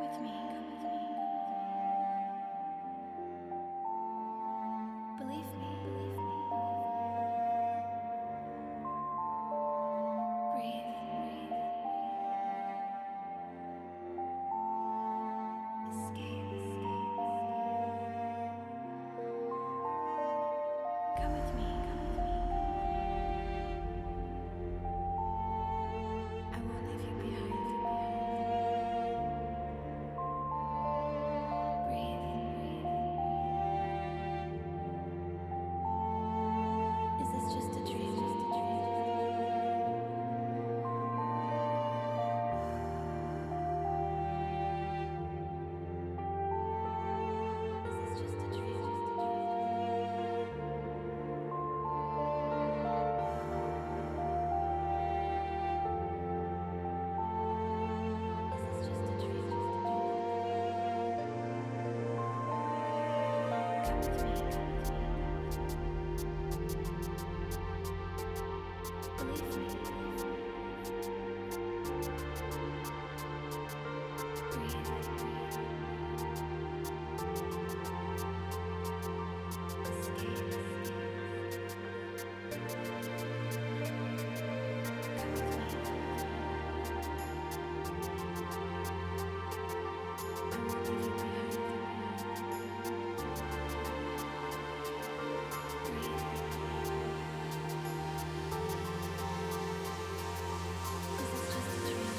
with me. Believe me. Breathe. Escape. Come with me. I won't leave you behind. Breathe. Is this just a dream? Is this just a dream? Is this just a dream? Come with me. Believe me. Breathe. Escape. Come with me. I won't leave you behind. Breathe. Is this just a dream?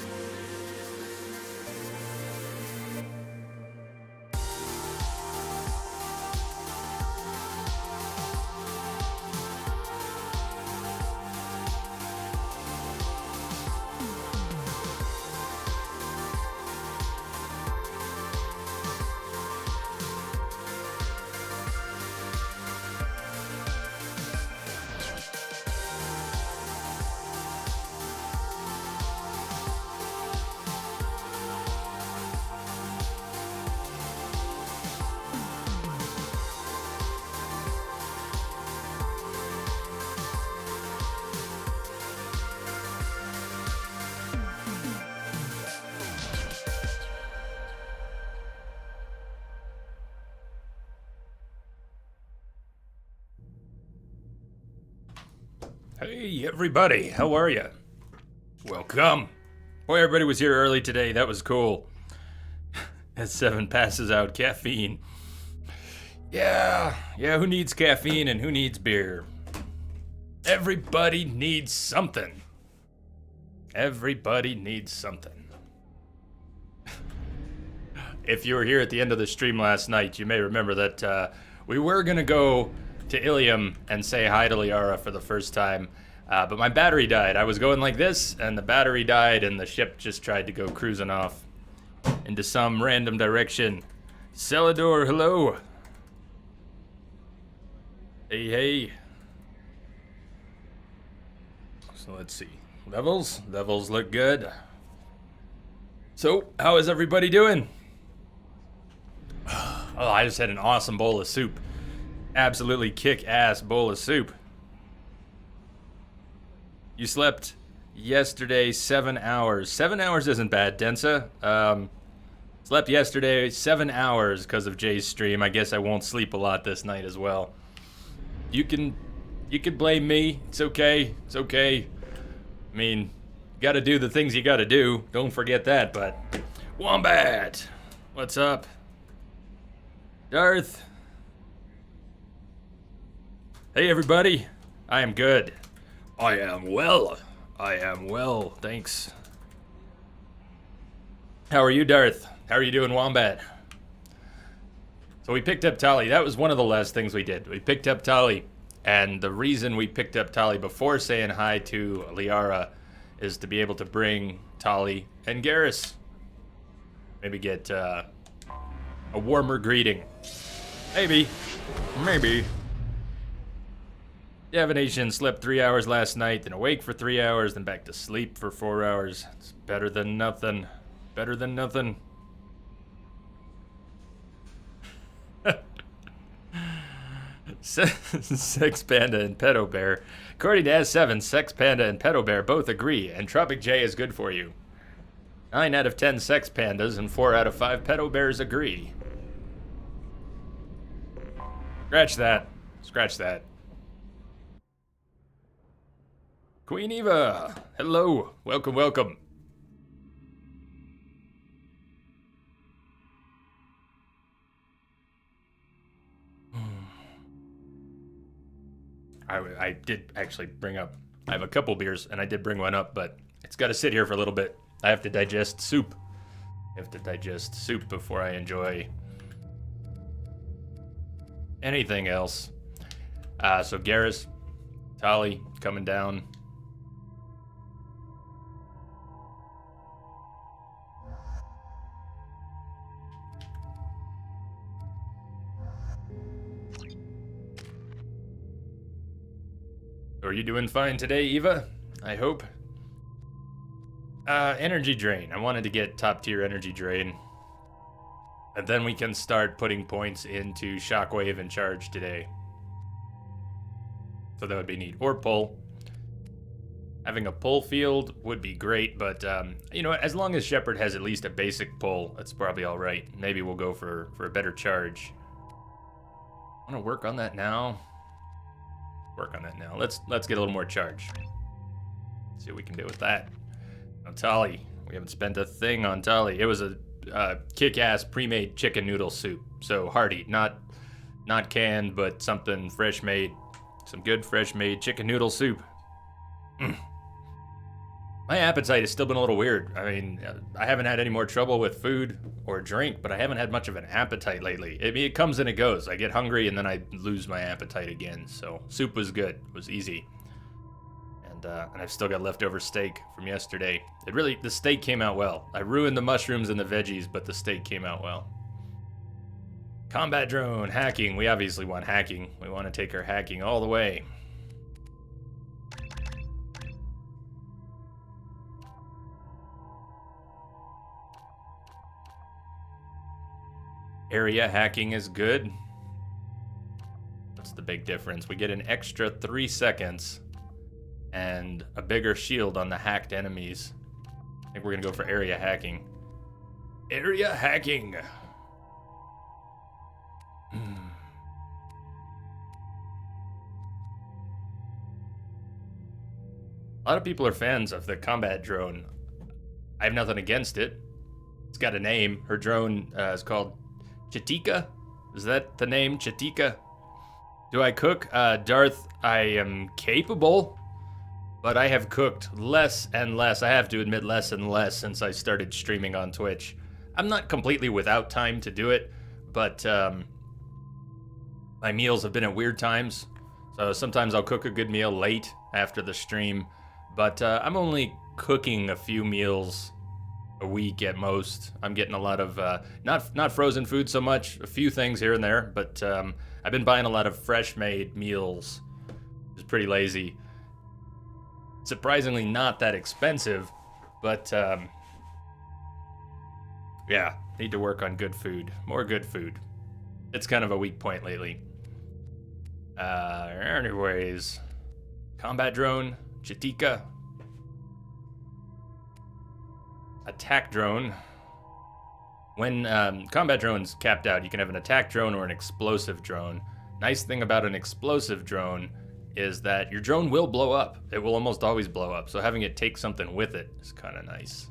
Hey everybody, how are you? Welcome. Boy, everybody was here early today. That was cool. As 7 passes out caffeine. Yeah, who needs caffeine and who needs beer? Everybody needs something. Everybody needs something. If you were here at the end of the stream last night, you may remember that we were going to go to Ilium and say hi to Liara for the first time, but my battery died. I was going like this, and the battery died, and the ship just tried to go cruising off into some random direction. Celador, hello. Hey. So let's see. Levels look good. So, how is everybody doing? Oh, I just had an awesome bowl of soup. Absolutely kick-ass bowl of soup. You slept yesterday 7 hours. 7 hours isn't bad, Densa. Slept yesterday 7 hours because of Jay's stream. I guess I won't sleep a lot this night as well. You can blame me. It's okay. I mean, you gotta do the things you gotta do. Don't forget that, but... Wombat! What's up? Darth? Hey everybody, I am good. I am well, thanks. How are you, Darth? How are you doing, Wombat? So we picked up Tali. That was one of the last things we did. We picked up Tali, and the reason we picked up Tali before saying hi to Liara is to be able to bring Tali and Garrus. Maybe get a warmer greeting. Maybe. Divination slept 3 hours last night, then awake for 3 hours, then back to sleep for 4 hours. It's better than nothing. Sex Panda and Pedo Bear. According to S7, Sex Panda and Pedo Bear both agree, and Tropic J is good for you. 9 out of 10 sex pandas and 4 out of 5 pedo bears agree. Scratch that. Scratch that. Queen Eva, hello. Welcome, welcome. I did actually bring up, I have a couple beers, and I did bring one up, but it's got to sit here for a little bit. I have to digest soup. I have to digest soup before I enjoy anything else. So Garrus, Tali coming down. Are you doing fine today, Eva? I hope. Energy drain. I wanted to get top tier energy drain. And then we can start putting points into shockwave and charge today. So that would be neat. Or pull. Having a pull field would be great, but you know, as long as Shepard has at least a basic pull, that's probably all right. Maybe we'll go for a better charge. I want to work on that now. Work on that now. Let's get a little more charge. See what we can do with that. Now, Tali, we haven't spent a thing on Tali. It was a kick-ass pre-made chicken noodle soup. So hearty, not canned, but something fresh made. Some good fresh made chicken noodle soup. My appetite has still been a little weird. I mean, I haven't had any more trouble with food or drink, but I haven't had much of an appetite lately. I mean, it comes and it goes. I get hungry and then I lose my appetite again. So soup was good. It was easy. And I've still got leftover steak from yesterday. The steak came out well. I ruined the mushrooms and the veggies, but the steak came out well. Combat drone, hacking. We obviously want hacking. We want to take our hacking all the way. Area hacking is good. What's the big difference? We get an extra 3 seconds and a bigger shield on the hacked enemies. I think we're gonna go for area hacking. Area hacking. A lot of people are fans of the combat drone. I have nothing against it. It's got a name. Her drone is called Chitika? Is that the name? Chitika? Do I cook? Darth, I am capable, but I have cooked less and less. I have to admit, less and less since I started streaming on Twitch. I'm not completely without time to do it, but my meals have been at weird times. So sometimes I'll cook a good meal late after the stream, but I'm only cooking a few meals a week at most. I'm getting a lot of not frozen food so much, a few things here and there, but I've been buying a lot of fresh made meals. It's pretty lazy. Surprisingly not that expensive, but yeah, need to work on good food. More good food. It's kind of a weak point lately. Anyways, combat drone, Chitika. Attack drone. When combat drone's capped out, you can have an attack drone or an explosive drone. Nice thing about an explosive drone is that your drone will blow up. It will almost always blow up, so having it take something with it is kind of nice.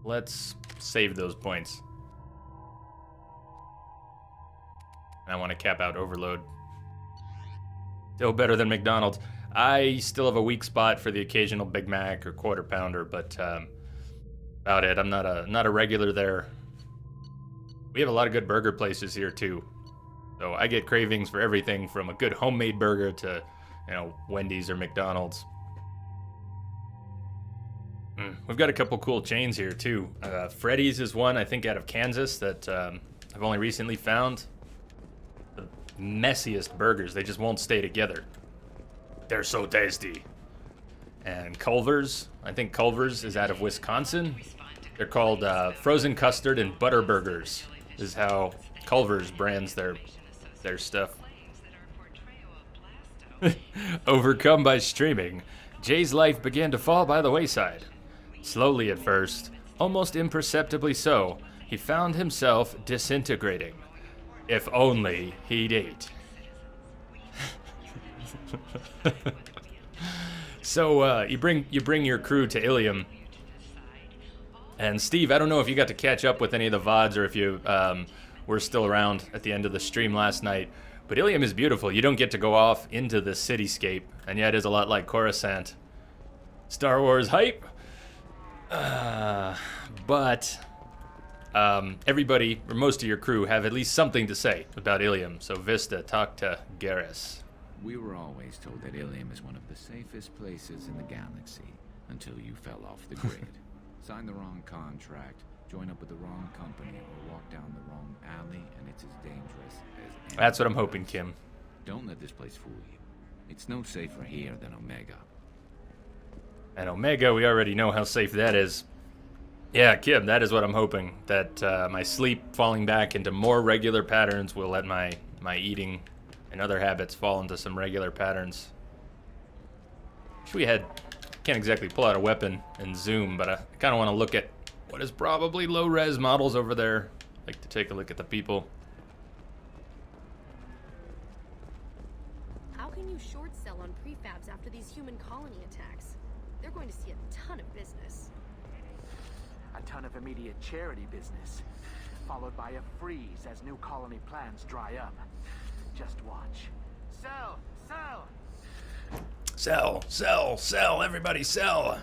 Let's save those points. I want to cap out overload. Still better than McDonald's. I still have a weak spot for the occasional Big Mac or Quarter Pounder, but about it. I'm not a regular there. We have a lot of good burger places here too, so I get cravings for everything from a good homemade burger to, you know, Wendy's or McDonald's. We've got a couple cool chains here too. Freddy's is one, I think, out of Kansas that I've only recently found. The messiest burgers. They just won't stay together. They're so tasty. And Culver's, I think Culver's is out of Wisconsin. They're called frozen custard and butter burgers, is how Culver's brands their stuff. Overcome by streaming, Jay's life began to fall by the wayside. Slowly at first, almost imperceptibly so, he found himself disintegrating. If only he'd ate. So you bring your crew to Ilium, and Steve, I don't know if you got to catch up with any of the VODs or if you were still around at the end of the stream last night. But Ilium is beautiful. You don't get to go off into the cityscape, and yet it is a lot like Coruscant. Star Wars hype. But everybody, or most of your crew, have at least something to say about Ilium. So Vista, talk to Garrus. We were always told that Ilium is one of the safest places in the galaxy, until you fell off the grid. Signed the wrong contract, join up with the wrong company, or walk down the wrong alley, and it's as dangerous as... That's what I'm hoping, Kim. Don't let this place fool you. It's no safer here than Omega. And Omega, we already know how safe that is. Yeah, Kim, that is what I'm hoping. That my sleep falling back into more regular patterns will let my eating and other habits fall into some regular patterns. Wish we had... Can't exactly pull out a weapon and zoom, but I kind of want to look at what is probably low-res models over there. Like to take a look at the people. How can you short sell on prefabs after these human colony attacks? They're going to see a ton of business. A ton of immediate charity business, followed by a freeze as new colony plans dry up. Just watch. Sell! Sell! Sell, sell, sell, everybody sell!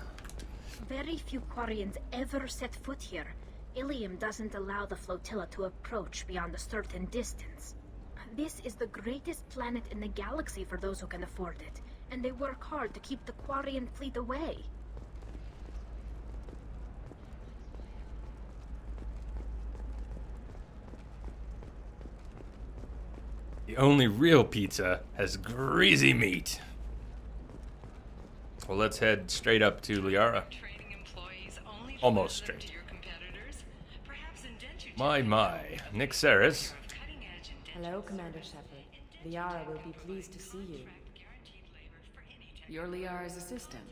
Very few Quarians ever set foot here. Ilium doesn't allow the flotilla to approach beyond a certain distance. This is the greatest planet in the galaxy for those who can afford it, and they work hard to keep the Quarian fleet away. The only real pizza has greasy meat. Well, let's head straight up to Liara. Almost straight. My. Nick Saris. Hello, Commander Shepard. Liara will be pleased to see you. You're Liara's assistant.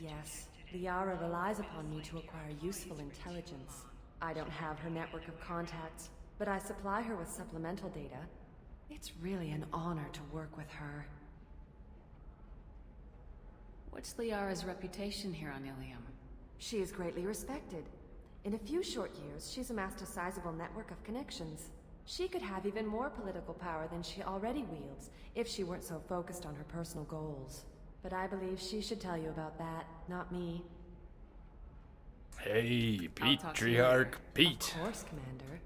Yes, Liara relies upon me to acquire useful intelligence. I don't have her network of contacts, but I supply her with supplemental data. It's really an honor to work with her. What's Liara's reputation here on Ilium? She is greatly respected. In a few short years, she's amassed a sizable network of connections. She could have even more political power than she already wields, if she weren't so focused on her personal goals. But I believe she should tell you about that, not me. Hey, Patriarch Pete. Of course, Commander.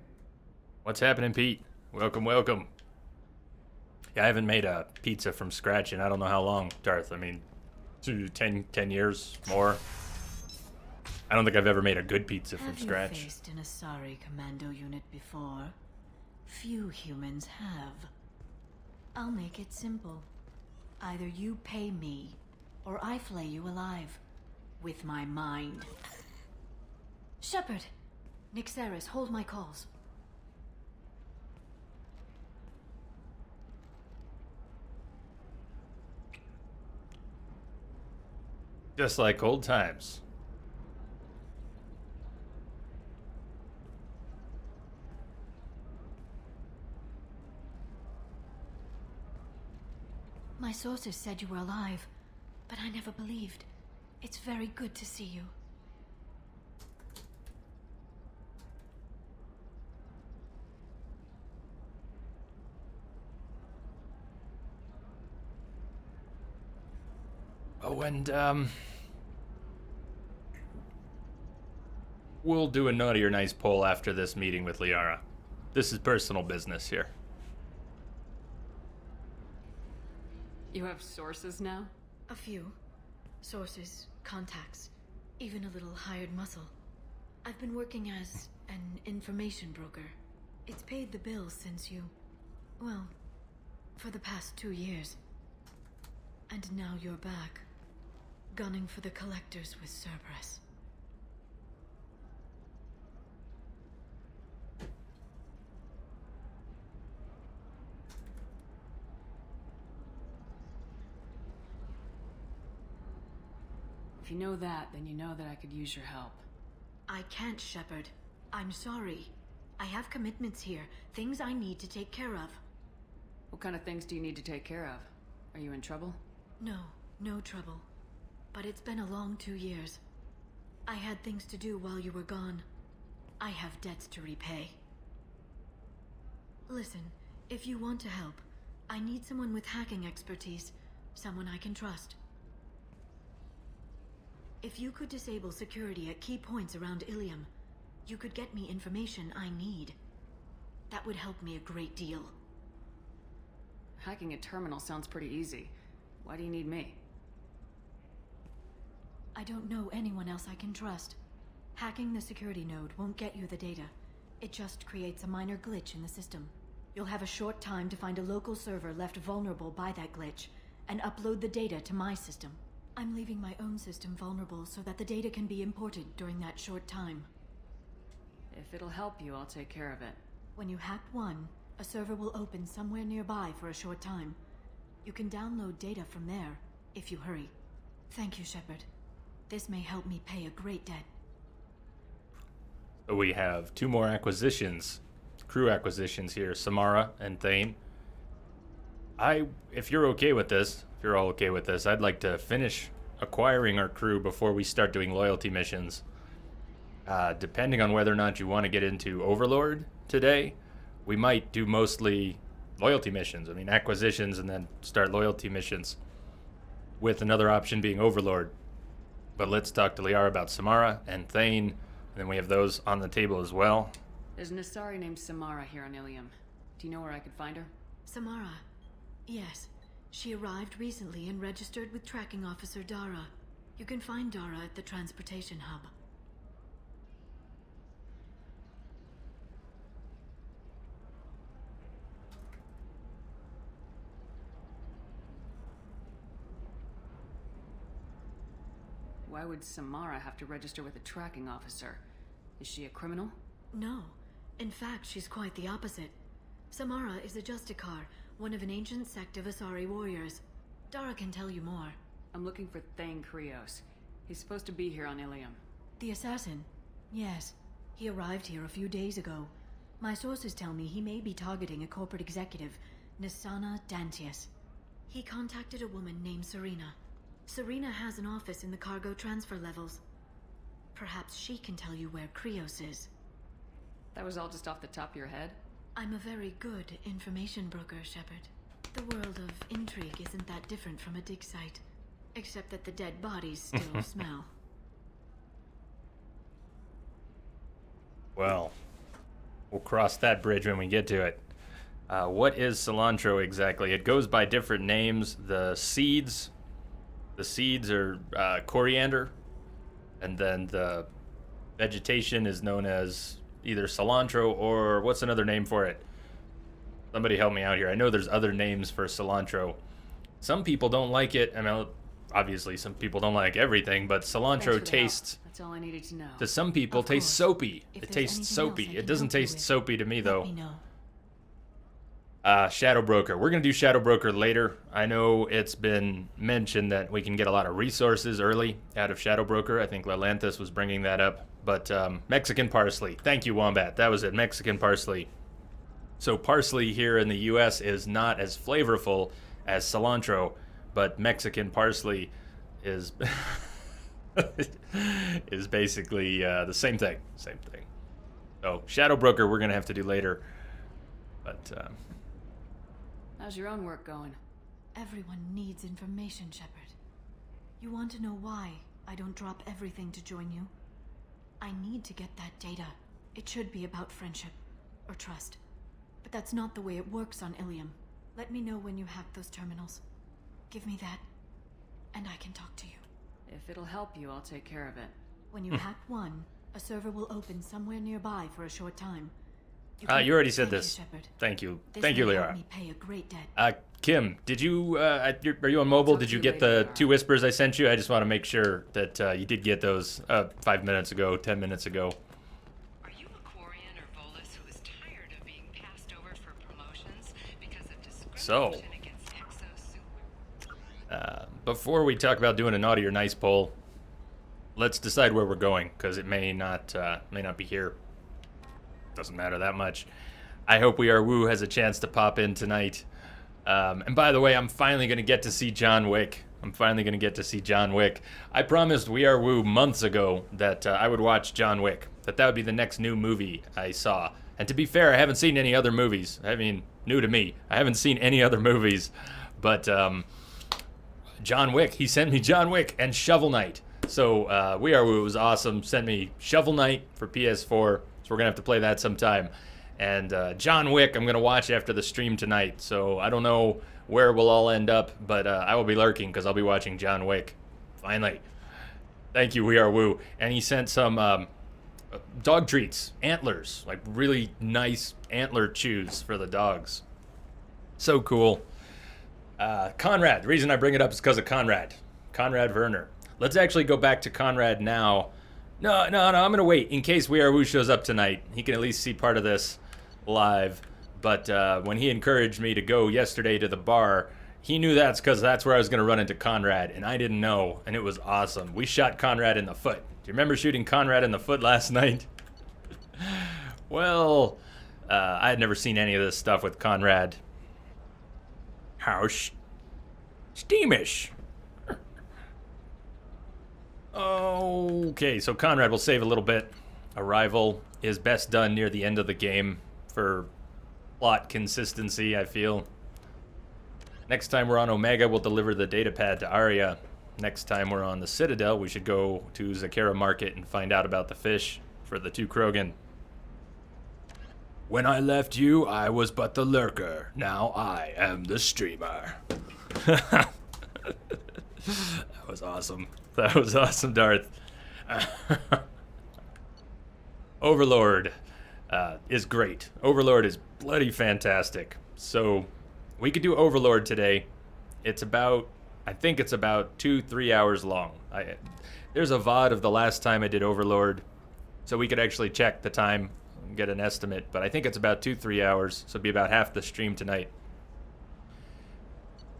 What's happening, Pete? Welcome, welcome. Yeah, I haven't made a pizza from scratch in I don't know how long, Darth. I mean, 10 years, more. I don't think I've ever made a good pizza from scratch. Have you faced an Asari commando unit before? Few humans have. I'll make it simple. Either you pay me, or I flay you alive. With my mind. Shepard! Nick Saris, hold my calls. Just like old times. My sources said you were alive, but I never believed. It's very good to see you. Oh, and, we'll do a naughty or nice poll after this meeting with Liara. This is personal business here. You have sources now? A few. Sources, contacts, even a little hired muscle. I've been working as an information broker. It's paid the bills since you... well, for the past 2 years. And now you're back, gunning for the collectors with Cerberus. If you know that, then you know that I could use your help. I can't, Shepard. I'm sorry. I have commitments here, things I need to take care of. What kind of things do you need to take care of? Are you in trouble? No, no trouble. But it's been a long 2 years. I had things to do while you were gone. I have debts to repay. Listen, if you want to help, I need someone with hacking expertise, someone I can trust. If you could disable security at key points around Ilium, you could get me information I need. That would help me a great deal. Hacking a terminal sounds pretty easy. Why do you need me? I don't know anyone else I can trust. Hacking the security node won't get you the data. It just creates a minor glitch in the system. You'll have a short time to find a local server left vulnerable by that glitch, and upload the data to my system. I'm leaving my own system vulnerable so that the data can be imported during that short time. If it'll help you, I'll take care of it. When you hack one, a server will open somewhere nearby for a short time. You can download data from there, if you hurry. Thank you, Shepard. This may help me pay a great debt. We have 2 more acquisitions, crew acquisitions here, Samara and Thane. If you're okay with this, if you're all okay with this, I'd like to finish acquiring our crew before we start doing loyalty missions. Depending on whether or not you want to get into Overlord today, we might do mostly loyalty missions. I mean, acquisitions and then start loyalty missions, with another option being Overlord. But let's talk to Liara about Samara and Thane, and then we have those on the table as well. There's an Asari named Samara here on Ilium. Do you know where I could find her? Samara. Yes. She arrived recently and registered with Tracking Officer Dara. You can find Dara at the transportation hub. Why would Samara have to register with a tracking officer? Is she a criminal? No. In fact, she's quite the opposite. Samara is a Justicar, one of an ancient sect of Asari warriors. Dara can tell you more. I'm looking for Thane Krios. He's supposed to be here on Ilium. The assassin? Yes. He arrived here a few days ago. My sources tell me he may be targeting a corporate executive, Nisana Dantius. He contacted a woman named Serena. Serena has an office in the cargo transfer levels. Perhaps she can tell you where Krios is. That was all just off the top of your head? I'm a very good information broker, Shepard. The world of intrigue isn't that different from a dig site, except that the dead bodies still smell. Well, we'll cross that bridge when we get to it. What is cilantro exactly? It goes by different names. The seeds are coriander, and then the vegetation is known as either cilantro or what's another name for it? Somebody help me out here. I know there's other names for cilantro. Some people don't like it. I mean, obviously some people don't like everything, but cilantro tastes, That's all I needed to know. to some people, tastes soapy. If It there's tastes anything soapy. else I It can doesn't help you taste with, soapy to me, though. Let me know. Shadow Broker. We're going to do Shadow Broker later. I know it's been mentioned that we can get a lot of resources early out of Shadow Broker. I think Lalanthus was bringing that up. But Mexican parsley. Thank you, Wombat. That was it. Mexican parsley. So parsley here in the U.S. is not as flavorful as cilantro, but Mexican parsley is is basically the same thing. Same thing. So Shadow Broker we're going to have to do later. But How's your own work going? Everyone needs information, Shepard. You want to know why I don't drop everything to join you? I need to get that data. It should be about friendship or trust. But that's not the way it works on Ilium. Let me know when you hack those terminals. Give me that, and I can talk to you. If it'll help you, I'll take care of it. When you hack one, a server will open somewhere nearby for a short time. you already said Thank you, this. Shepard. Thank you. This Thank you, may help Liara. me pay a great debt. Kim, did you, are you on mobile? Talk Did to you you get later, the Liara. 2 whispers I sent you? I just want to make sure that you did get those 5 minutes ago, 10 minutes ago. Are you a Quarian or Volus who is tired of being passed over for promotions because of discrimination against exo super? Before we talk about doing a naughty or nice poll, let's decide where we're going, because it may not be here. Doesn't matter that much. I hope We Are Woo has a chance to pop in tonight. And by the way, I'm finally going to get to see John Wick. I promised We Are Woo months ago that I would watch John Wick. That would be the next new movie I saw. And to be fair, I haven't seen any other movies. I mean, new to me. I haven't seen any other movies. But John Wick, he sent me John Wick and Shovel Knight. So We Are Woo was awesome. Sent me Shovel Knight for PS4. So we're going to have to play that sometime. And John Wick, I'm going to watch after the stream tonight. So I don't know where we'll all end up, but I will be lurking because I'll be watching John Wick. Finally. Thank you, We Are Woo. And he sent some dog treats, antlers, like really nice antler chews for the dogs. So cool. Conrad, the reason I bring it up is because of Conrad Werner. Let's actually go back to Conrad now. No, I'm going to wait. In case We Are Woo shows up tonight, he can at least see part of this live. But when he encouraged me to go yesterday to the bar, he knew that's because that's where I was going to run into Conrad, and I didn't know, and it was awesome. We shot Conrad in the foot. Do you remember shooting Conrad in the foot last night? Well, I had never seen any of this stuff with Conrad. How steamish. Okay, so Conrad will save a little bit. Arrival is best done near the end of the game for plot consistency, I feel. Next time we're on Omega, we'll deliver the datapad to Arya. Next time we're on the Citadel, we should go to Zakera Market and find out about the fish for the 2 Krogan. When I left you, I was but the lurker. Now I am the streamer. That was awesome. That was awesome, Darth. Overlord is great. Overlord is bloody fantastic. So we could do Overlord today. It's about, I think it's about 2-3 hours long. There's a VOD of the last time I did Overlord, so we could actually check the time and get an estimate. But I think it's about 2-3 hours, so it'd be about half the stream tonight.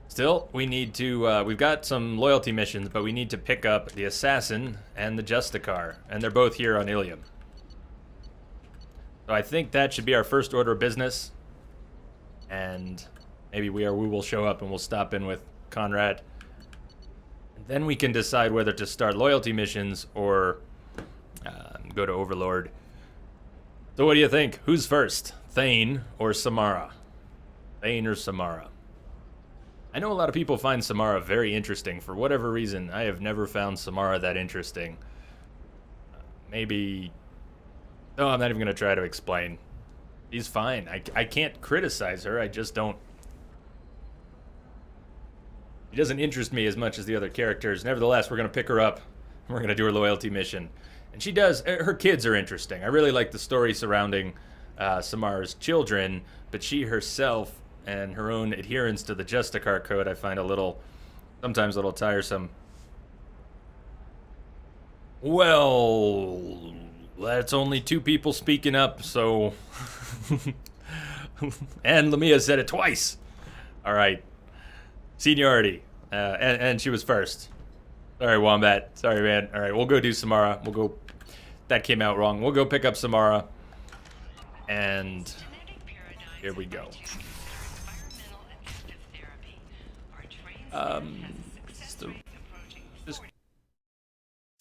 Still, we need to, we've got some loyalty missions, but we need to pick up the Assassin and the Justicar, and they're both here on Ilium. So I think that should be our first order of business, and maybe We will show up and we'll stop in with Conrad. And then we can decide whether to start loyalty missions or go to Overlord. So what do you think? Who's first? Thane or Samara? Thane or Samara? I know a lot of people find Samara very interesting. For whatever reason, I have never found Samara that interesting. Maybe... No, I'm not even going to try to explain. She's fine. I can't criticize her. I just don't... She doesn't interest me as much as the other characters. Nevertheless, we're going to pick her up. And we're going to do her loyalty mission. And she does... Her kids are interesting. I really like the story surrounding Samara's children. But she herself and her own adherence to the Justicar code I find sometimes a little tiresome. Well... That's only 2 people speaking up, so... And Lamia said it twice! Alright. Seniority. And she was first. Sorry, Wombat. Sorry, man. Alright, we'll go do Samara. We'll go... That came out wrong. We'll go pick up Samara. And... Here we go.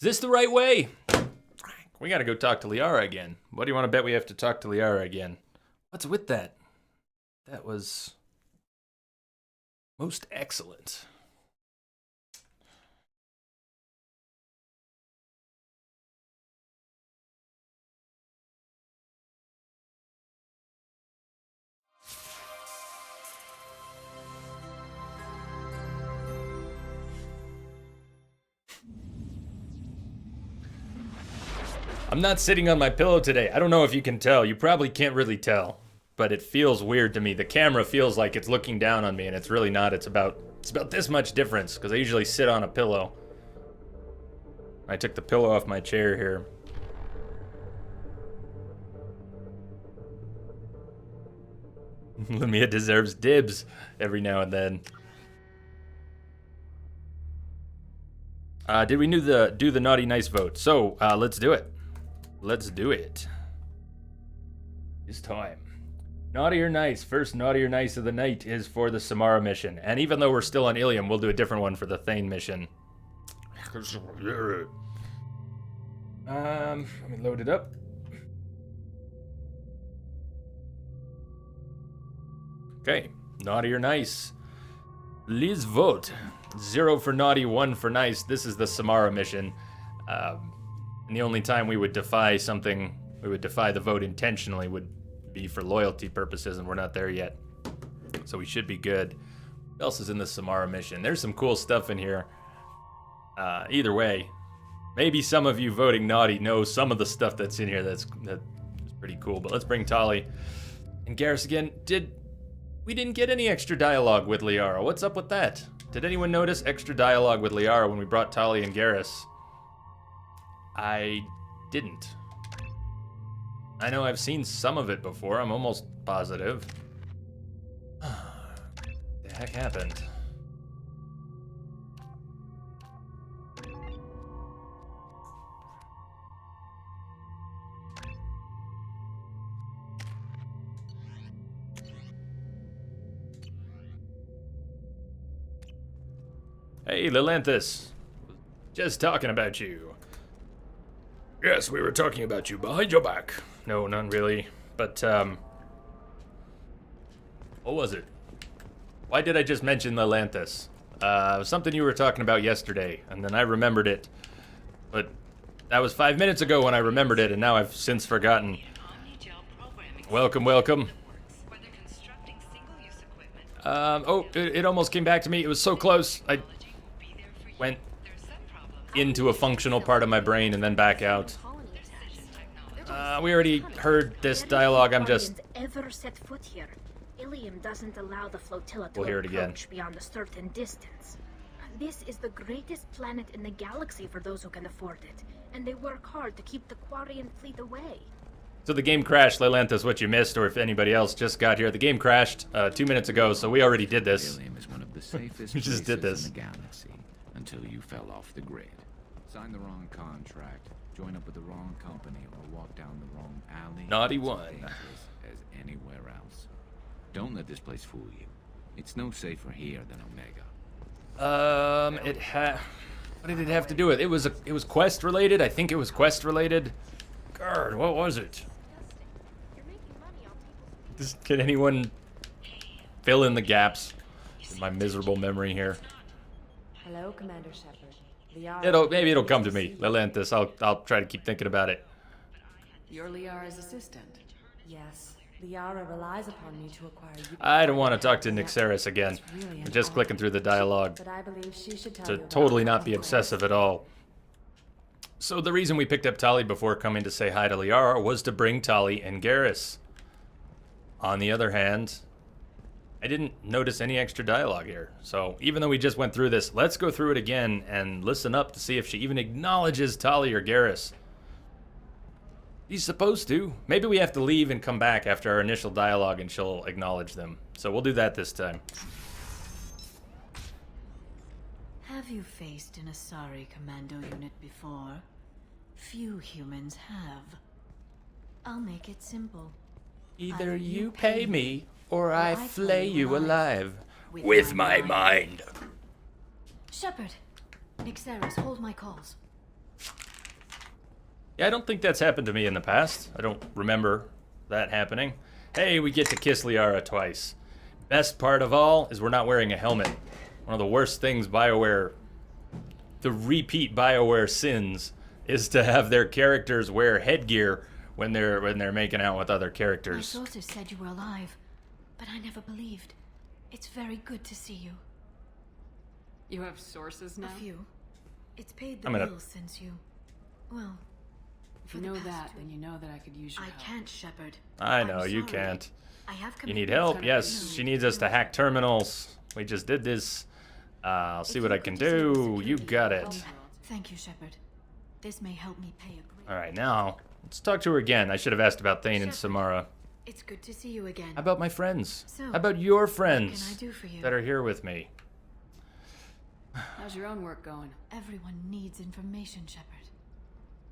Is this the right way? We gotta go talk to Liara again. What do you want to bet we have to talk to Liara again? What's with that? That was... most excellent. I'm not sitting on my pillow today. I don't know if you can tell. You probably can't really tell. But it feels weird to me. The camera feels like it's looking down on me, and it's really not. It's about this much difference, because I usually sit on a pillow. I took the pillow off my chair here. Lamia deserves dibs every now and then. Did we do the naughty nice vote? So let's do it. Let's do it. It's time. Naughty or nice? First naughty or nice of the night is for the Samara mission. And even though we're still on Ilium, we'll do a different one for the Thane mission. Let me load it up. Okay, naughty or nice? Please vote. 0 for naughty, 1 for nice. This is the Samara mission. And the only time we would defy something, we would defy the vote intentionally, would be for loyalty purposes, and we're not there yet. So we should be good. What else is in the Samara mission? There's some cool stuff in here. Either way, maybe some of you voting naughty know some of the stuff that's in here that's pretty cool. But let's bring Tali and Garrus again. We didn't get any extra dialogue with Liara. What's up with that? Did anyone notice extra dialogue with Liara when we brought Tali and Garrus? I didn't. I know I've seen some of it before. I'm almost positive. What the heck happened? Hey, Lelanthus. Just talking about you. Yes, we were talking about you behind your back. No, not really. But, what was it? Why did I just mention Lelanthus? Something you were talking about yesterday, and then I remembered it. But that was 5 minutes ago when I remembered it, and now I've since forgotten. Welcome, welcome. Oh, it almost came back to me. It was so close. I went into a functional part of my brain and then back out. We already heard this dialogue. I'm just... ever set foot here. Ilium doesn't allow the flotilla to We'll hear it again. approach beyond a certain distance. This is the greatest planet in the galaxy for those who can afford it, and they work hard to keep the Quarian fleet away. So the game crashed, Lelanthus, what you missed, or if anybody else just got here. The game crashed 2 minutes ago, so we already did this. Ilium is one of the safest We just did places this. in the galaxy until you fell off the grid. Sign the wrong contract, join up with the wrong company, or walk down the wrong alley. Naughty It's as one. dangerous as anywhere else. Don't let this place fool you. It's no safer here than Omega. What did it have to do with? It was quest related. I think it was quest related. God, what was it? You're making money on people's Can anyone fill in the gaps in my miserable memory here? Hello, Commander Shepard. Maybe it'll come to me, Lelanthus. I'll try to keep thinking about it. You're Liara's assistant. Yes, Liara relies upon me to acquire you. I don't want to talk to Nixeris again. It's really I'm just an clicking through the dialogue But I believe she should tell to you about totally the not be conquest. obsessive at all. So the reason we picked up Tali before coming to say hi to Liara was to bring Tali and Garrus. On the other hand, I didn't notice any extra dialogue here. So even though we just went through this, let's go through it again and listen up to see if she even acknowledges Tali or Garrus. He's supposed to. Maybe we have to leave and come back after our initial dialogue and she'll acknowledge them. So we'll do that this time. Have you faced an Asari commando unit before? Few humans have. I'll make it simple. Either Either you you pay pay me or I I flay you alive. With With my my mind. Shepard! Nixeris, hold my calls. Yeah, I don't think that's happened to me in the past. I don't remember that happening. Hey, we get to kiss Liara twice. Best part of all is we're not wearing a helmet. One of the worst things BioWare, the repeat BioWare sins, is to have their characters wear headgear when they're making out with other My characters. sources said you were alive, but I never believed. It's very good to see you. You have sources now? A few. It's paid the I'm gonna- bills since you... Well, If for you the know past that, week. then you know that I could use your I help. can't, Shepard. I I'm know, you sorry. can't. I have You need commitments. help? Yes, she needs us to hack terminals. We just did this. I'll see If what you I can could disable do. You security, got I'll- it. Thank you, Shepard. This may help me pay a great... All right, now let's talk to her again. I should have asked about Thane and Shepard. Samara. It's good to see you again. How about my friends? So, How about your What friends can I do for you? that are here with me? How's your own work going? Everyone needs information, Shepard.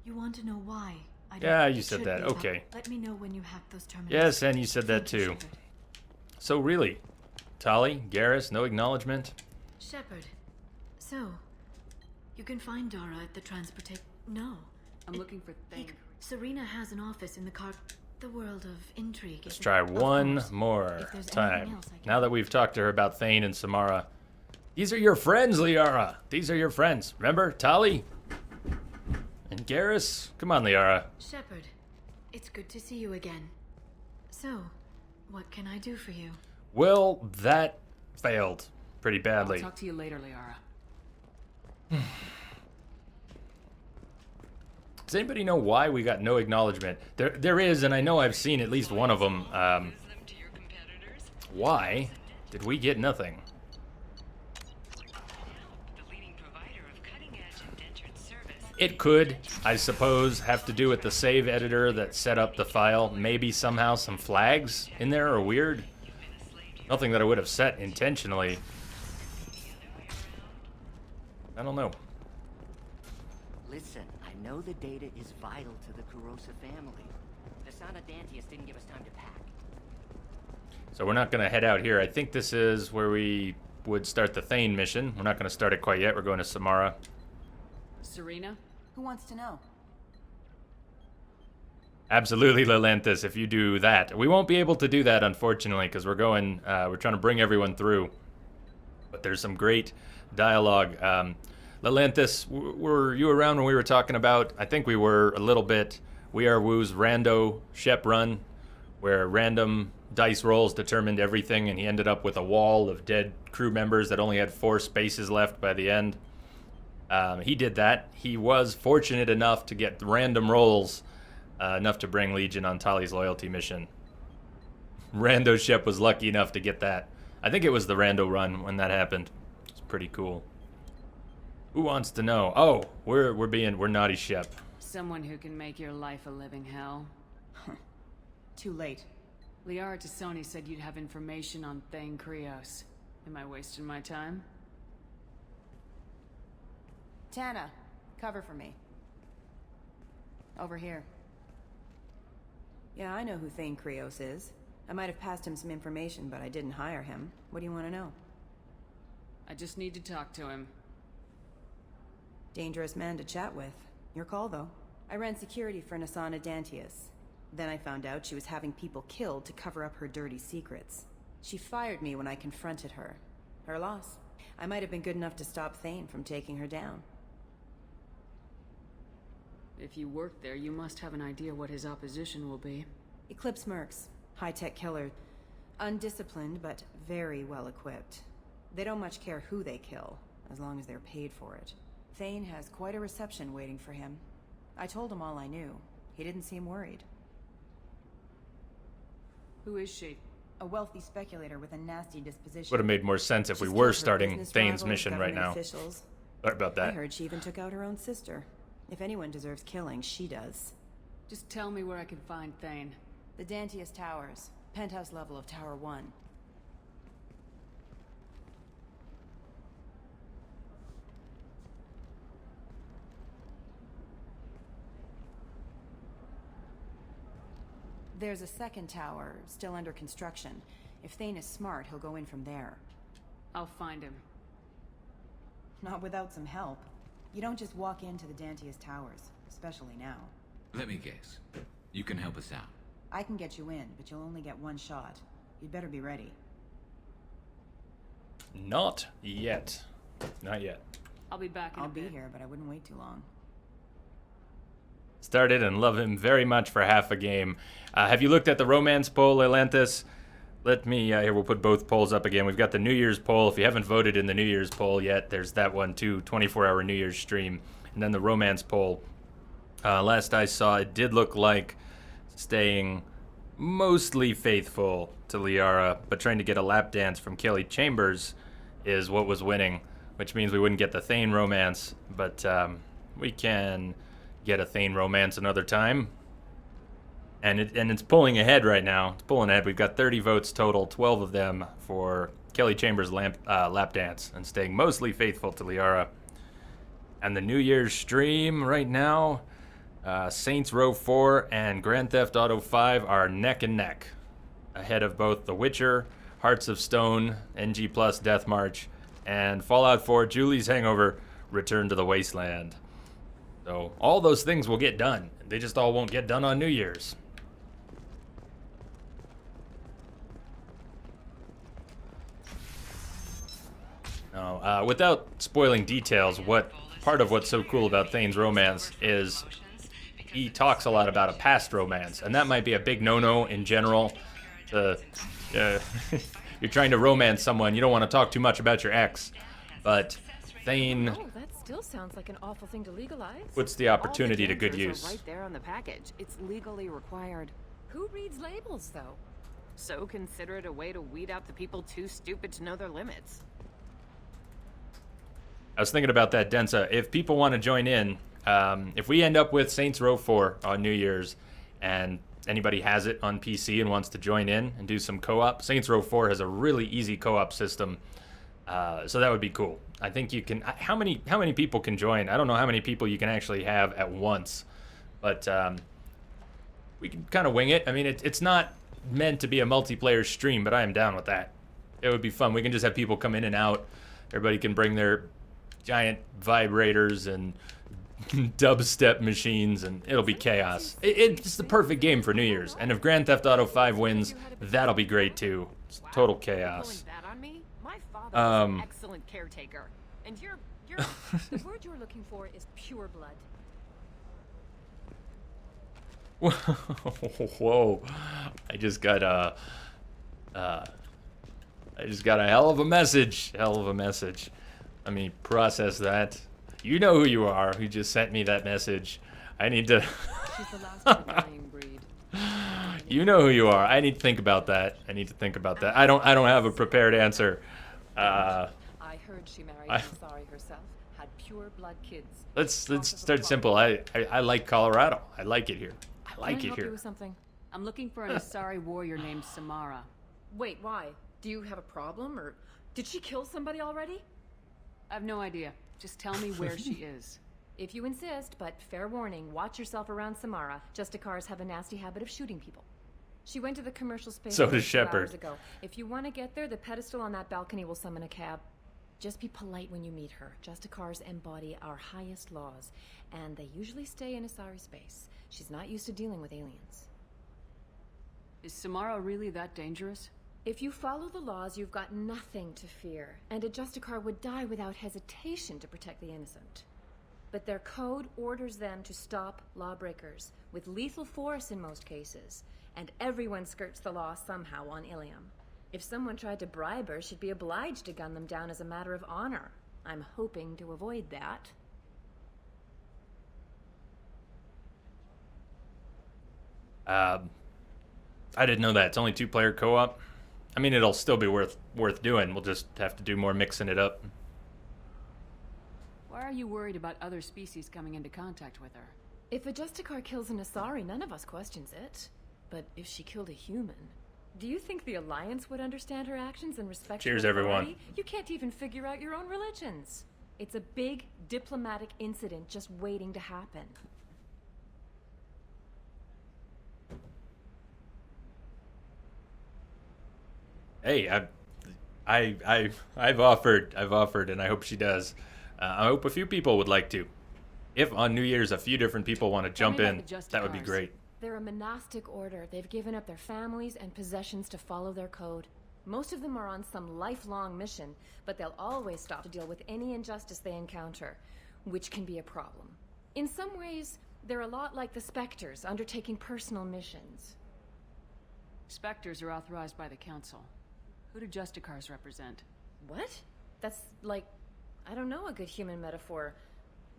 You want to know why? I don't Yeah, think you it said should that. be, but Okay. Let me know when you hack those terminals. Yes, and you said that Thank you, too. Shepard. So really, Tali, Garrus, no acknowledgement? Shepard. So, you can find Dara at the transportation. No. I'm looking for Thane. Serena has an office in the car. The world of intrigue. Let's isn't try it? Of one course. more If there's anything time. else I can- Now that we've talked to her about Thane and Samara. These are your friends, Liara. These are your friends. Remember, Tali? And Garrus? Come on, Liara. Shepard, it's good to see you again. So, what can I do for you? Well, that failed pretty I'll badly. talk to you later, Liara. Does anybody know why we got no acknowledgement? There is, and I know I've seen at least one of them. Lose them to your competitors. Why did we get nothing? The leading provider of cutting-edge indentured service. It could, I suppose, have to do with the save editor that set up the file. Maybe somehow some flags in there are weird. Nothing that I would have set intentionally. I don't know. Listen, I know the data is vital to the Kurosa family. The son of Dantius didn't give us time to pack. So we're not going to head out here. I think this is where we would start the Thane mission. We're not going to start it quite yet. We're going to Samara. Serena? Who wants to know? Absolutely, Lelanthus, if you do that. We won't be able to do that, unfortunately, because we're trying to bring everyone through. But there's some great dialogue. Lelanthus, were you around when we were talking about, I think we were a little bit, We Are Woo's rando Shep run, where random dice rolls determined everything, and he ended up with a wall of dead crew members that only had 4 spaces left by the end. He did that. He was fortunate enough to get random rolls, enough to bring Legion on Tali's loyalty mission. Rando Shep was lucky enough to get that. I think it was the rando run when that happened. It's pretty cool. Who wants to know? Oh, we're naughty Shep. Someone who can make your life a living hell. Too late. Liara Tassoni said you'd have information on Thane Krios. Am I wasting my time? Tana, cover for me. Over here. Yeah, I know who Thane Krios is. I might have passed him some information, but I didn't hire him. What do you want to know? I just need to talk to him. Dangerous man to chat with. Your call, though. I ran security for Nasana Dantius. Then I found out she was having people killed to cover up her dirty secrets. She fired me when I confronted her. Her loss. I might have been good enough to stop Thane from taking her down. If you work there, you must have an idea what his opposition will be. Eclipse Mercs. High-tech killer. Undisciplined, but very well equipped. They don't much care who they kill, as long as they're paid for it. Thane has quite a reception waiting for him. I told him all I knew. He didn't seem worried. Who is she? A wealthy speculator with a nasty disposition. Would have made more sense if we She's were killed her starting business Thane's rivals, mission right government now. officials. Sorry about I that. heard she even took out her own sister. If anyone deserves killing, she does. Just tell me where I can find Thane. The Dantius Towers. Penthouse level of Tower 1. There's a second tower, still under construction. If Thane is smart, he'll go in from there. I'll find him. Not without some help. You don't just walk into the Dantius Towers, especially now. Let me guess. You can help us out. I can get you in, but you'll only get one shot. You'd better be ready. Not yet. Not yet. I'll be back in I'll a be bit. here, but I wouldn't wait too long. Started and love him very much for half a game. Have you looked at the romance poll, Atlantis? Let me, here, we'll put both polls up again. We've got the New Year's poll. If you haven't voted in the New Year's poll yet, there's that one too, 24-hour New Year's stream. And then the romance poll. Last I saw, it did look like staying mostly faithful to Liara, but trying to get a lap dance from Kelly Chambers is what was winning, which means we wouldn't get the Thane romance, but we can get a Thane romance another time. And it's pulling ahead right now. It's pulling ahead. We've got 30 votes total, 12 of them for Kelly Chambers' lap dance and staying mostly faithful to Liara. And the New Year's stream right now, Saints Row 4 and Grand Theft Auto 5 are neck and neck, ahead of both The Witcher, Hearts of Stone, NG Plus Death March, and Fallout 4, Julie's Hangover, Return to the Wasteland. So all those things will get done. They just all won't get done on New Year's. Now, without spoiling details, part of what's so cool about Thane's romance is he talks a lot about a past romance, and that might be a big no-no in general. You're trying to romance someone, you don't want to talk too much about your ex, but Thane that still sounds like an awful thing to legalize. puts the opportunity to good use. Right there on the package. It's legally required. Who reads labels, though? So consider it a way to weed out the people too stupid to know their limits. I was thinking about that, Densa. If people want to join in, if we end up with Saints Row 4 on New Year's and anybody has it on PC and wants to join in and do some co-op, Saints Row 4 has a really easy co-op system, so that would be cool. I think you can... How many people can join? I don't know how many people you can actually have at once, but we can kind of wing it. I mean, it's not meant to be a multiplayer stream, but I am down with that. It would be fun. We can just have people come in and out. Everybody can bring their giant vibrators and dubstep machines, and it'll be chaos. It's the perfect game for New Year's. And if Grand Theft Auto 5 wins, that'll be great too. It's total chaos. My father was an excellent caretaker. And you're The word you're looking for is pure blood. Whoa. I just got a hell of a message. Let me process that. You know who you are, who just sent me that message. I need to... She's the last of the dying breed. You know who you are. I need to think about that. I don't have a prepared answer. I heard she married Ansari herself, had pure blood kids. Let's start simple. I like Colorado. I like it here. Can I help you with something? I'm looking for an Asari warrior named Samara. Wait, why? Do you have a problem, or did she kill somebody already? I have no idea. Just tell me where she is. If you insist, but fair warning, watch yourself around Samara. Justicars have a nasty habit of shooting people. She went to the commercial space So does 2 Shepard. hours ago. If you want to get there, the pedestal on that balcony will summon a cab. Just be polite when you meet her. Justicars embody our highest laws, and they usually stay in Asari space. She's not used to dealing with aliens. Is Samara really that dangerous? If you follow the laws, you've got nothing to fear, and a Justicar would die without hesitation to protect the innocent. But their code orders them to stop lawbreakers, with lethal force in most cases, and everyone skirts the law somehow on Ilium. If someone tried to bribe her, she'd be obliged to gun them down as a matter of honor. I'm hoping to avoid that. I didn't know that. It's only 2-player co-op. I mean, it'll still be worth doing. We'll just have to do more mixing it up. Why are you worried about other species coming into contact with her? If a Justicar kills an Asari, none of us questions it. But if she killed a human, do you think the Alliance would understand her actions and respect her Cheers, authority? everyone. You can't even figure out your own religions. It's a big diplomatic incident just waiting to happen. Hey, I've offered, and I hope she does. I hope a few people would like to. If on New Year's a few different people want to jump in, that would be great. They're a monastic order. They've given up their families and possessions to follow their code. Most of them are on some lifelong mission, but they'll always stop to deal with any injustice they encounter, which can be a problem. In some ways, they're a lot like the Spectres, undertaking personal missions. Spectres are authorized by the Council. Who do Justicars represent? What? That's like, I don't know, a good human metaphor.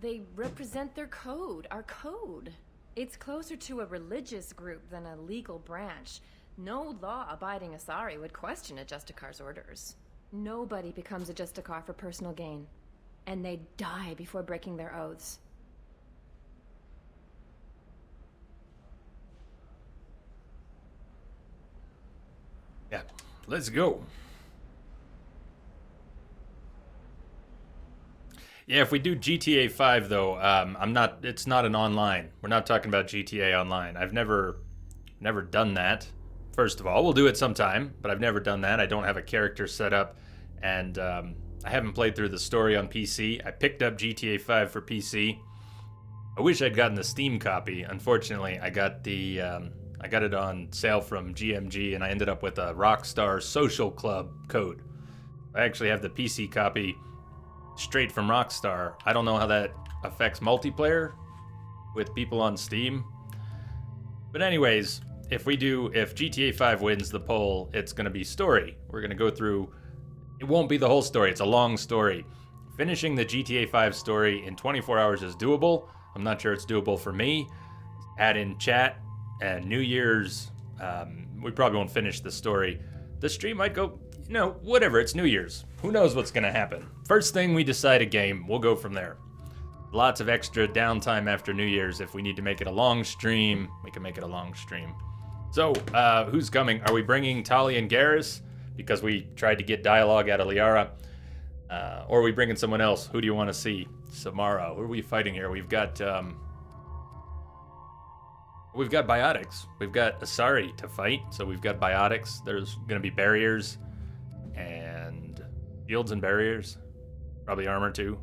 They represent their code, our code. It's closer to a religious group than a legal branch. No law-abiding Asari would question a Justicar's orders. Nobody becomes a Justicar for personal gain. And they die before breaking their oaths. Yeah, let's go. Yeah, if we do GTA 5 though, it's not an online. We're not talking about GTA Online. I've never done that. First of all, we'll do it sometime, but I've never done that. I don't have a character set up, and I haven't played through the story on PC. I picked up GTA 5 for PC. I wish I'd gotten the Steam copy. Unfortunately, I got it on sale from GMG, and I ended up with a Rockstar Social Club code. I actually have the PC copy straight from Rockstar. I don't know how that affects multiplayer with people on Steam. But anyways, if GTA 5 wins the poll, it's going to be story. We're going to go through, it won't be the whole story, it's a long story. Finishing the GTA 5 story in 24 hours is doable. I'm not sure it's doable for me. Add in chat and New Year's, we probably won't finish the story. The stream might go, whatever, it's New Year's. Who knows what's going to happen? First thing we decide a game, we'll go from there. Lots of extra downtime after New Year's. If we need to make it a long stream, we can make it a long stream. So, who's coming? Are we bringing Talia and Garrus? Because we tried to get dialogue out of Liara. Or are we bringing someone else? Who do you want to see? Samara. Who are we fighting here? We've got biotics. We've got Asari to fight. So we've got biotics. There's going to be barriers. And shields and barriers. Probably armor too.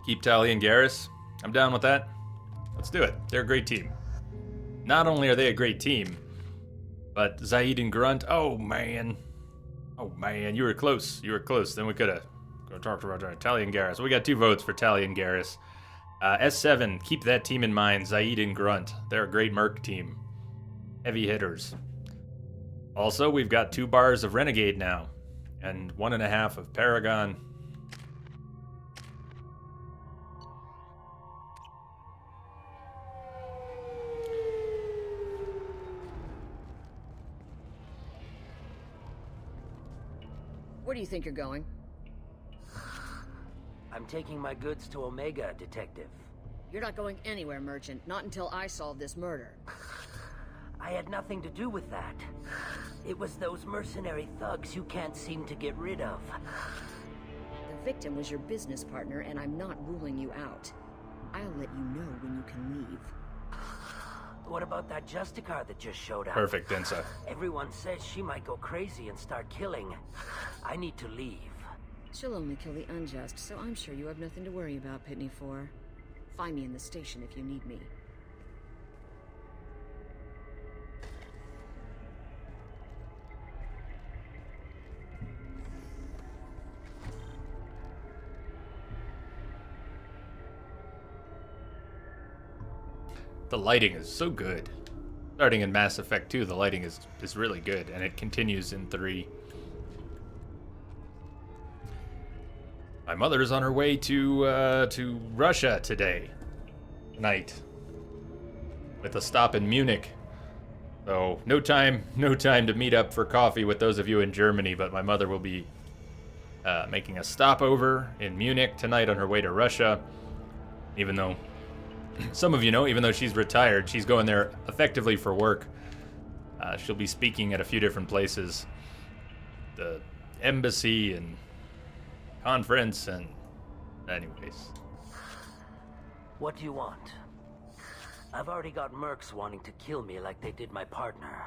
Keep Talia and Garrus. I'm down with that. Let's do it. They're a great team. Not only are they a great team, but Zaid and Grunt, oh man, you were close. Then we could have talked about Talia and Garrus. We got 2 votes for Talia and Garrus. S7, keep that team in mind, Zaid and Grunt. They're a great merc team. Heavy hitters. Also, we've got 2 bars of Renegade now, and 1.5 of Paragon. Where do you think you're going? I'm taking my goods to Omega, Detective. You're not going anywhere, Merchant. Not until I solve this murder. I had nothing to do with that. It was those mercenary thugs you can't seem to get rid of. The victim was your business partner, and I'm not ruling you out. I'll let you know when you can leave. What about that Justicar that just showed up? Perfect, Densa. Everyone says she might go crazy and start killing. I need to leave. She'll only kill the unjust, so I'm sure you have nothing to worry about, Pitney 4. Find me in the station if you need me. The lighting is so good. Starting in Mass Effect 2, the lighting is really good, and it continues in 3. My mother is on her way to Russia tonight, with a stop in Munich. So no time to meet up for coffee with those of you in Germany. But my mother will be making a stopover in Munich tonight on her way to Russia. Even though some of you know, even though she's retired, she's going there effectively for work. She'll be speaking at a few different places, the embassy and conference, and anyways. What do you want? I've already got mercs wanting to kill me like they did my partner.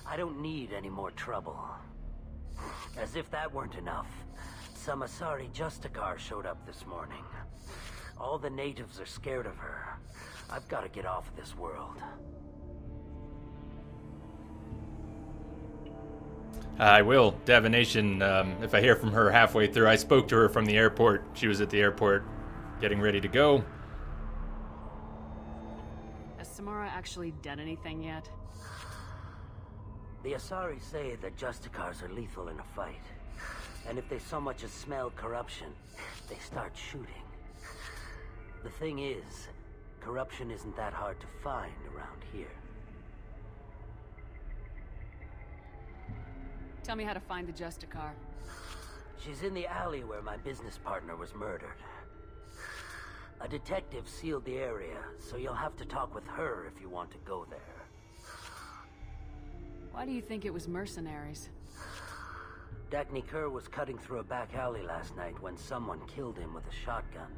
I don't need any more trouble. As if that weren't enough, some Asari Justicar showed up this morning. All the natives are scared of her. I've got to get off of this world. I will. Divination, if I hear from her halfway through. I spoke to her from the airport. She was at the airport getting ready to go. Has Samara actually done anything yet? The Asari say that Justicars are lethal in a fight. And if they so much as smell corruption, they start shooting. The thing is, corruption isn't that hard to find around here. Tell me how to find the Justicar. She's in the alley where my business partner was murdered. A detective sealed the area, so you'll have to talk with her if you want to go there. Why do you think it was mercenaries? Dagny Kerr was cutting through a back alley last night when someone killed him with a shotgun.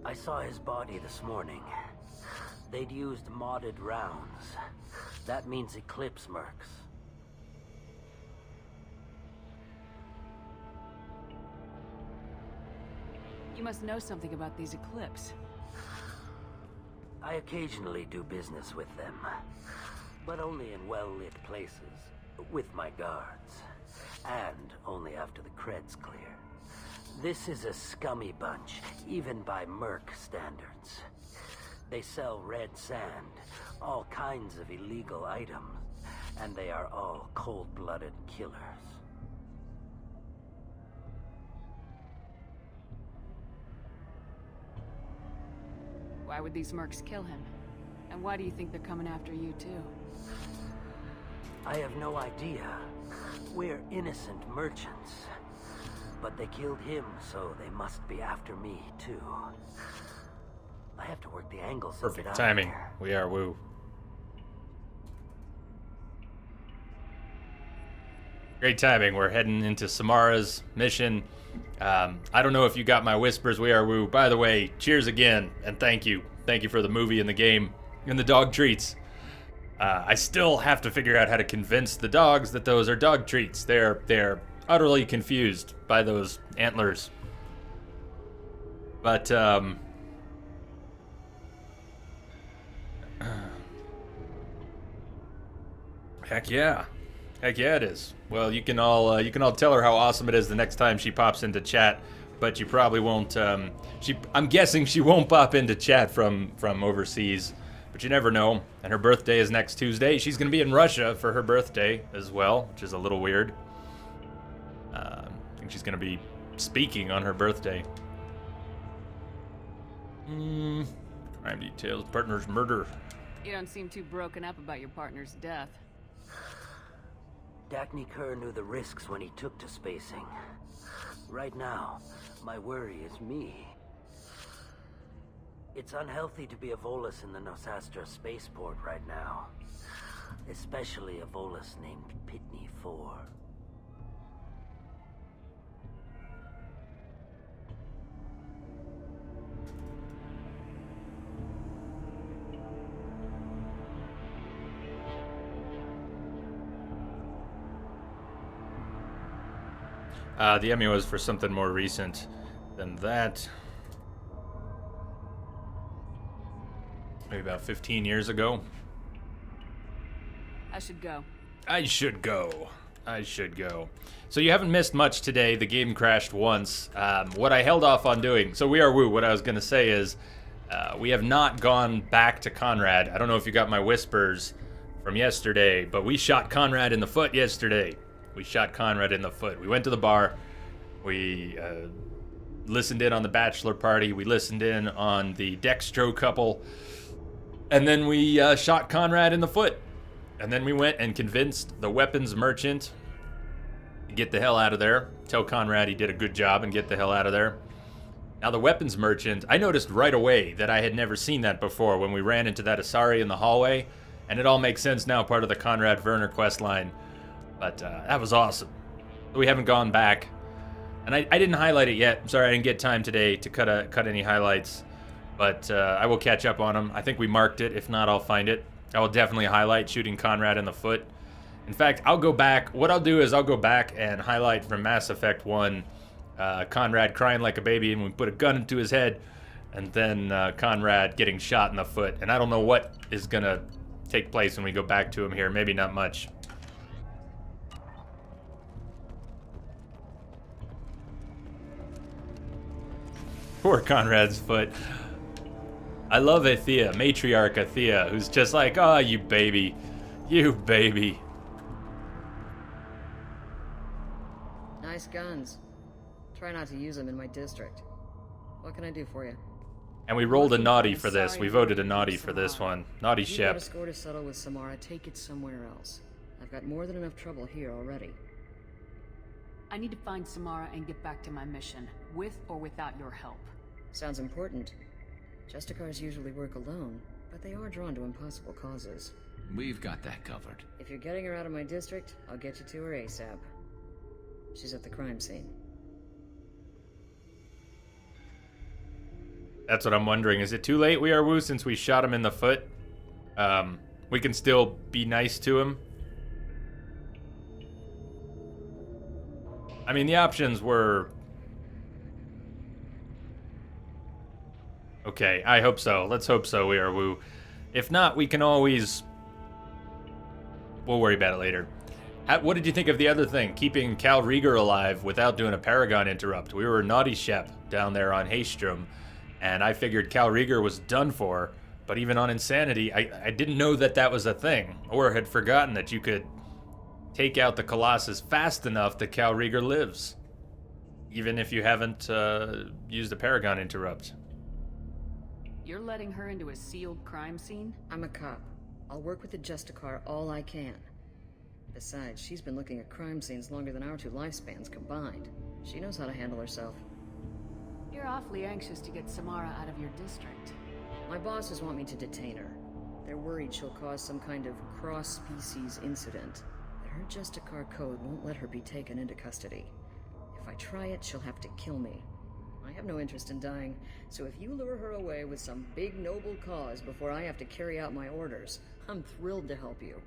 I saw his body this morning. They'd used modded rounds. That means Eclipse mercs. You must know something about these Eclipse. I occasionally do business with them, but only in well-lit places, with my guards, and only after the cred's clear. This is a scummy bunch, even by merc standards. They sell red sand, all kinds of illegal items, and they are all cold-blooded killers. Why would these mercs kill him? And why do you think they're coming after you, too? I have no idea. We're innocent merchants. But they killed him, so they must be after me, too. I have to work the angles a bit Perfect out timing. there. We are Wu. Great timing. We're heading into Samara's mission. I don't know if you got my whispers. We are Wu. By the way, cheers again, and thank you. Thank you for the movie and the game and the dog treats. I still have to figure out how to convince the dogs that those are dog treats. They're utterly confused by those antlers. But heck yeah it is. Well, you can all tell her how awesome it is the next time she pops into chat, but you probably won't. I'm guessing she won't pop into chat from overseas, but you never know. And her birthday is next Tuesday. She's gonna be in Russia for her birthday as well, which is a little weird. I think she's gonna be speaking on her birthday. Crime details, partner's murder. You don't seem too broken up about your partner's death. Dagny Kerr knew the risks when he took to spacing. Right now, my worry is me. It's unhealthy to be a Volus in the Nosastra spaceport right now. Especially a Volus named Pitney 4. The Emmy was for something more recent than that. Maybe about 15 years ago. I should go. I should go. So you haven't missed much today. The game crashed once. What I held off on doing, so we are Wu. What I was going to say is we have not gone back to Conrad. I don't know if you got my whispers from yesterday, but we shot Conrad in the foot yesterday. We went to the bar. We listened in on the bachelor party. We listened in on the Dextro couple. And then we shot Conrad in the foot. And then we went and convinced the weapons merchant to get the hell out of there. Tell Conrad he did a good job and get the hell out of there. Now the weapons merchant, I noticed right away that I had never seen that before when we ran into that Asari in the hallway. And it all makes sense now, part of the Conrad Werner quest line. But that was awesome. We haven't gone back. And I didn't highlight it yet. I'm sorry I didn't get time today to cut any highlights. But I will catch up on them. I think we marked it. If not, I'll find it. I will definitely highlight shooting Conrad in the foot. In fact, I'll go back. What I'll do is I'll go back and highlight from Mass Effect 1 Conrad crying like a baby and we put a gun into his head. And then Conrad getting shot in the foot. And I don't know what is going to take place when we go back to him here. Maybe not much. Poor Conrad's foot. I love Athea, matriarch Athea, who's just like, oh, you baby. You baby. Nice guns. Try not to use them in my district. What can I do for you? And we rolled a naughty for this. We voted a naughty for this one. Naughty If you got Shep. a score to settle with Samara, take it somewhere else. I've got more than enough trouble here already. I need to find Samara and get back to my mission, with or without your help. Sounds important. Justicars usually work alone, but they are drawn to impossible causes. We've got that covered. If you're getting her out of my district, I'll get you to her ASAP. She's at the crime scene. That's what I'm wondering. Is it too late, We Are Woo, since we shot him in the foot? We can still be nice to him. I mean, the options were... Okay, I hope so. Let's hope so, We Are Woo. If not, we can always... We'll worry about it later. What did you think of the other thing? Keeping Cal Rieger alive without doing a Paragon interrupt. We were Naughty Shep down there on Haystrom, and I figured Cal Rieger was done for, but even on Insanity, I didn't know that that was a thing, or had forgotten that you could take out the Colossus fast enough that Cal Rieger lives, even if you haven't used a Paragon interrupt. You're letting her into a sealed crime scene? I'm a cop. I'll work with the Justicar all I can. Besides, she's been looking at crime scenes longer than our 2 lifespans combined. She knows how to handle herself. You're awfully anxious to get Samara out of your district. My bosses want me to detain her. They're worried she'll cause some kind of cross-species incident. But her Justicar code won't let her be taken into custody. If I try it, she'll have to kill me. I have no interest in dying, so if you lure her away with some big noble cause before I have to carry out my orders, I'm thrilled to help you.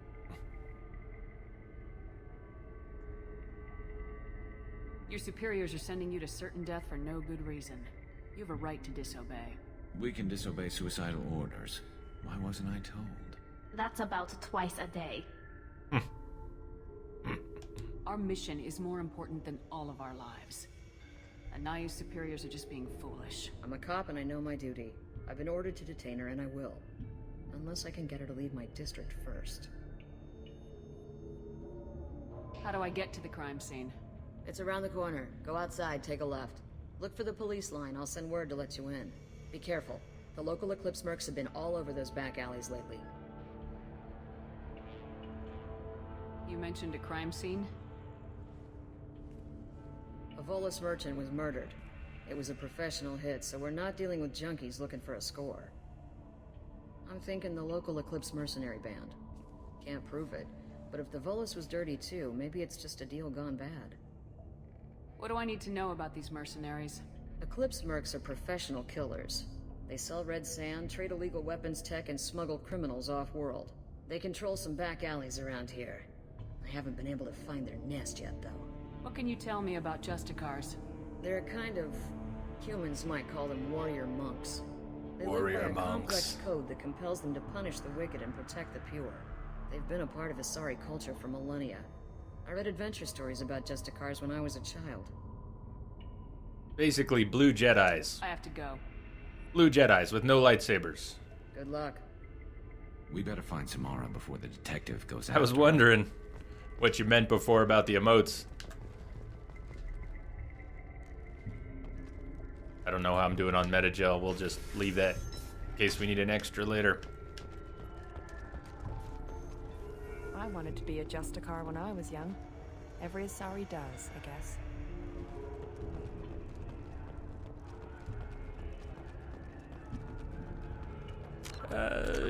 Your superiors are sending you to certain death for no good reason. You have a right to disobey. We can disobey suicidal orders. Why wasn't I told? That's about twice a day. Our mission is more important than all of our lives. Anaya's superiors are just being foolish. I'm a cop and I know my duty. I've been ordered to detain her and I will. Unless I can get her to leave my district first. How do I get to the crime scene? It's around the corner. Go outside, take a left. Look for the police line. I'll send word to let you in. Be careful. The local Eclipse mercs have been all over those back alleys lately. You mentioned a crime scene? A Volus merchant was murdered. It was a professional hit, so we're not dealing with junkies looking for a score. I'm thinking the local Eclipse mercenary band. Can't prove it, but if the Volus was dirty too, maybe it's just a deal gone bad. What do I need to know about these mercenaries? Eclipse mercs are professional killers. They sell red sand, trade illegal weapons tech, and smuggle criminals off-world. They control some back alleys around here. I haven't been able to find their nest yet, though. What can you tell me about Justicars? They're a kind of... humans might call them warrior monks. They Warrior live by a monks. complex code that compels them to punish the wicked and protect the pure. They've been a part of Asari culture for millennia. I read adventure stories about Justicars when I was a child. Basically, blue Jedis. I have to go. Blue Jedis with no lightsabers. Good luck. We better find Samara before the detective goes out. I was wondering what you meant before about the emotes. I don't know how I'm doing on Metagel. We'll just leave that in case we need an extra later. I wanted to be a Justicar when I was young. Every Asari does, I guess.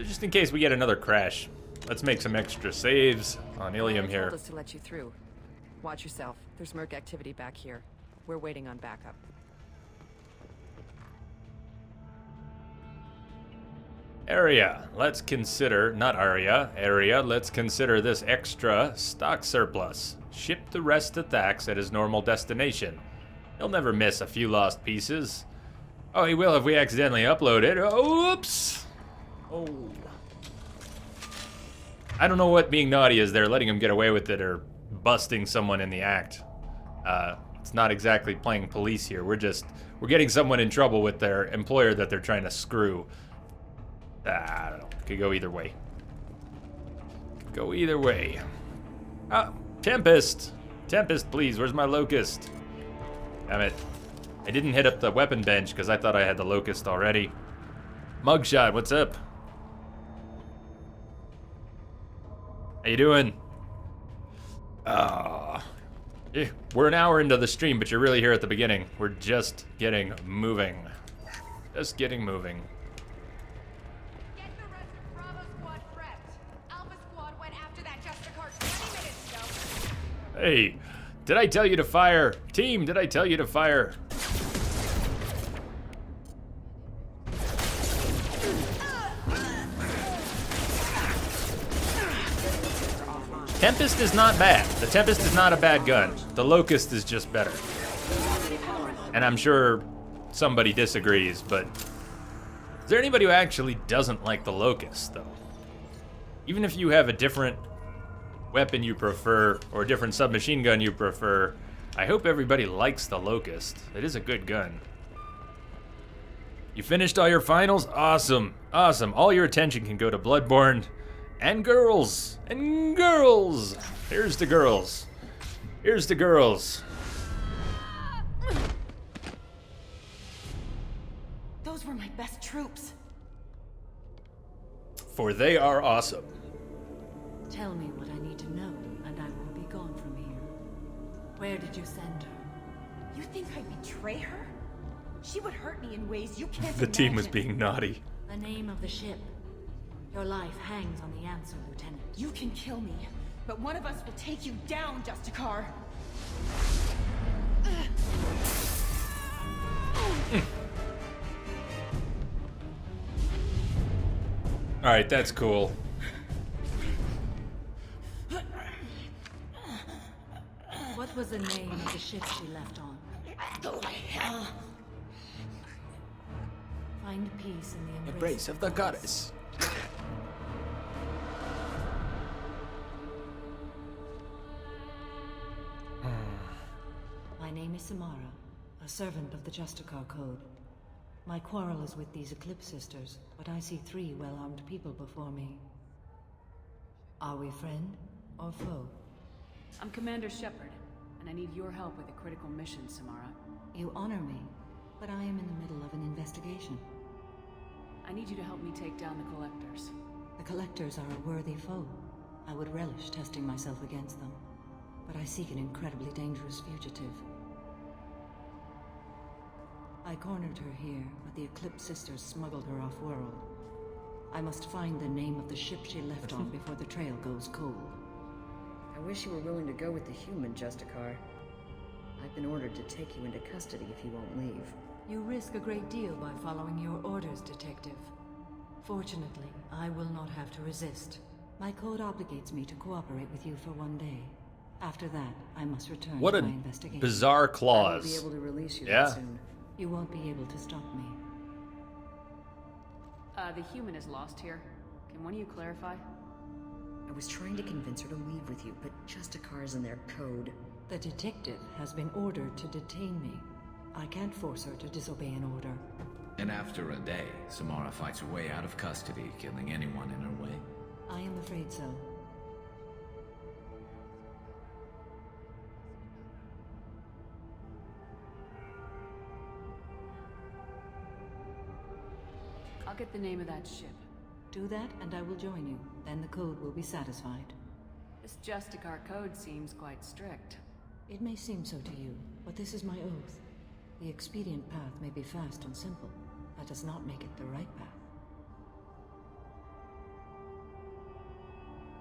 Just in case we get another crash. Let's make some extra saves on Ilium They here. told us to let you through. Watch yourself. There's merc activity back here. We're waiting on backup. Area. Let's consider, not area, let's consider this extra stock surplus. Ship the rest to Thax at his normal destination. He'll never miss a few lost pieces. Oh, he will if we accidentally upload it. Oh, oops! Oh. I don't know what being naughty is there, letting him get away with it or busting someone in the act. It's not exactly playing police here. We're getting someone in trouble with their employer that they're trying to screw. I don't know. Could go either way. Could go either way. Ah, Tempest! Tempest, please. Where's my Locust? Damn it. I didn't hit up the weapon bench because I thought I had the Locust already. Mugshot, what's up? How you doing? We're an hour into the stream, but you're really here at the beginning. We're just getting moving. Just getting moving. Get the rest of Bravo Squad prepped. Alpha Hey, did I tell you to fire? Team, did I tell you to fire? Tempest is not bad. The Tempest is not a bad gun. The Locust is just better. And I'm sure somebody disagrees, but is there anybody who actually doesn't like the Locust, though? Even if you have a different weapon you prefer, or a different submachine gun you prefer, I hope everybody likes the Locust. It is a good gun. You finished all your finals? Awesome. Awesome. All your attention can go to Bloodborne and girls. And girls. Here's the girls. Here's the girls. Those were my best troops. For they are awesome. Tell me what I need to know, and I will be gone from here. Where did you send her? You think I'd betray her? She would hurt me in ways you can't The team was imagine. being naughty. The name of the ship. Your life hangs on the answer, Lieutenant. You can kill me, but one of us will take you down, Justicar. Alright, that's cool. What was the name of the ship she left on? Go to hell. Find peace in the Embrace of the goddess. My name is Samara, a servant of the Justicar Code. My quarrel is with these Eclipse Sisters, but I see 3 well-armed people before me. Are we friend or foe? I'm Commander Shepard, and I need your help with a critical mission, Samara. You honor me, but I am in the middle of an investigation. I need you to help me take down the Collectors. The Collectors are a worthy foe. I would relish testing myself against them, but I seek an incredibly dangerous fugitive. I cornered her here, but the Eclipse Sisters smuggled her off-world. I must find the name of the ship she left on before the trail goes cold. I wish you were willing to go with the human, Justicar. I've been ordered to take you into custody if you won't leave. You risk a great deal by following your orders, Detective. Fortunately, I will not have to resist. My code obligates me to cooperate with you for 1 day. After that, I must return What to a my investigation. bizarre clause. I won't be able to release you Yeah. that soon. You won't be able to stop me. The human is lost here. Can one of you clarify? I was trying to convince her to leave with you, but Justicar's in their code. The detective has been ordered to detain me. I can't force her to disobey an order. And after a day, Samara fights her way out of custody, killing anyone in her way. I am afraid so. I'll get the name of that ship. Do that, and I will join you. Then the code will be satisfied. This Justicar code seems quite strict. It may seem so to you, but this is my oath. The expedient path may be fast and simple. That does not make it the right path.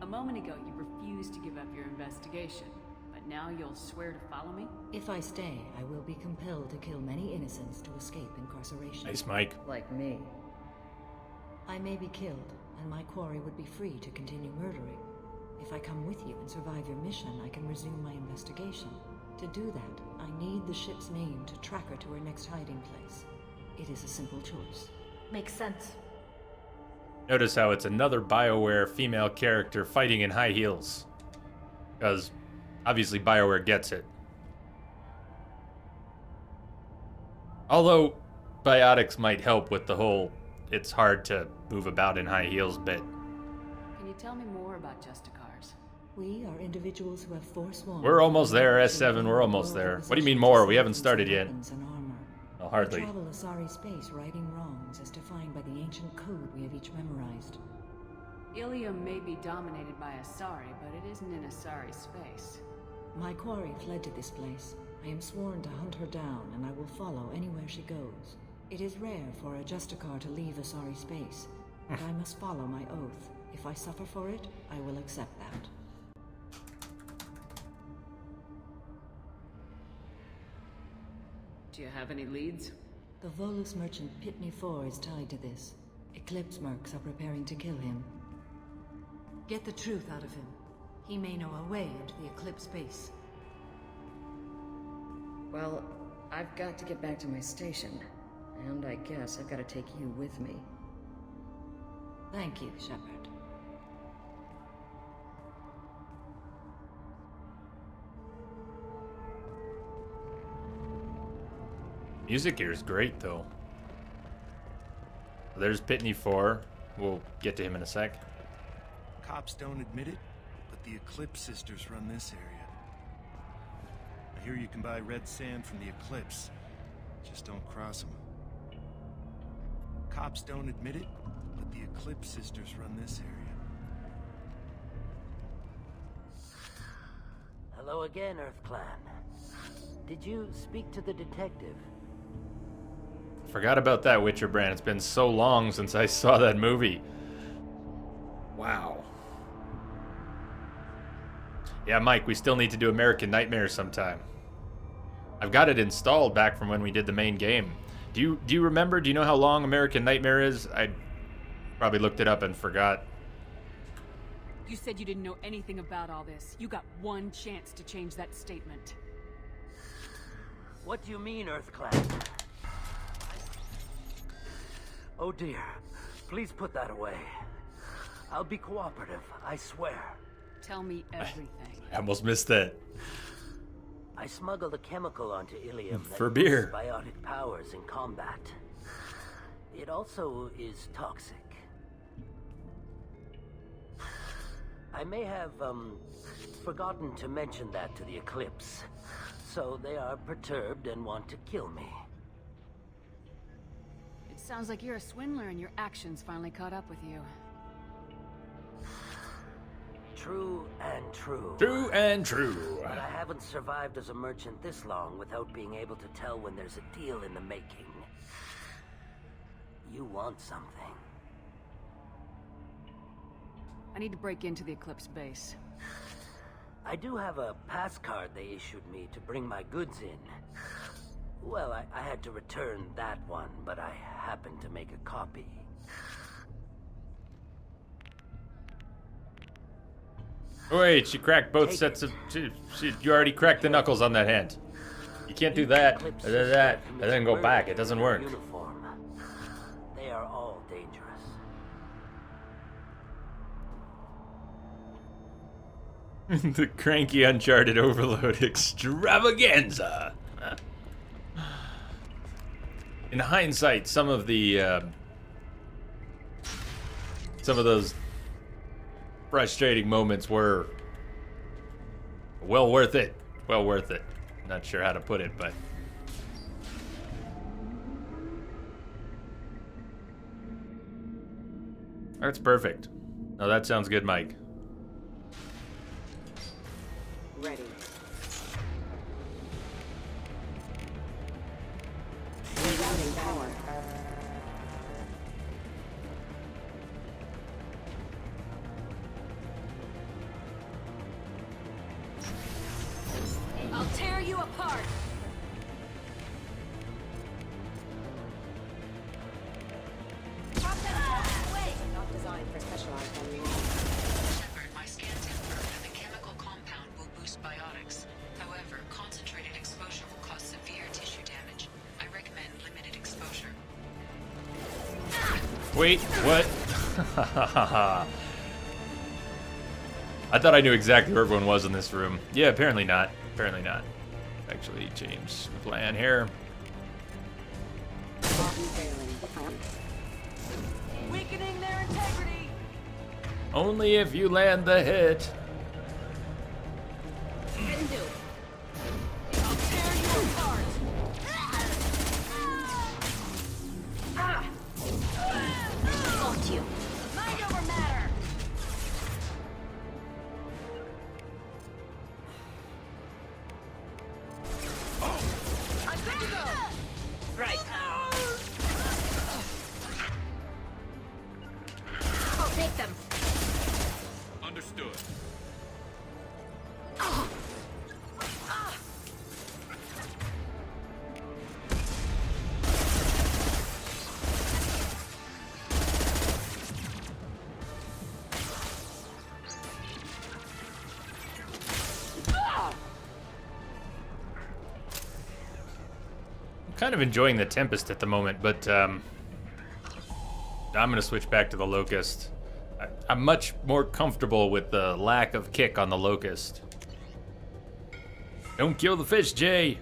A moment ago, you refused to give up your investigation, but now you'll swear to follow me? If I stay, I will be compelled to kill many innocents to escape incarceration. Nice, Mike. Like me. I may be killed, and my quarry would be free to continue murdering. If I come with you and survive your mission, I can resume my investigation. To do that, I need the ship's name to track her to her next hiding place. It is a simple choice. Makes sense. Notice how it's another BioWare female character fighting in high heels. Because, obviously, BioWare gets it. Although, biotics might help with the whole it's hard to move about in high heels bit. Can you tell me more about Justicars? We are individuals who have forsworn. We're almost there, S7, we're almost there. What do you mean more? We haven't started yet. Oh, hardly. We travel Asari space righting wrongs as defined by the ancient code we have each memorized. Ilium may be dominated by Asari, but it isn't in Asari space. My quarry fled to this place. I am sworn to hunt her down, and I will follow anywhere she goes. It is rare for a Justicar to leave Asari space, but I must follow my oath. If I suffer for it, I will accept that. Do you have any leads? The Volus merchant Pitney 4 is tied to this. Eclipse mercs are preparing to kill him. Get the truth out of him. He may know a way into the Eclipse base. Well, I've got to get back to my station. And I guess I've got to take you with me. Thank you, Shepard. Music here is great, though. There's Pitney 4. We'll get to him in a sec. Cops don't admit it, but the Eclipse sisters run this area. I hear you can buy red sand from the Eclipse. Just don't cross them. Cops don't admit it, but the Eclipse sisters run this area. Hello again, Earth Clan. Did you speak to the detective? Forgot about that, Witcher Brand. It's been so long since I saw that movie. Wow. Yeah, Mike, we still need to do American Nightmare sometime. I've got it installed back from when we did the main game. Do you remember? Do you know how long American Nightmare is? I probably looked it up and forgot. You said you didn't know anything about all this. You got one chance to change that statement. What do you mean, Earth Clan? Oh dear. Please put that away. I'll be cooperative, I swear. Tell me everything. I almost missed that. I smuggled a chemical onto Ilium that For beer. boosts biotic powers in combat. It also is toxic. I may have, forgotten to mention that to the Eclipse. So they are perturbed and want to kill me. It sounds like you're a swindler and your actions finally caught up with you. True and true. True and true. But I haven't survived as a merchant this long without being able to tell when there's a deal in the making. You want something. I need to break into the Eclipse base. I do have a pass card they issued me to bring my goods in. Well, I had to return that one, but I happened to make a copy. Wait, she cracked both sets of... You already cracked the knuckles on that hand. You can't do that, and then go back. It doesn't work. Uniform. They are all dangerous. The cranky Uncharted Overload extravaganza. In hindsight, some of those frustrating moments were well worth it. Well worth it. Not sure how to put it, but that's perfect. No, that sounds good, Mike. Ready. Rerouting power. I'll tear you apart! Not designed for specialized ammunition. Shepard, my scans confirm that the chemical compound will boost biotics. However, concentrated exposure will cause severe tissue damage. I recommend limited exposure. Wait, what? I thought I knew exactly where everyone was in this room. Yeah, apparently not. Apparently not. Actually, change the plan here. Weakening their integrity! Only if you land the hit. Can do. I'll tear you apart! Got you. Mind over matter! I'm good to go! Right. I'll take them. Understood. kind of enjoying the Tempest at the moment, but I'm gonna switch back to the Locust. I'm much more comfortable with the lack of kick on the Locust. Don't kill the fish, Jay.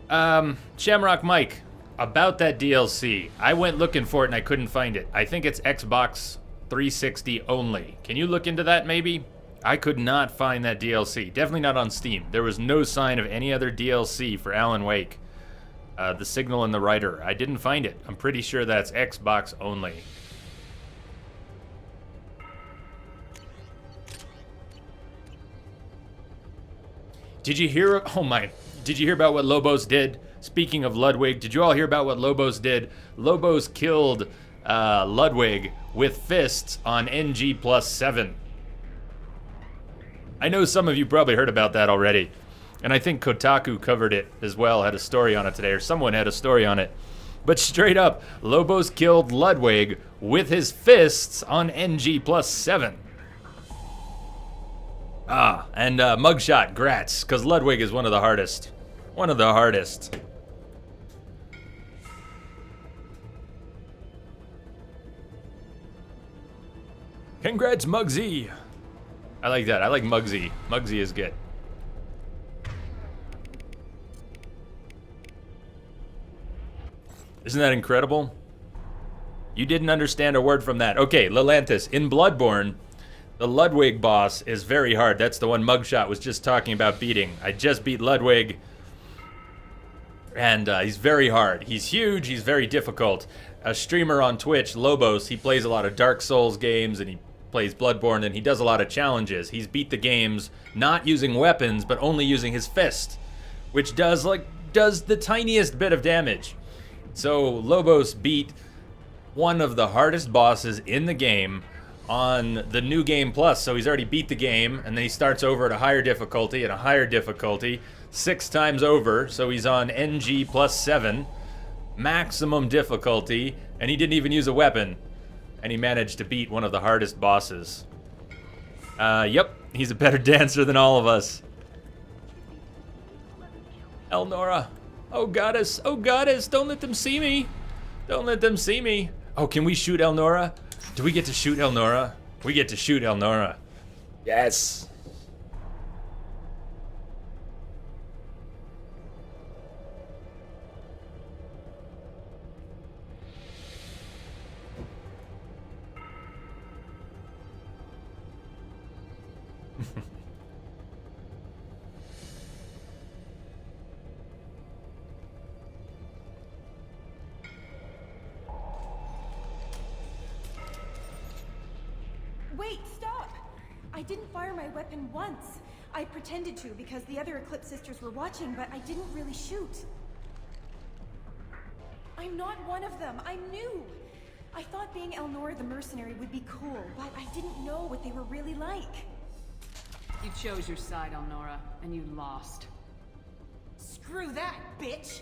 Shamrock Mike, about that DLC. I went looking for it and I couldn't find it. I think it's Xbox 360 only. Can you look into that maybe? I could not find that DLC. Definitely not on Steam. There was no sign of any other DLC for Alan Wake. The Signal and the Rider. I didn't find it. I'm pretty sure that's Xbox only. Did you hear? Oh my. Did you hear about what Lobos did? Speaking of Ludwig, did you all hear about what Lobos did? Lobos killed Ludwig with fists on NG+7. I know some of you probably heard about that already. And I think Kotaku covered it as well, had a story on it today, or someone had a story on it. But straight up, Lobos killed Ludwig with his fists on NG+7. Ah, and mugshot, grats, because Ludwig is one of the hardest. One of the hardest. Congrats, Mugsy. I like that. I like Mugsy. Mugsy is good. Isn't that incredible? You didn't understand a word from that. Okay, Lelantis, in Bloodborne, the Ludwig boss is very hard. That's the one Mugshot was just talking about beating. I just beat Ludwig, and he's very hard. He's huge, he's very difficult. A streamer on Twitch, Lobos, he plays a lot of Dark Souls games, and he plays Bloodborne, and he does a lot of challenges. He's beat the games not using weapons, but only using his fist, which does the tiniest bit of damage. So Lobos beat one of the hardest bosses in the game on the New Game Plus. So he's already beat the game, and then he starts over at a higher difficulty and a higher difficulty 6 times over. So he's on NG+7, maximum difficulty, and he didn't even use a weapon. And he managed to beat one of the hardest bosses. Yep, he's a better dancer than all of us. Elnora. Oh goddess, don't let them see me. Don't let them see me. Oh, can we shoot Elnora? Do we get to shoot Elnora? We get to shoot Elnora. Yes. Wait, stop! I didn't fire my weapon once. I pretended to because the other Eclipse sisters were watching, but I didn't really shoot. I'm not one of them. I'm new. I thought being Elnora the mercenary would be cool, but I didn't know what they were really like. You chose your side, Elnora, and you lost. Screw that, bitch!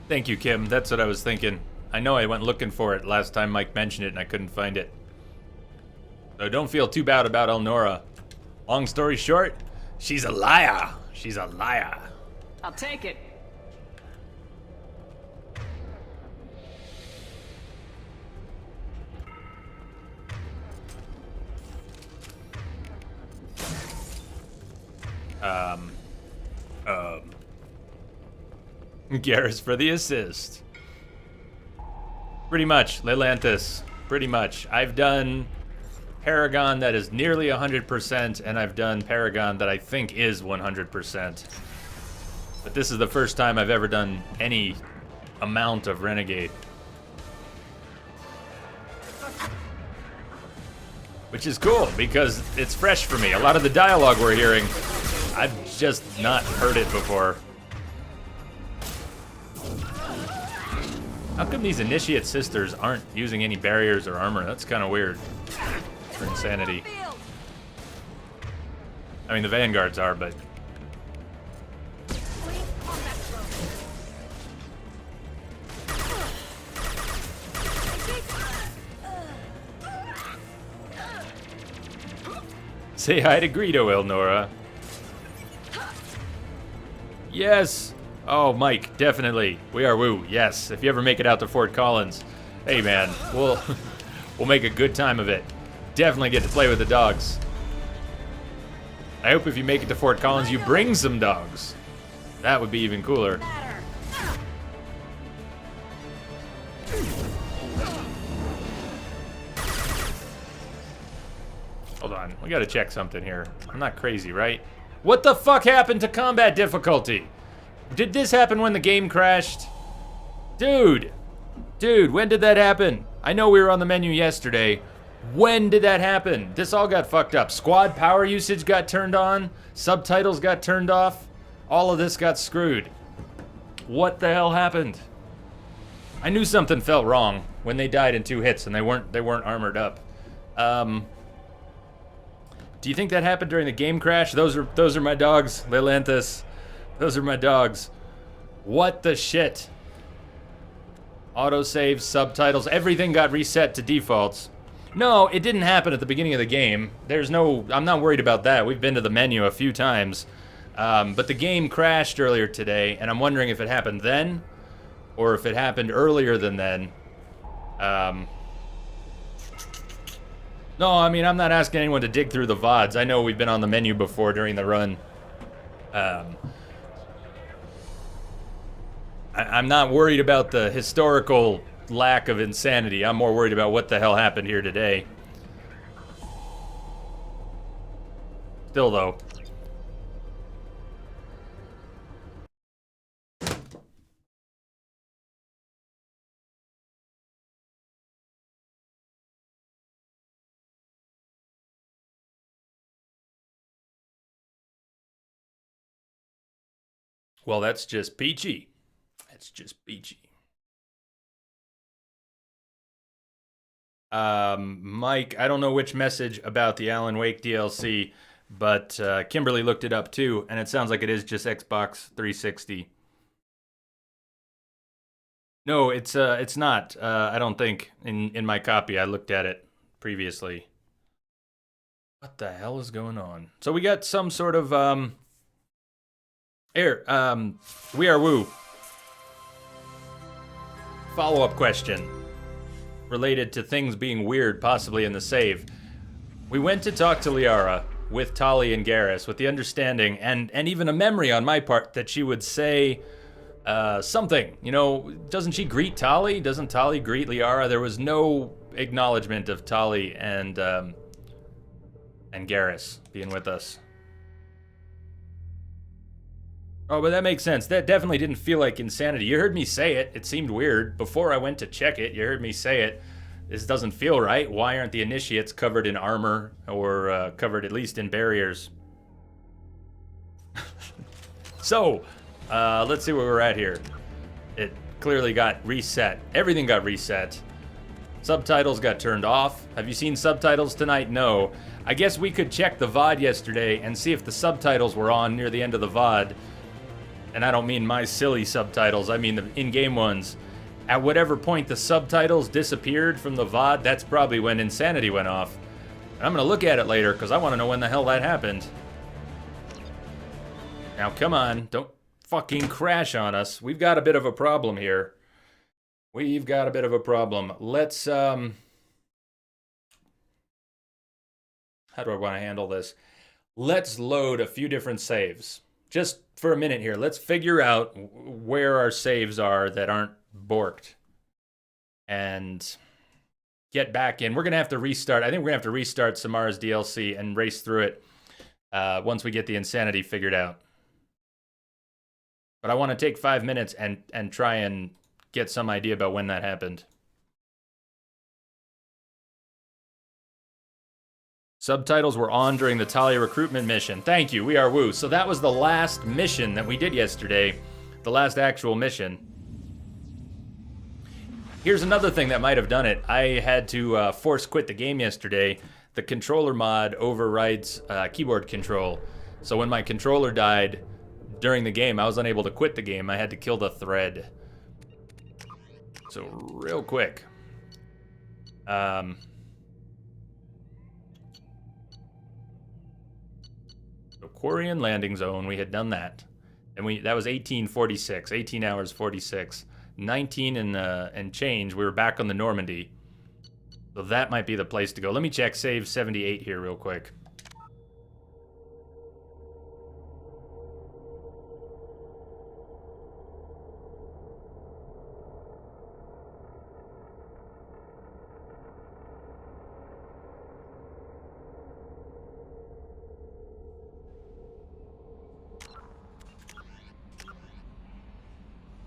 Thank you, Kim. That's what I was thinking. I know I went looking for it last time Mike mentioned it and I couldn't find it. So don't feel too bad about Elnora. Long story short, she's a liar. She's a liar. I'll take it. Garrus for the assist. Pretty much, Lelantis. Pretty much. I've done Paragon that is nearly 100%, and I've done Paragon that I think is 100%. But this is the first time I've ever done any amount of Renegade. Which is cool, because it's fresh for me. A lot of the dialogue we're hearing, I've just not heard it before. How come these Initiate Sisters aren't using any barriers or armor? That's kind of weird. For insanity. I mean, the Vanguards are, but... Say hi to Greedo, Elnora. Yes. Oh, Mike, definitely. We are woo. Yes. If you ever make it out to Fort Collins, hey man, we'll make a good time of it. Definitely get to play with the dogs. I hope if you make it to Fort Collins, you bring some dogs. That would be even cooler. Hold on, we gotta check something here. I'm not crazy, right? What the fuck happened to combat difficulty? Did this happen when the game crashed? Dude, when did that happen? I know we were on the menu yesterday. When did that happen? This all got fucked up. Squad power usage got turned on. Subtitles got turned off. All of this got screwed. What the hell happened? I knew something felt wrong when they died in 2 hits and they weren't armored up. Do you think that happened during the game crash? Those are my dogs, Lilanthus. Those are my dogs. What the shit? Autosave, subtitles, everything got reset to defaults. No, it didn't happen at the beginning of the game. I'm not worried about that. We've been to the menu a few times. But the game crashed earlier today, and I'm wondering if it happened then, or if it happened earlier than then. No, I mean, I'm not asking anyone to dig through the VODs. I know we've been on the menu before during the run. I'm not worried about the historical lack of insanity. I'm more worried about what the hell happened here today. Still, though. Well, that's just peachy. That's just peachy. Mike, I don't know which message about the Alan Wake DLC, but Kimberly looked it up too, and it sounds like it is just Xbox 360. No, it's not. I don't think in my copy. I looked at it previously. What the hell is going on? So we got some sort of We Are Woo. Follow-up question related to things being weird, possibly in the save. We went to talk to Liara with Tali and Garrus with the understanding and even a memory on my part that she would say something. You know, doesn't she greet Tali? Doesn't Tali greet Liara? There was no acknowledgement of Tali and Garrus being with us. Oh, but that makes sense. That definitely didn't feel like insanity. You heard me say it. It seemed weird. Before I went to check it, you heard me say it. This doesn't feel right. Why aren't the initiates covered in armor or covered at least in barriers? So, let's see where we're at here. It clearly got reset. Everything got reset. Subtitles got turned off. Have you seen subtitles tonight? No. I guess we could check the VOD yesterday and see if the subtitles were on near the end of the VOD. And I don't mean my silly subtitles, I mean the in-game ones. At whatever point the subtitles disappeared from the VOD, that's probably when Insanity went off. And I'm gonna look at it later, because I want to know when the hell that happened. Now, come on, don't fucking crash on us. We've got a bit of a problem here. We've got a bit of a problem. Let's, how do I want to handle this? Let's load a few different saves. Just for a minute here, let's figure out where our saves are that aren't borked. And get back in. We're going to have to restart. I think we're going to have to restart Samara's DLC and race through it once we get the insanity figured out. But I want to take 5 minutes and try and get some idea about when that happened. Subtitles were on during the Talia recruitment mission. Thank you, We Are Woo. So that was the last mission that we did yesterday. The last actual mission. Here's another thing that might have done it. I had to force quit the game yesterday. The controller mod overrides keyboard control. So when my controller died during the game, I was unable to quit the game. I had to kill the thread. So real quick. So Quarian landing zone, we had done that. And that was 1846, 18 hours 46. 19 and change, we were back on the Normandy. So that might be the place to go. Let me check save 78 here real quick.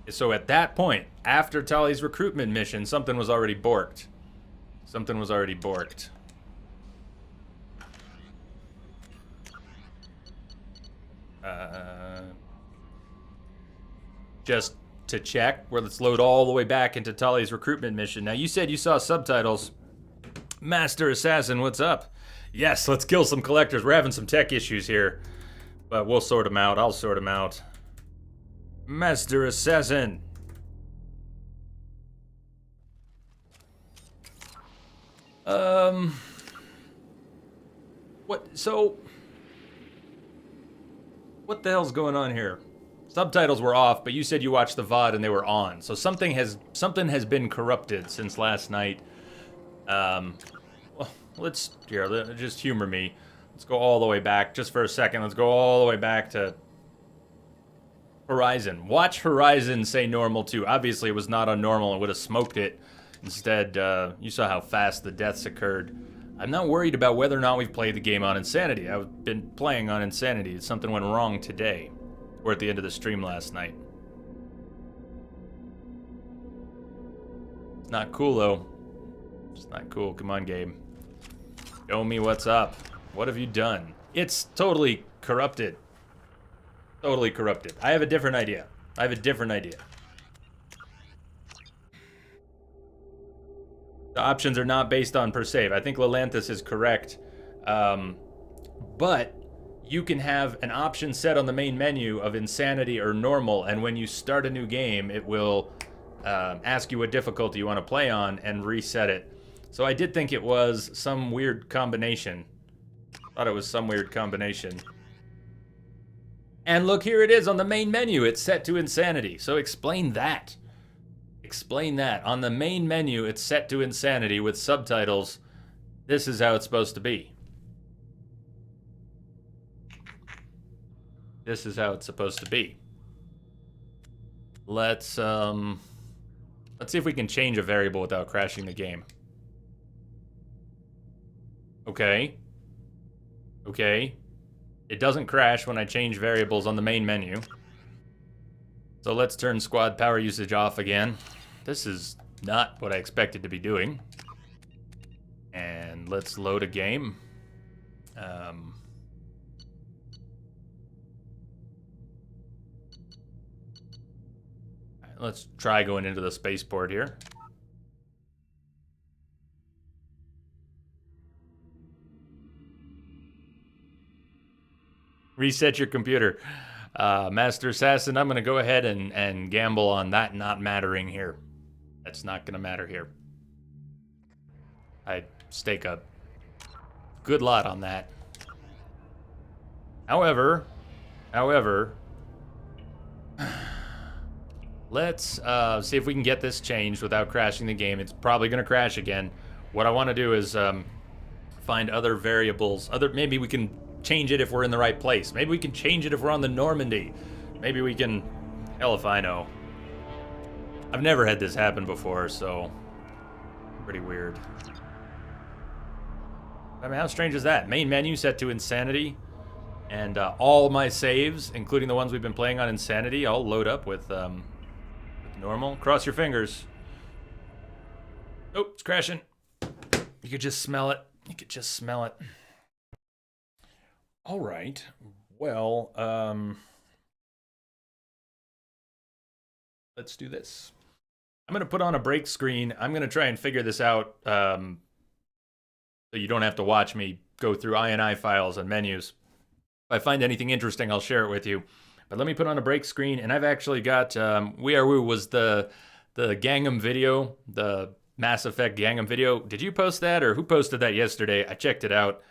So at that point, after Tali's recruitment mission, something was already borked. Something was already borked. Just to check, let's load all the way back into Tali's recruitment mission. Now, you said you saw subtitles. Master Assassin, what's up? Yes, let's kill some collectors. We're having some tech issues here, but we'll sort them out. I'll sort them out. Master Assassin. What the hell's going on here? Subtitles were off, but you said you watched the VOD and they were on. So something has been corrupted since last night. Well, just humor me. Let's go all the way back just for a second. Let's go all the way back to Horizon. Watch Horizon say normal too. Obviously, it was not on normal and would have smoked it. Instead, you saw how fast the deaths occurred. I'm not worried about whether or not we've played the game on Insanity. I've been playing on Insanity. Something went wrong today, or at the end of the stream last night. It's not cool, though. It's not cool. Come on, Gabe. Show me what's up. What have you done? It's totally corrupted. Totally corrupted. I have a different idea. The options are not based on per save. I think Lelanthus is correct. But you can have an option set on the main menu of Insanity or Normal, and when you start a new game, it will ask you what difficulty you want to play on and reset it. So I did think it was some weird combination. Thought it was some weird combination. And look, here it is on the main menu. It's set to Insanity. So explain that. Explain that. On the main menu, it's set to Insanity with subtitles. This is how it's supposed to be. This is how it's supposed to be. Let's see if we can change a variable without crashing the game. Okay. Okay. It doesn't crash when I change variables on the main menu. So let's turn squad power usage off again. This is not what I expected to be doing. And let's load a game. Let's try going into the spaceport here. Reset your computer. Master Assassin, I'm going to go ahead and gamble on that not mattering here. That's not going to matter here. I'd stake a good lot on that. However, let's see if we can get this changed without crashing the game. It's probably going to crash again. What I want to do is find other variables. Maybe we can change it if we're in the right place. Maybe we can change it if we're on the Normandy. Maybe we can... Hell if I know. I've never had this happen before, so... Pretty weird. I mean, how strange is that? Main menu set to Insanity. And all my saves, including the ones we've been playing on Insanity, I'll load up with normal. Cross your fingers. Oh, it's crashing. You could just smell it. You could just smell it. All right. Well, let's do this. I'm going to put on a break screen. I'm going to try and figure this out so you don't have to watch me go through INI files and menus. If I find anything interesting, I'll share it with you. But let me put on a break screen, and I've actually got We Are Woo was the Gangnam video, the Mass Effect Gangnam video. Did you post that, or who posted that yesterday? I checked it out.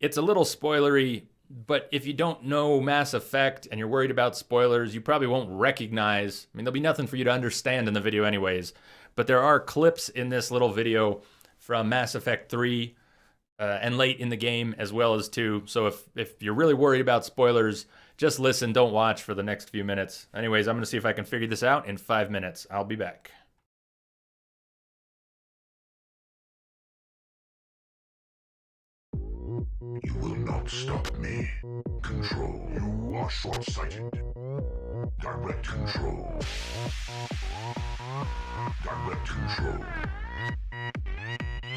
It's a little spoilery. But if you don't know Mass Effect and you're worried about spoilers, you probably won't recognize. I mean, there'll be nothing for you to understand in the video anyways. But there are clips in this little video from Mass Effect 3 and late in the game as well as 2. So if you're really worried about spoilers, just listen, don't watch for the next few minutes. Anyways, I'm going to see if I can figure this out in 5 minutes. I'll be back. You will not stop me. Control. You are short-sighted. Direct control. Direct control.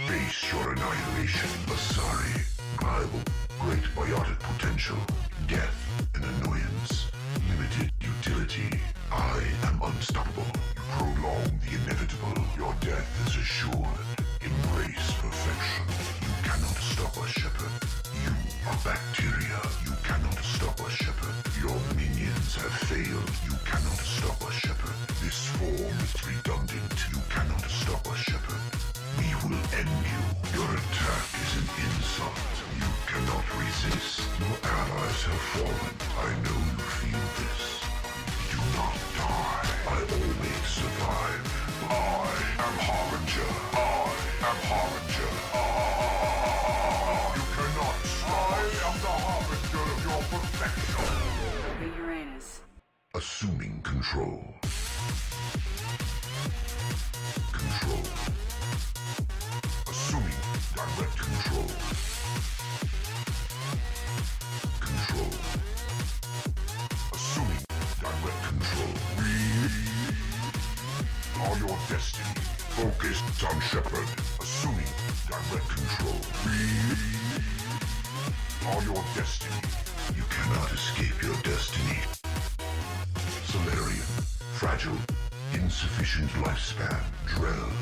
Face your annihilation, Asari. Rival, great biotic potential. Death and annoyance. Limited utility. I am unstoppable. You prolong the inevitable. Your death is assured. Embrace perfection. You cannot stop us, Shepard. You are bacteria. You cannot stop us, Shepard. Your minions have failed. You cannot stop us, Shepard. This form is redundant. You cannot stop us, Shepard. We will end you. Your attack is an insult. You cannot resist. Your allies have fallen. I know you feel this. Do not die. I always survive. I am Harbinger. I am Harbinger. You cannot stop. I am the Harbinger of your perfection. Be Uranus. Assuming control. Control. Assuming direct control. Control. Assuming direct control. We are your destiny. Focused on Shepard. Assuming direct control. We are your destiny. You cannot escape your destiny. Solarian. Fragile. Insufficient lifespan. Drell.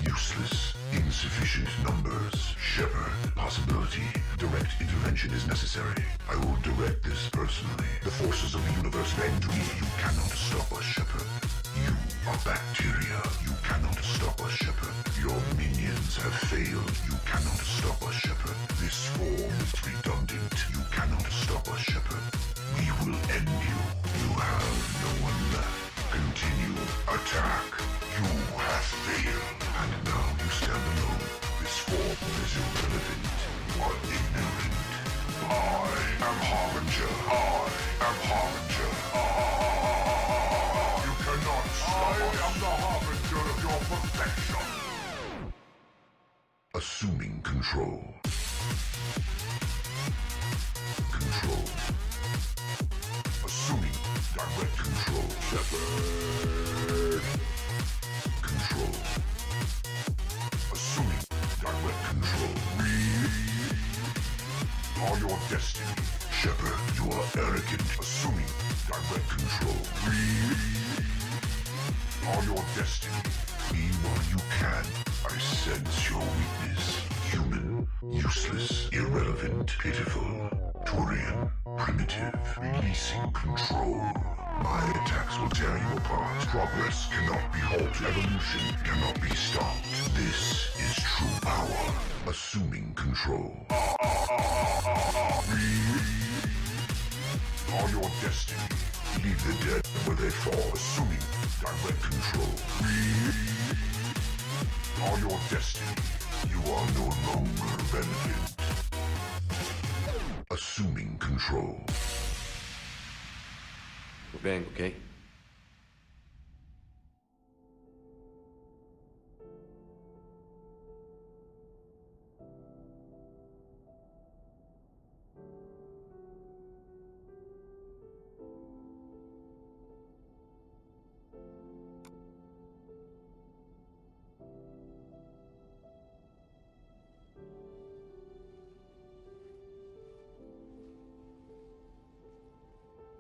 Useless. Insufficient numbers. Shepard. Possibility. Direct intervention is necessary. I will direct this personally. The forces of the universe bend to me. You cannot stop us, Shepard. You are bacteria. You cannot stop us, Shepard. Your minions have failed. You cannot stop us, Shepard. This form is redundant. You cannot stop us, Shepard. We will end you. You have no one left. Continue. Attack. You have failed. And now you stand alone. This form is irrelevant. You are ignorant. I am Harbinger. I am Harbinger. You cannot stop us. I am the Harbinger of your perfection. Assuming control. Control. Assuming direct control. Shepard. Control. Assuming direct control. We are your destiny. Shepard, you are arrogant. Assuming direct control. We are your destiny. Meanwhile you can. I sense your weakness. Human, useless, irrelevant, pitiful. Turian, primitive, releasing control. My attacks will tear you apart. Progress cannot be halted. Evolution cannot be stopped. This is true power. Assuming control. We are your destiny. Leave the dead where they fall. Assuming direct control. We are your destiny. You are no longer relevant. Assuming control. We're bang, okay?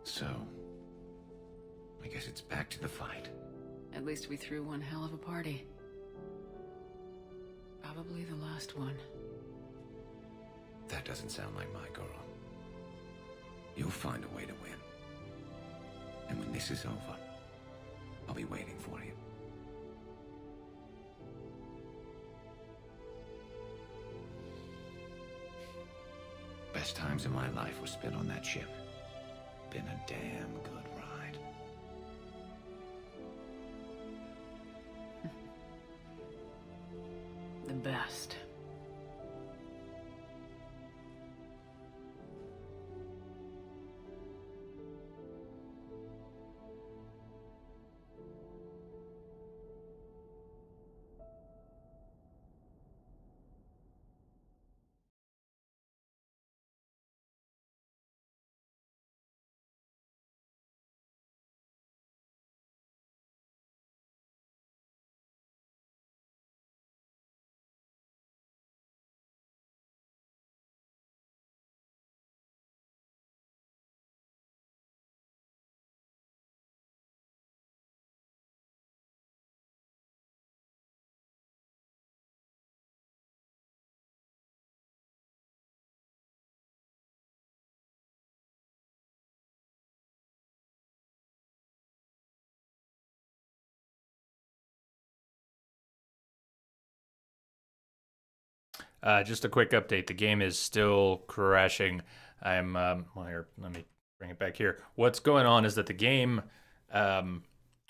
So, I guess it's back to the fight. At least we threw one hell of a party. Probably the last one. That doesn't sound like my girl. You'll find a way to win. And when this is over, I'll be waiting for you. Best best times of my life were spent on that ship. Been a damn good ride. The best. Just a quick update. The game is still crashing. I'm well, here, let me bring it back here. What's going on is that the game, on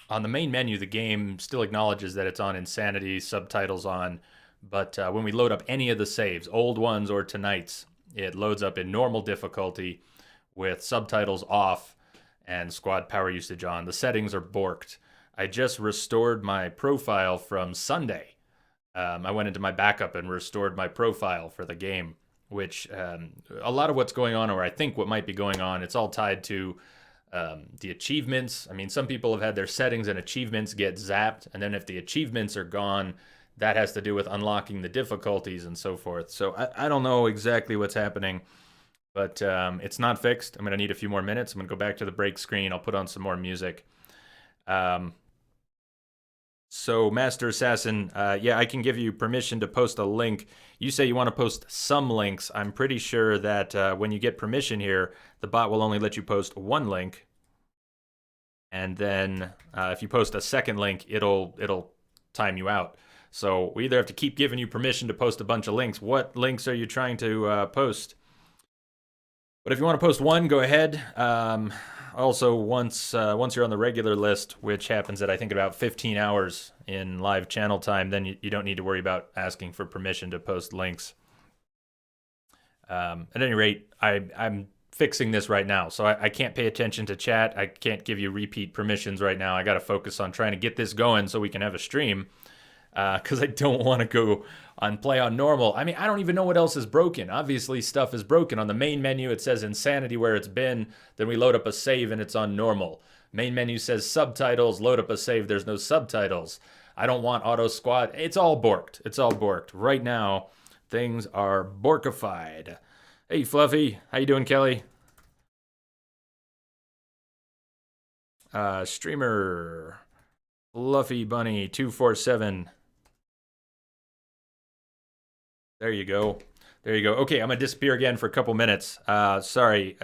the main menu, the game still acknowledges that it's on Insanity, subtitles on, but when we load up any of the saves, old ones or tonight's, it loads up in normal difficulty with subtitles off and squad power usage on. The settings are borked. I just restored my profile from Sunday. I went into my backup and restored my profile for the game, which a lot of what's going on, or I think what might be going on, it's all tied to the achievements. I mean, some people have had their settings and achievements get zapped, and then if the achievements are gone, that has to do with unlocking the difficulties and so forth. So I don't know exactly what's happening, but it's not fixed. I'm going to need a few more minutes. I'm going to go back to the break screen. I'll put on some more music. So, Master Assassin, yeah, I can give you permission to post a link. You say you want to post some links. I'm pretty sure that when you get permission here, the bot will only let you post one link. And then if you post a second link, it'll time you out. So we either have to keep giving you permission to post a bunch of links. What links are you trying to post? But if you want to post one, go ahead. Also, once you're on the regular list, which happens at I think about 15 hours in live channel time, then you don't need to worry about asking for permission to post links. At any rate, I'm fixing this right now, so I can't pay attention to chat. I can't give you repeat permissions right now. I got to focus on trying to get this going so we can have a stream, because I don't want to go on play on normal. I mean, I don't even know what else is broken. Obviously, stuff is broken. On the main menu, it says Insanity where it's been. Then we load up a save and it's on normal. Main menu says subtitles. Load up a save. There's no subtitles. I don't want auto squad. It's all borked. It's all borked. Right now, things are borkified. Hey, Fluffy. How you doing, Kelly? Streamer Fluffy Bunny 247. There you go. There you go. Okay, I'm going to disappear again for a couple minutes. Sorry.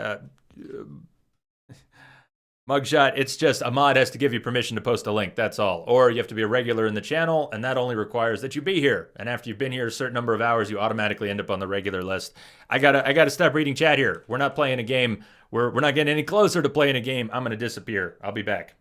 Mugshot, it's just a mod has to give you permission to post a link. That's all. Or you have to be a regular in the channel, and that only requires that you be here. And after you've been here a certain number of hours, you automatically end up on the regular list. I gotta stop reading chat here. We're not playing a game. We're not getting any closer to playing a game. I'm going to disappear. I'll be back.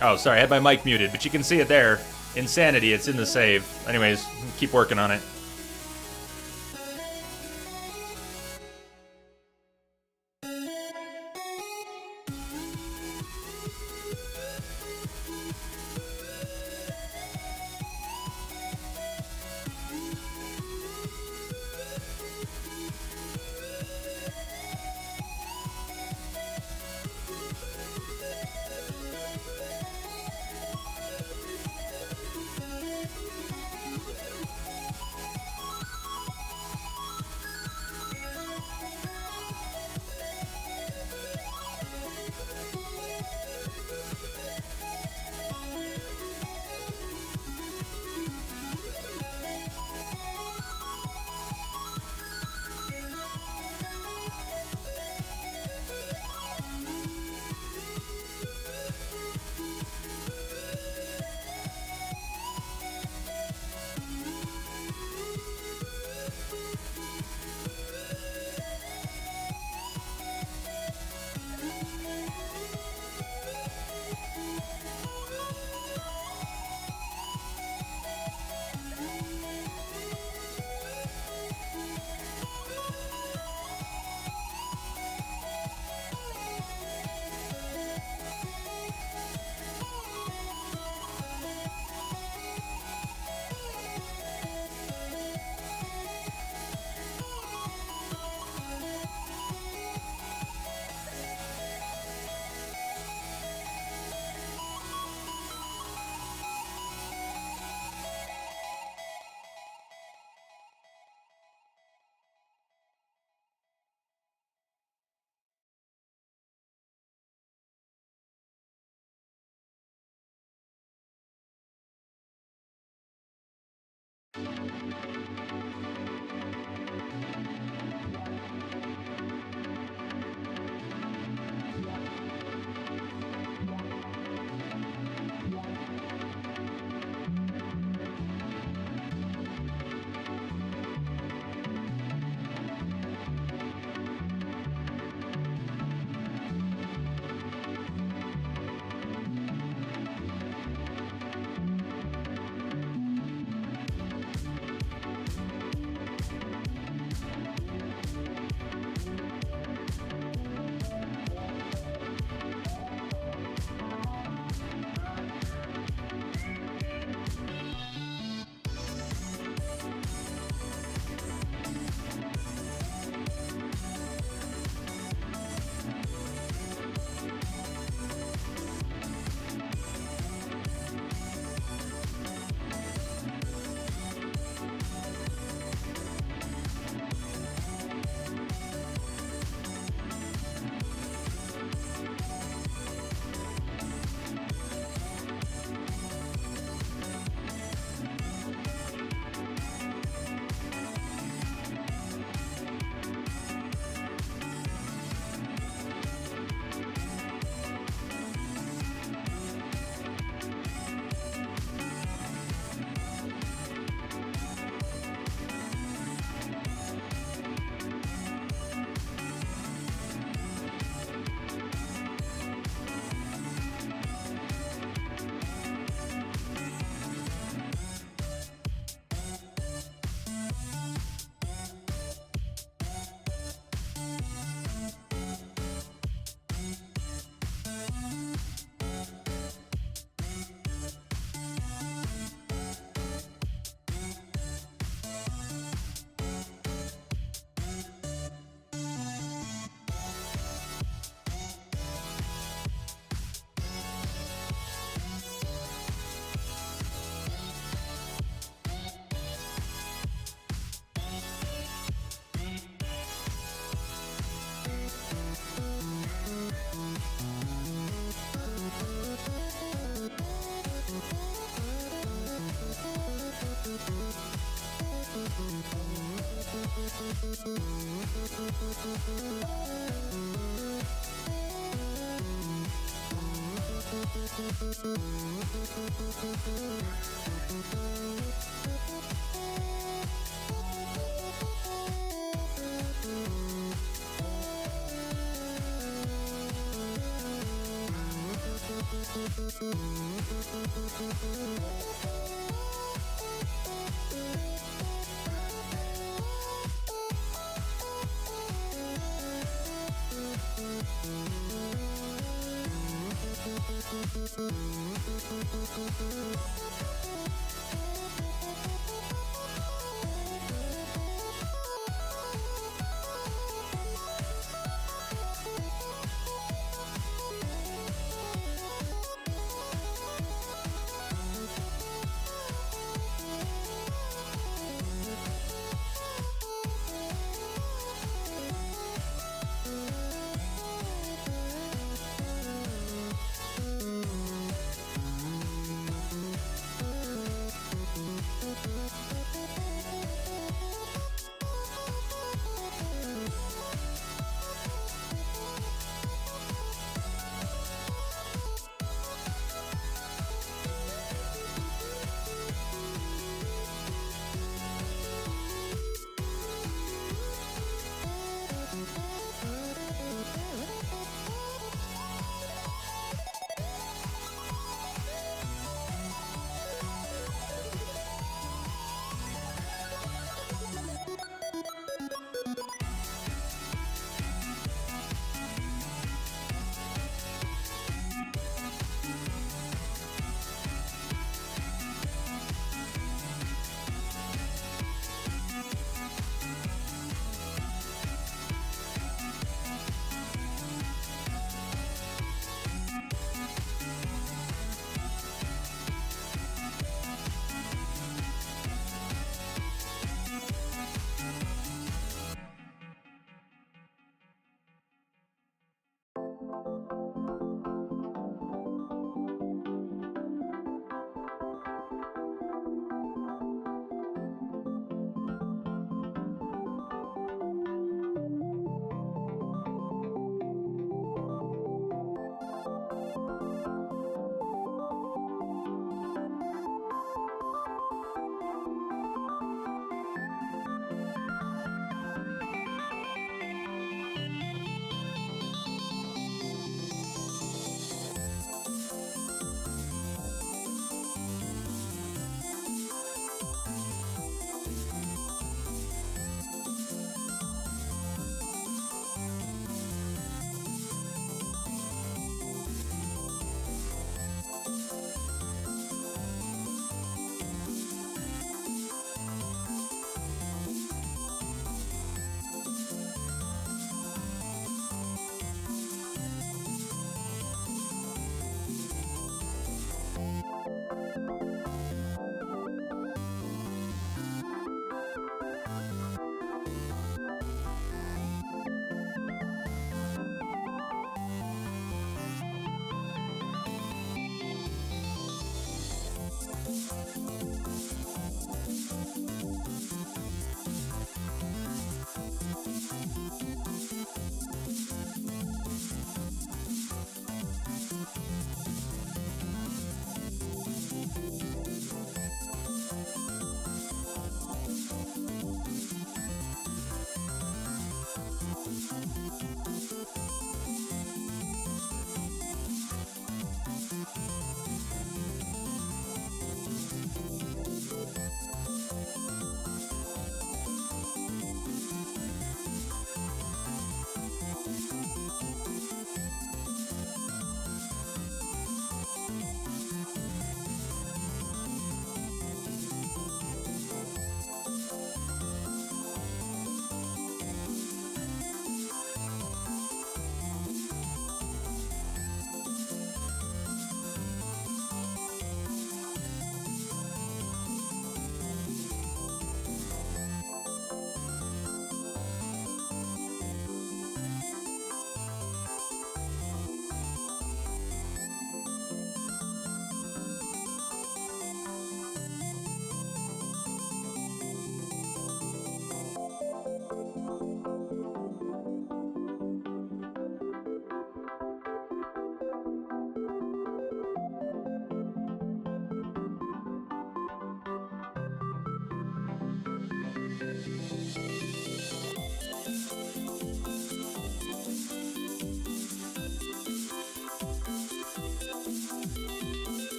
Oh, sorry, I had my mic muted, but you can see it there. Insanity, it's in the save. Anyways, keep working on it.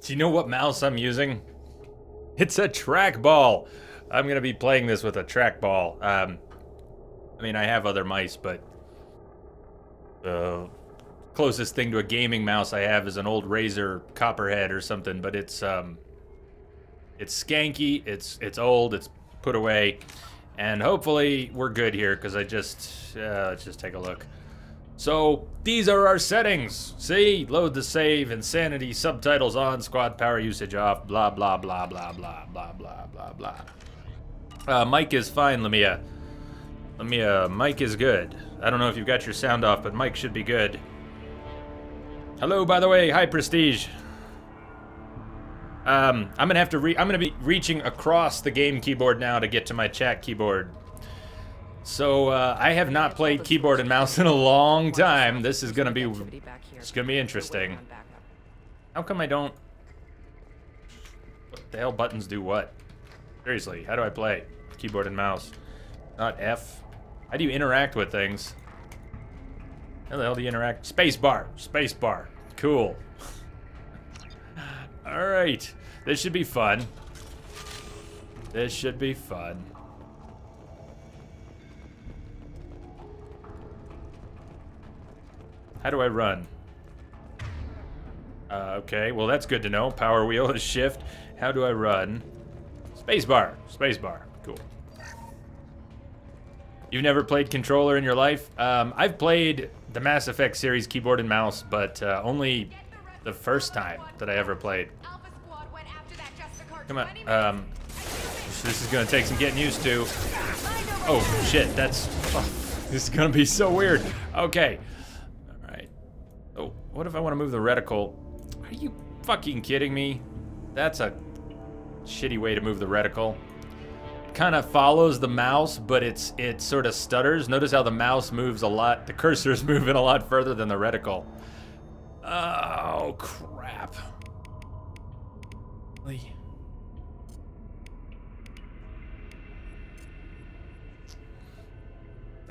Do you know what mouse I'm using? It's a trackball. I'm gonna be playing this with a trackball. I mean, I have other mice, but the closest thing to a gaming mouse I have is an old Razer Copperhead or something. But it's skanky. It's old. It's put away, and hopefully we're good here because let's just take a look. So these are our settings. See, load the save, insanity, subtitles on, squad power usage off, blah blah blah blah blah blah blah blah blah. Mic is fine, Lamia. Mic is good. I don't know if you've got your sound off, but mic should be good. Hello, by the way, hi Prestige. I'm gonna be reaching across the game keyboard now to get to my chat keyboard. So I have not played keyboard and mouse in a long time. This is gonna be interesting. How come I don't? What the hell buttons do what? Seriously, how do I play keyboard and mouse? Not F. How do you interact with things? How the hell do you interact? Space bar. Cool. All right, this should be fun. How do I run? Okay, well that's good to know. Power wheel is shift. How do I run? Spacebar. Cool. You've never played controller in your life? I've played the Mass Effect series keyboard and mouse, but only the first time that I ever played. Come on. This is gonna take some getting used to. Oh shit, this is gonna be so weird. Okay. Oh, what if I want to move the reticle? Are you fucking kidding me? That's a shitty way to move the reticle. It kind of follows the mouse, but it sort of stutters. Notice how the mouse moves a lot. The cursor's moving a lot further than the reticle. Oh, crap.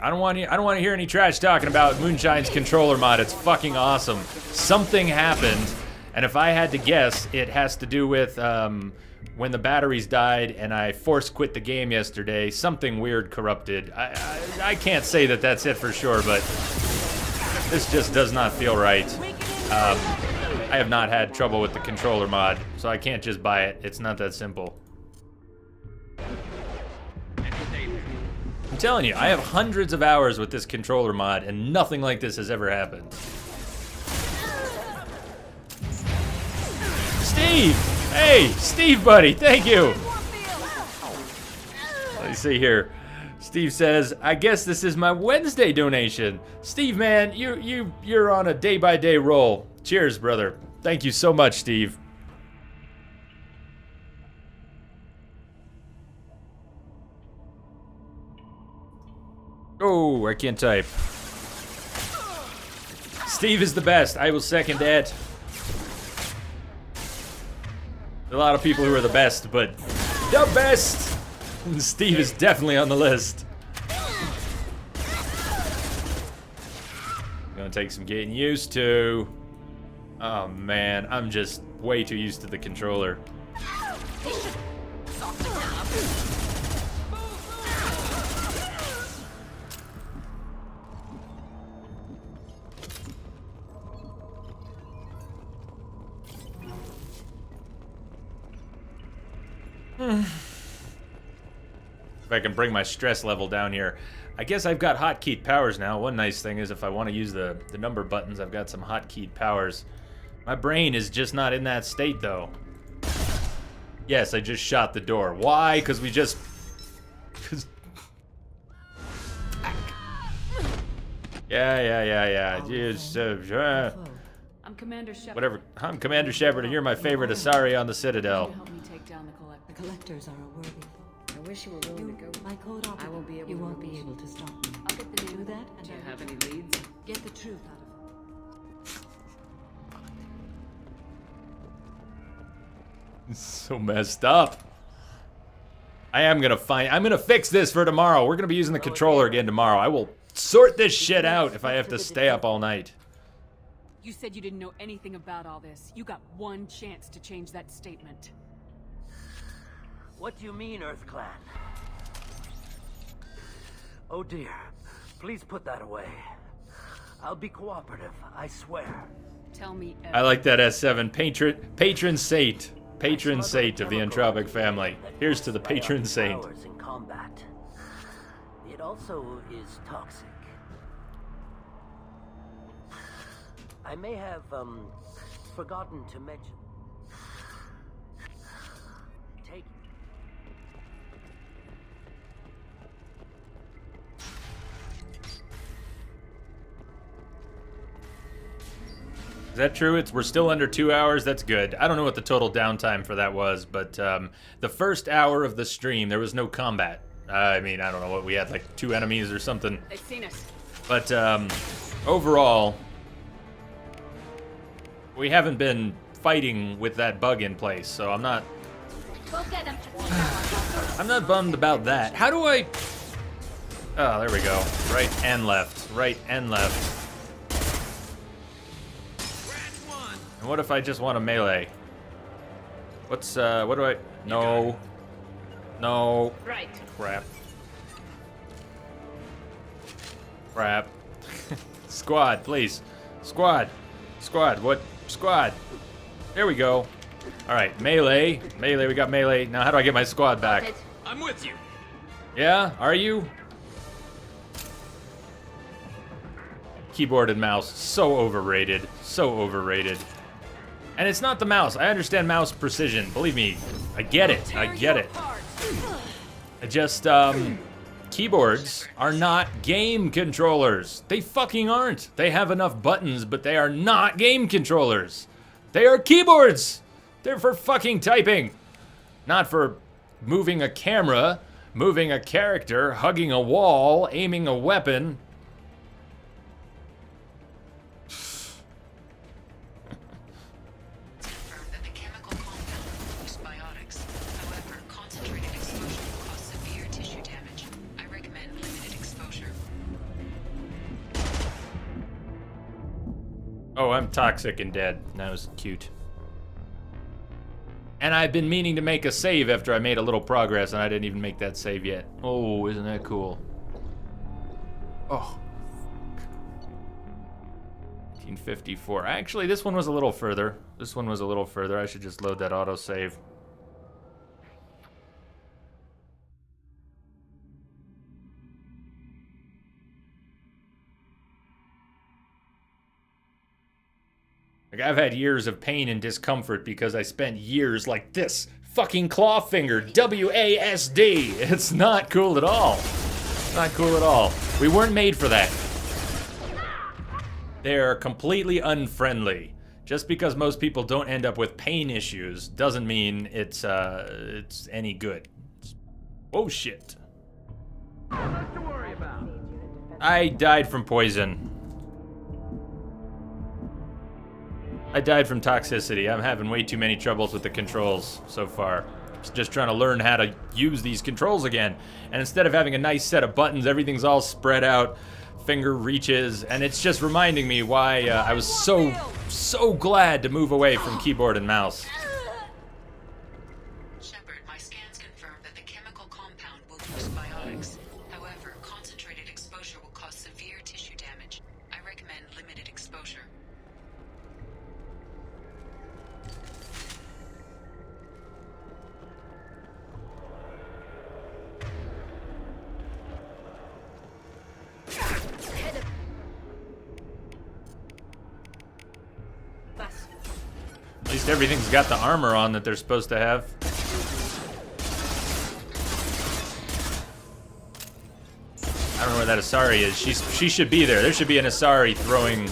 I don't want to hear any trash talking about Moonshine's controller mod. It's fucking awesome. Something happened, and if I had to guess, it has to do with when the batteries died and I force quit the game yesterday. Something weird corrupted. I can't say that that's it for sure, but this just does not feel right. I have not had trouble with the controller mod, so I can't just buy it. It's not that simple. I'm telling you, I have hundreds of hours with this controller mod, and nothing like this has ever happened. Steve! Hey, Steve, buddy, thank you! Let me see here. Steve says, I guess this is my Wednesday donation. Steve, man, you're on a day-by-day roll. Cheers, brother. Thank you so much, Steve. Oh, I can't type. Steve is the best. I will second that. A lot of people who are the best, but the best! Steve is definitely on the list. Gonna take some getting used to. Oh man, I'm just way too used to the controller. If I can bring my stress level down here. I guess I've got hotkeyed powers now. One nice thing is if I want to use the number buttons, I've got some hotkeyed powers. My brain is just not in that state, though. Yes, I just shot the door. Why? Because we just... Yeah. I'm Commander Shepard. Whatever. I'm Commander Shepard, and you're my favorite Asari on the Citadel. Help me take down the collector. The collectors are a worthy foe. I wish you were willing to go. My code operative. I won't be able You to won't reach. be able to stop me. I'll get the name. Do that, and Do you I have will any leads? get the truth out of him. So messed up. I'm gonna fix this for tomorrow. We're gonna be using the controller again tomorrow. I will sort this shit out if I have to stay up all night. You said you didn't know anything about all this. You got one chance to change that statement. What do you mean, Earth Clan? Oh dear. Please put that away. I'll be cooperative, I swear. Tell me I like that S7. Patron saint. Patron saint of the Entropic family. Here's to the patron saint. In combat. It also is toxic. I may have, forgotten to mention. Take. Is that true? We're still under 2 hours. That's good. I don't know what the total downtime for that was, but the first hour of the stream, there was no combat. I mean, I don't know what we had, like 2 enemies or something. They've seen us. But overall, we haven't been fighting with that bug in place, so I'm not bummed about that. How do I... Oh, there we go. Right and left. Right and left. And what if I just want a melee? What do I... No. No. Right. Crap. Crap. Squad, please. Squad. Squad, what? Squad. There we go. Alright, melee. Melee, we got melee. Now how do I get my squad back? I'm with you. Yeah? Are you? Keyboard and mouse. So overrated. So overrated. And it's not the mouse. I understand mouse precision. Believe me. I get it. I get it. I just, keyboards are not game controllers. They fucking aren't. They have enough buttons, but they are not game controllers. They are keyboards. They're for fucking typing. Not for moving a camera, moving a character, hugging a wall, aiming a weapon. Oh, I'm toxic and dead. That was cute. And I've been meaning to make a save after I made a little progress, and I didn't even make that save yet. Oh, isn't that cool? Oh. 1954. Actually, this one was a little further. This one was a little further. I should just load that autosave. Like, I've had years of pain and discomfort because I spent years like this. Fucking claw finger. WASD. It's not cool at all. Not cool at all. We weren't made for that. They're completely unfriendly. Just because most people don't end up with pain issues doesn't mean it's any good. Oh shit. Nothing to worry about. I died from poison. I died from toxicity. I'm having way too many troubles with the controls so far. Just trying to learn how to use these controls again. And instead of having a nice set of buttons, everything's all spread out, finger reaches, and it's just reminding me why I was so glad to move away from keyboard and mouse. Shepard, my scans confirm that the chemical compound will boost biotics. However, concentrated exposure will cause severe tissue damage. I recommend limited exposure. At least everything's got the armor on that they're supposed to have. I don't know where that Asari is. She should be there. There should be an Asari throwing...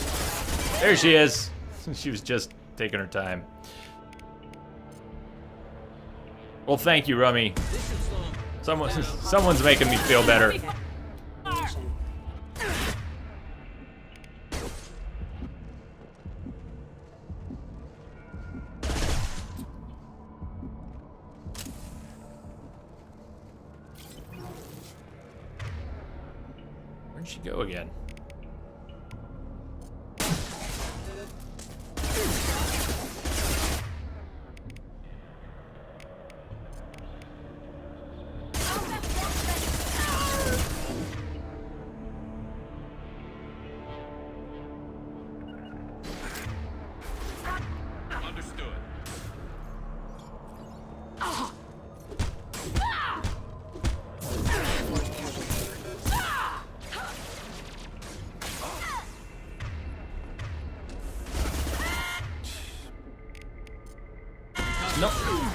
There she is. She was just taking her time. Well, thank you, Rummy. Someone's making me feel better. Where'd she go again?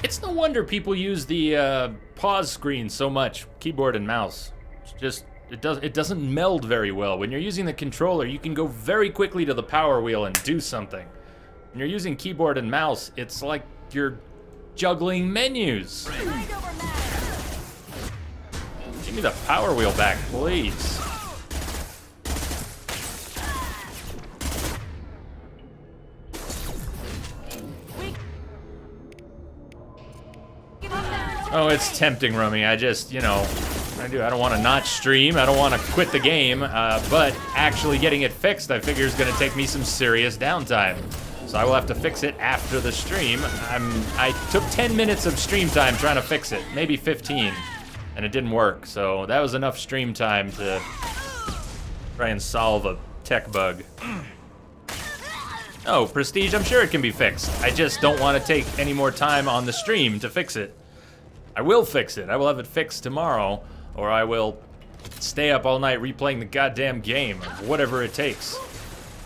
It's no wonder people use the pause screen so much, keyboard and mouse. It's just it doesn't meld very well. When you're using the controller, you can go very quickly to the power wheel and do something. When you're using keyboard and mouse, it's like you're juggling menus. Give me the power wheel back, please. Oh, it's tempting, Rummy. I just, I don't want to not stream. I don't want to quit the game. But actually getting it fixed, I figure, is going to take me some serious downtime. So I will have to fix it after the stream. I took 10 minutes of stream time trying to fix it, maybe 15, and it didn't work. So that was enough stream time to try and solve a tech bug. Oh, Prestige, I'm sure it can be fixed. I just don't want to take any more time on the stream to fix it. I will fix it. I will have it fixed tomorrow, or I will stay up all night replaying the goddamn game, or whatever it takes.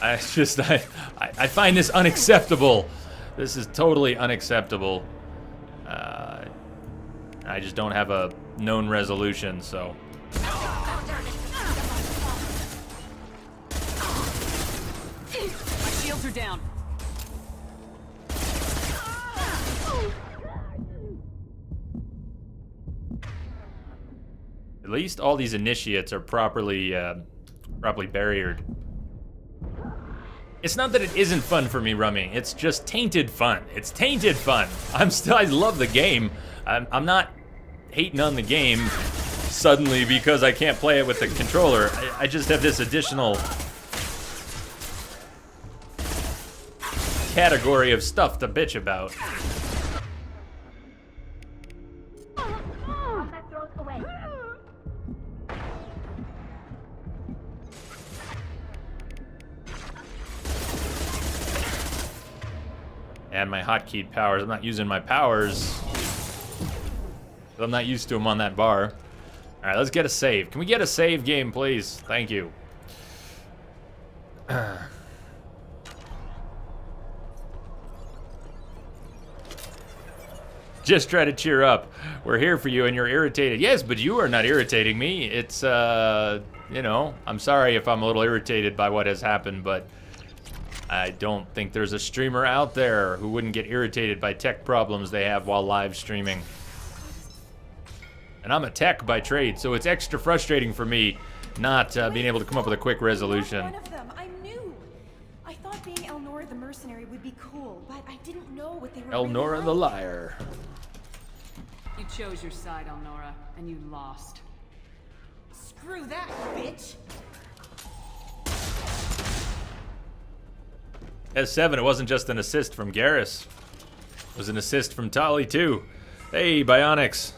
I find this unacceptable. This is totally unacceptable. I just don't have a known resolution, so. My shields are down. At least all these initiates are properly barriered. It's not that it isn't fun for me, Rummy. It's just tainted fun. It's tainted fun. I love the game. I'm not hating on the game suddenly because I can't play it with the controller. I just have this additional category of stuff to bitch about. And my hotkeyed powers. I'm not using my powers. I'm not used to them on that bar. Alright, let's get a save. Can we get a save game, please? Thank you. Just try to cheer up. We're here for you and you're irritated. Yes, but you are not irritating me. It's, I'm sorry if I'm a little irritated by what has happened, but I don't think there's a streamer out there who wouldn't get irritated by tech problems they have while live streaming. And I'm a tech by trade, so it's extra frustrating for me not being able to come up with a quick resolution. One of them, I knew. I thought being Elnora the mercenary would be cool, but I didn't know what they were. Elnora really the like. liar. You chose your side, Elnora, and you lost. Screw that, bitch. S7, it wasn't just an assist from Garrus. It was an assist from Tali, too. Hey, Bionics.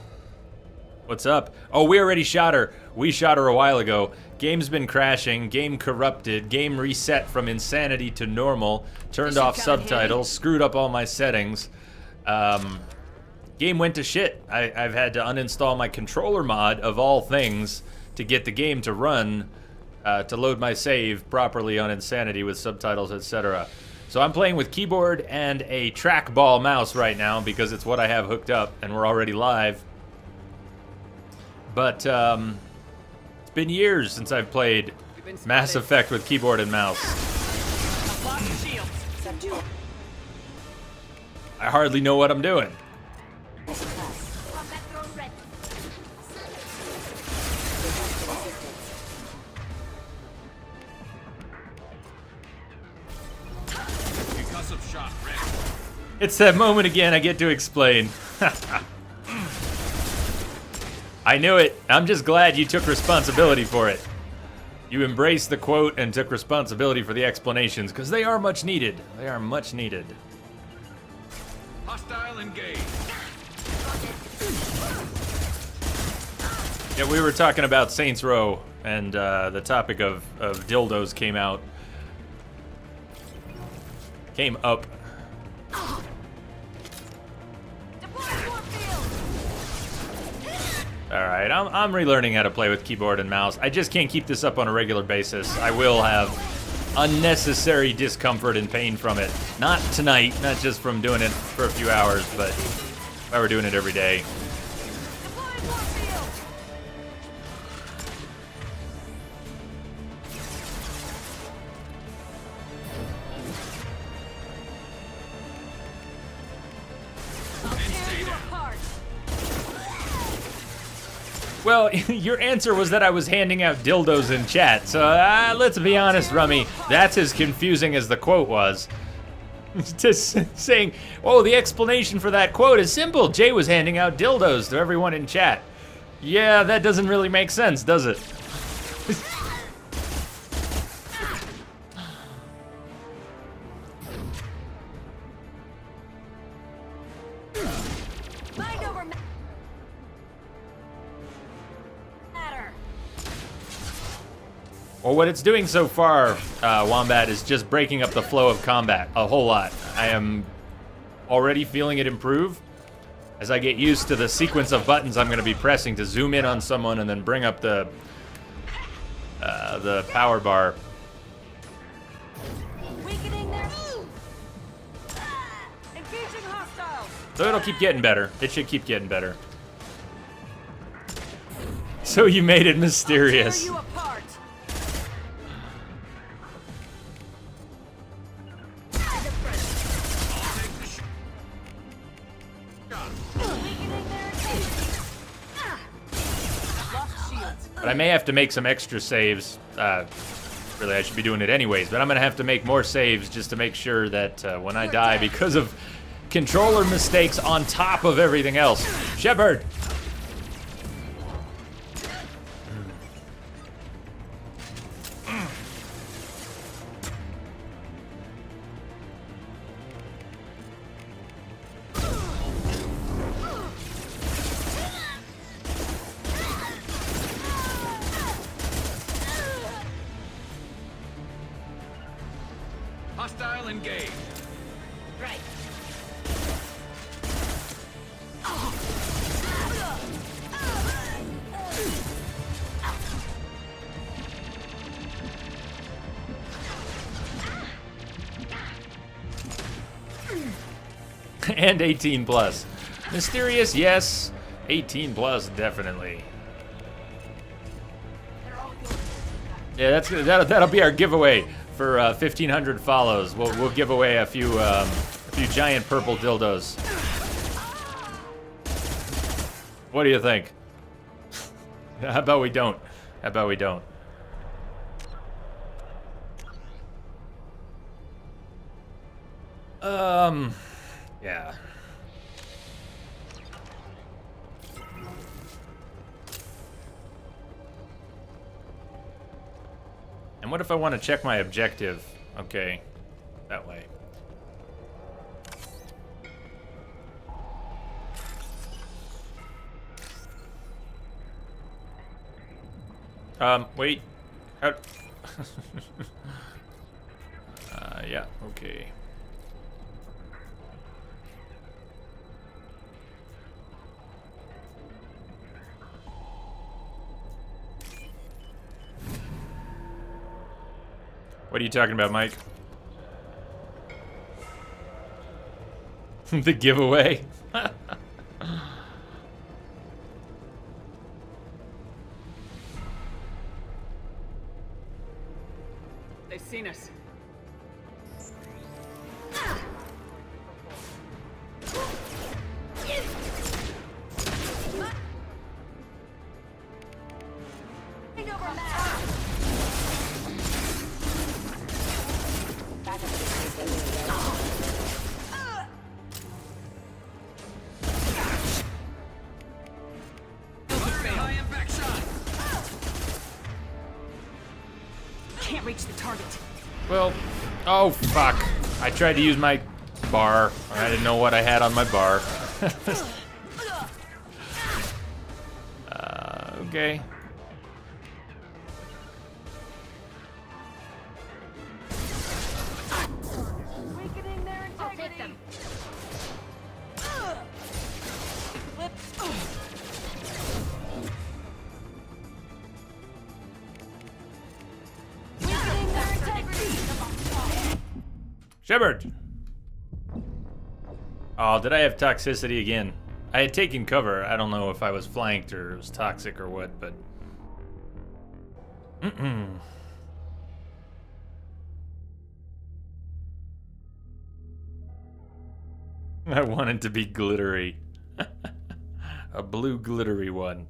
What's up? Oh, we already shot her. We shot her a while ago. Game's been crashing. Game corrupted. Game reset from insanity to normal. Turned off subtitles. Screwed up all my settings. Game went to shit. I've had to uninstall my controller mod, of all things, to get the game to run, to load my save properly on Insanity with subtitles, etc. So I'm playing with keyboard and a trackball mouse right now because it's what I have hooked up and we're already live. But it's been years since I've played Mass Effect with keyboard and mouse. I hardly know what I'm doing. It's that moment again I get to explain. I knew it. I'm just glad you took responsibility for it. You embraced the quote and took responsibility for the explanations, because they are much needed. They are much needed. Hostile engaged. Yeah, we were talking about Saints Row, and the topic of dildos came up. Alright, I'm relearning how to play with keyboard and mouse. I just can't keep this up on a regular basis. I will have unnecessary discomfort and pain from it. Not tonight, not just from doing it for a few hours, but if I were doing it every day. Well, your answer was that I was handing out dildos in chat, so let's be honest, Rummy, that's as confusing as the quote was. Just saying, oh, the explanation for that quote is simple. Jay was handing out dildos to everyone in chat. Yeah, that doesn't really make sense, does it? Well, what it's doing so far, Wombat, is just breaking up the flow of combat a whole lot. I am already feeling it improve. As I get used to the sequence of buttons I'm going to be pressing to zoom in on someone and then bring up the power bar. So it'll keep getting better. It should keep getting better. So you made it mysterious. But I may have to make some extra saves. Really, I should be doing it anyways, but I'm going to have to make more saves just to make sure that when I die, because of controller mistakes on top of everything else. Shepard! Hostile engaged. Right. And 18 plus. Mysterious, yes. 18 plus, definitely. Yeah, that'll be our giveaway for 1,500 follows. We'll give away a few giant purple dildos. What do you think? How about we don't? How about we don't? Yeah. And what if I want to check my objective? Okay, that way. Wait. How... yeah, okay. What are you talking about, Mike? The giveaway? They've seen us. Can't reach the target. Well, oh fuck. I tried to use my bar. I didn't know what I had on my bar. Okay. I'll take them. Shepard! Oh, did I have toxicity again? I had taken cover. I don't know if I was flanked or it was toxic or what, but... I want it to be glittery. A blue glittery one.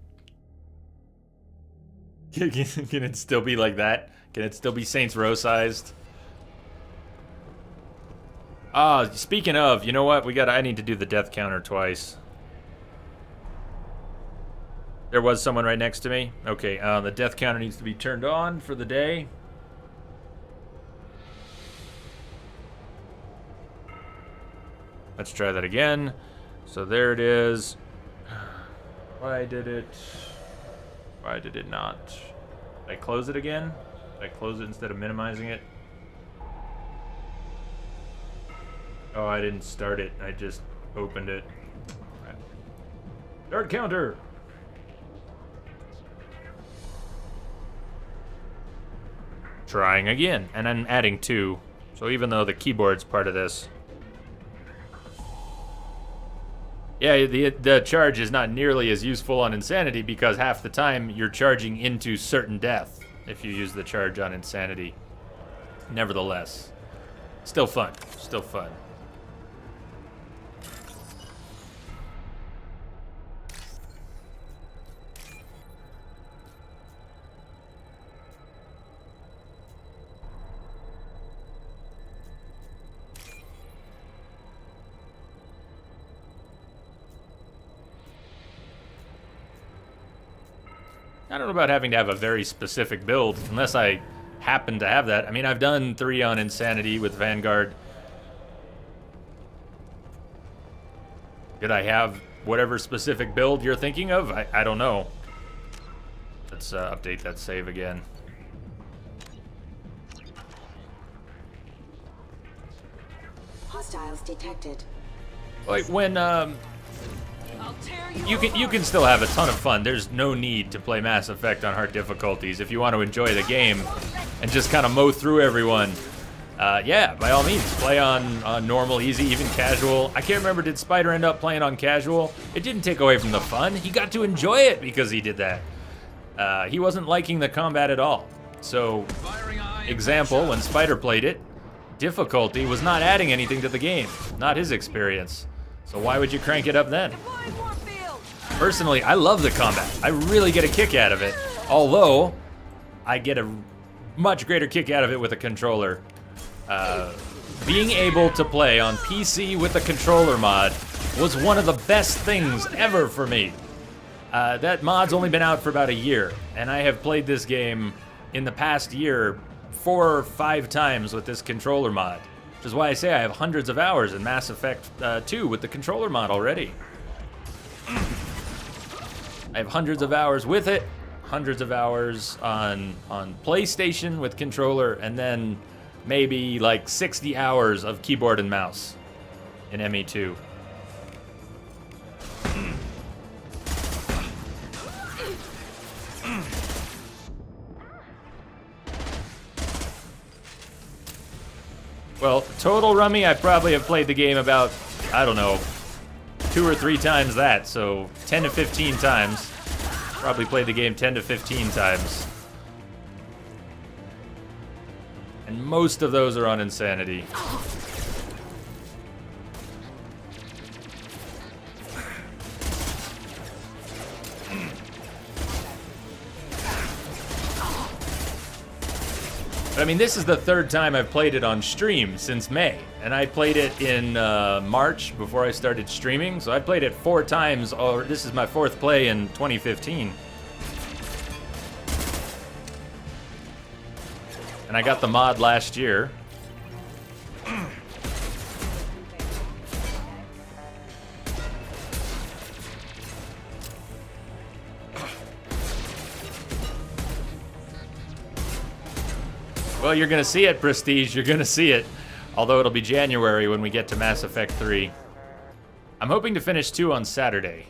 Can it still be like that? Can it still be Saints Row sized? Ah, speaking of, you know what? I need to do the death counter twice. There was someone right next to me. Okay, the death counter needs to be turned on for the day. Let's try that again. So there it is. Why did it not? Did I close it again? Did I close it instead of minimizing it? Oh, I didn't start it. I just opened it. Start counter! Trying again. And I'm adding 2. So even though the keyboard's part of this... Yeah, the charge is not nearly as useful on Insanity because half the time you're charging into certain death if you use the charge on Insanity. Nevertheless, still fun. Still fun. I don't know about having to have a very specific build, unless I happen to have that. I mean, I've done 3 on Insanity with Vanguard. Did I have whatever specific build you're thinking of? I don't know. Let's update that save again. Hostiles detected. Like when you can still have a ton of fun. There's no need to play Mass Effect on hard difficulties if you want to enjoy the game and just kind of mow through everyone. Yeah, by all means, play on normal, easy, even casual. I can't remember, did Spider end up playing on casual? It didn't take away from the fun. He got to enjoy it because he did that. He wasn't liking the combat at all. So, example, when Spider played it, difficulty was not adding anything to the game. Not his experience. So why would you crank it up then? Personally, I love the combat. I really get a kick out of it. Although, I get a much greater kick out of it with a controller. Being able to play on PC with a controller mod was one of the best things ever for me. That mod's only been out for about a year, and I have played this game in the past year 4 or 5 times with this controller mod. Which is why I say I have hundreds of hours in Mass Effect 2 with the controller mod already. I have hundreds of hours with it, hundreds of hours on PlayStation with controller, and then maybe like 60 hours of keyboard and mouse in ME2. Well, total rummy, I probably have played the game about, I don't know, 2 or 3 times that, so 10 to 15 times. Probably played the game 10 to 15 times. And most of those are on Insanity. But I mean, this is the 3rd time I've played it on stream since May. And I played it in March before I started streaming. So I played it 4 times, or this is my 4th play in 2015. And I got the mod last year. Well, you're gonna see it, Prestige. You're gonna see it. Although it'll be January when we get to Mass Effect 3. I'm hoping to finish 2 on Saturday.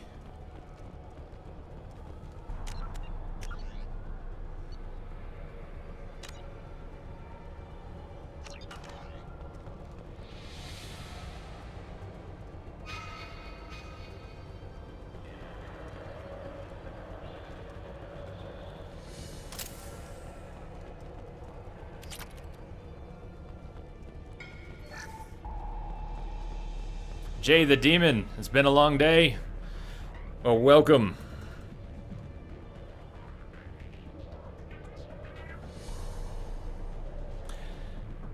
Jay the Demon, it's been a long day. Oh, welcome.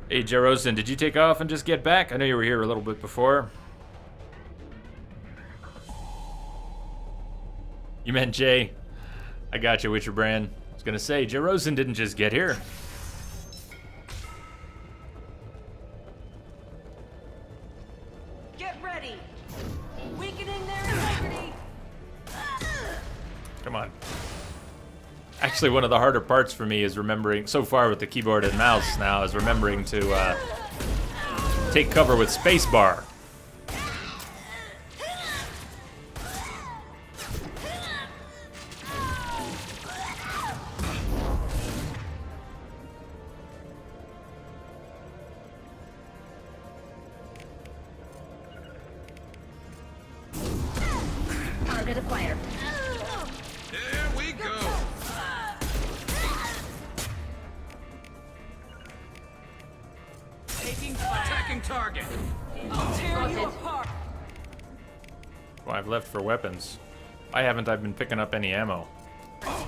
Hey, Jerosen, did you take off and just get back? I know you were here a little bit before. You meant Jay. I got you, Witcher Brand. I was gonna say, Jerosen didn't just get here. Get ready! Weakening their integrity! Come on. Actually, one of the harder parts for me is remembering, so far with the keyboard and mouse now, is remembering to take cover with spacebar. Target acquired. There we go. Attacking target. I'll tear you apart! Well, I've left for weapons. Why haven't I been picking up any ammo? I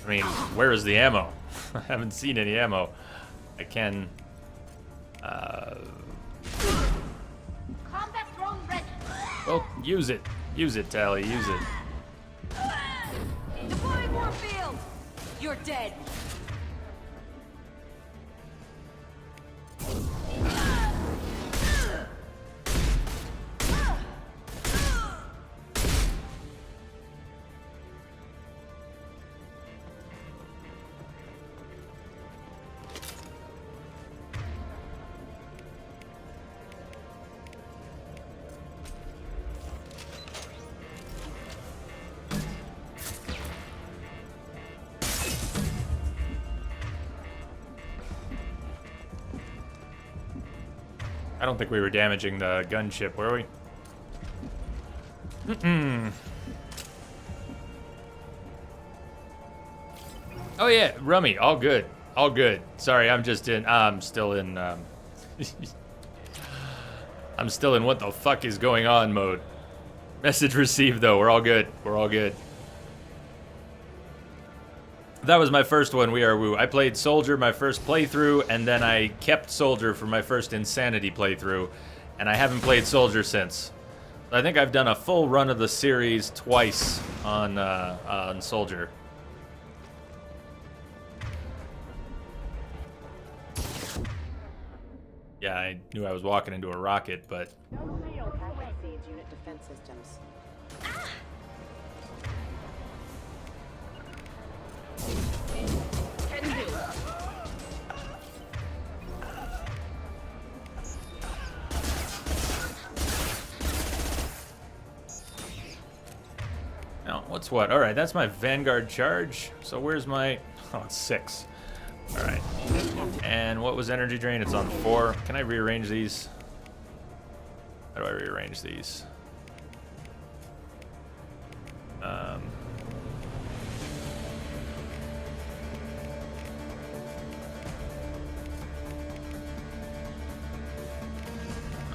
mean, where is the ammo? I haven't seen any ammo. I can... Combat drone ready. Well, use it. Use it, Tally. Use it. Deploying more field! You're dead! I don't think we were damaging the gunship, were we? Mm-mm. Oh yeah, Rummy, all good. All good. Sorry, I'm still in I'm still in what the fuck is going on mode. Message received though, we're all good. We're all good. That was my first one, We Are Woo. I played Soldier my first playthrough, and then I kept Soldier for my first Insanity playthrough, and I haven't played Soldier since. I think I've done a full run of the series twice on Soldier. Yeah, I knew I was walking into a rocket, but... Unit defense systems. Now, what's what? All right, that's my Vanguard charge. So where's my... Oh, it's 6. All right. And what was energy drain? It's on 4. Can I rearrange these? How do I rearrange these?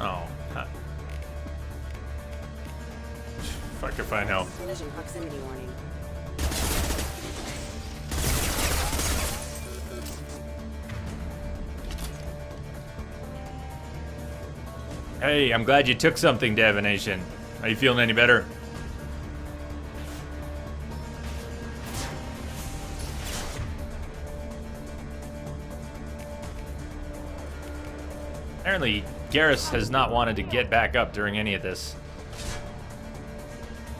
Oh. Huh. If I could find help. Collision proximity warning. Hey, I'm glad you took something, Divination. Are you feeling any better? Apparently, Garrus has not wanted to get back up during any of this.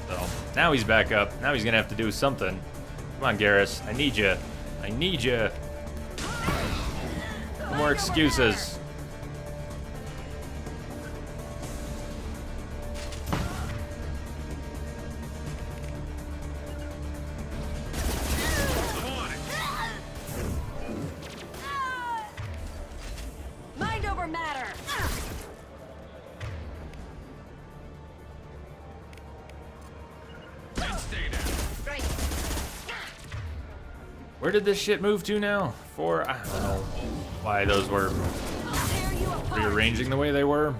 So, now he's back up. Now he's gonna have to do something. Come on, Garrus. I need you. I need you. No more excuses. Mind over matter! Where did this shit move to now? 4? I don't know why those were rearranging the way they were.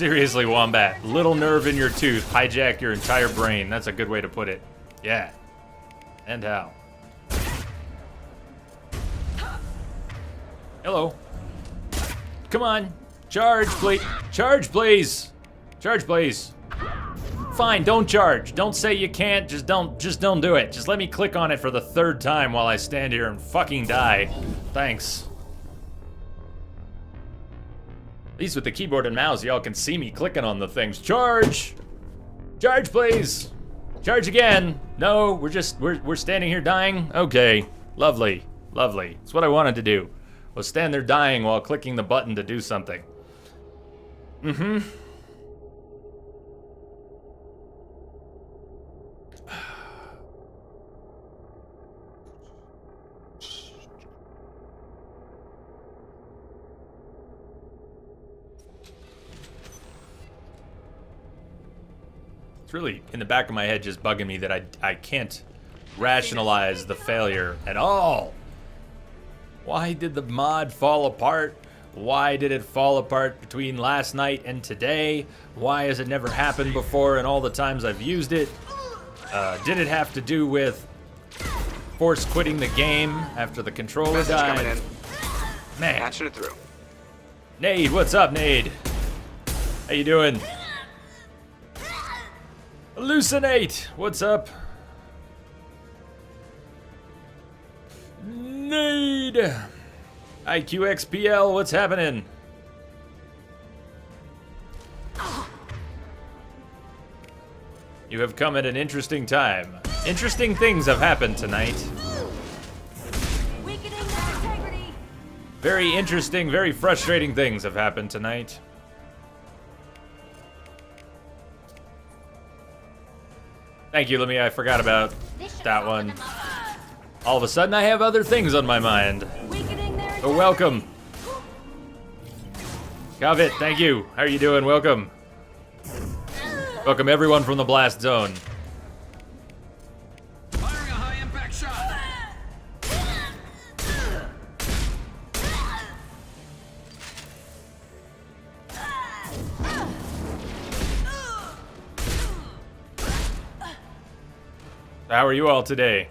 Seriously, Wombat. Little nerve in your tooth, hijack your entire brain. That's a good way to put it. Yeah. And how? Hello. Come on. Charge, please. Charge, please. Charge, please. Fine, don't charge. Don't say you can't. Just don't do it. Just let me click on it for the 3rd time while I stand here and fucking die. Thanks. At least with the keyboard and mouse, y'all can see me clicking on the things. Charge! Charge, please! Charge again! No, we're standing here dying? Okay. Lovely. Lovely. It's what I wanted to do. Was stand there dying while clicking the button to do something. Mm-hmm. It's really in the back of my head just bugging me that I can't rationalize the failure at all. Why did the mod fall apart? Why did it fall apart between last night and today? Why has it never happened before in all the times I've used it? Did it have to do with force quitting the game after the controller died? Man. Patching it through. Nade, what's up, Nade? How you doing? Hallucinate, what's up? Nade! IQXPL, what's happening? You have come at an interesting time. Interesting things have happened tonight. Very interesting, very frustrating things have happened tonight. Thank you, Lemmy. I forgot about that one. All of a sudden, I have other things on my mind. Oh, welcome. Kavit, thank you. How are you doing? Welcome. Welcome everyone from the blast zone. Firing a high-impact shot. How are you all today?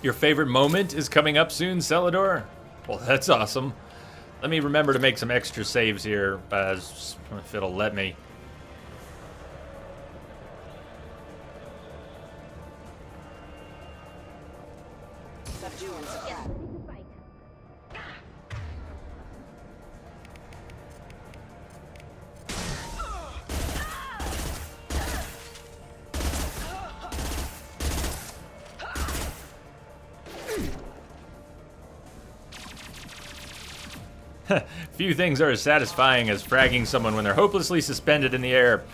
Your favorite moment is coming up soon, Celador? Well, that's awesome. Let me remember to make some extra saves here, if it'll let me. Few things are as satisfying as fragging someone when they're hopelessly suspended in the air.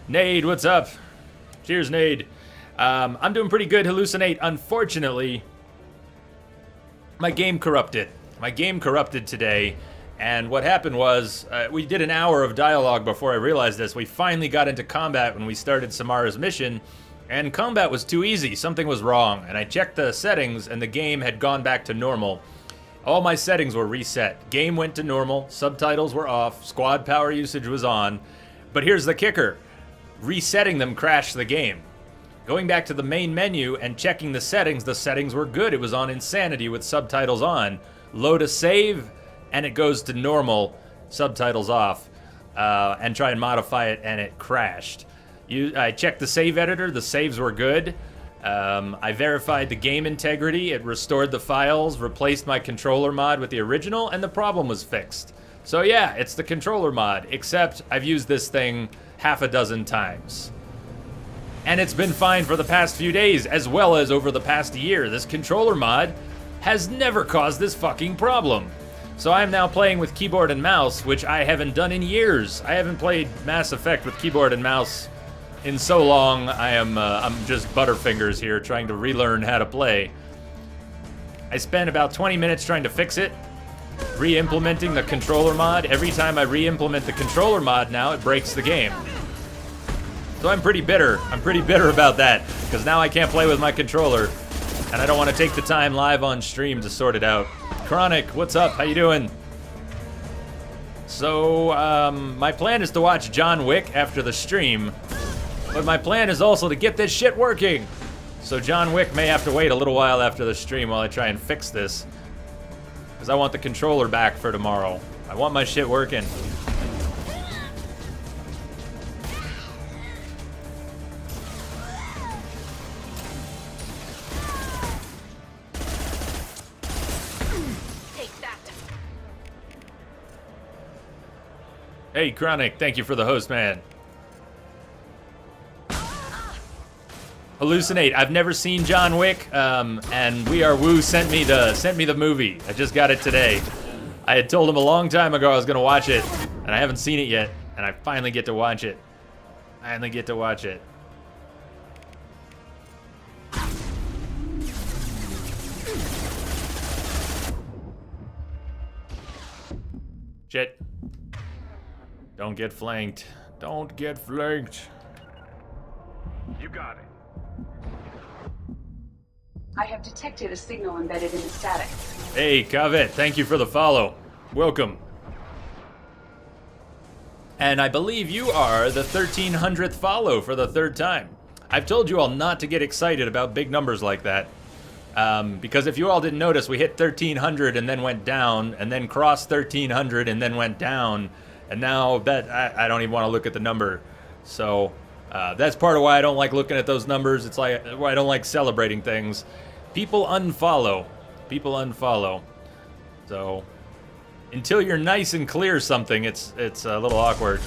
Nade, what's up? Cheers, Nade. I'm doing pretty good, Hallucinate. Unfortunately, my game corrupted. My game corrupted today, and what happened was, we did an hour of dialogue before I realized this. We finally got into combat when we started Samara's mission, and combat was too easy. Something was wrong, and I checked the settings, and the game had gone back to normal. All my settings were reset. Game went to normal, subtitles were off, squad power usage was on. But here's the kicker. Resetting them crashed the game. Going back to the main menu and checking the settings were good. It was on insanity with subtitles on. Load a save, and it goes to normal, subtitles off. And try and modify it, and it crashed. I checked the save editor, the saves were good. I verified the game integrity, it restored the files, replaced my controller mod with the original, and the problem was fixed. So yeah, it's the controller mod, except I've used this thing half a dozen times. And it's been fine for the past few days, as well as over the past year. This controller mod has never caused this fucking problem. So I'm now playing with keyboard and mouse, which I haven't done in years. I haven't played Mass Effect with keyboard and mouse in so long. I'm just Butterfingers here, trying to relearn how to play. I spent about 20 minutes trying to fix it, re-implementing the controller mod. Every time I re-implement the controller mod now, it breaks the game. So I'm pretty bitter. I'm pretty bitter about that, because now I can't play with my controller, and I don't want to take the time live on stream to sort it out. Chronic, what's up? How you doing? So, my plan is to watch John Wick after the stream, but my plan is also to get this shit working. So John Wick may have to wait a little while after the stream while I try and fix this, because I want the controller back for tomorrow. I want my shit working. Hey, Chronic, thank you for the host, man. Hallucinate. I've never seen John Wick, and We Are Woo sent me the movie. I just got it today. I had told him a long time ago I was gonna watch it, and I haven't seen it yet, and I finally get to watch it. Shit. Don't get flanked. Don't get flanked. You got it. I have detected a signal embedded in the static. Hey, Kavet, thank you for the follow. Welcome. And I believe you are the 1300th follow for the third time. I've told you all not to get excited about big numbers like that. Because if you all didn't notice, we hit 1300 and then went down, and then crossed 1300 and then went down. And now that I don't even want to look at the number. So that's part of why I don't like looking at those numbers. It's like why I don't like celebrating things. People unfollow. So until you're nice and clear something, it's a little awkward.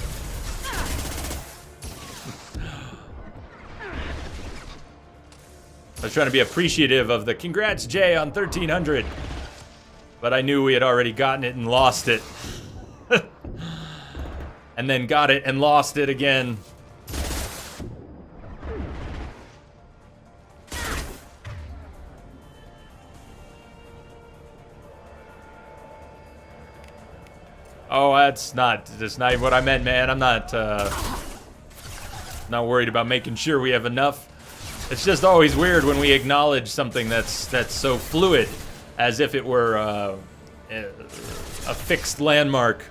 I was trying to be appreciative of the congrats, Jay, on 1300. But I knew we had already gotten it and lost it. And then got it and lost it again. Oh, that's not even what I meant, man. I'm not worried about making sure we have enough. It's just always weird when we acknowledge something that's so fluid, as if it were a fixed landmark.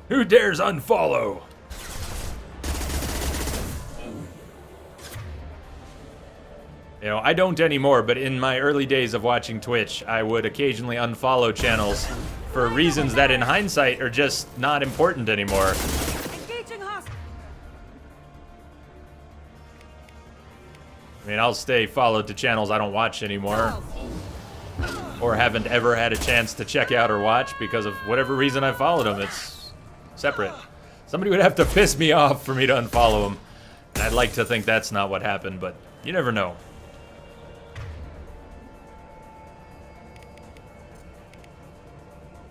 Who dares unfollow? You know, I don't anymore, but in my early days of watching Twitch, I would occasionally unfollow channels for reasons that in hindsight are just not important anymore. I mean, I'll stay followed to channels I don't watch anymore, or haven't ever had a chance to check out or watch because of whatever reason I followed them. It's separate. Somebody would have to piss me off for me to unfollow them, and I'd like to think that's not what happened, but you never know.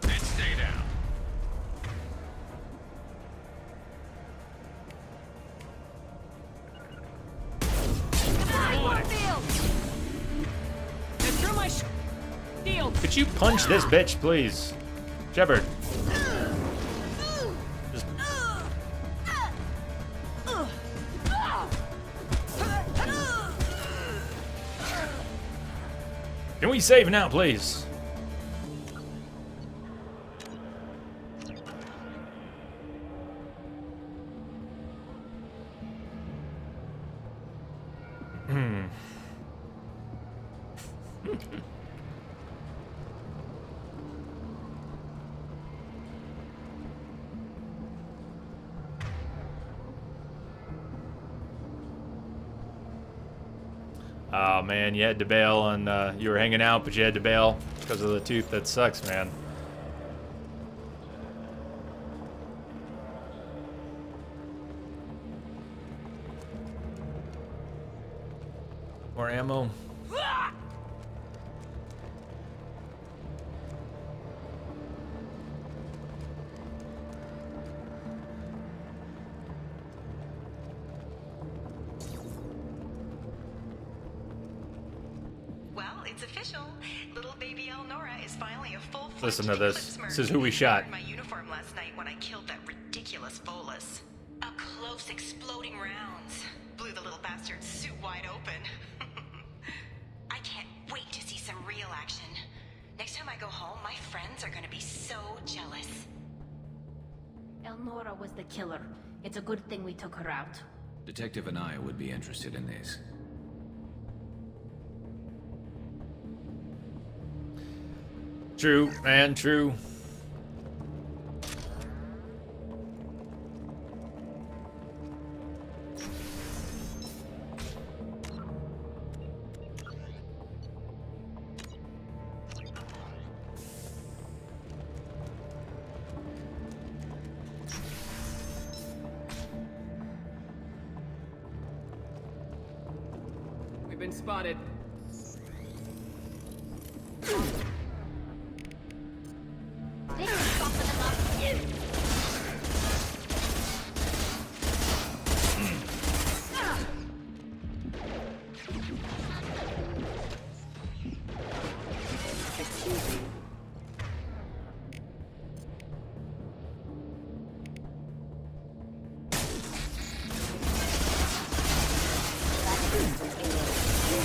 And stay down. Could you punch this bitch, please? Shepard. Just... Can we save now, please? Oh man, you had to bail on, you were hanging out, but you had to bail because of the tooth. That sucks, man. More ammo. Listen to this. This is who we shot. My uniform last night when I exploding rounds. Blew the little bastard's suit wide open. I can't wait to see some real action. Next time I go home, my friends are gonna be so jealous. Elnora was the killer. It's a good thing we took her out. Detective Anaya would be interested in this. True, man, true. We've been spotted.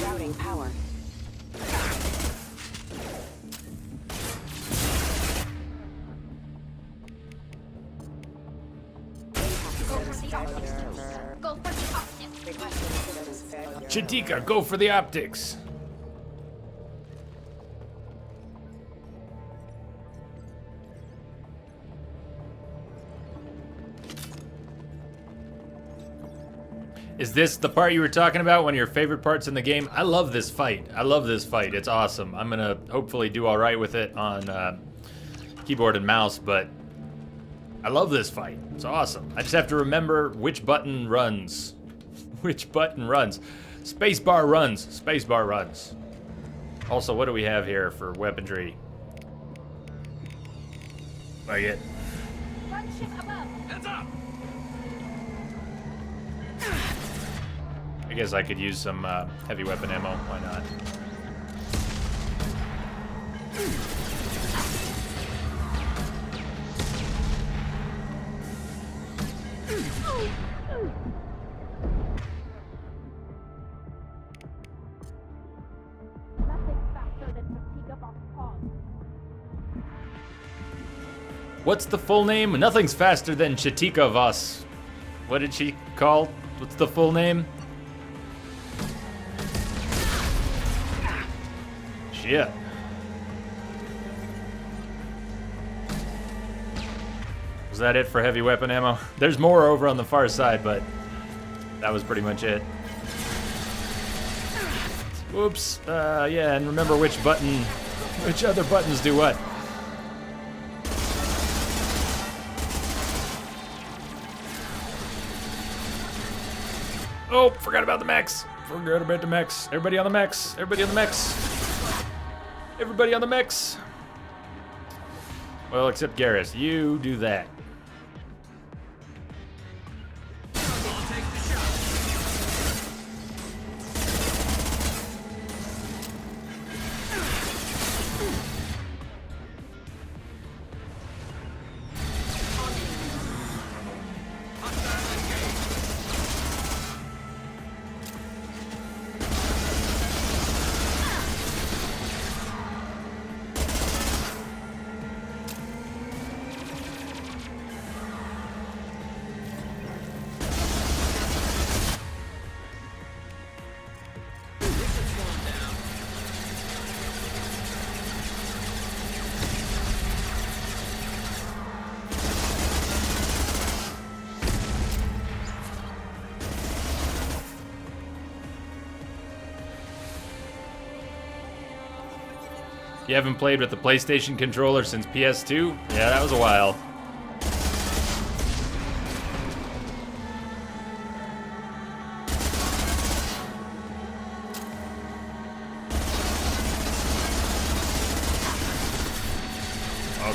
Routing power. Go for the optics. Chitika, go for the optics. Is this the part you were talking about? One of your favorite parts in the game? I love this fight. I love this fight. It's awesome. I'm gonna hopefully do all right with it on keyboard and mouse, but I love this fight. It's awesome. I just have to remember which button runs. Which button runs. Spacebar runs. Spacebar runs. Also, what do we have here for weaponry? I get. Gunship above. Heads up! I guess I could use some heavy weapon ammo. Why not? Nothing faster than fatigue of paws. What's the full name? Nothing's faster than Chitika Voss. What did she call? What's the full name? Shit. Was that it for heavy weapon ammo? There's more over on the far side, but that was pretty much it. Whoops. Yeah, and remember which other buttons do what. Oh, forgot about the mechs. Forgot about the mechs. Everybody on the mechs. Everybody on the mechs. Everybody on the mechs. Well, except Garrus. You do that. You haven't played with the PlayStation controller since PS2? Yeah, that was a while.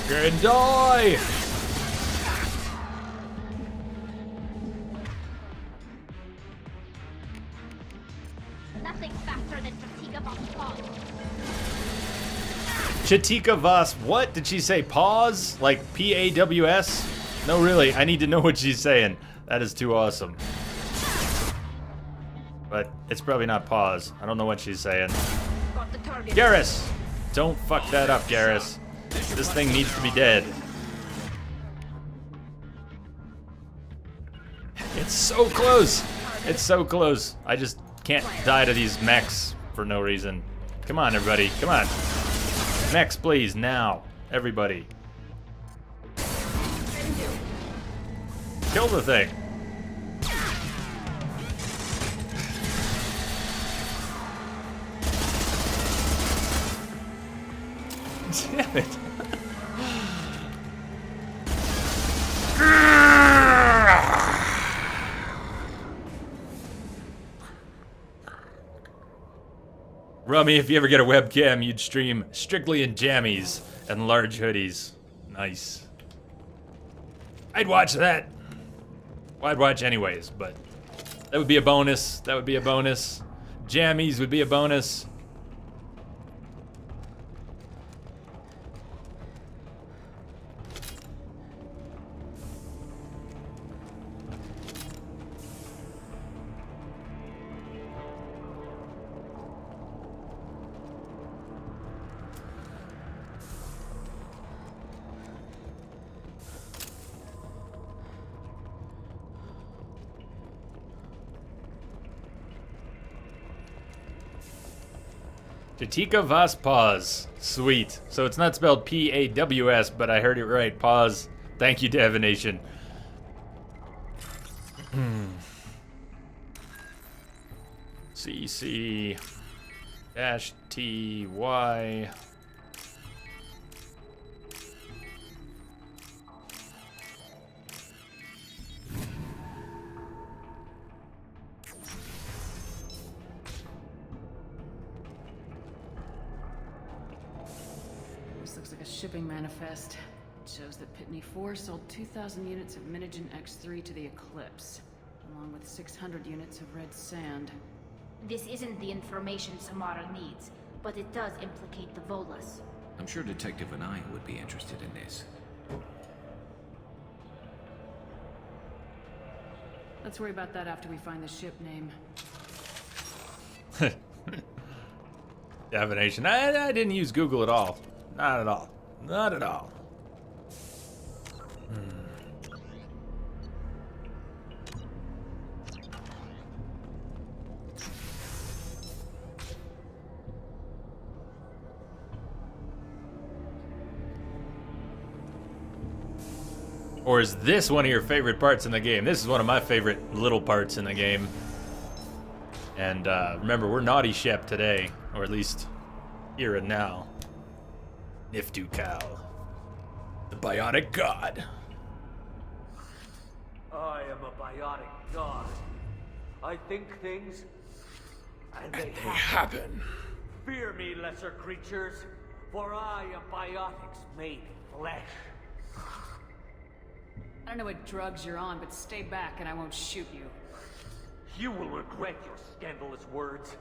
Okay, die! Nothing faster than fatigue of paws. Chitika Voss, what did she say? Pause? Like P-A-W-S? No, really, I need to know what she's saying. That is too awesome. But it's probably not pause. I don't know what she's saying. Got the target. Garrus! Don't fuck that up, Garrus. This thing needs to be dead. It's so close! It's so close. I just can't die to these mechs for no reason. Come on, everybody. Come on. Mechs, please, now. Everybody. Kill the thing. Damn it. Rummy, if you ever get a webcam, you'd stream strictly in jammies and large hoodies. Nice. I'd watch that. Well, I'd watch anyways, but that would be a bonus. That would be a bonus. Jammies would be a bonus. Jatika Vas Pause. Sweet. So it's not spelled P-A-W-S, but I heard it right. Pause. Thank you, Divination. CC-T-Y. This looks like a shipping manifest. It shows that Pitney 4 sold 2,000 units of Minigen X3 to the Eclipse, along with 600 units of red sand. This isn't the information Samara needs, but it does implicate the Volas. I'm sure Detective Anaya would be interested in this. Let's worry about that after we find the ship name. Divination. I didn't use Google at all. Not at all. Not at all. Or is this one of your favorite parts in the game? This is one of my favorite little parts in the game. And remember, we're Naughty Shep today, or at least here and now. Niftu Cal, the Biotic God. I am a biotic god. I think things, and they happen. Fear me, lesser creatures, for I am biotics made flesh. I don't know what drugs you're on, but stay back and I won't shoot you. You will regret your scandalous words.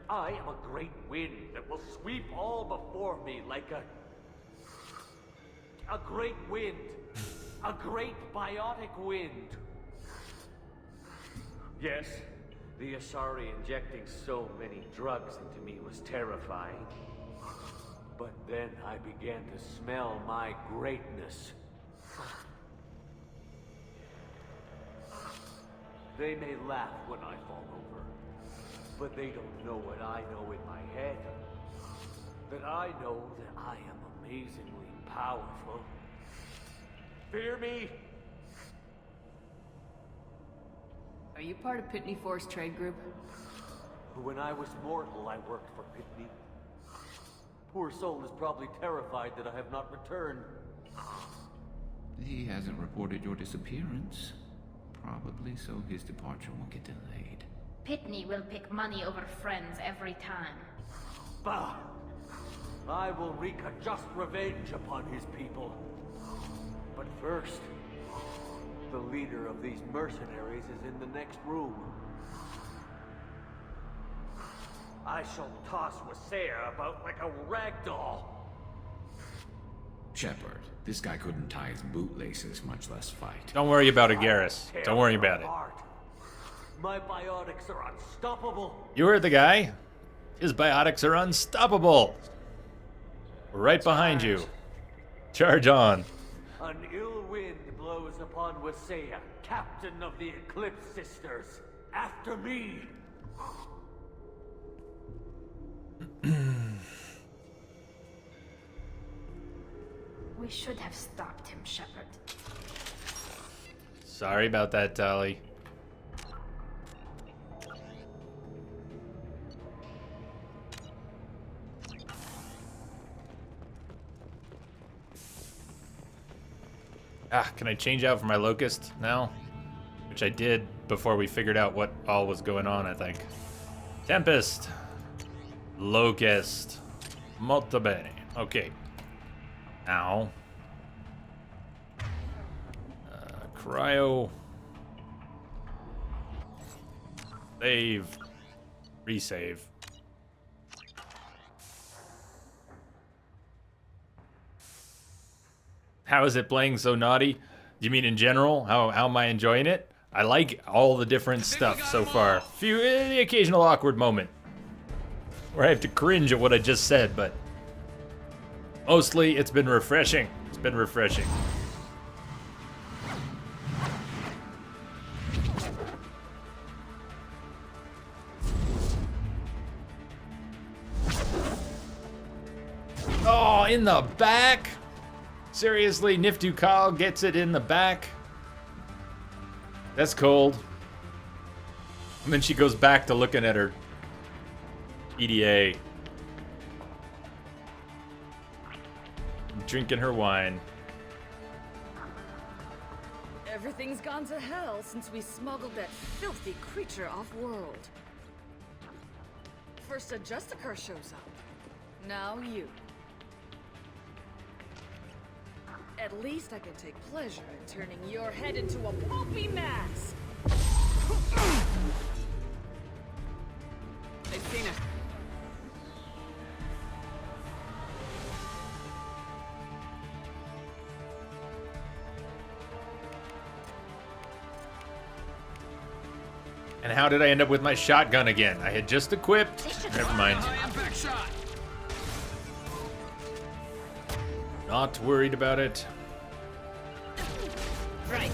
I am a great wind that will sweep all before me like a great wind. A great biotic wind. Yes, the Asari injecting so many drugs into me was terrifying. But then I began to smell my greatness. They may laugh when I fall over, but they don't know what I know in my head. That I know that I am amazingly powerful. Fear me? Are you part of Pitney 4's trade group? When I was mortal, I worked for Pitney. Poor soul is probably terrified that I have not returned. He hasn't reported your disappearance. Probably so his departure won't get delayed. Pitney will pick money over friends every time. Bah! I will wreak a just revenge upon his people. But first, the leader of these mercenaries is in the next room. I shall toss Wasea about like a rag doll. Shepard, this guy couldn't tie his bootlaces, much less fight. Don't worry about it, Garrus. Don't worry about it. My biotics are unstoppable. You heard the guy. His biotics are unstoppable. We're right behind you. Charge on. An ill wind blows upon Wasea, captain of the Eclipse Sisters. After me. We should have stopped him, Shepard. Sorry about that, Tali. Can I change out for my Locust now? Which I did before we figured out what all was going on, I think. Tempest. Locust. Molto bene. Okay. Now. Cryo. Save. Resave. How is it playing so naughty? You mean in general? How am I enjoying it? I like all the different stuff so far. The occasional awkward moment where I have to cringe at what I just said, but mostly it's been refreshing. It's been refreshing. Oh, in the back? Seriously, Niftu-Kal gets it in the back? That's cold. And then she goes back to looking at her EDA. Drinking her wine. Everything's gone to hell since we smuggled that filthy creature off-world. First a Justicar shows up. Now you. At least I can take pleasure in turning your head into a pulpy mass. They've seen us. And how did I end up with my shotgun again? I had just equipped. Never mind. Not worried about it. Right.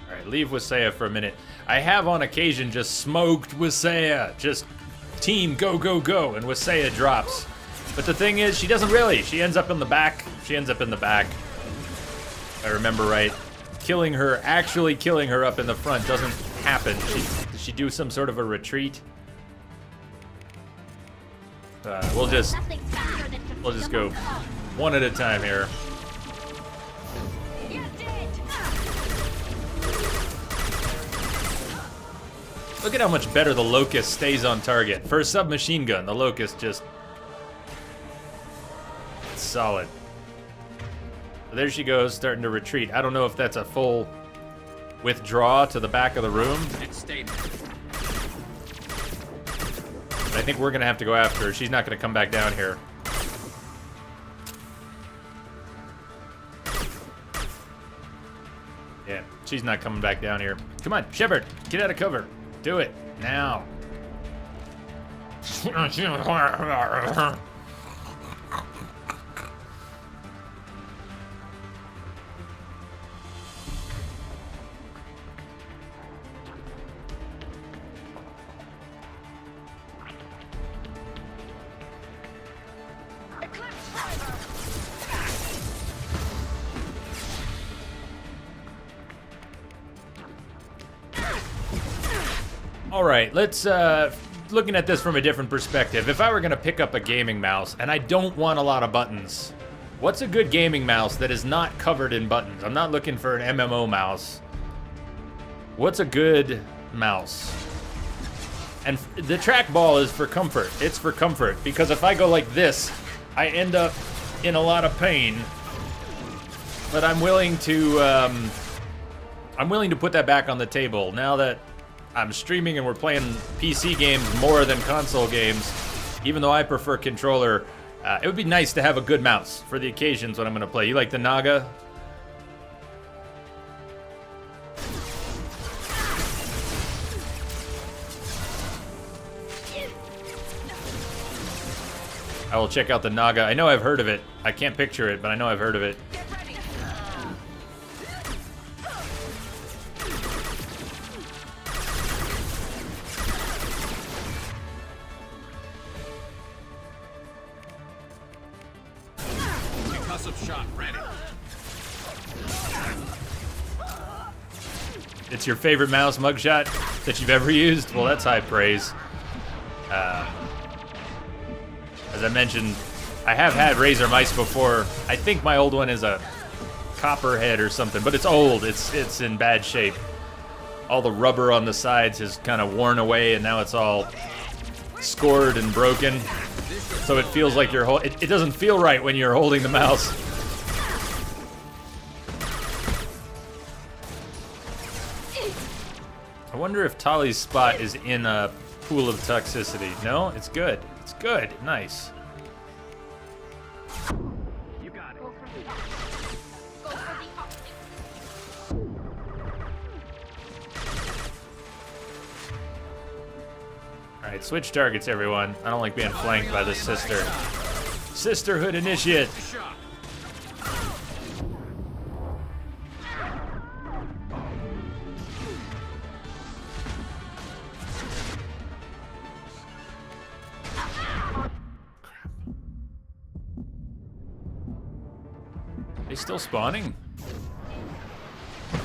Alright, leave Wasea for a minute. I have on occasion just smoked Wasea. Just team go, go, go. And Wasea drops. But the thing is, she doesn't really. She ends up in the back. She ends up in the back. If I remember right. Killing her, actually killing her up in the front doesn't happen. Does she do some sort of a retreat? We'll just go one at a time here. Look at how much better the Locust stays on target. For a submachine gun, the Locust just... it's solid. So there she goes, starting to retreat. I don't know if that's a full withdraw to the back of the room. But I think we're gonna have to go after her. She's not gonna come back down here. Yeah, she's not coming back down here. Come on, Shepard, get out of cover. Do it, now. All right, let's, looking at this from a different perspective. If I were gonna pick up a gaming mouse, and I don't want a lot of buttons, what's a good gaming mouse that is not covered in buttons? I'm not looking for an MMO mouse. What's a good mouse? And the trackball is for comfort. It's for comfort, because if I go like this, I end up in a lot of pain. But I'm willing to put that back on the table now that I'm streaming and we're playing PC games more than console games, even though I prefer controller, it would be nice to have a good mouse for the occasions when I'm going to play. You like the Naga? I will check out the Naga. I know I've heard of it. I can't picture it, but I know I've heard of it. Concussive shot ready. It's your favorite mouse mugshot that you've ever used? Well, that's high praise. As I mentioned, I have had Razer mice before. I think my old one is a Copperhead or something, but it's old. It's in bad shape. All the rubber on the sides has kind of worn away, and now it's all scored and broken. So it feels like you're it doesn't feel right when you're holding the mouse. I wonder if Tali's spot is in a pool of toxicity. No, it's good. It's good. Nice. You got it. Alright, switch targets, everyone. I don't like being flanked by this sister. Sisterhood initiate. They still spawning? I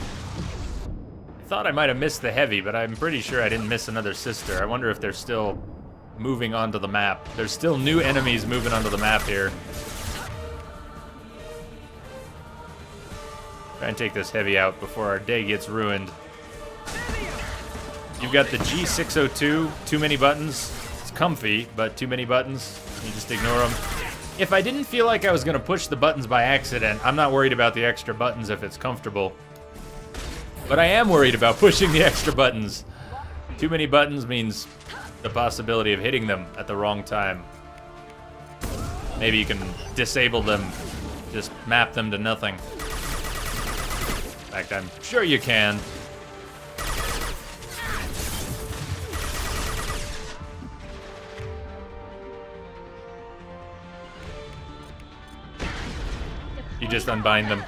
thought I might have missed the heavy, but I'm pretty sure I didn't miss another sister. I wonder if they're still moving onto the map. There's still new enemies moving onto the map here. Try and take this heavy out before our day gets ruined. You've got the G602, too many buttons. It's comfy, but too many buttons. You just ignore them. If I didn't feel like I was going to push the buttons by accident, I'm not worried about the extra buttons if it's comfortable. But I am worried about pushing the extra buttons. Too many buttons means the possibility of hitting them at the wrong time. Maybe you can disable them, just map them to nothing. In fact, I'm sure you can. You just unbind them.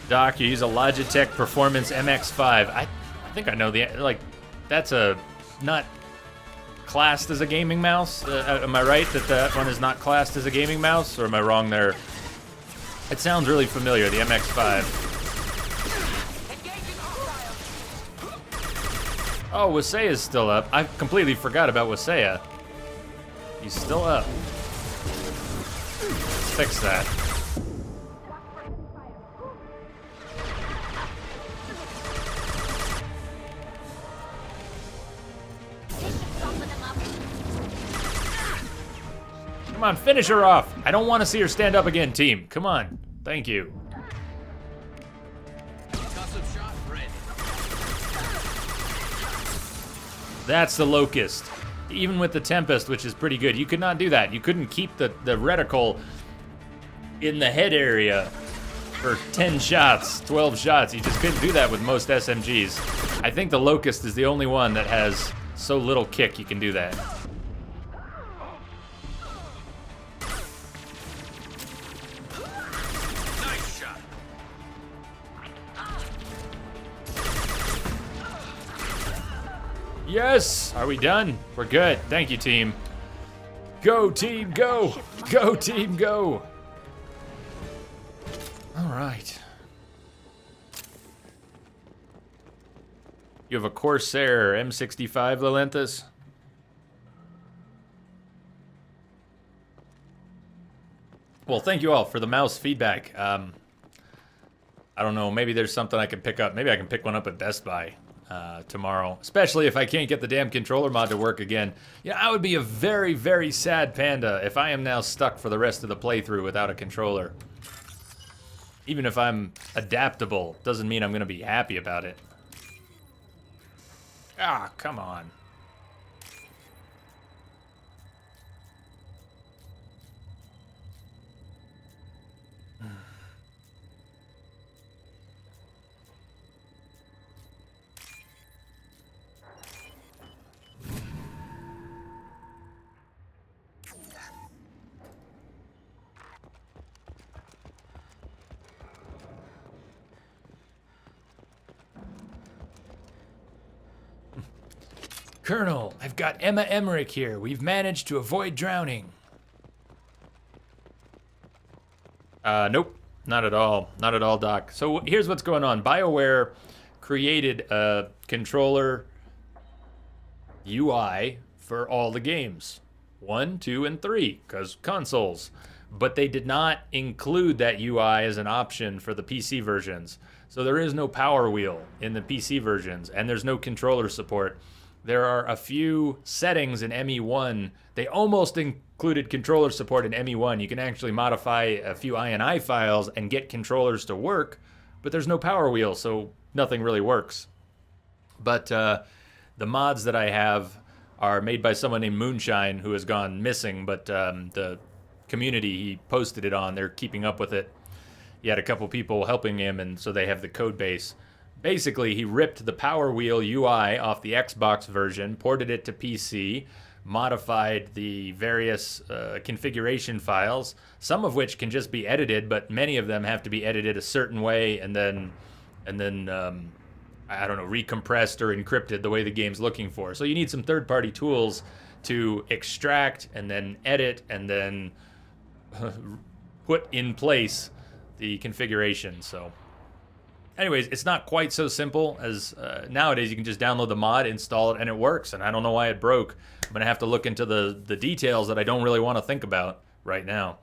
Doc, you use a Logitech Performance MX5. I think I know that's not classed as a gaming mouse. Am I right that one is not classed as a gaming mouse, or am I wrong there? It sounds really familiar, the MX5. Oh, Wasea's still up. I completely forgot about Wasea. He's still up. Let's fix that. Come on, finish her off. I don't want to see her stand up again, team. Come on. Thank you. That's the Locust. Even with the Tempest, which is pretty good, you could not do that. You couldn't keep the reticle in the head area for 10 shots, 12 shots. You just couldn't do that with most SMGs. I think the Locust is the only one that has so little kick you can do that. Nice shot. Yes! Are we done? We're good. Thank you, team. Go, team, go! Go, team, go! All right. You have a Corsair M65, Lalenthus? Well, thank you all for the mouse feedback. I don't know, maybe there's something I can pick up. Maybe I can pick one up at Best Buy tomorrow, especially if I can't get the damn controller mod to work again. Yeah, I would be a very, very sad panda if I am now stuck for the rest of the playthrough without a controller. Even if I'm adaptable, doesn't mean I'm going to be happy about it. Ah, come on. Colonel, I've got Emma Emmerich here. We've managed to avoid drowning. Nope. Not at all. Not at all, Doc. So here's what's going on. BioWare created a controller UI for all the games. 1, 2, and 3, because consoles. But they did not include that UI as an option for the PC versions. So there is no power wheel in the PC versions, and there's no controller support. There are a few settings in ME1. They almost included controller support in ME1. You can actually modify a few INI files and get controllers to work, but there's no power wheel, so nothing really works. But the mods that I have are made by someone named Moonshine, who has gone missing, but the community he posted it on, they're keeping up with it. He had a couple people helping him, and so they have the code base. Basically, he ripped the Power Wheel UI off the Xbox version, ported it to PC, modified the various configuration files, some of which can just be edited, but many of them have to be edited a certain way and then I don't know, recompressed or encrypted the way the game's looking for. So you need some third-party tools to extract and then edit and then put in place the configuration. So anyways, it's not quite so simple as nowadays. You can just download the mod, install it, and it works. And I don't know why it broke. I'm going to have to look into the details that I don't really want to think about right now.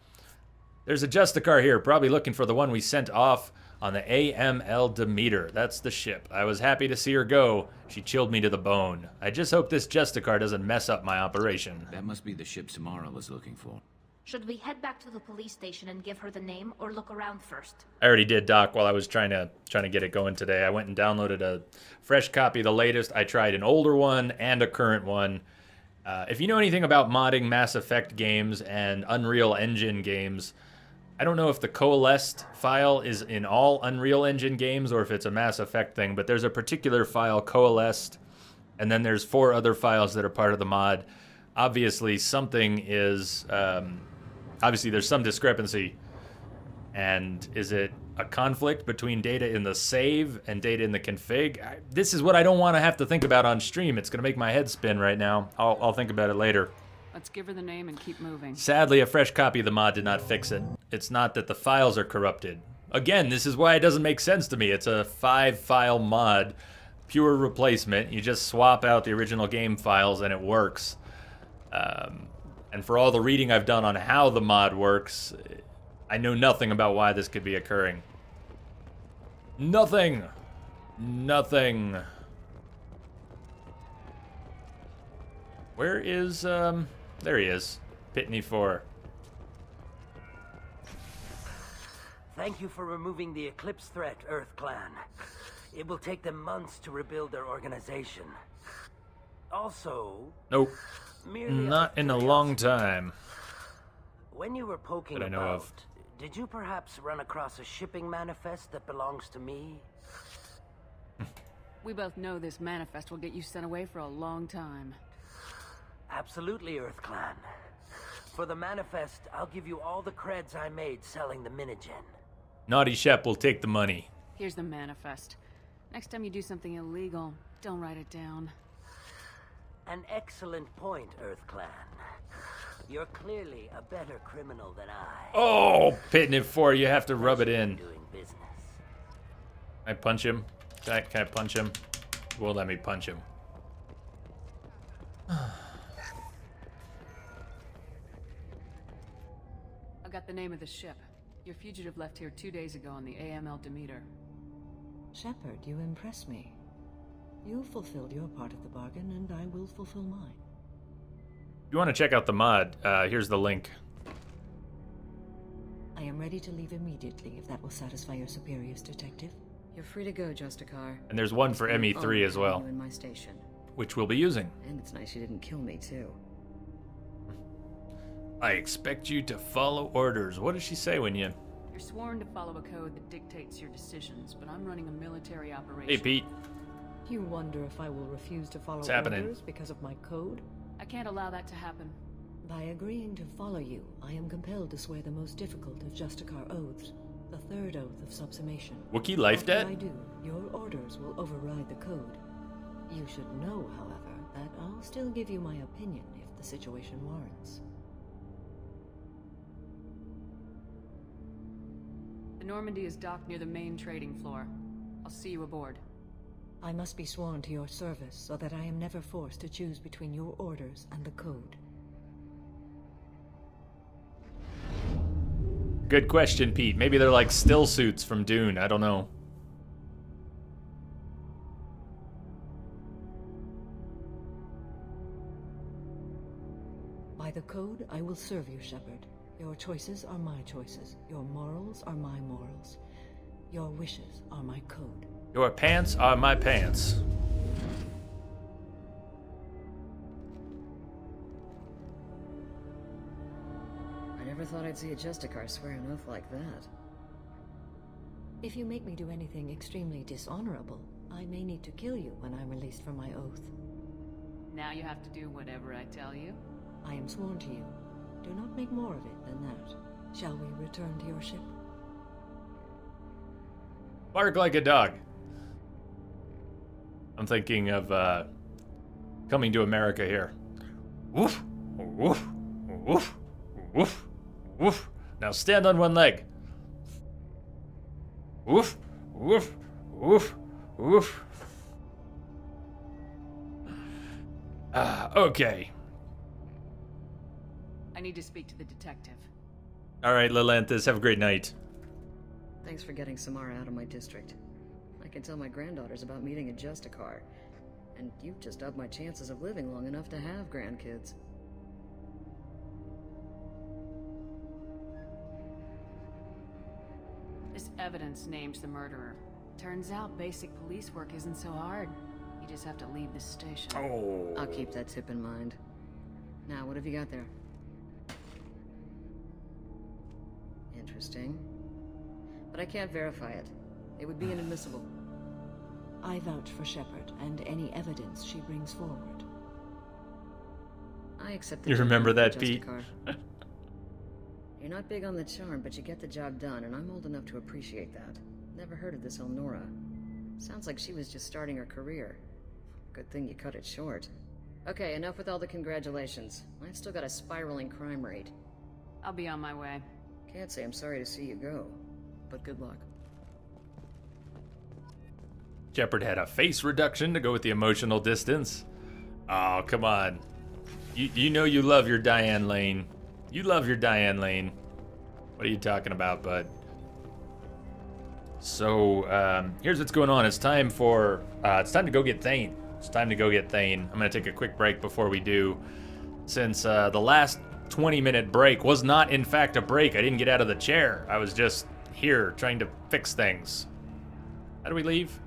There's a Justicar here, probably looking for the one we sent off on the AML Demeter. That's the ship. I was happy to see her go. She chilled me to the bone. I just hope this Justicar doesn't mess up my operation. That must be the ship Samara was looking for. Should we head back to the police station and give her the name, or look around first? I already did, Doc, while I was trying to get it going today. I went and downloaded a fresh copy of the latest. I tried an older one and a current one. If you know anything about modding Mass Effect games and Unreal Engine games, I don't know if the coalesced file is in all Unreal Engine games or if it's a Mass Effect thing, but there's a particular file, coalesced, and then there's 4 other files that are part of the mod. Obviously, something is... obviously, there's some discrepancy. And is it a conflict between data in the save and data in the config? This is what I don't want to have to think about on stream. It's going to make my head spin right now. I'll think about it later. Let's give her the name and keep moving. Sadly, a fresh copy of the mod did not fix it. It's not that the files are corrupted. Again, this is why it doesn't make sense to me. It's a 5-file mod, pure replacement. You just swap out the original game files and it works. And for all the reading I've done on how the mod works, I know nothing about why this could be occurring. Nothing. Nothing. Where is, there he is. Pitney 4. Thank you for removing the Eclipse threat, Earth Clan. It will take them months to rebuild their organization. Also... Nope. Not in a long time. When you were poking that I know about, of. Did you perhaps run across a shipping manifest that belongs to me? We both know this manifest will get you sent away for a long time. Absolutely, Earth Clan. For the manifest, I'll give you all the creds I made selling the Minigen. Naughty Shep will take the money. Here's the manifest. Next time you do something illegal, don't write it down. An excellent point, Earth Clan. You're clearly a better criminal than I. Oh, Pitney 4, you have to rub it in. Doing business. Can I punch him? Can I punch him? Won't let me punch him. I got the name of the ship. Your fugitive left here 2 days ago on the AML Demeter. Shepard, you impress me. You fulfilled your part of the bargain, and I will fulfill mine. If you want to check out the mod, here's the link. I am ready to leave immediately if that will satisfy your superiors, Detective. You're free to go, Justicar. And there's one for ME3 as well. You in my station. which we'll be using. And it's nice you didn't kill me, too. I expect you to follow orders. What does she say when you... You're sworn to follow a code that dictates your decisions, but I'm running a military operation. Hey, Pete. You wonder if I will refuse to follow What's happening? orders because of my code? I can't allow that to happen. By agreeing to follow you, I am compelled to swear the most difficult of Justicar oaths, the third oath of subsumation. Wookiee life After debt? I do, your orders will override the code. You should know, however, that I'll still give you my opinion if the situation warrants. The Normandy is docked near the main trading floor. I'll see you aboard. I must be sworn to your service so that I am never forced to choose between your orders and the code. Good question, Pete. Maybe they're like still suits from Dune. I don't know. By the code, I will serve you, Shepard. Your choices are my choices. Your morals are my morals. Your wishes are my code. Your pants are my pants. I never thought I'd see a Justicar swear an oath like that. If you make me do anything extremely dishonorable, I may need to kill you when I'm released from my oath. Now you have to do whatever I tell you? I am sworn to you. Do not make more of it than that. Shall we return to your ship? Bark like a dog. I'm thinking of Coming to America here. Woof, woof, woof, woof, woof. Now stand on one leg. Woof, woof, woof, woof. Okay. I need to speak to the detective. All right, Lelanthus, have a great night. Thanks for getting Samara out of my district. I can tell my granddaughters about meeting a Justicar. And you've just upped my chances of living long enough to have grandkids. This evidence names the murderer. Turns out basic police work isn't so hard. You just have to leave the station. Oh. I'll keep that tip in mind. Now, what have you got there? Interesting. But I can't verify it. It would be inadmissible. I vouch for Shepard and any evidence she brings forward. I accept the You remember judgment that, of Pete? Justicar. You're not big on the charm, but you get the job done, and I'm old enough to appreciate that. Never heard of this Elnora. Sounds like she was just starting her career. Good thing you cut it short. Okay, enough with all the congratulations. I've still got a spiraling crime rate. I'll be on my way. Can't say I'm sorry to see you go, but good luck. Shepard had a face reduction to go with the emotional distance. Oh, come on. You know you love your Diane Lane. You love your Diane Lane. What are you talking about, bud? So, here's what's going on. It's time to go get Thane. It's time to go get Thane. I'm going to take a quick break before we do. Since the last 20-minute break was not, in fact, a break. I didn't get out of the chair. I was just here trying to fix things. How do we leave?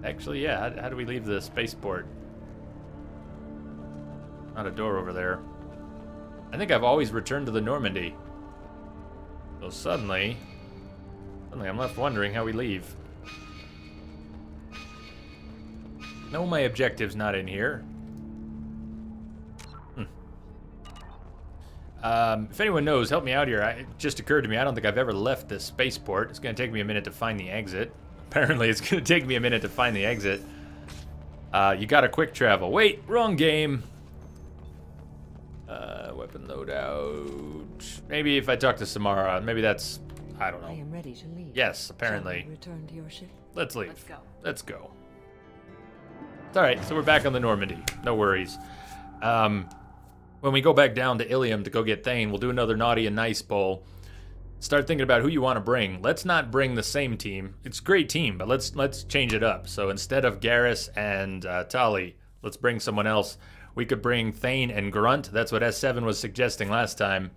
Actually, yeah. How do we leave the spaceport? Not a door over there. I think I've always returned to the Normandy. So suddenly I'm left wondering how we leave. No, my objective's not in here. If anyone knows, help me out here. It just occurred to me, I don't think I've ever left this spaceport. It's going to take me a minute to find the exit. Apparently, it's going to take me a minute to find the exit. You got a quick travel. Wait, wrong game. Weapon loadout. Maybe if I talk to Samara, maybe that's... I don't know. I am ready to leave. Yes, apparently. Shall we return to your ship? Let's leave. Let's go. Let's go. It's alright, so we're back on the Normandy. No worries. When we go back down to Ilium to go get Thane, we'll do another Naughty and Nice bowl. Start thinking about who you want to bring. Let's not bring the same team. It's a great team, but let's change it up. So instead of Garrus and Tali, let's bring someone else. We could bring Thane and Grunt. That's what S7 was suggesting last time.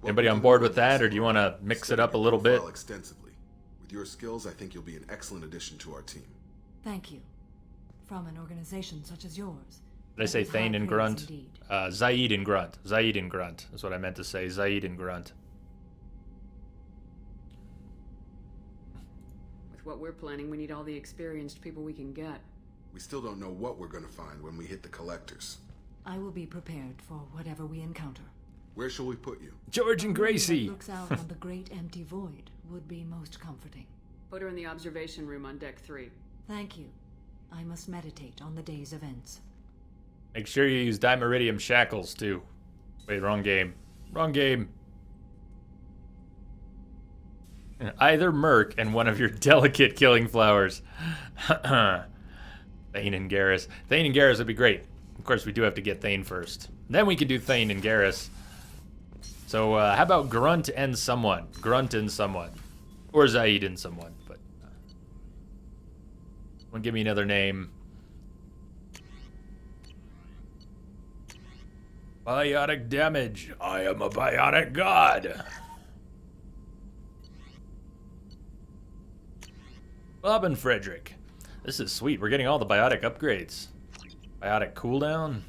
Anybody on board with that, or do you want to mix it up a little bit? Extensively. With your skills, I think you'll be an excellent addition to our team. Thank you. From an organization such as yours. Did I say That is high Thane and praise Grunt? indeed. Zaid and Grunt. Zaid and Grunt. That's what I meant to say. Zaid and Grunt. With what we're planning, we need all the experienced people we can get. We still don't know what we're gonna find when we hit the collectors. I will be prepared for whatever we encounter. Where shall we put you? George and A room Gracie. that looks out on the great empty void would be most comforting. Put her in the observation room on deck 3. Thank you. I must meditate on the day's events. Make sure you use Dimeridium shackles, too. Wait, wrong game. Wrong game. Either Merc and one of your delicate killing flowers. Thane and Garrus. Thane and Garrus would be great. Of course, we do have to get Thane first. Then we can do Thane and Garrus. So, how about Grunt and someone? Grunt and someone. Or Zaid and someone. But someone give me another name. Biotic damage. I am a biotic god. Bob and Frederick. This is sweet. We're getting all the biotic upgrades. Biotic cooldown.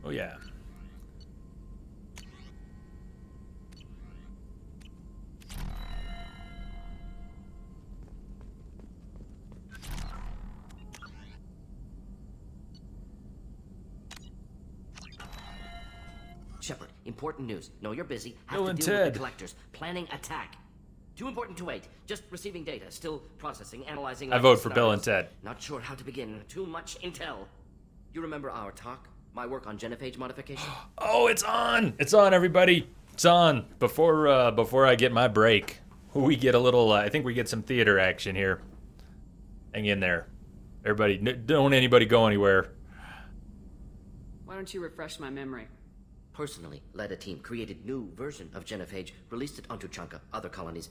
Oh yeah. Shepard, important news. Know you're busy. Have Bill to and deal with Ted. the collectors. Planning attack. Too important to wait. Just receiving data. Still processing, analyzing. I like vote for Bill scenarios. and Ted. Not sure how to begin. Too much intel. You remember our talk? My work on genophage modification? Oh, it's on! It's on, everybody. It's on. Before I get my break, we get a little. I think we get some theater action here. Hang in there, everybody. Don't anybody go anywhere. Why don't you refresh my memory? Personally led a team, created new version of genophage, released it onto Chunka, other colonies,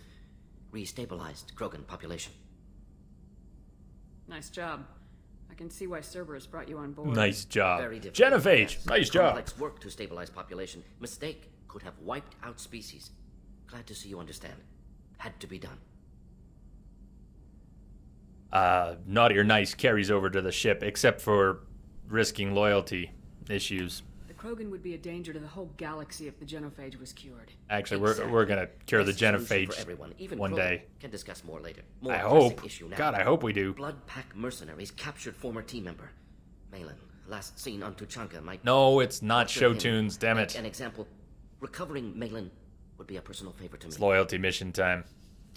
restabilized Krogan population. Nice job. I can see why Cerberus brought you on board. Nice job. Very difficult. Genophage. Yes. Nice job. Complex work to stabilize population. Mistake could have wiped out species. Glad to see you understand. Had to be done. Naughty or nice carries over to the ship, except for risking loyalty issues. The Krogan would be a danger to the whole galaxy if the genophage was cured. Actually, we're gonna cure the Best solution genophage for everyone, even one Krogan. day. Can discuss more later. More I pressing hope. issue now. God, I hope we do. Blood Pack mercenaries captured former team member Malin. Last seen on Tuchanka might. No, it's not torture show him. tunes. Damn Make it. An example. Recovering Malin would be a personal favor to me. It's loyalty mission time.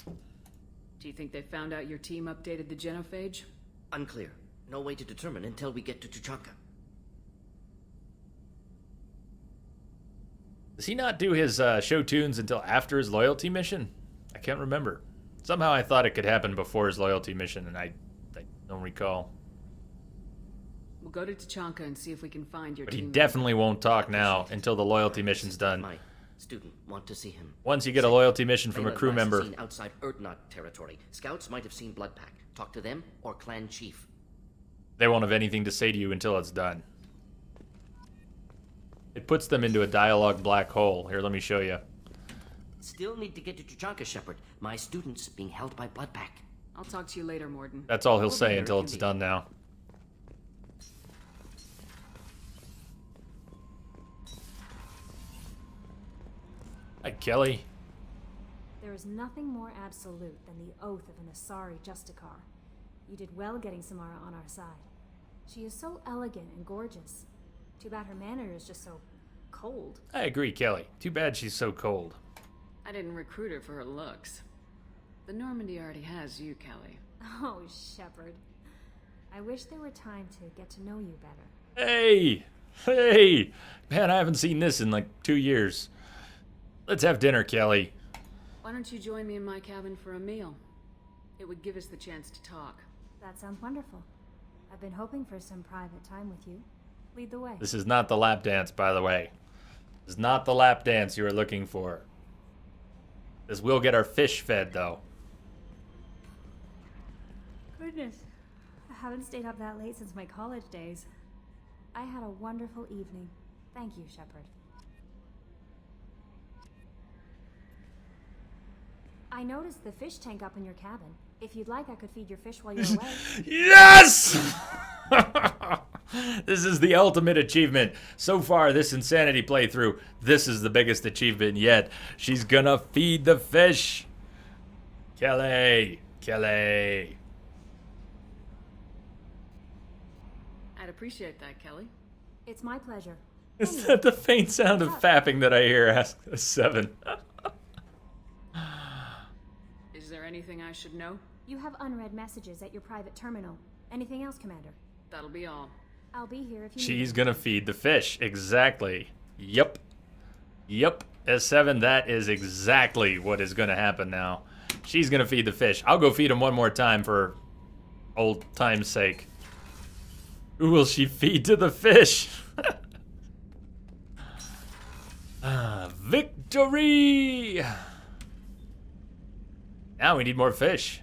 Do you think they found out your team updated the genophage? Unclear. No way to determine until we get to Tuchanka. Does he not do his show tunes until after his loyalty mission? I can't remember. Somehow I thought it could happen before his loyalty mission, and I don't recall. We'll go to Tuchanka and see if we can find your But he team. definitely won't talk now until the loyalty mission's done. My student want to see him. Once you get a loyalty mission from a Malin crew last member, seen outside Erdnot territory. Scouts might have seen Blood Pack. Talk to them or clan chief. they won't have anything to say to you until it's done. It puts them into a dialogue black hole. Here, let me show you. Still need to get to Tuchanka, Shepard. My student's being held by Blood Pack. I'll talk to you later, Morden. That's all he'll We'll be say there until if it's you done now. Hi, Kelly. There is nothing more absolute than the oath of an Asari Justicar. You did well getting Samara on our side. She is so elegant and gorgeous. Too bad her manner is just so cold. I agree, Kelly. Too bad she's so cold. I didn't recruit her for her looks. The Normandy already has you, Kelly. Oh, Shepard. I wish there were time to get to know you better. Hey! Hey! Man, I haven't seen this in like 2 years. Let's have dinner, Kelly. Why don't you join me in my cabin for a meal? It would give us the chance to talk. That sounds wonderful. I've been hoping for some private time with you. Lead the way. This is not the lap dance, by the way. This is not the lap dance you were looking for. This will get our fish fed, though. Goodness. I haven't stayed up that late since my college days. I had a wonderful evening. Thank you, Shepard. I noticed the fish tank up in your cabin. If you'd like, I could feed your fish while you're away. Yes! This is the ultimate achievement. So far, this Insanity playthrough, this is the biggest achievement yet. She's gonna feed the fish. Kelly. I'd appreciate that, Kelly. It's my pleasure. Is that the faint sound of fapping that I hear? Ask 7. Is there anything I should know? You have unread messages at your private terminal. Anything else, Commander? That'll be all. I'll be here if you She's gonna feed the fish. Exactly. Yep. S7, that is exactly what is gonna happen now. She's gonna feed the fish. I'll go feed him one more time for old time's sake. Who will she feed to the fish? Victory! Now we need more fish.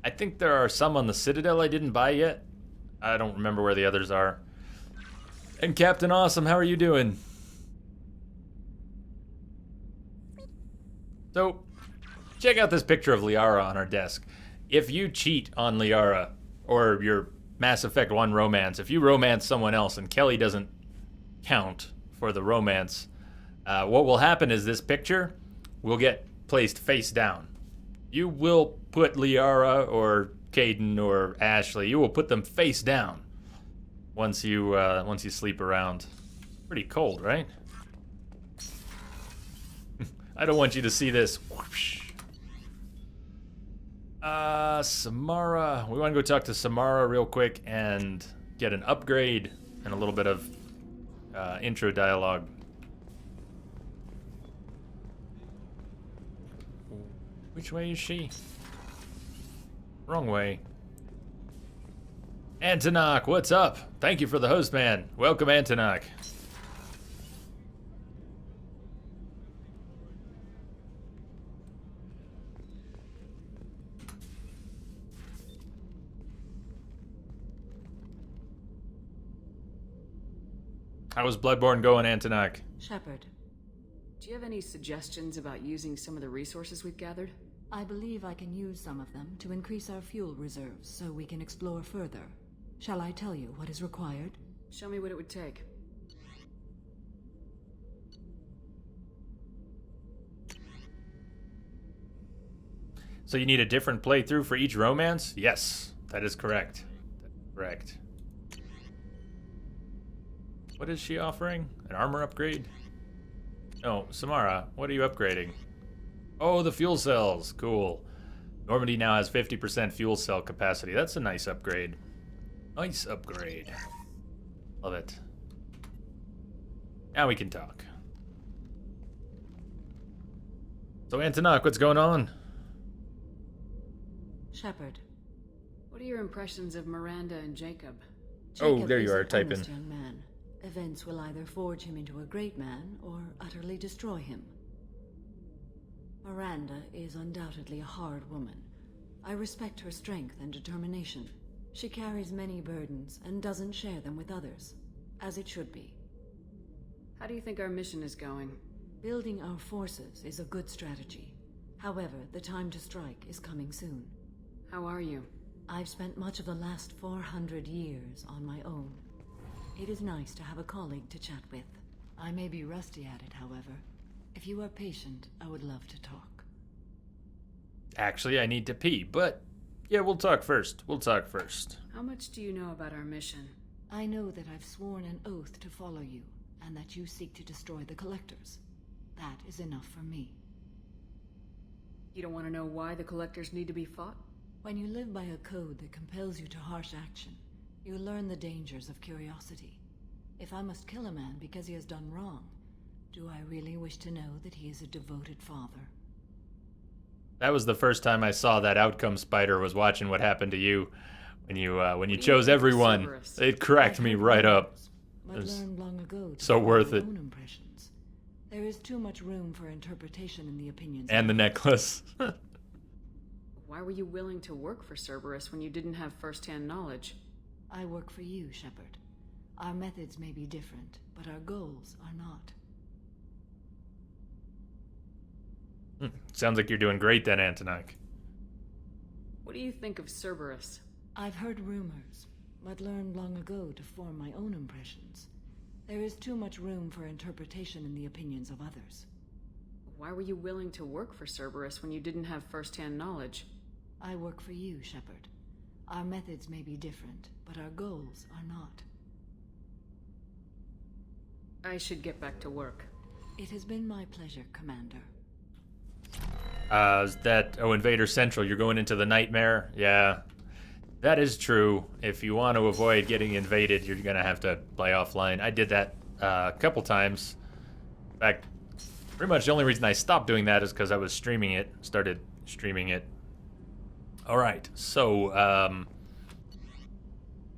I think there are some on the Citadel I didn't buy yet. I don't remember where the others are. And Captain Awesome, how are you doing? So, check out this picture of Liara on our desk. If you cheat on Liara, or your Mass Effect 1 romance, if you romance someone else and Kelly doesn't count for the romance, what will happen is this picture will get placed face down. You will put Liara or Caden or Ashley, you will put them face down once you sleep around. Pretty cold, right? I don't want you to see this. Samara. We want to go talk to Samara real quick and get an upgrade and a little bit of intro dialogue. Which way is she? Wrong way. Antonok, what's up? Thank you for the host, man. Welcome, Antonok. How was Bloodborne going, Antonok? Shepard, do you have any suggestions about using some of the resources we've gathered? I believe I can use some of them to increase our fuel reserves so we can explore further. Shall I tell you what is required? Show me what it would take. So you need a different playthrough for each romance? Yes, that is correct. Correct. What is she offering? An armor upgrade? No, Samara, what are you upgrading? Oh, the fuel cells. Cool. Normandy now has 50% fuel cell capacity. That's a nice upgrade. Nice upgrade. Love it. Now we can talk. So, Antonok, what's going on? Shepard. What are your impressions of Miranda and Jacob? Oh, there you are, Jacob is an typing. honest young man. Events will either forge him into a great man or utterly destroy him. Miranda is undoubtedly a hard woman. I respect her strength and determination. She carries many burdens and doesn't share them with others, as it should be. How do you think our mission is going? Building our forces is a good strategy. However, the time to strike is coming soon. How are you? I've spent much of the last 400 years on my own. It is nice to have a colleague to chat with. I may be rusty at it, however. If you are patient, I would love to talk. Actually, I need to pee, but yeah, we'll talk first. How much do you know about our mission? I know that I've sworn an oath to follow you, and that you seek to destroy the Collectors. That is enough for me. You don't want to know why the Collectors need to be fought? When you live by a code that compels you to harsh action, you learn the dangers of curiosity. If I must kill a man because he has done wrong, do I really wish to know that he is a devoted father? That was the first time I saw that outcome spider was watching what happened to you when you chose everyone. It cracked me right up. It was learned long ago to so worth follow it. your own impressions. There is too much room for interpretation in the opinions. And the necklace. Why were you willing to work for Cerberus when you didn't have first-hand knowledge? I work for you, Shepard. Our methods may be different, but our goals are not. Sounds like you're doing great then, Antonok. What do you think of Cerberus? I've heard rumors, but learned long ago to form my own impressions. There is too much room for interpretation in the opinions of others. Why were you willing to work for Cerberus when you didn't have first-hand knowledge? I work for you, Shepard. Our methods may be different, but our goals are not. I should get back to work. It has been my pleasure, Commander. Invader Central, you're going into the nightmare? Yeah, that is true. If you want to avoid getting invaded, you're going to have to play offline. I did that a couple times. In fact, pretty much the only reason I stopped doing that is because I was started streaming it. Alright, so,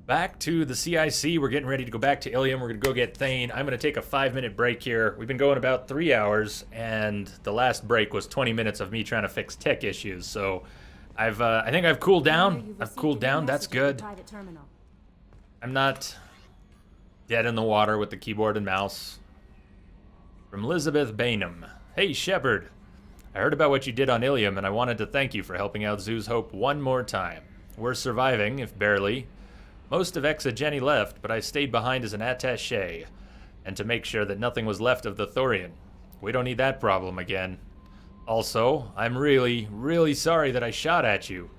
back to the CIC. We're getting ready to go back to Ilium. We're going to go get Thane. I'm going to take a 5-minute break here. We've been going about 3 hours, and the last break was 20 minutes of me trying to fix tech issues. So I think I've cooled down. I've cooled down. That's good. I'm not dead in the water with the keyboard and mouse. From Elizabeth Bainham. Hey, Shepard. I heard about what you did on Ilium, and I wanted to thank you for helping out Zoo's Hope one more time. We're surviving, if barely. Most of Exogeny left, but I stayed behind as an attaché, and to make sure that nothing was left of the Thorian. We don't need that problem again. Also, I'm really, really sorry that I shot at you.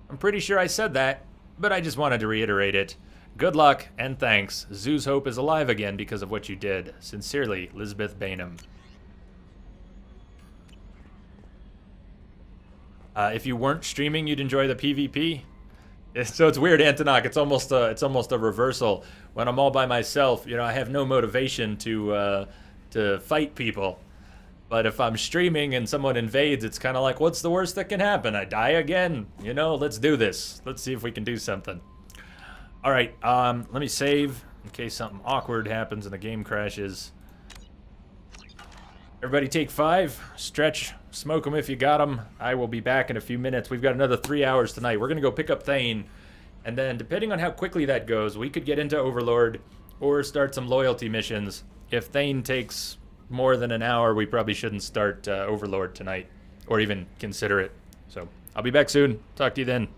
I'm pretty sure I said that, but I just wanted to reiterate it. Good luck, and thanks. Zoo's Hope is alive again because of what you did. Sincerely, Elizabeth Bainham. If you weren't streaming, you'd enjoy the PvP? So it's weird, Antonok. It's almost a reversal. When I'm all by myself, I have no motivation to fight people. But if I'm streaming and someone invades, it's kind of like, what's the worst that can happen? I die again. Let's do this. Let's see if we can do something. All right. Let me save in case something awkward happens and the game crashes. Everybody take 5. Stretch. Smoke them if you got them. I will be back in a few minutes. We've got another 3 hours tonight. We're going to go pick up Thane. And then, depending on how quickly that goes, we could get into Overlord or start some loyalty missions. If Thane takes more than an hour, we probably shouldn't start Overlord tonight. Or even consider it. So, I'll be back soon. Talk to you then.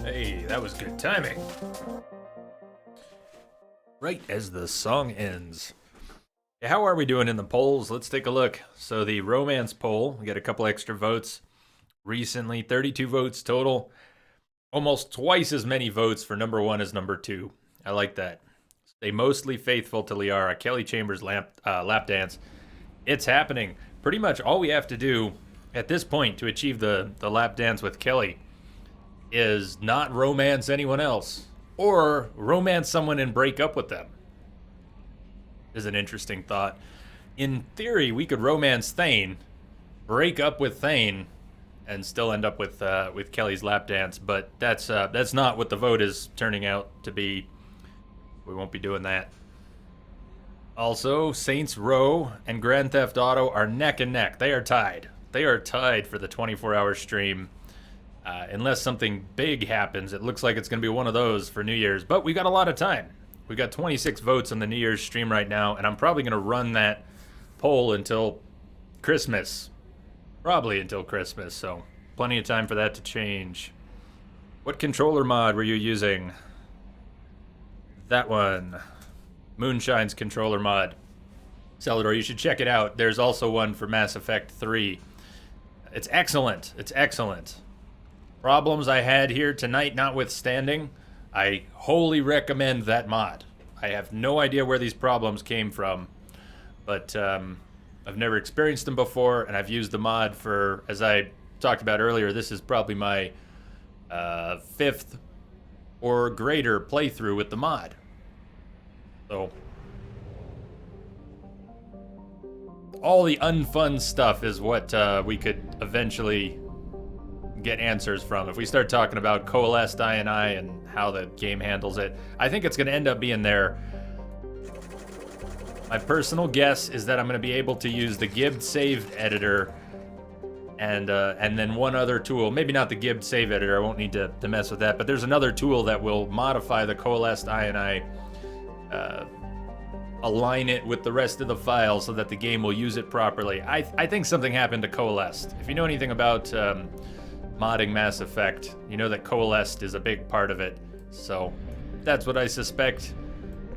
Hey, that was good timing. Right as the song ends. How are we doing in the polls? Let's take a look. So the romance poll, we got a couple extra votes recently, 32 votes total. Almost twice as many votes for number 1 as number 2. I like that. Stay mostly faithful to Liara. Kelly Chambers lap dance. It's happening. Pretty much all we have to do at this point to achieve the lap dance with Kelly is not romance anyone else, or romance someone and break up with them. Is an interesting thought. In theory, we could romance Thane, break up with Thane, and still end up with Kelly's lap dance. But that's not what the vote is turning out to be. We won't be doing that. Also, Saints Row and Grand Theft Auto are neck and neck. They are tied. They are tied for the 24-hour stream. Unless something big happens, it looks like it's going to be one of those for New Year's. But we got a lot of time. We got 26 votes on the New Year's stream right now, and I'm probably going to run that poll until Christmas. Probably until Christmas, so plenty of time for that to change. What controller mod were you using? That one. Moonshine's controller mod. Celador, you should check it out. There's also one for Mass Effect 3. It's excellent. It's excellent. Problems I had here tonight notwithstanding, I wholly recommend that mod. I have no idea where these problems came from, but I've never experienced them before, and I've used the mod for, as I talked about earlier, this is probably my 5th or greater playthrough with the mod. So, all the unfun stuff is what we could eventually get answers from. If we start talking about coalesced INI and how the game handles it, I think it's going to end up being there. My personal guess is that I'm going to be able to use the Gibbed Saved Editor and then one other tool. Maybe not the Gibbed Save Editor, I won't need to mess with that, but there's another tool that will modify the coalesced INI, align it with the rest of the file so that the game will use it properly. I think something happened to coalesced. If you know anything about modding Mass Effect, you know that coalesced is a big part of it. So that's what I suspect.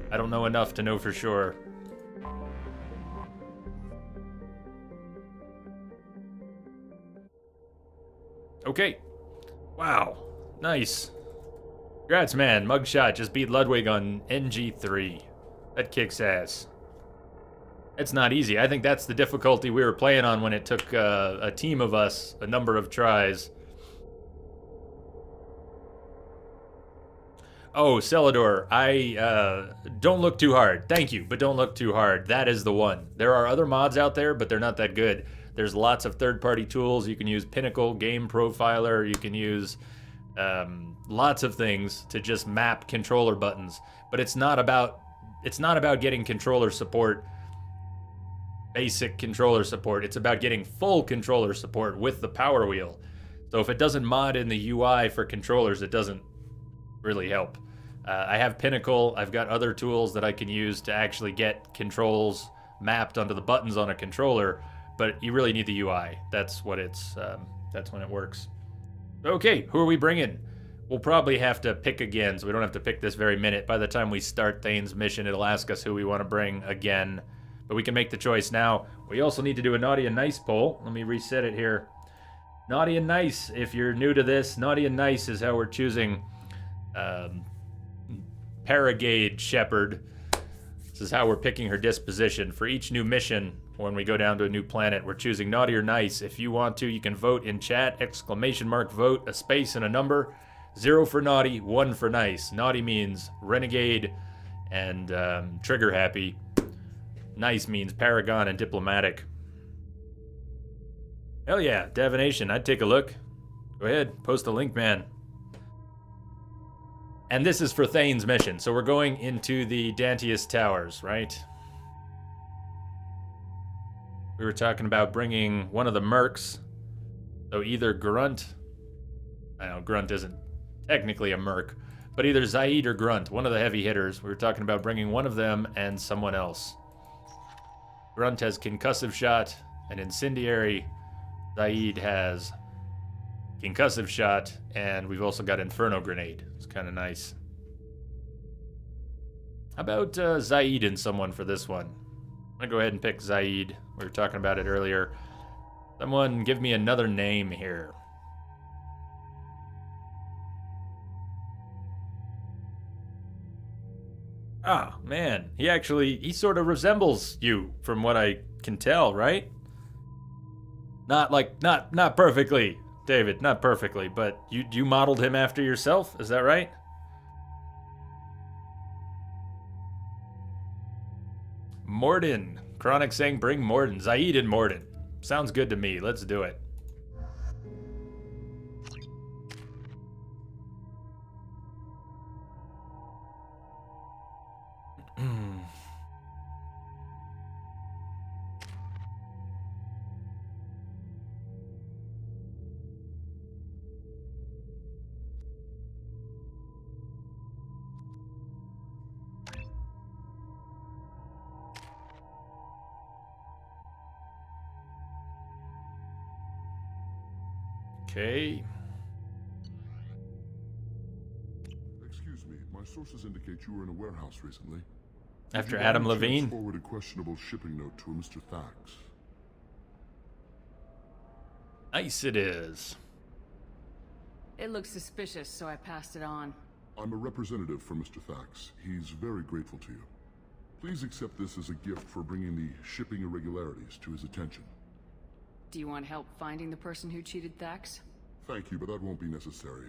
I don't know enough to know for sure. Okay. Wow. Nice. Congrats, man. Mugshot just beat Ludwig on NG3. That kicks ass. It's not easy. I think that's the difficulty we were playing on when it took a team of us a number of tries. Oh, Celador, don't look too hard. Thank you, but don't look too hard. That is the one. There are other mods out there, but they're not that good. There's lots of third-party tools. You can use Pinnacle, Game Profiler. You can use lots of things to just map controller buttons. But it's not about getting controller support, basic controller support. It's about getting full controller support with the power wheel. So if it doesn't mod in the UI for controllers, it doesn't really help. I have Pinnacle. I've got other tools that I can use to actually get controls mapped onto the buttons on a controller, but you really need the UI. That's what it's. That's when it works. Okay, who are we bringing? We'll probably have to pick again, so we don't have to pick this very minute. By the time we start Thane's mission, it'll ask us who we want to bring again. but we can make the choice now. We also need to do a naughty and nice poll. Let me reset it here. Naughty and nice, if you're new to this, naughty and nice is how we're choosing Paragade Shepherd. This is how we're picking her disposition. For each new mission, when we go down to a new planet, we're choosing naughty or nice. If you want to, you can vote in chat, ! vote, a space and a number. 0 for naughty, 1 for nice. Naughty means renegade and trigger happy. Nice means paragon and diplomatic. Hell yeah, divination, I'd take a look. Go ahead, post a link, man. And this is for Thane's mission, so we're going into the Dantius Towers, right? We were talking about bringing one of the mercs. So either Grunt, I know Grunt isn't technically a merc, but either Zaid or Grunt, one of the heavy hitters. We were talking about bringing one of them and someone else. Grunt has concussive shot and incendiary. Zaid has concussive shot, and we've also got Inferno Grenade. It's kind of nice. How about Zaid and someone for this one? I'm gonna go ahead and pick Zaid. We were talking about it earlier. Someone give me another name here. Ah, man, he sort of resembles you from what I can tell, right? Not perfectly, David, not perfectly, but you modeled him after yourself, is that right? Morden, Chronic saying bring Morden, Zaid and Morden. Sounds good to me, let's do it. Okay. Excuse me, my sources indicate you were in a warehouse recently. After Adam Levine? Forward a questionable shipping note to a Mr. Thax. Nice it is. It looks suspicious, so I passed it on. I'm a representative for Mr. Thax. He's very grateful to you. Please accept this as a gift for bringing the shipping irregularities to his attention. Do you want help finding the person who cheated Thax? Thank you, but that won't be necessary.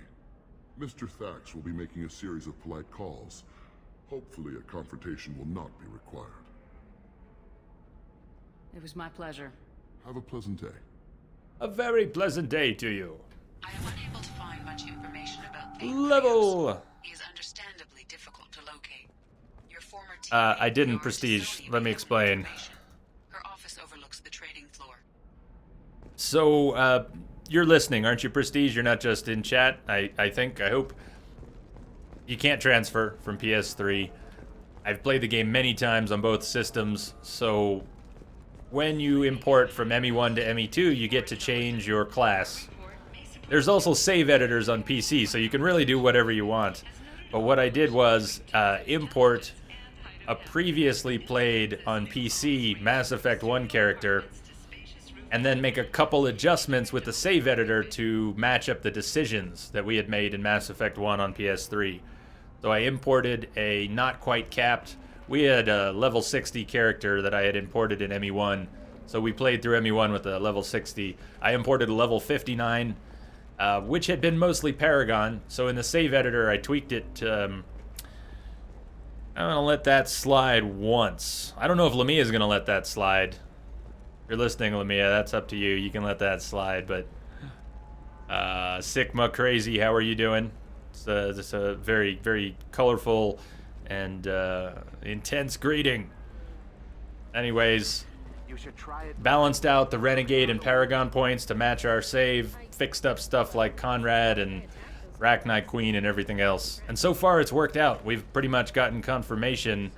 Mr. Thax will be making a series of polite calls. Hopefully a confrontation will not be required. It was my pleasure. Have a pleasant day. A very pleasant day to you. I am unable to find much information about Level! He is understandably difficult to locate. Your former I didn't prestige. Let me explain. Her office overlooks the trading floor. So, you're listening, aren't you, Prestige? You're not just in chat, I hope. You can't transfer from PS3. I've played the game many times on both systems, so when you import from ME1 to ME2, you get to change your class. There's also save editors on PC, so you can really do whatever you want. But what I did was import a previously played on PC Mass Effect 1 character, and then make a couple adjustments with the save editor to match up the decisions that we had made in Mass Effect 1 on PS3. So I imported a not quite capped, we had a level 60 character that I had imported in ME1, so we played through ME1 with a level 60. I imported a level 59, which had been mostly Paragon, so in the save editor I tweaked it to, I'm gonna let that slide once. I don't know if Lamia is gonna let that slide. If you're listening, Lamia, that's up to you. You can let that slide, but Sigma Crazy, how are you doing? It's a very, very colorful and intense greeting. Anyways, balanced out the Renegade and Paragon points to match our save, fixed up stuff like Conrad and Rachni Queen and everything else. And so far it's worked out. We've pretty much gotten confirmation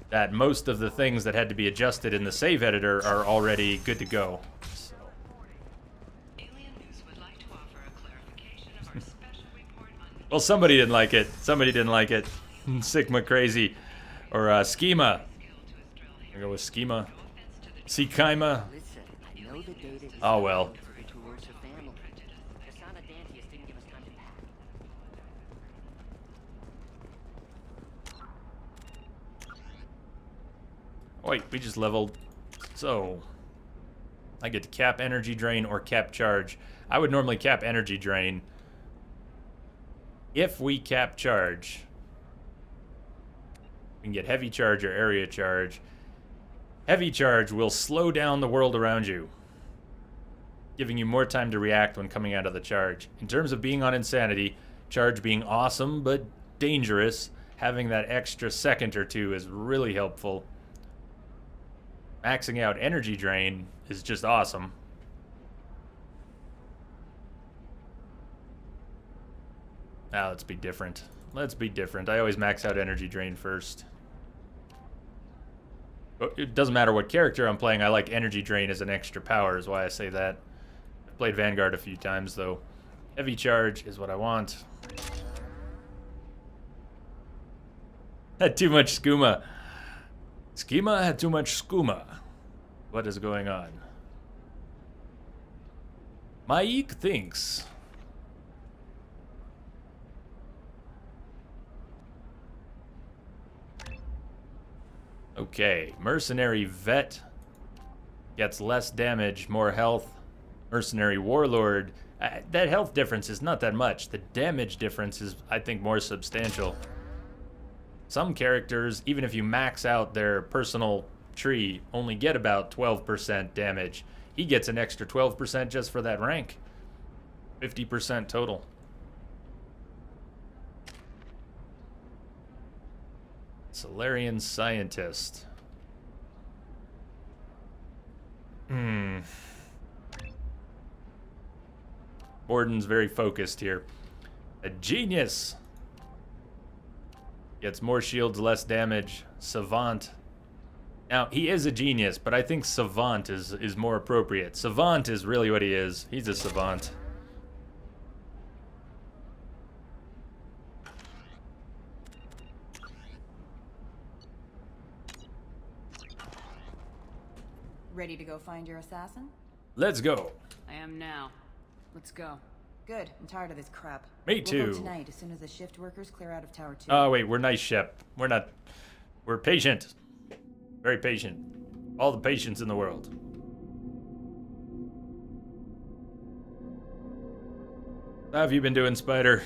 that most of the things that had to be adjusted in the save editor are already good to go. So. Well, somebody didn't like it. Somebody didn't like it. Sigma Crazy. Or Schema. I'm gonna go with Schema. See Kaima? Listen, I know the data is Oh well. vital to the Kurosa family. Asana Dantius didn't give us time to pack. Wait, we just leveled. So, I get to cap energy drain or cap charge. I would normally cap energy drain. If we cap charge, we can get heavy charge or area charge. Heavy charge will slow down the world around you, giving you more time to react when coming out of the charge. In terms of being on insanity, charge being awesome but dangerous, having that extra second or two is really helpful. Maxing out energy drain is just awesome. Now let's be different. Let's be different. I always max out energy drain first. It doesn't matter what character I'm playing, I like energy drain as an extra power, is why I say that. I've played Vanguard a few times, though. Heavy charge is what I want. Had too much skooma. Schema had too much skooma. What is going on? Maik thinks. Okay, Mercenary Vet gets less damage, more health. Mercenary Warlord, that health difference is not that much. The damage difference is, I think, more substantial. Some characters, even if you max out their personal tree, only get about 12% damage. He gets an extra 12% just for that rank. 50% total. Solarian Scientist. Borden's very focused here. A genius. Gets more shields, less damage. Savant. Now, he is a genius, but I think Savant is more appropriate. Savant is really what he is. He's a savant. Ready to go find your assassin? Let's go. I am now. Let's go. Good. I'm tired of this crap. Me We'll too. go tonight as soon as the shift workers clear out of Tower 2. Oh, wait, we're nice, Shep. We're not... We're patient. Very patient. All the patience in the world. How have you been doing, Spider?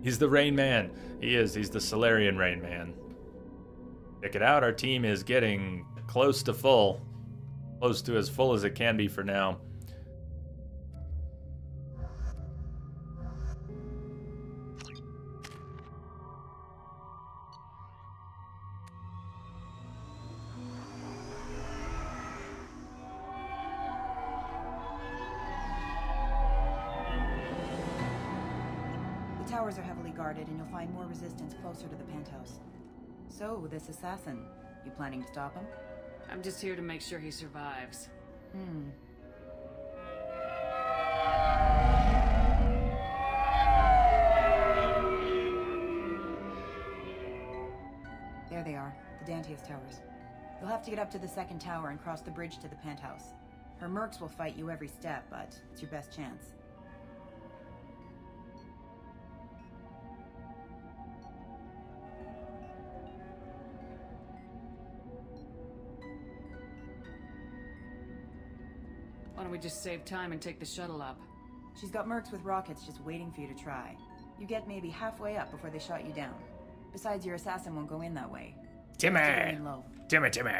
He's the Rain Man. He is. He's the Solarian Rain Man. Check it out. Our team is getting close to full. Close to as full as it can be for now. The towers are heavily guarded, and you'll find more resistance closer to the penthouse. So, this assassin, you planning to stop him? I'm just here to make sure he survives. There they are, the Dantius towers. You'll have to get up to the second tower and cross the bridge to the penthouse. Her mercs will fight you every step, but it's your best chance. Why don't we just save time and take the shuttle up? She's got mercs with rockets just waiting for you to try. You get maybe halfway up before they shot you down. Besides, your assassin won't go in that way. Timmy! Just keep aiming low. Timmy, Timmy!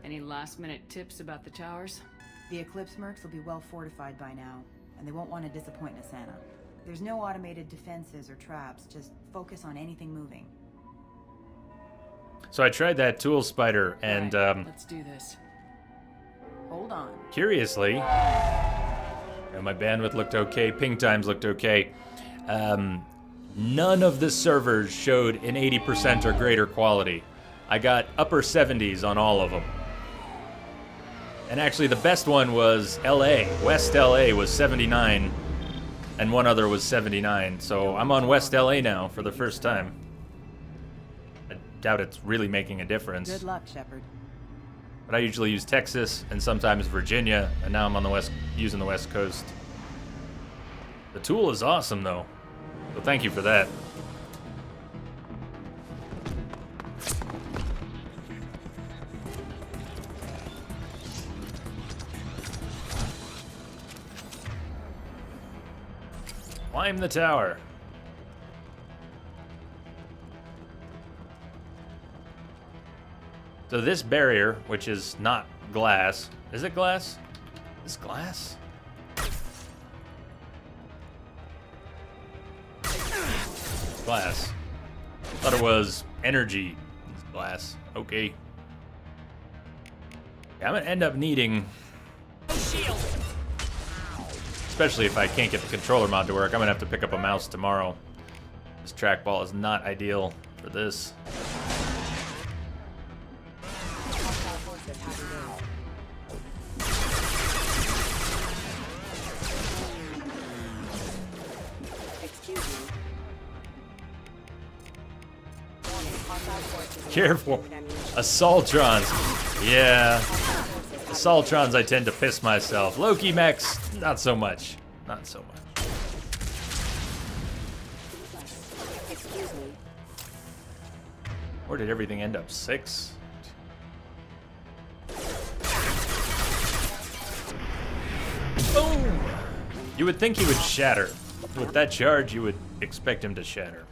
Any last-minute tips about the towers? The Eclipse mercs will be well fortified by now, and they won't want to disappoint Asana. There's no automated defenses or traps, just focus on anything moving. So I tried that tool spider, and Let's do this. Hold on. curiously, my bandwidth looked okay, ping times looked okay. None of the servers showed an 80% or greater quality. I got upper 70s on all of them. And actually the best one was LA. West LA was 79, and one other was 79. So I'm on West LA now for the first time. doubt it's really making a difference. Good luck, Shepard. But I usually use Texas and sometimes Virginia, and now I'm on the using the West Coast. The tool is awesome, though. So thank you for that. Climb the tower. So this barrier, which is not glass, is it glass? Is glass? Glass. Thought it was energy. It's glass. Okay. Yeah, I'm gonna end up needing, especially if I can't get the controller mod to work, I'm gonna have to pick up a mouse tomorrow. This trackball is not ideal for this. Careful. Assaultrons. Yeah. Assaultrons, I tend to piss myself. Loki mechs, not so much. Not so much. Where did everything end up? 6? Boom! You would think he would shatter. With that charge, you would expect him to shatter.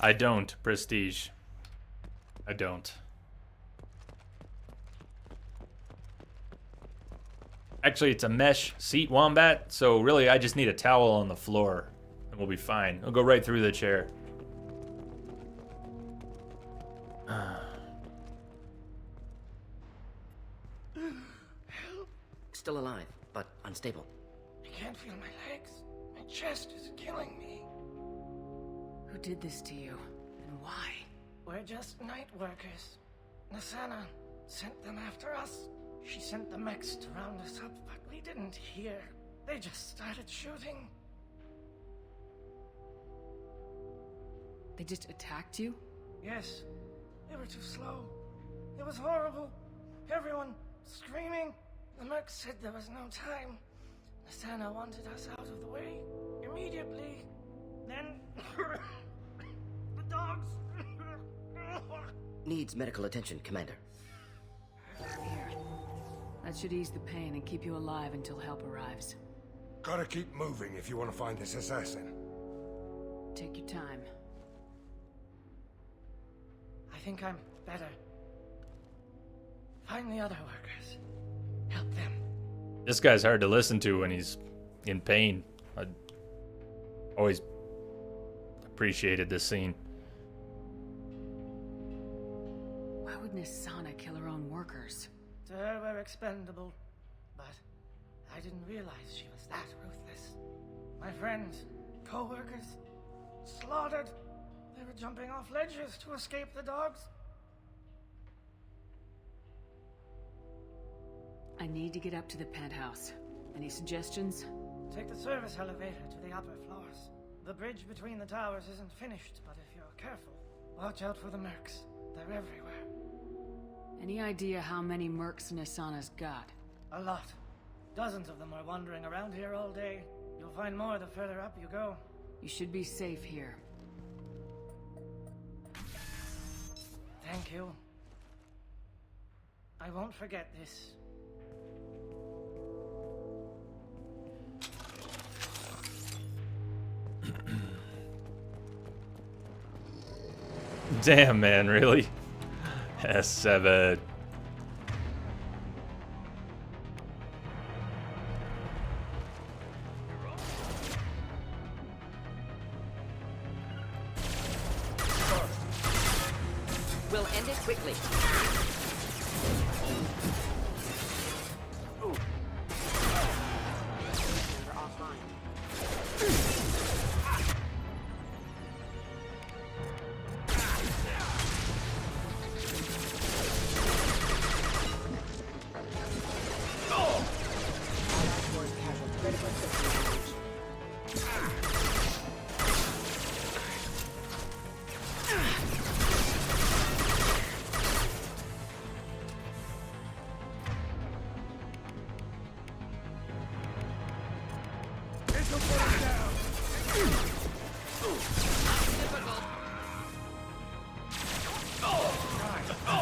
I don't, Prestige. I don't. Actually, it's a mesh seat wombat, so really I just need a towel on the floor and we'll be fine. I'll go right through the chair. Still alive, but unstable. I can't feel my legs. My chest is killing me. Who did this to you, and why? We're just night workers. Nasana sent them after us. She sent the mechs to round us up, but we didn't hear. They just started shooting. They just attacked you? Yes. They were too slow. It was horrible. Everyone screaming. The mechs said there was no time. Nasana wanted us out of the way immediately. Then the dogs. Needs medical attention, Commander. Here. That should ease the pain and keep you alive until help arrives. Gotta keep moving if you want to find this assassin. Take your time. I think I'm better. Find the other workers. Help them. This guy's hard to listen to when he's in pain. I always appreciated this scene. Why would Nasana kill her own workers? To her, we're expendable. But I didn't realize she was that ruthless. My friends, co-workers, slaughtered. They were jumping off ledges to escape the dogs. I need to get up to the penthouse. Any suggestions? Take the service elevator to the upper floors. The bridge between the towers isn't finished, but if you're careful, watch out for the mercs. They're everywhere. Any idea how many mercs Nasana's got? A lot. Dozens of them are wandering around here all day. You'll find more the further up you go. You should be safe here. Thank you. I won't forget this. Damn, man, really? S7. quickly.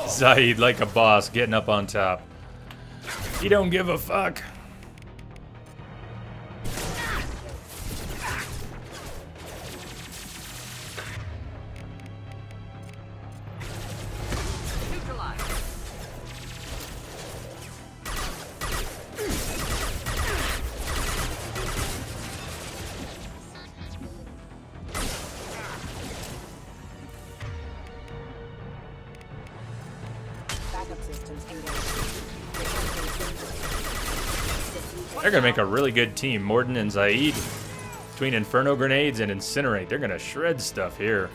Zaid like a boss, getting up on top. He don't give a fuck. They're gonna make a really good team, Morden and Zaid. Between Inferno Grenades and Incinerate, they're gonna shred stuff here.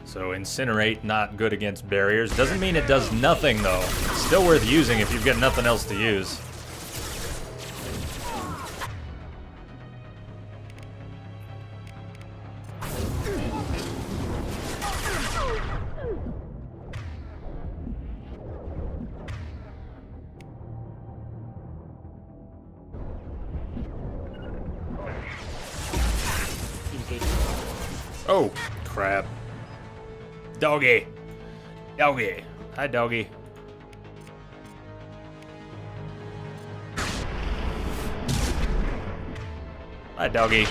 So Incinerate, not good against barriers. Doesn't mean it does nothing, though. It's still worth using if you've got nothing else to use. Oh, crap. Doggy. Doggy. Hi, doggy. Hi, doggy.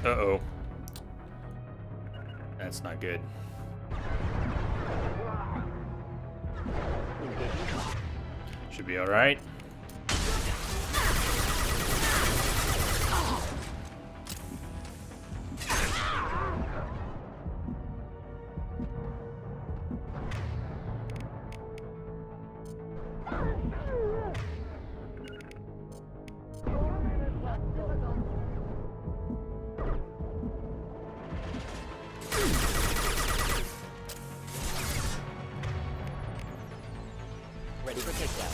Uh-oh. That's not good. Should be all right. Ready for takedown.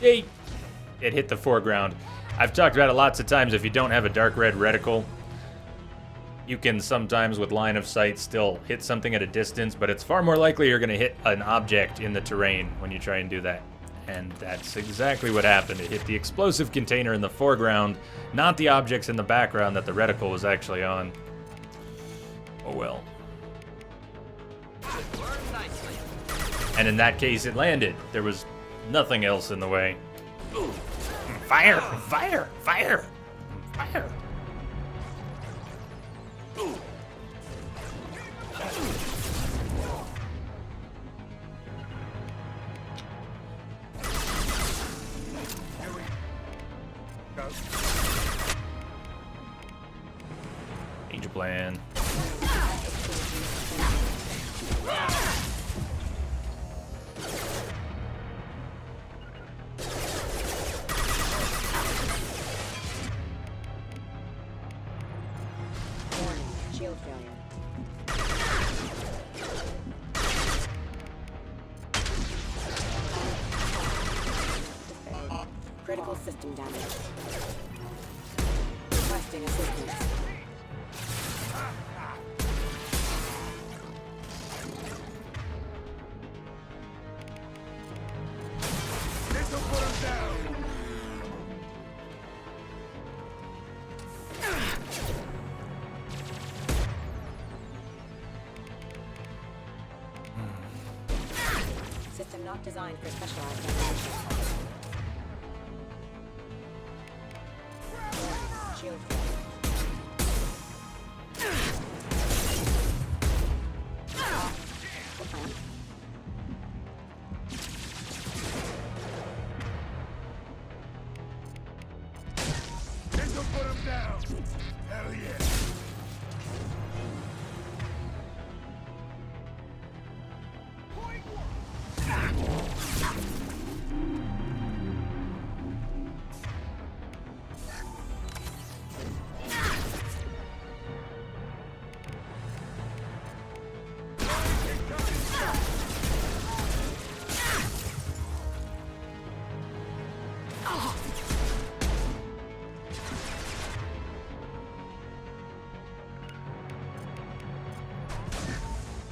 Yay! It hit the foreground. I've talked about it lots of times. If you don't have a dark red reticle, you can sometimes with line of sight still hit something at a distance, but it's far more likely you're going to hit an object in the terrain when you try and do that. And that's exactly what happened. It hit the explosive container in the foreground, not the objects in the background that the reticle was actually on. Oh well. And in that case, it landed. There was nothing else in the way. Fire! Fire! Fire! Fire! Change of plan. System damage. Requesting assistance. This'll put him down! System not designed for specialized applications. Shield. This'll put him down! Hell yeah!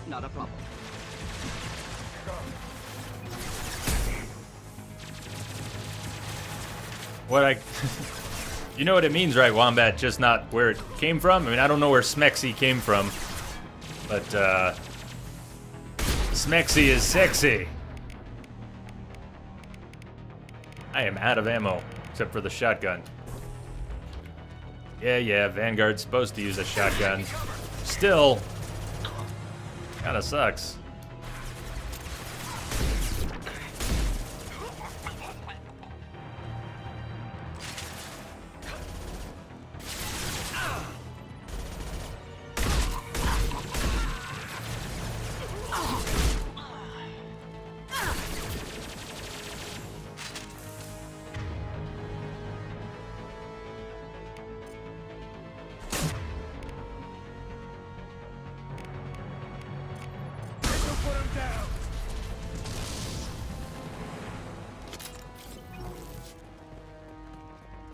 Not a problem. What I... You know what it means, right, Wombat? Just not where it came from? I mean, I don't know where Smexy came from. But, Smexy is sexy. I am out of ammo, except for the shotgun. Yeah, Vanguard's supposed to use a shotgun. Still, kinda sucks.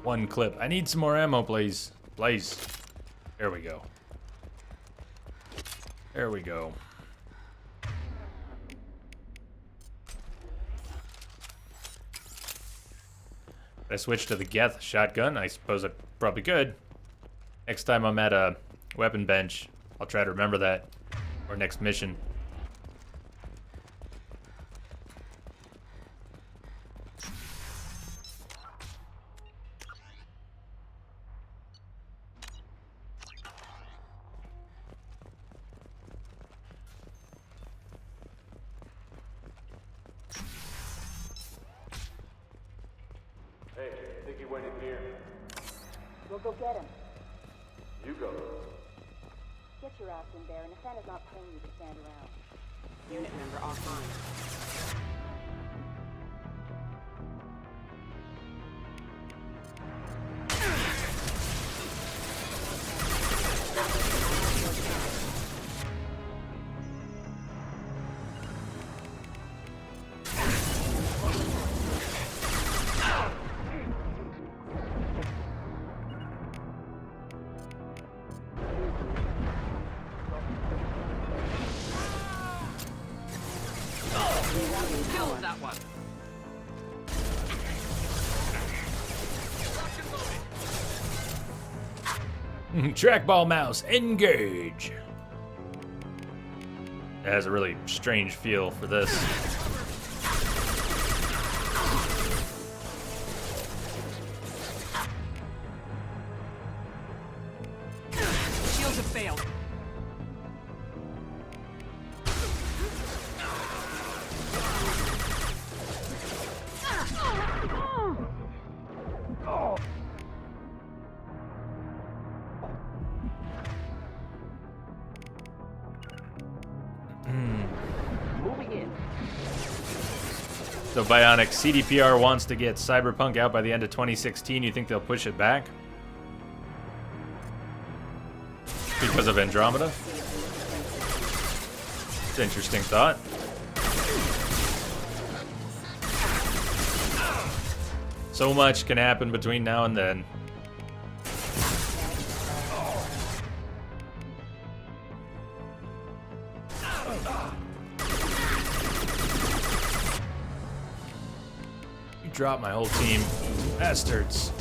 One clip. I need some more ammo, please. Please. There we go. There we go. I switch to the Geth shotgun. I suppose I probably could. Next time I'm at a weapon bench, I'll try to remember that. Or next mission. We'll go get him. You go. Get your ass in there, and if Santa's not paying you to stand around. Unit member offline. Kill that one. Trackball mouse, engage. It has a really strange feel for this. Shields have failed. Moving in. So Bionic, CDPR wants to get Cyberpunk out by the end of 2016. You think they'll push it back? Because of Andromeda? It's an interesting thought. So much can happen between now and then. You dropped my whole team. Bastards.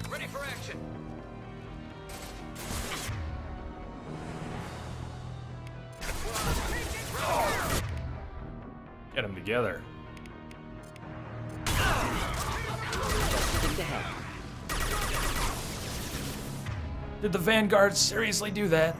Ready for action. Get them together. Did the Vanguard seriously do that?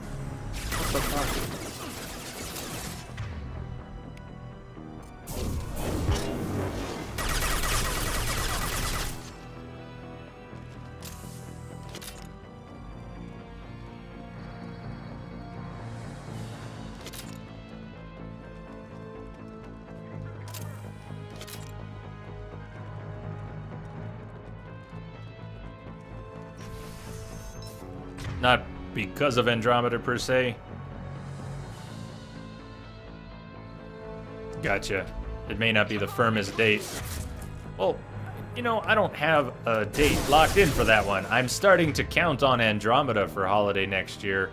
Not because of Andromeda per se. Gotcha. It may not be the firmest date. Well, you know, I don't have a date locked in for that one. I'm starting to count on Andromeda for holiday next year,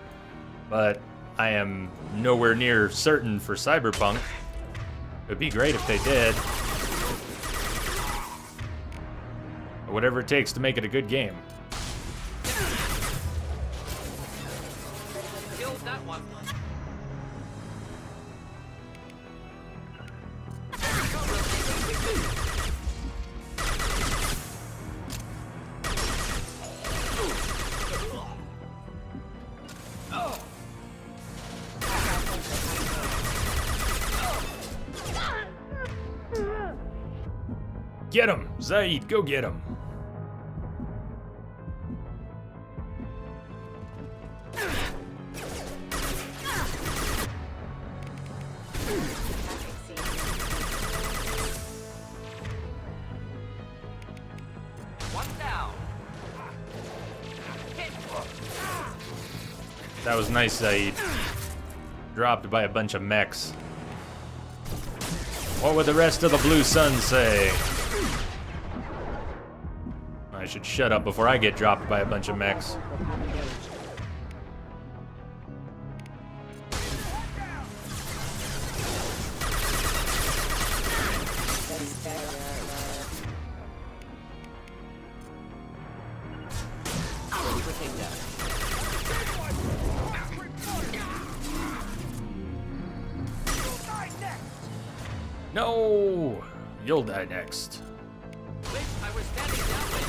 but I am nowhere near certain for Cyberpunk. It would be great if they did. Or whatever it takes to make it a good game. Killed that one. Get him! Zaid, go get him! One down. That was nice, Zaid. Dropped by a bunch of mechs. What would the rest of the Blue Sun say? I should shut up before I get dropped by a bunch of mechs. No! You'll die next. I was standing that way.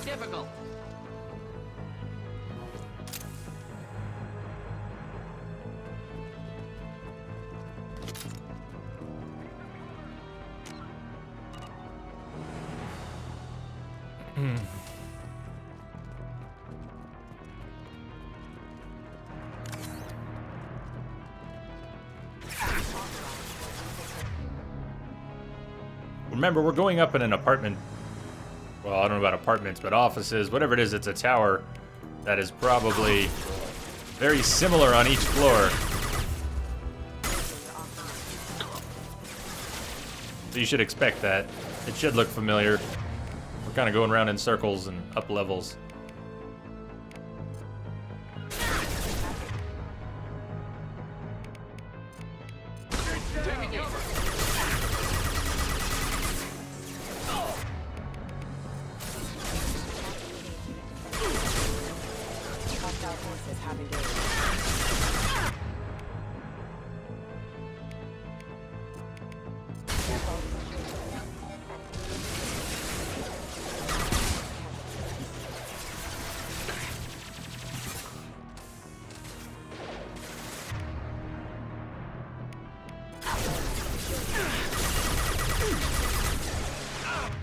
Difficult. Remember, we're going up in an apartment. Well, I don't know about apartments, but offices, whatever it is, it's a tower that is probably very similar on each floor. So you should expect that. It should look familiar. We're kind of going around in circles and up levels.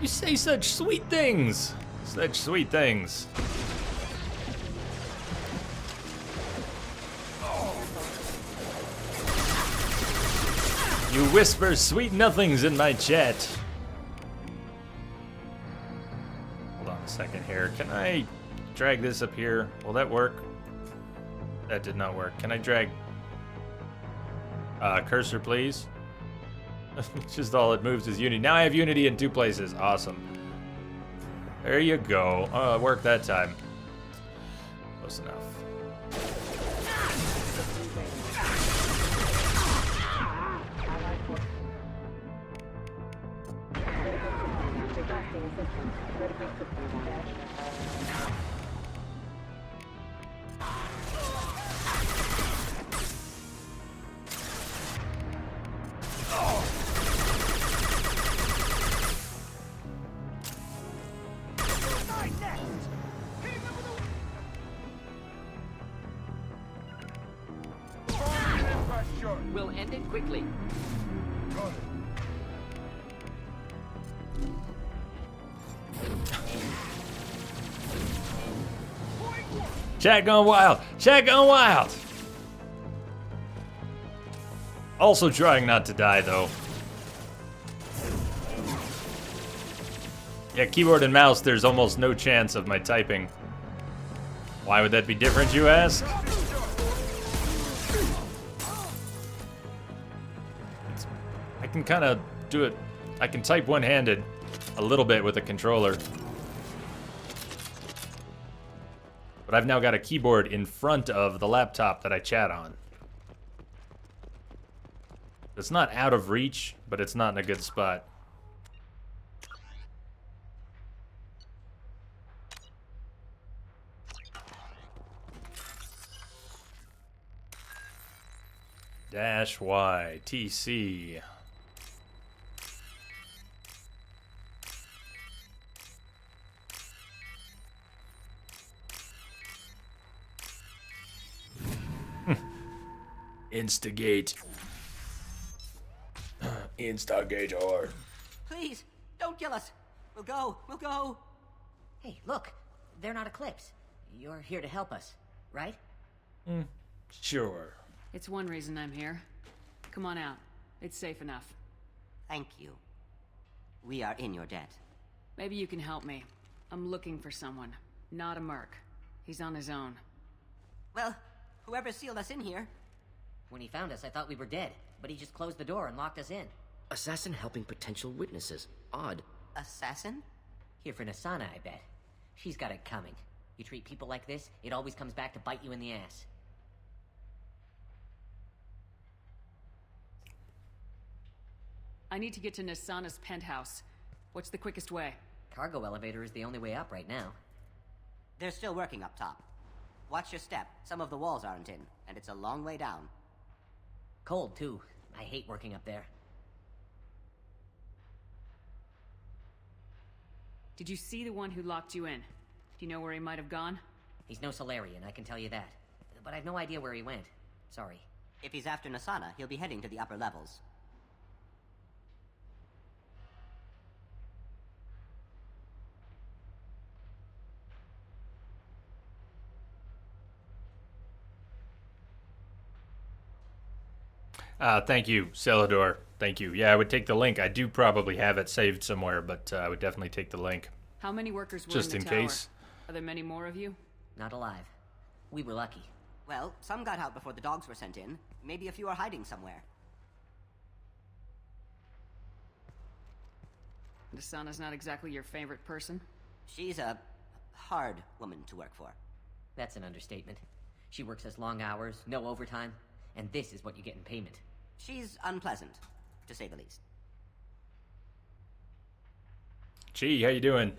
You say such sweet things. Such sweet things. You whisper sweet nothings in my chat. Hold on a second here. Can I drag this up here? Will that work? That did not work. Can I drag cursor, please? It's just all it moves is Unity. Now I have Unity in 2 places. Awesome. There you go. Oh, it worked that time. Close enough. We'll end it quickly. Chat gone wild. Chat gone wild. Also trying not to die, though. Yeah, keyboard and mouse, there's almost no chance of my typing. Why would that be different, you ask? I can kind of do it. I can type one-handed a little bit with a controller. But I've now got a keyboard in front of the laptop that I chat on. It's not out of reach, but it's not in a good spot. Dash Y, TC. Instigate. Instigator. Please, don't kill us. We'll go. We'll go. Hey, look. They're not Eclipse. You're here to help us, right? Sure. It's one reason I'm here. Come on out. It's safe enough. Thank you. We are in your debt. Maybe you can help me. I'm looking for someone. Not a merc. He's on his own. Well, whoever sealed us in here. When he found us, I thought we were dead, but he just closed the door and locked us in. Assassin helping potential witnesses. Odd. Assassin? Here for Nasana, I bet. She's got it coming. You treat people like this, it always comes back to bite you in the ass. I need to get to Nasana's penthouse. What's the quickest way? Cargo elevator is the only way up right now. They're still working up top. Watch your step. Some of the walls aren't in, and it's a long way down. Cold, too. I hate working up there. Did you see the one who locked you in? Do you know where he might have gone? He's no Solarian, I can tell you that. But I've no idea where he went. Sorry. If he's after Nasana, he'll be heading to the upper levels. Thank you, Celador. Thank you. Yeah, I would take the link. I do probably have it saved somewhere, but I would definitely take the link. How many workers were Just in the in tower? case. Are there many more of you? Not alive. We were lucky. Well, some got out before the dogs were sent in. Maybe a few are hiding somewhere. Nasana's not exactly your favorite person? She's a hard woman to work for. That's an understatement. She works us long hours, no overtime, and this is what you get in payment. She's unpleasant, to say the least. Gee, how you doing?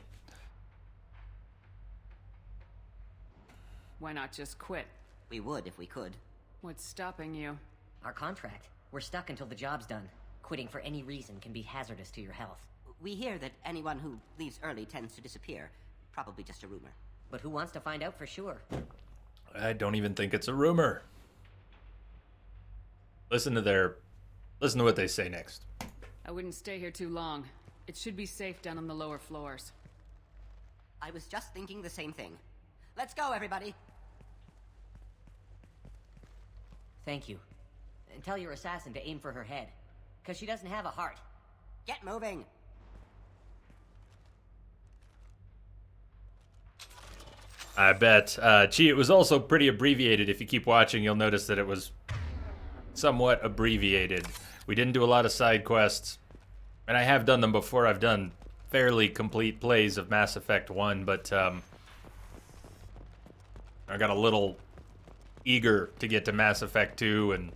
Why not just quit? We would if we could. What's stopping you? Our contract. We're stuck until the job's done. Quitting for any reason can be hazardous to your health. We hear that anyone who leaves early tends to disappear. Probably just a rumor. But who wants to find out for sure? I don't even think it's a rumor. Listen to what they say next. I wouldn't stay here too long. It should be safe down on the lower floors. I was just thinking the same thing. Let's go, everybody! Thank you. And tell your assassin to aim for her head. Because she doesn't have a heart. Get moving! I bet. It was also pretty abbreviated. If you keep watching, you'll notice that it was somewhat abbreviated. We didn't do a lot of side quests, and I have done them before. I've done fairly complete plays of Mass Effect 1, but I got a little eager to get to Mass Effect 2, and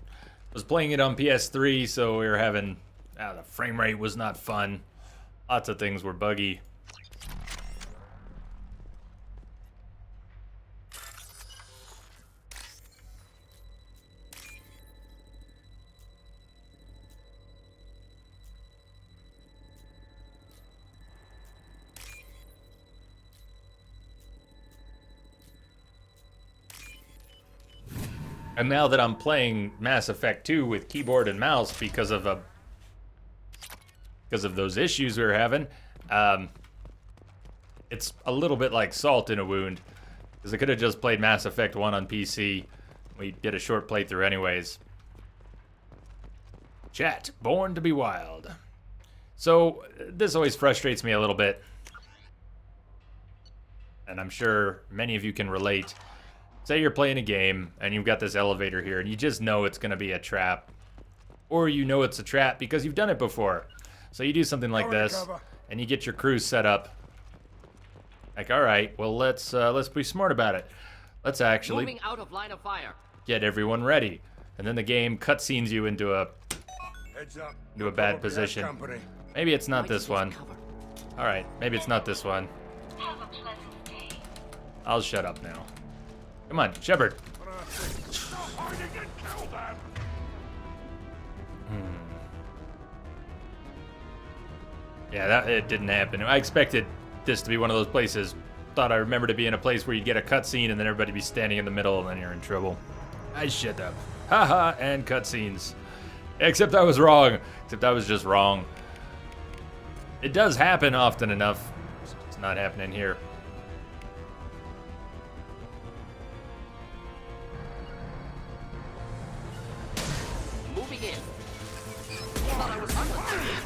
was playing it on PS3, so we were having... the frame rate was not fun. Lots of things were buggy. And now that I'm playing Mass Effect 2 with keyboard and mouse because of those issues we were having, it's a little bit like salt in a wound. Because I could have just played Mass Effect 1 on PC. We did a short playthrough anyways. Chat, Born to be Wild. So, this always frustrates me a little bit. And I'm sure many of you can relate. Say you're playing a game, and you've got this elevator here, and you just know it's going to be a trap. Or you know it's a trap because you've done it before. So you do something like this, and you get your crew set up. Like, alright, well, let's be smart about it. Let's actually moving out of line of fire. Get everyone ready. And then the game cutscenes you into a bad position. Maybe it's not this one. Alright, maybe it's not this one. I'll shut up now. Come on, Shepard. Yeah, it didn't happen. I expected this to be one of those places. Thought I remembered to be in a place where you get a cutscene and then everybody be standing in the middle and then you're in trouble. I shut up. Haha, and cutscenes. Except I was wrong. Except I was just wrong. It does happen often enough. It's not happening here. Moving in. Thought I was done with that.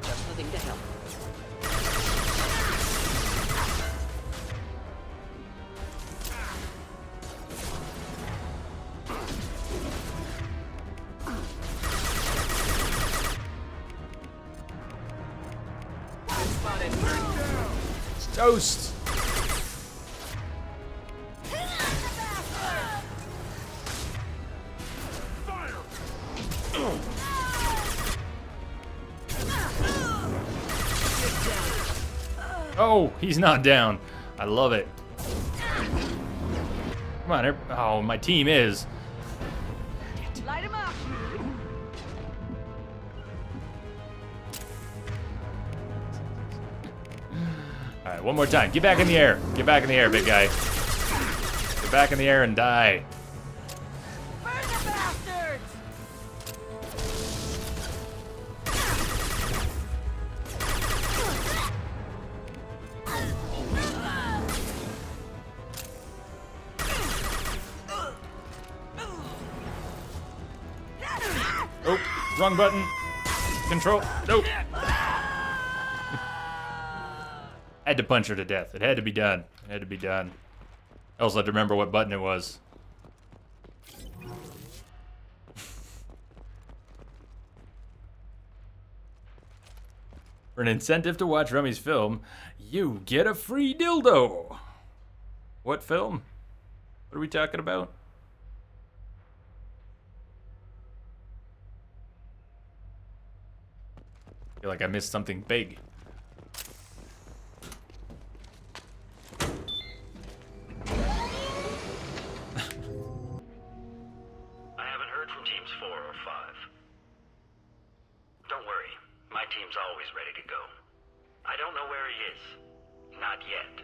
Just living to help. Toast. Oh, he's not down. I love it. Come on, oh, my team is. Light him up. All right, one more time. Get back in the air. Get back in the air, big guy. Get back in the air and die. Burn the bastards! Oh, wrong button. Control. Nope. Had to punch her to death. It had to be done. It had to be done. I also had to remember what button it was. For an incentive to watch Rummy's film, you get a free dildo. What film? What are we talking about? I feel like I missed something big. I haven't heard from teams 4 or 5. Don't worry, my team's always ready to go. I don't know where he is. Not yet.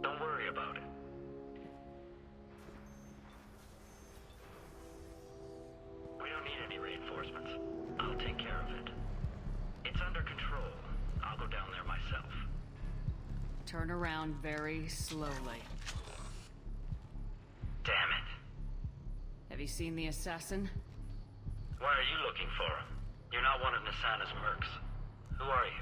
Don't worry about it. turn around very slowly. Damn it. Have you seen the assassin? Why are you looking for him? You're not one of Nisana's mercs. Who are you?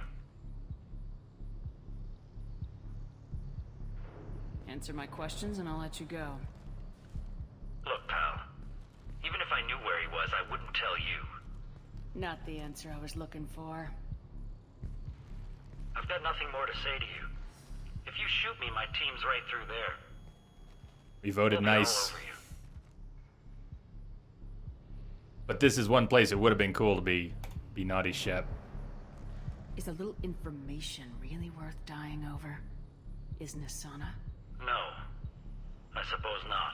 Answer my questions and I'll let you go. Look, pal. Even if I knew where he was, I wouldn't tell you. Not the answer I was looking for. I've got nothing more to say to you. If you shoot me, my team's right through there. We voted They'll be all nice. over you. But this is one place it would have been cool to be naughty, Shep. Is a little information really worth dying over? Is Nisana? No. I suppose not.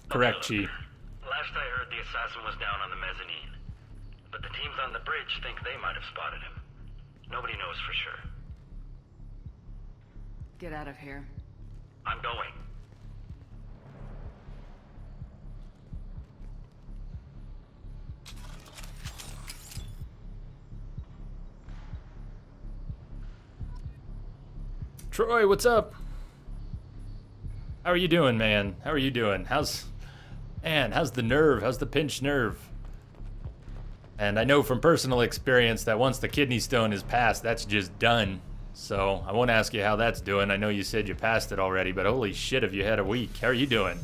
Correct, Chi. Last I heard, the assassin was down on the mezzanine. But the teams on the bridge think they might have spotted him. Nobody knows for sure. Get out of here. I'm going. Troy, what's up? How are you doing, man? How are you doing? How's the nerve? How's the pinched nerve? And I know from personal experience that once the kidney stone is passed, that's just done. So I won't ask you how that's doing. I know you said you passed it already, but holy shit, have you had a week? How are you doing?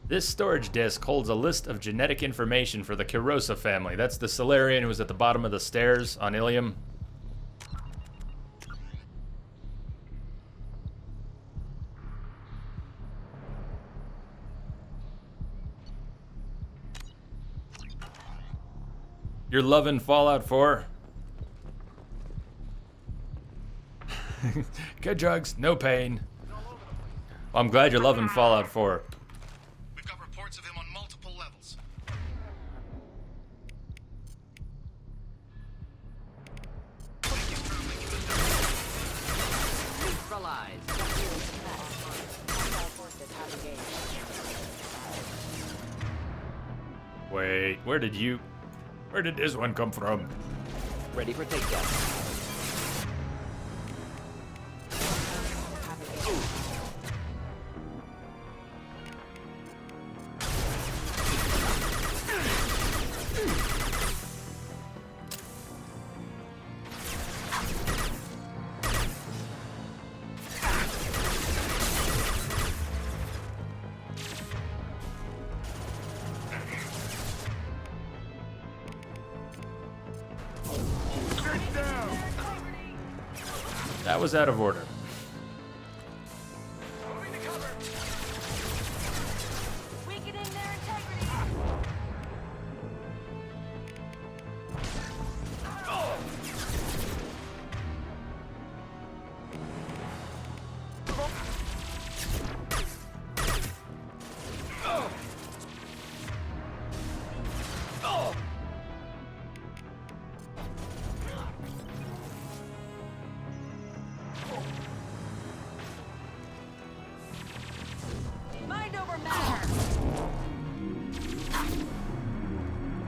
This storage disk holds a list of genetic information for the Kirosa family. That's the Solarian who was at the bottom of the stairs on Ilium. You're loving Fallout 4? Good drugs, no pain. Well, I'm glad you're loving Fallout 4. We've got reports of him on multiple levels. Neutralized. Wait, where did this one come from? Ready for takedown. That was out of order.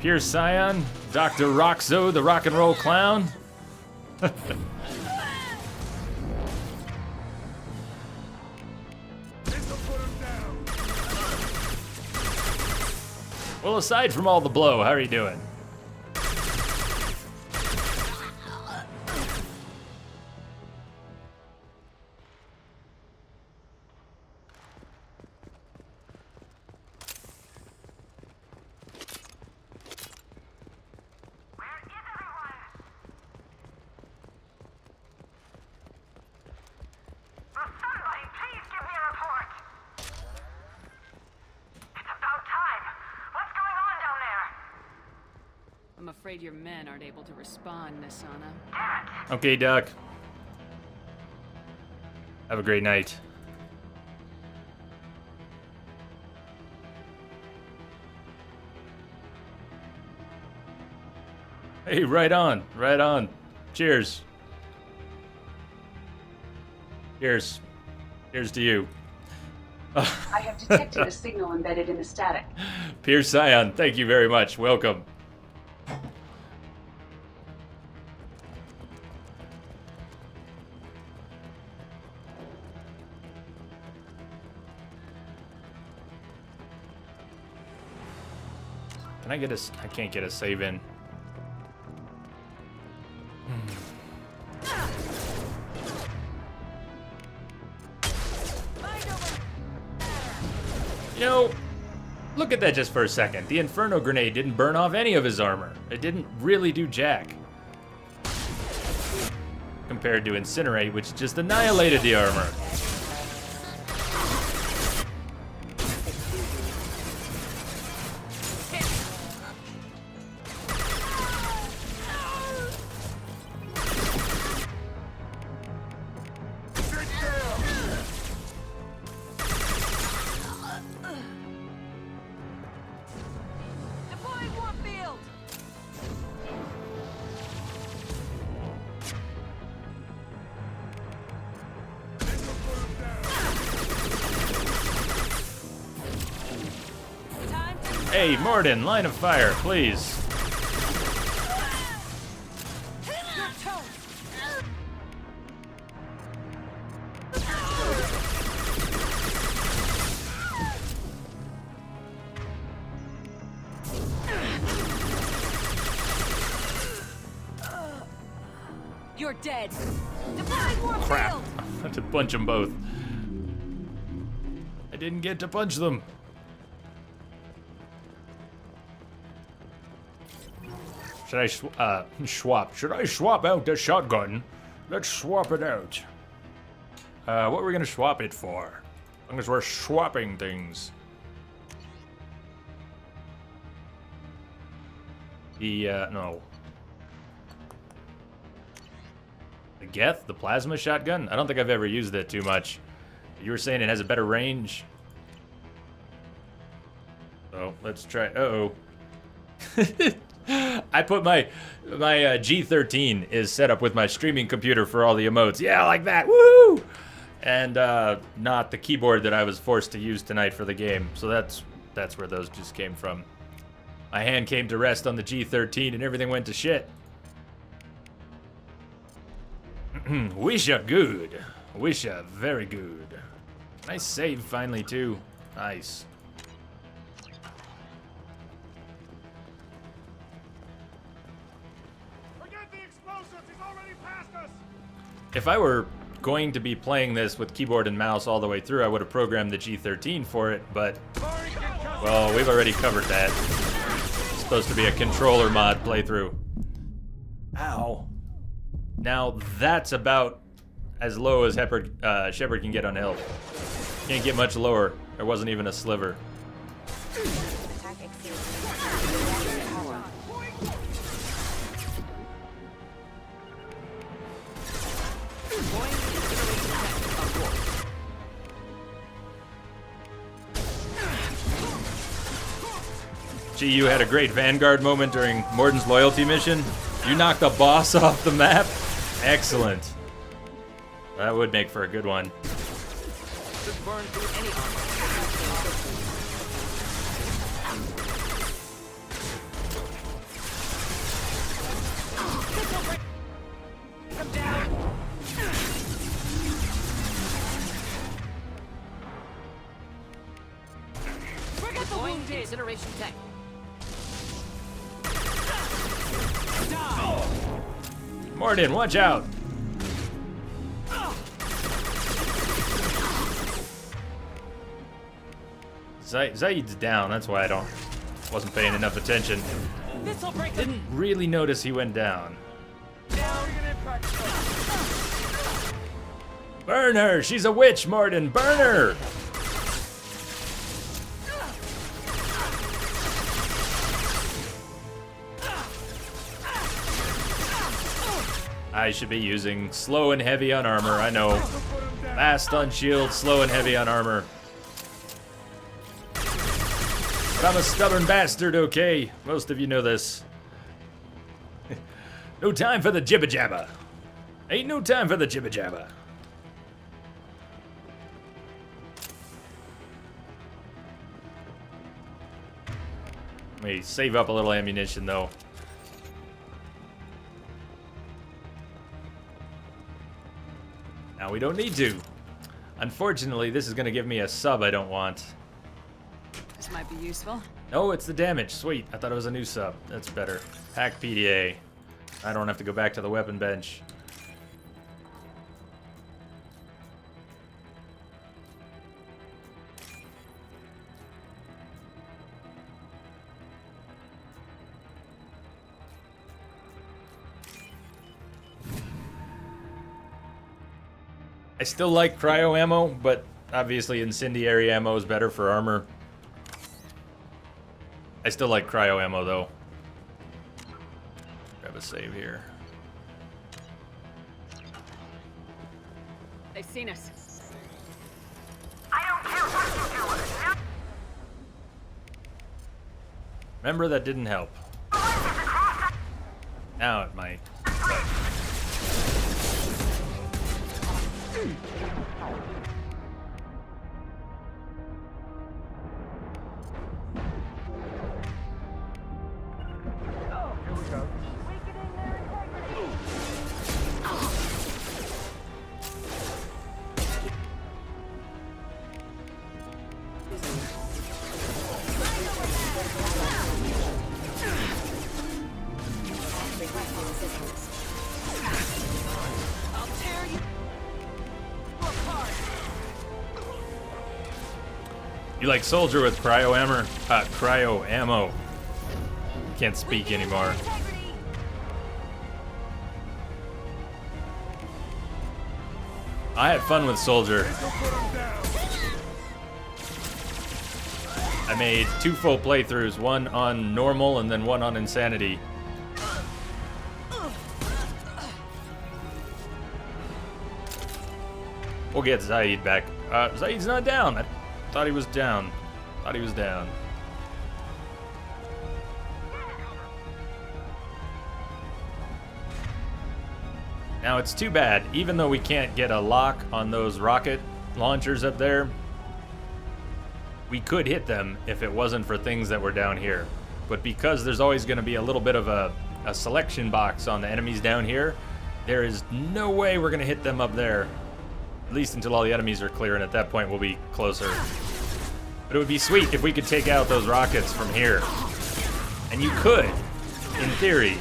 Pure Scion, Dr. Roxo, the rock and roll clown. Well, aside from all the blow, how are you doing? I'm afraid your men aren't able to respond, Nisana. Okay, Doc. Have a great night. Hey, right on, right on. Cheers. Cheers. Cheers to you. I have detected a signal embedded in the static. Pure Scion, thank you very much. Welcome. I get a... I can't get a save in. You know, look at that just for a second. The Inferno Grenade didn't burn off any of his armor. It didn't really do jack. Compared to Incinerate, which just annihilated the armor. Hey, Morden, line of fire, please. You're dead. Crap. I had to punch them both. I didn't get to punch them. Should I swap? Should I swap out the shotgun? Let's swap it out. What are we gonna swap it for? As long as we're swapping things. No. The Geth? The plasma shotgun? I don't think I've ever used it too much. You were saying it has a better range. So, let's try... Uh-oh. I put my G13 is set up with my streaming computer for all the emotes. Yeah, like that. Woo! And not the keyboard that I was forced to use tonight for the game. So that's where those just came from. My hand came to rest on the G13 and everything went to shit. Wish ya good. Wish ya very good. Nice save finally too. Nice. If I were going to be playing this with keyboard and mouse all the way through, I would have programmed the G13 for it, but, well, we've already covered that. It's supposed to be a controller mod playthrough. Ow. Now, that's about as low as Shepard can get on health. Can't get much lower. There wasn't even a sliver. Gee, you had a great Vanguard moment during Morden's loyalty mission. You knocked the boss off the map. Excellent. That would make for a good one. Incineration tech. Morden, watch out! Zaid's down, that's why I wasn't paying enough attention. Didn't really notice he went down. Burn her! She's a witch, Morden! Burn her! I should be using slow and heavy on armor, I know. Fast on shield, slow and heavy on armor. But I'm a stubborn bastard, okay? Most of you know this. No time for the jibba jabba. Ain't no time for the jibba jabba. Let me save up a little ammunition, though. Now we don't need to. Unfortunately, this is going to give me a sub I don't want. This might be useful. Oh, it's the damage. Sweet. I thought it was a new sub. That's better. Hack PDA. I don't have to go back to the weapon bench. I still like cryo ammo, but obviously incendiary ammo is better for armor. I still like cryo ammo though. Grab a save here. They've seen us. I don't care what you do. Remember, that didn't help. Now it might. But... You like soldier with cryo ammo? Cryo ammo. Can't speak anymore. I had fun with soldier. I made 2 full playthroughs, one on normal and then one on insanity. We'll get Zaid back. Zaid's not down. I thought he was down. Thought he was down. Now it's too bad, even though we can't get a lock on those rocket launchers up there, we could hit them if it wasn't for things that were down here. But because there's always going to be a little bit of a selection box on the enemies down here, there is no way we're going to hit them up there. At least until all the enemies are clear, and at that point we'll be closer. But it would be sweet if we could take out those rockets from here. And you could, in theory.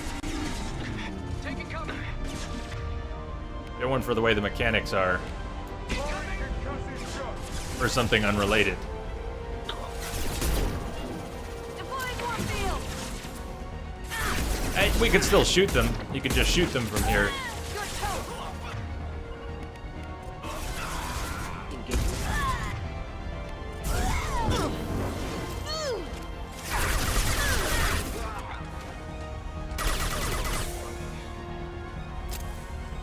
Get one for the way the mechanics are. Or something unrelated. Hey, we could still shoot them. You could just shoot them from here.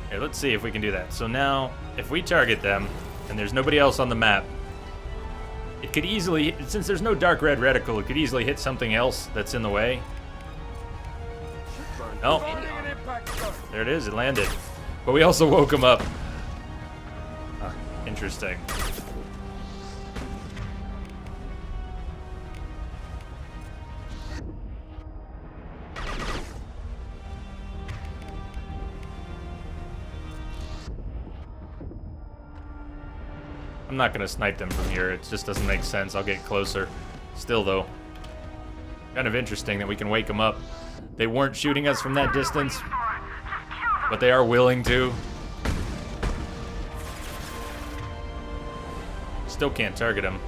Here, let's see if we can do that. So now, if we target them, and there's nobody else on the map, it could easily, since there's no dark red reticle, it could easily hit something else that's in the way. Oh, there it is, it landed. But we also woke him up. Interesting. I'm not gonna snipe them from here, it just doesn't make sense. I'll get closer. Still though, kind of interesting that we can wake them up. They weren't shooting us from that distance, but they are willing to. Still can't target them.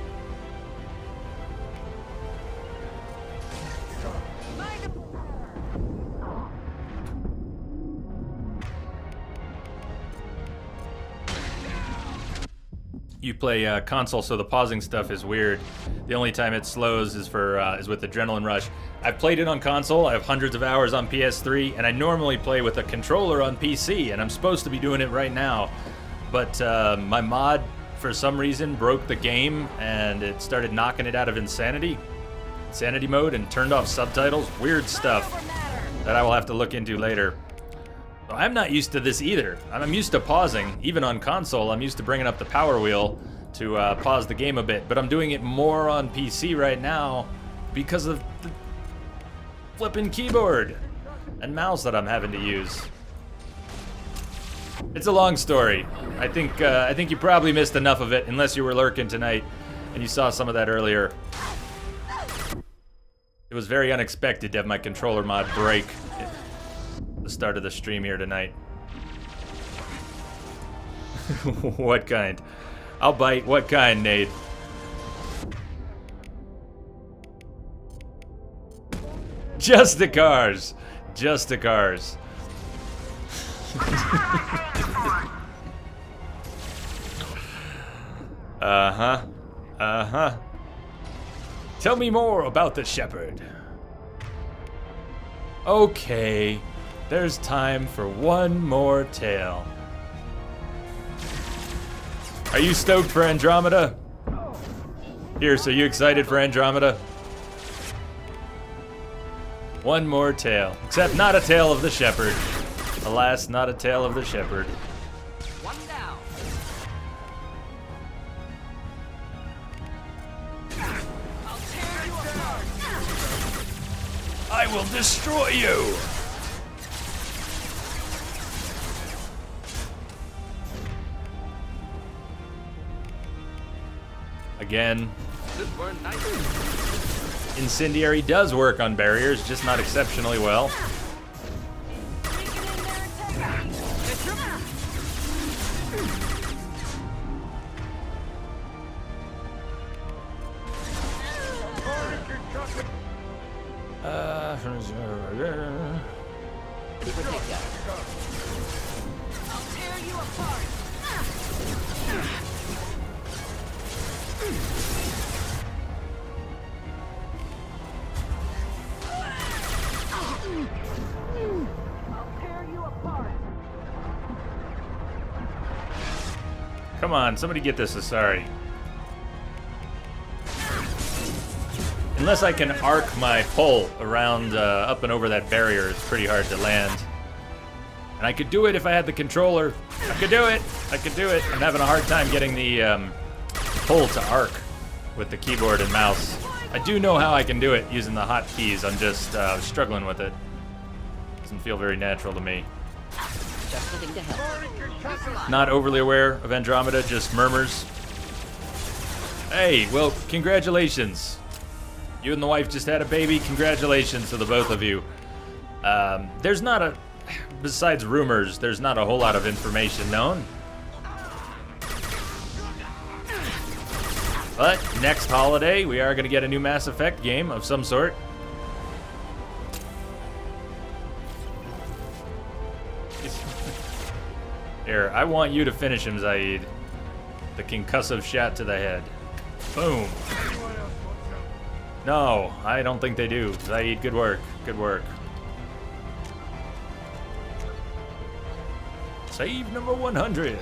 You play console, so the pausing stuff is weird. The only time it slows is for is with Adrenaline Rush. I've played it on console. I have hundreds of hours on PS3, and I normally play with a controller on PC, and I'm supposed to be doing it right now. But my mod, for some reason, broke the game, and it started knocking it out of insanity mode, and turned off subtitles. Weird stuff that I will have to look into later. I'm not used to this either. I'm used to pausing. Even on console, I'm used to bringing up the power wheel to pause the game a bit, but I'm doing it more on PC right now because of the flipping keyboard and mouse that I'm having to use. It's a long story. I think you probably missed enough of it, unless you were lurking tonight and you saw some of that earlier. It was very unexpected to have my controller mod break at the start of the stream here tonight. What kind? I'll bite. What kind, Nate? Just the cars. Just the cars. Uh-huh. Uh-huh. Tell me more about the shepherd. Okay, there's time for one more tale. Are you stoked for Andromeda? Pierce, are you excited for Andromeda? One more tale. Except not a tale of the shepherd. Alas, not a tale of the shepherd. One down. I'll tear you apart. I will destroy you! Again. This burned nice. Incendiary does work on barriers, just not exceptionally well. I'll tear you apart. Come on, somebody get this Asari. Unless I can arc my pole around up and over that barrier, it's pretty hard to land. And I could do it if I had the controller. I could do it. I could do it. I'm having a hard time getting the pole to arc with the keyboard and mouse. I do know how I can do it using the hotkeys. I'm just struggling with it. Doesn't feel very natural to me. Just looking to help. Not overly aware of Andromeda, just murmurs. Hey, well, congratulations. You and the wife just had a baby. Congratulations to the both of you. There's not a... Besides rumors, there's not a whole lot of information known. But next holiday, we are going to get a new Mass Effect game of some sort. Here, I want you to finish him, Zaid. The concussive shot to the head. Boom. No, I don't think they do. Zaid, good work. Good work. Save number 100.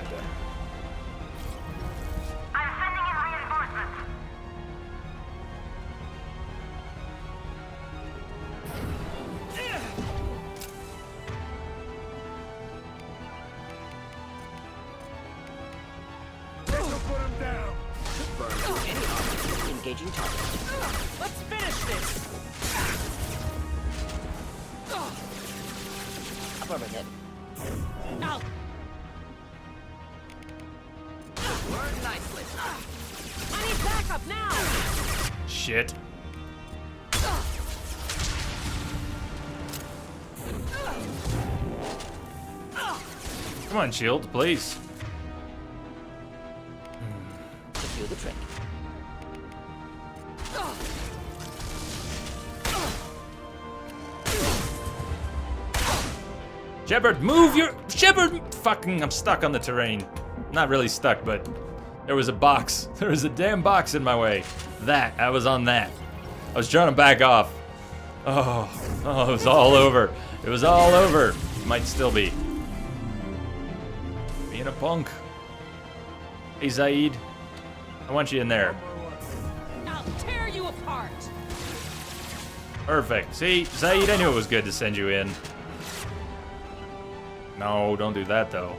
Engaging target. Let's finish this. Up overhead. Out. Learn nicely. I need backup now. Shit. Come on, shield, please. Just do the trick. Shepard, move your... Shepard! Fucking, I'm stuck on the terrain. Not really stuck, but there was a box. There was a damn box in my way. I was on that. I was trying to back off. Oh, it was all over. It was all over. Might still be. Being a punk. Hey, Zaid. I want you in there. I'll tear you apart. Perfect. See, Zaid, I knew it was good to send you in. No, don't do that, though.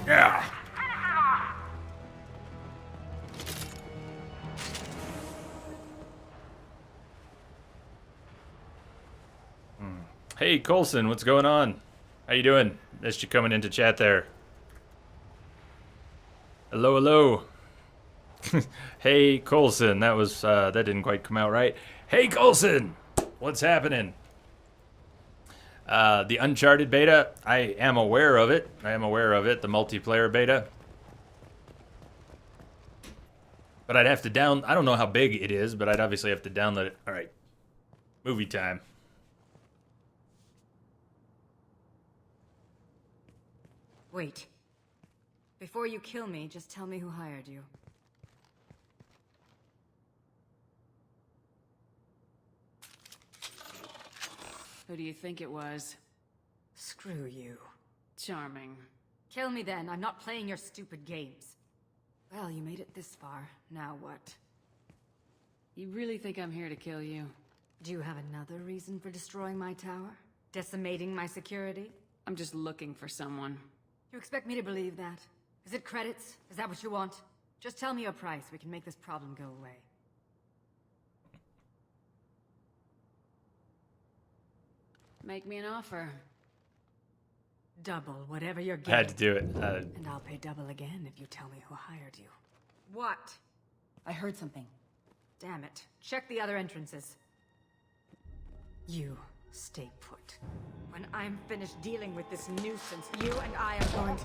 Yeah. Hey, Colson, what's going on? How you doing? Missed you coming into chat there. Hello, hello. Hey, Colson. That was, that didn't quite come out right. Hey, Colson! What's happening? The Uncharted beta, I am aware of it. The multiplayer beta. But I'd have to I don't know how big it is, but I'd obviously have to download it. All right. Movie time. Wait. Before you kill me, just tell me who hired you. Who do you think it was? Screw you. Charming. Kill me then. I'm not playing your stupid games. Well, you made it this far. Now what? You really think I'm here to kill you? Do you have another reason for destroying my tower? Decimating my security? I'm just looking for someone. You expect me to believe that? Is it credits? Is that what you want? Just tell me a price. We can make this problem go away. Make me an offer. Double whatever you're getting. Had to do it. And I'll pay double again if you tell me who hired you. What? I heard something. Damn it. Check the other entrances. You stay put. When I'm finished dealing with this nuisance, you and I are going to...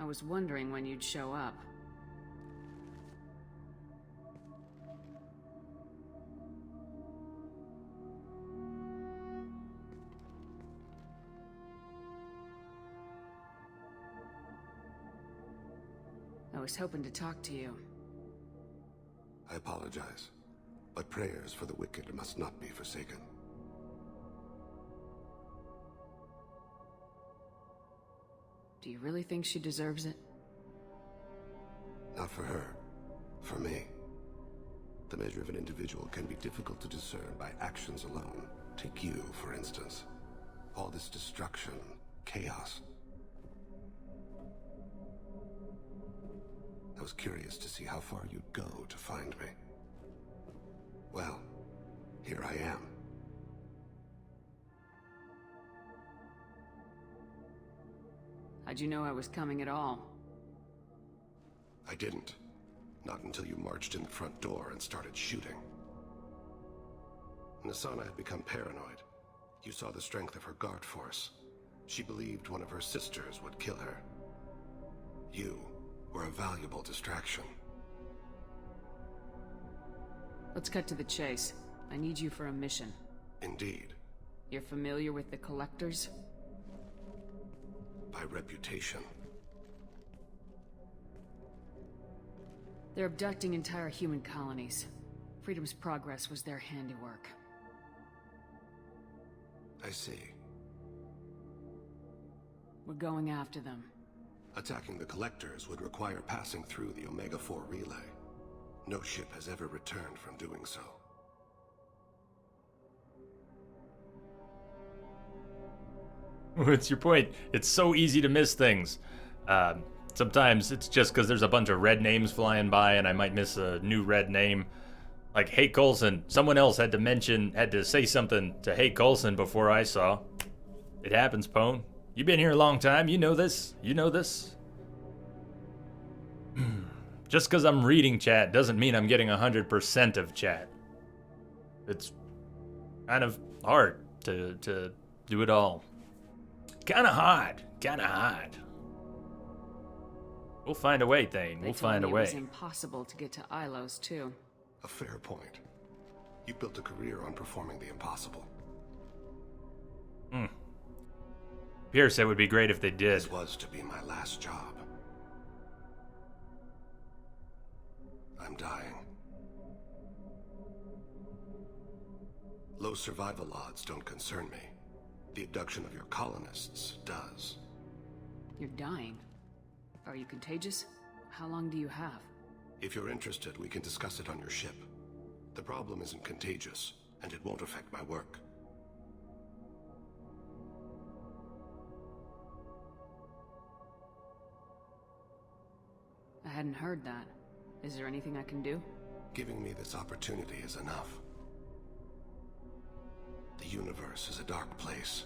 I was wondering when you'd show up. I was hoping to talk to you. I apologize, but prayers for the wicked must not be forsaken. Do you really think she deserves it? Not for her. For me. The measure of an individual can be difficult to discern by actions alone. Take you, for instance. All this destruction, chaos. I was curious to see how far you'd go to find me. Well, here I am. How'd you know I was coming at all? I didn't. Not until you marched in the front door and started shooting. Nasana had become paranoid. You saw the strength of her guard force. She believed one of her sisters would kill her. You were a valuable distraction. Let's cut to the chase. I need you for a mission. Indeed. You're familiar with the Collectors? By reputation. They're abducting entire human colonies. Freedom's Progress was their handiwork. I see. We're going after them. Attacking the Collectors would require passing through the Omega-4 relay. No ship has ever returned from doing so. What's your point? It's so easy to miss things. Sometimes it's just because there's a bunch of red names flying by and I might miss a new red name. Like, hey Coulson, someone else had to say something to hey Coulson before I saw. It happens, Pone. You've been here a long time, you know this. You know this. Just because I'm reading chat doesn't mean I'm getting 100% of chat. It's kind of hard to do it all. Kinda hard. We'll find a way, Thane. We'll find a way. It was impossible to get to Ilos, too. A fair point. You built a career on performing the impossible. Pierce said it would be great if they did. This was to be my last job. I'm dying. Low survival odds don't concern me. The abduction of your colonists does. You're dying. Are you contagious? How long do you have? If you're interested, we can discuss it on your ship. The problem isn't contagious, and it won't affect my work. I hadn't heard that. Is there anything I can do? Giving me this opportunity is enough. The universe is a dark place.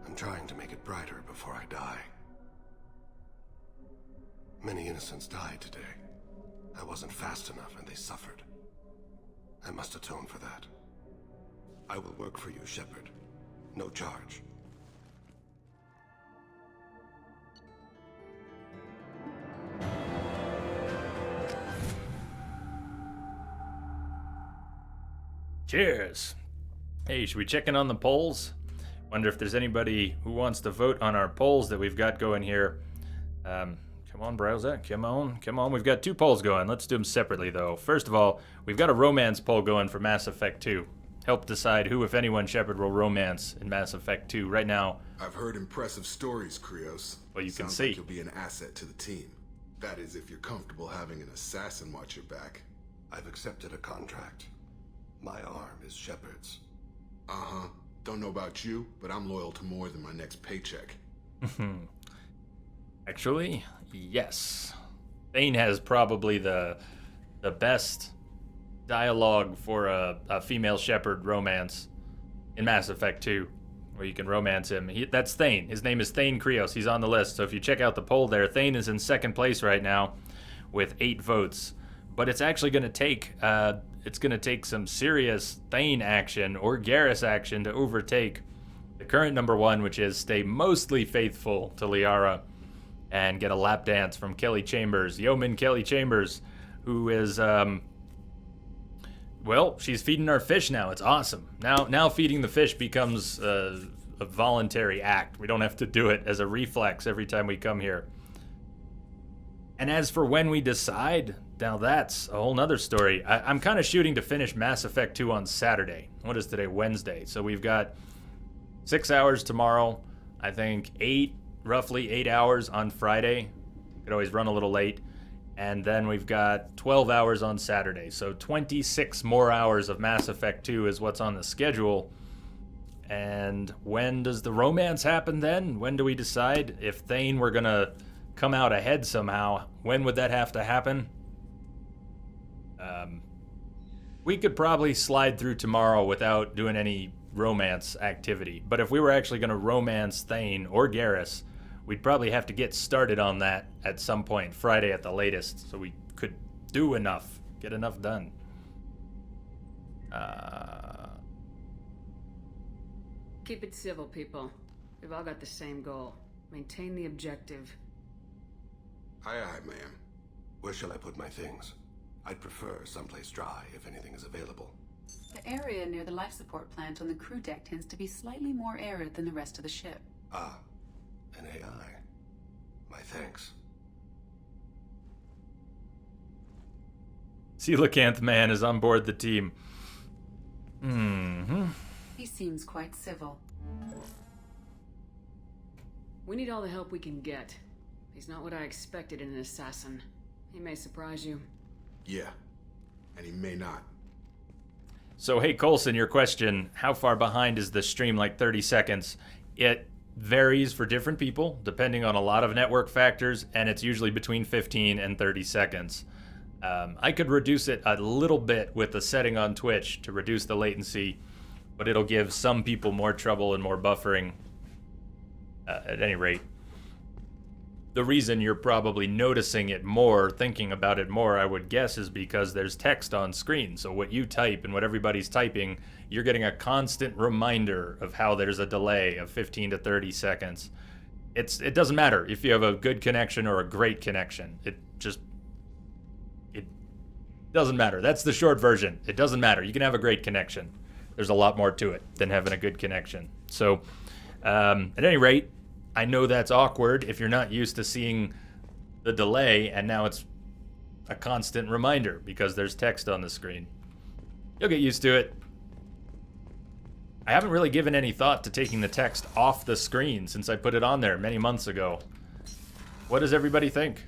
I'm trying to make it brighter before I die. Many innocents died today. I wasn't fast enough and they suffered. I must atone for that. I will work for you, Shepard. No charge. Cheers. Hey, should we check in on the polls? Wonder if there's anybody who wants to vote on our polls that we've got going here. Come on, browser. Come on. We've got 2 polls going. Let's do them separately, though. First of all, we've got a romance poll going for Mass Effect 2. Help decide who, if anyone, Shepard will romance in Mass Effect 2. Right now... I've heard impressive stories, Krios. Well, you can Sounds see. like you'll be an asset to the team. That is, if you're comfortable having an assassin watch your back. I've accepted a contract. My arm is Shepard's. Uh-huh. Don't know about you, but I'm loyal to more than my next paycheck. Actually, yes. Thane has probably the best dialogue for a female Shepard romance in Mass Effect 2, where you can romance him. That's Thane. His name is Thane Krios. He's on the list. So if you check out the poll there, Thane is in 2nd place right now with 8 votes. But it's actually going to take some serious Thane action or Garrus action to overtake the current number 1, which is stay mostly faithful to Liara and get a lap dance from Kelly Chambers, Yeoman Kelly Chambers, who is, well, she's feeding our fish now. It's awesome. Now feeding the fish becomes a voluntary act. We don't have to do it as a reflex every time we come here. And as for when we decide, now that's a whole nother story. I'm kind of shooting to finish Mass Effect 2 on Saturday. What is today? Wednesday. So we've got 6 hours tomorrow. I think roughly 8 hours on Friday. Could always run a little late. And then we've got 12 hours on Saturday. So 26 more hours of Mass Effect 2 is what's on the schedule. And when does the romance happen then? When do we decide? If Thane were going to come out ahead somehow, when would that have to happen? We could probably slide through tomorrow without doing any romance activity. But if we were actually going to romance Thane or Garrus, we'd probably have to get started on that at some point, Friday at the latest, so we could do enough, get enough done. Keep it civil, people. We've all got the same goal. Maintain the objective. Aye, ma'am. Where shall I put my things? I'd prefer someplace dry if anything is available. The area near the life support plant on the crew deck tends to be slightly more arid than the rest of the ship. Ah, an AI. My thanks. Coelacanth Man is on board the team. He seems quite civil. We need all the help we can get. He's not what I expected in an assassin. He may surprise you. Yeah, and he may not. So, hey, Coulson, your question, how far behind is the stream, like 30 seconds? It varies for different people, depending on a lot of network factors, and it's usually between 15 and 30 seconds. I could reduce it a little bit with the setting on Twitch to reduce the latency, but it'll give some people more trouble and more buffering. At any rate, the reason you're probably noticing it more, thinking about it more, I would guess, is because there's text on screen. So what you type and what everybody's typing, you're getting a constant reminder of how there's a delay of 15 to 30 seconds. It doesn't matter if you have a good connection or a great connection. It doesn't matter. That's the short version. It doesn't matter. You can have a great connection. There's a lot more to it than having a good connection. So, at any rate, I know that's awkward if you're not used to seeing the delay, and now it's a constant reminder because there's text on the screen. You'll get used to it. I haven't really given any thought to taking the text off the screen since I put it on there many months ago. What does everybody think?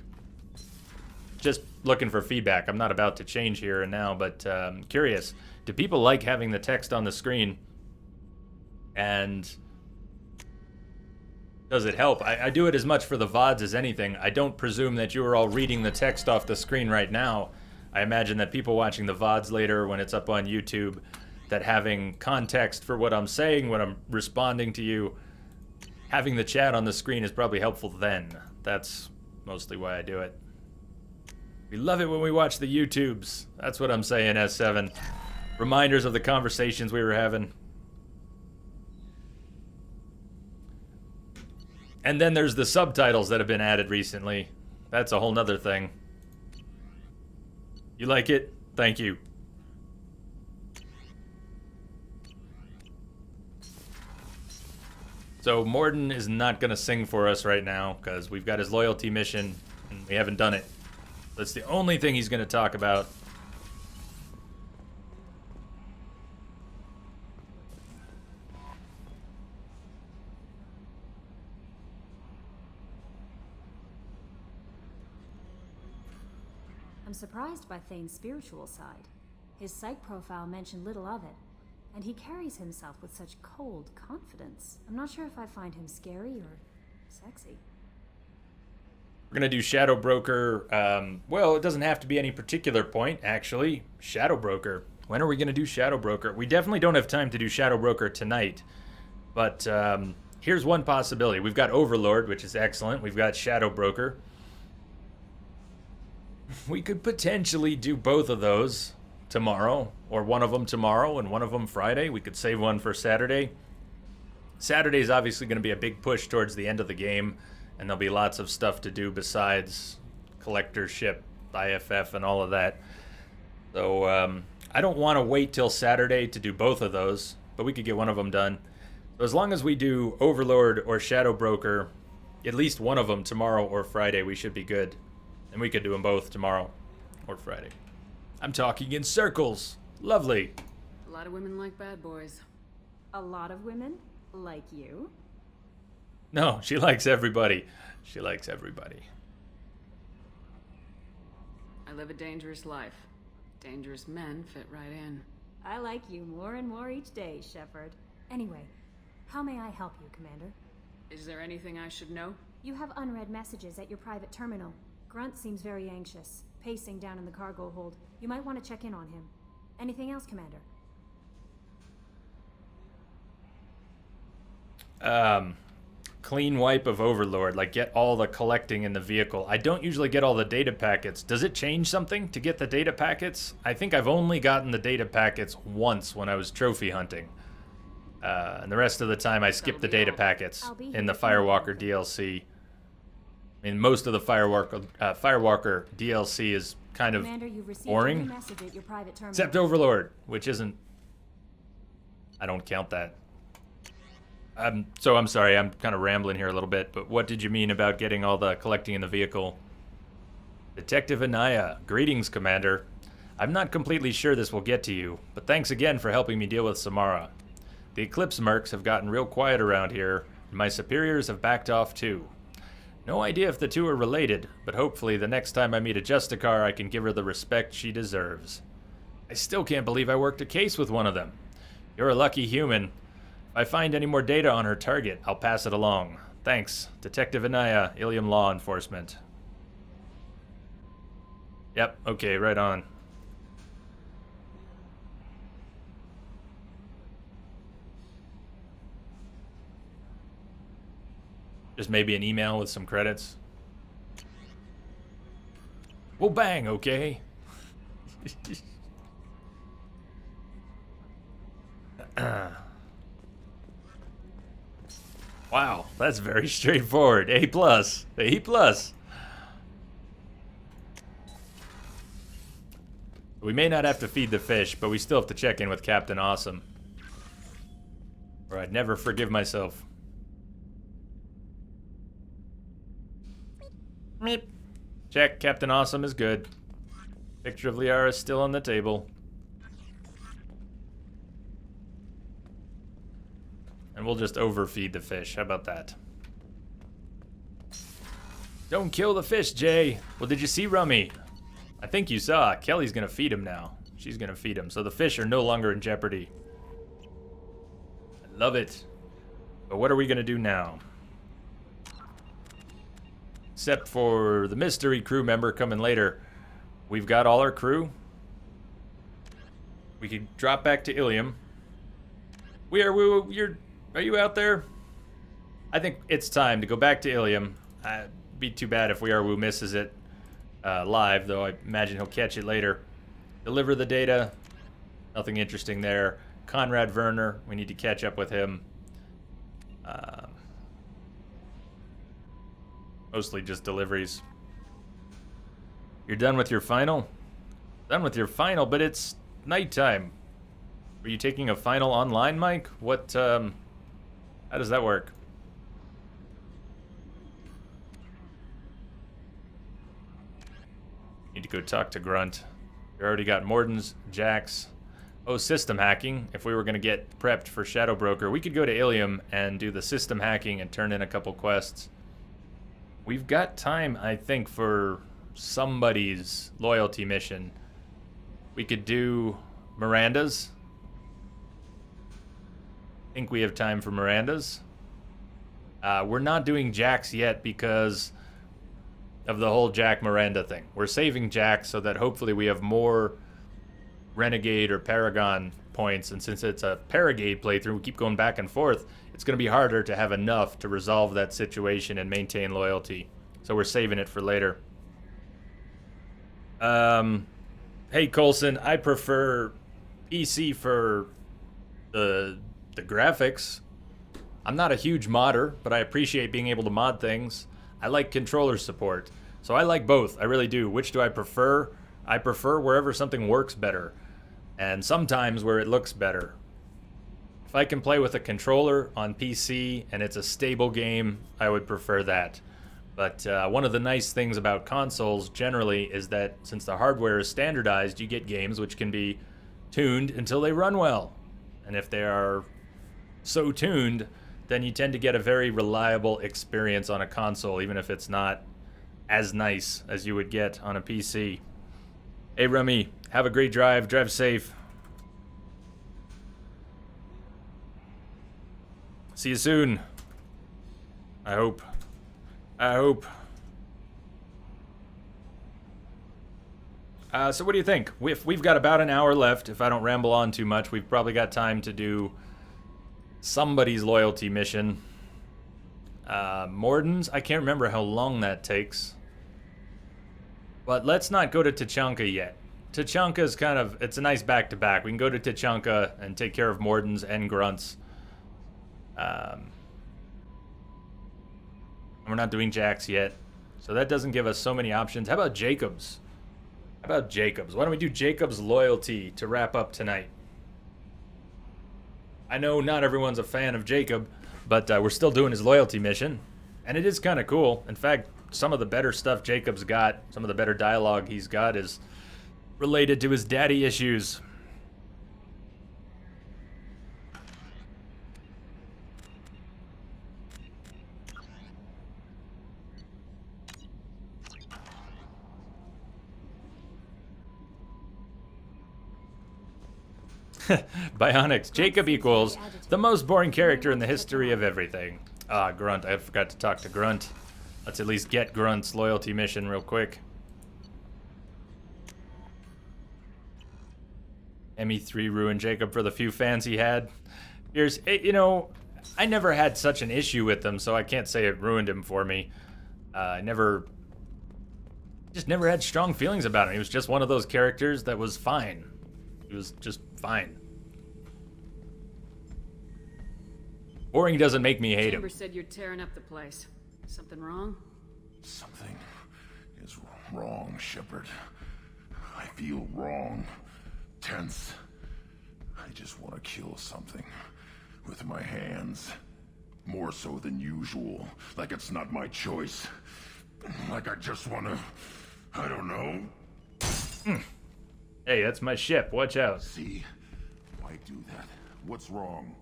just looking for feedback. I'm not about to change here and now, but curious. Do people like having the text on the screen? And does it help? I do it as much for the VODs as anything. I don't presume that you are all reading the text off the screen right now. I imagine that people watching the VODs later when it's up on YouTube, that having context for what I'm saying, when I'm responding to you, having the chat on the screen is probably helpful then. That's mostly why I do it. We love it when we watch the YouTubes. That's what I'm saying, S7. Reminders of the conversations we were having. And then there's the subtitles that have been added recently. That's a whole nother thing. You like it? Thank you. So Morden is not going to sing for us right now because we've got his loyalty mission and we haven't done it. That's the only thing he's going to talk about. I'm surprised by Thane's spiritual side. His psych profile mentioned little of it, and he carries himself with such cold confidence. I'm not sure if I find him scary or sexy. We're going to do Shadow Broker. Well, it doesn't have to be any particular point, actually. Shadow Broker. When are we going to do Shadow Broker? We definitely don't have time to do Shadow Broker tonight, but here's one possibility. We've got Overlord, which is excellent. We've got Shadow Broker. We could potentially do both of those tomorrow, or one of them tomorrow and one of them Friday. We could save one for Saturday. Saturday is obviously going to be a big push towards the end of the game, and there'll be lots of stuff to do besides collectorship, IFF, and all of that. So I don't want to wait till Saturday to do both of those, but we could get one of them done. So as long as we do Overlord or Shadow Broker, at least one of them tomorrow or Friday, we should be good. And we could do them both tomorrow or Friday. I'm talking in circles. Lovely. A lot of women like bad boys. A lot of women like you? No, she likes everybody. She likes everybody. I live a dangerous life. Dangerous men fit right in. I like you more and more each day, Shepard. Anyway, how may I help you, Commander? Is there anything I should know? You have unread messages at your private terminal. Grunt seems very anxious, pacing down in the cargo hold. You might want to check in on him. Anything else, Commander? Clean wipe of Overlord, like get all the collecting in the vehicle. I don't usually get all the data packets. Does it change something to get the data packets? I think I've only gotten the data packets once when I was trophy hunting. And the rest of the time I skipped the data packets in the Firewalker DLC. I mean, most of the Firewalker DLC is kind of boring, except Overlord, which isn't... I don't count that. So I'm sorry, I'm kind of rambling here a little bit, but what did you mean about getting all the collecting in the vehicle? Detective Anaya, greetings, Commander. I'm not completely sure this will get to you, but thanks again for helping me deal with Samara. The Eclipse mercs have gotten real quiet around here, and my superiors have backed off too. No idea if the two are related, but hopefully the next time I meet a Justicar I can give her the respect she deserves. I still can't believe I worked a case with one of them. You're a lucky human. If I find any more data on her target, I'll pass it along. Thanks, Detective Anaya, Ilium Law Enforcement. Yep, okay, right on. Just maybe an email with some credits. Well, bang, okay. Wow, that's very straightforward. A+. A+. We may not have to feed the fish, but we still have to check in with Captain Awesome. Or I'd never forgive myself. Meep. Check, Captain Awesome is good. Picture of Liara is still on the table. And we'll just overfeed the fish. How about that? Don't kill the fish, Jay. Well, did you see Rummy? I think you saw Kelly's gonna feed him now. She's gonna feed him, so the fish are no longer in jeopardy. I love it. But what are we gonna do now? Except for the mystery crew member coming later. We've got all our crew. We could drop back to Ilium. Are you out there? I think it's time to go back to Ilium. It'd be too bad if Weirwoo misses it live, though I imagine he'll catch it later. Deliver the data. Nothing interesting there. Conrad Werner, we need to catch up with him. Mostly just deliveries. You're done with your final? Done with your final, but it's nighttime. Are you taking a final online, Mike? What, how does that work? Need to go talk to Grunt. We already got Morden's, Jax. Oh, system hacking. If we were going to get prepped for Shadow Broker, we could go to Ilium and do the system hacking and turn in a couple quests. We've got time, I think, for somebody's loyalty mission. We could do Miranda's. I think we have time for Miranda's. We're not doing Jack's yet because of the whole Jack Miranda thing. We're saving Jack so that hopefully we have more Renegade or Paragon points, and since it's a Paragade playthrough, we keep going back and forth, it's going to be harder to have enough to resolve that situation and maintain loyalty. So we're saving it for later. Hey Colson, I prefer PC for the graphics. I'm not a huge modder, but I appreciate being able to mod things. I like controller support. So I like both, I really do. Which do I prefer? I prefer wherever something works better, and sometimes where it looks better. If I can play with a controller on PC and it's a stable game, I would prefer that. But one of the nice things about consoles generally is that since the hardware is standardized, you get games which can be tuned until they run well. And if they are so tuned, then you tend to get a very reliable experience on a console, even if it's not as nice as you would get on a PC. Hey Remy, have a great drive. Drive safe. See you soon. I hope. So what do you think? We've got about an hour left. If I don't ramble on too much, we've probably got time to do somebody's loyalty mission. Morden's, I can't remember how long that takes. But let's not go to Tachanka yet. Tachanka's kind of, it's a nice back-to-back. We can go to Tachanka and take care of Morden's and Grunt's. We're not doing Jax yet. So that doesn't give us so many options. How about Jacob's? Why don't we do Jacob's loyalty to wrap up tonight? I know not everyone's a fan of Jacob, but we're still doing his loyalty mission. And it is kind of cool. In fact, some of the better stuff Jacob's got, some of the better dialogue he's got is related to his daddy issues. Bionics. Jacob equals the most boring character in the history of everything. Grunt. I forgot to talk to Grunt. Let's at least get Grunt's loyalty mission real quick. ME3 ruined Jacob for the few fans he had. Here's, you know, I never had such an issue with him, so I can't say it ruined him for me. I just never had strong feelings about him. He was just one of those characters that was fine. He was just fine. Boring doesn't make me hate him. Chamber said you're tearing up the place. Something wrong? Something is wrong, Shepard. I feel wrong. Tense. I just want to kill something. With my hands. More so than usual. Like it's not my choice. Like I just want to... I don't know. Hey, that's my ship. Watch out. See? Why do that? What's wrong?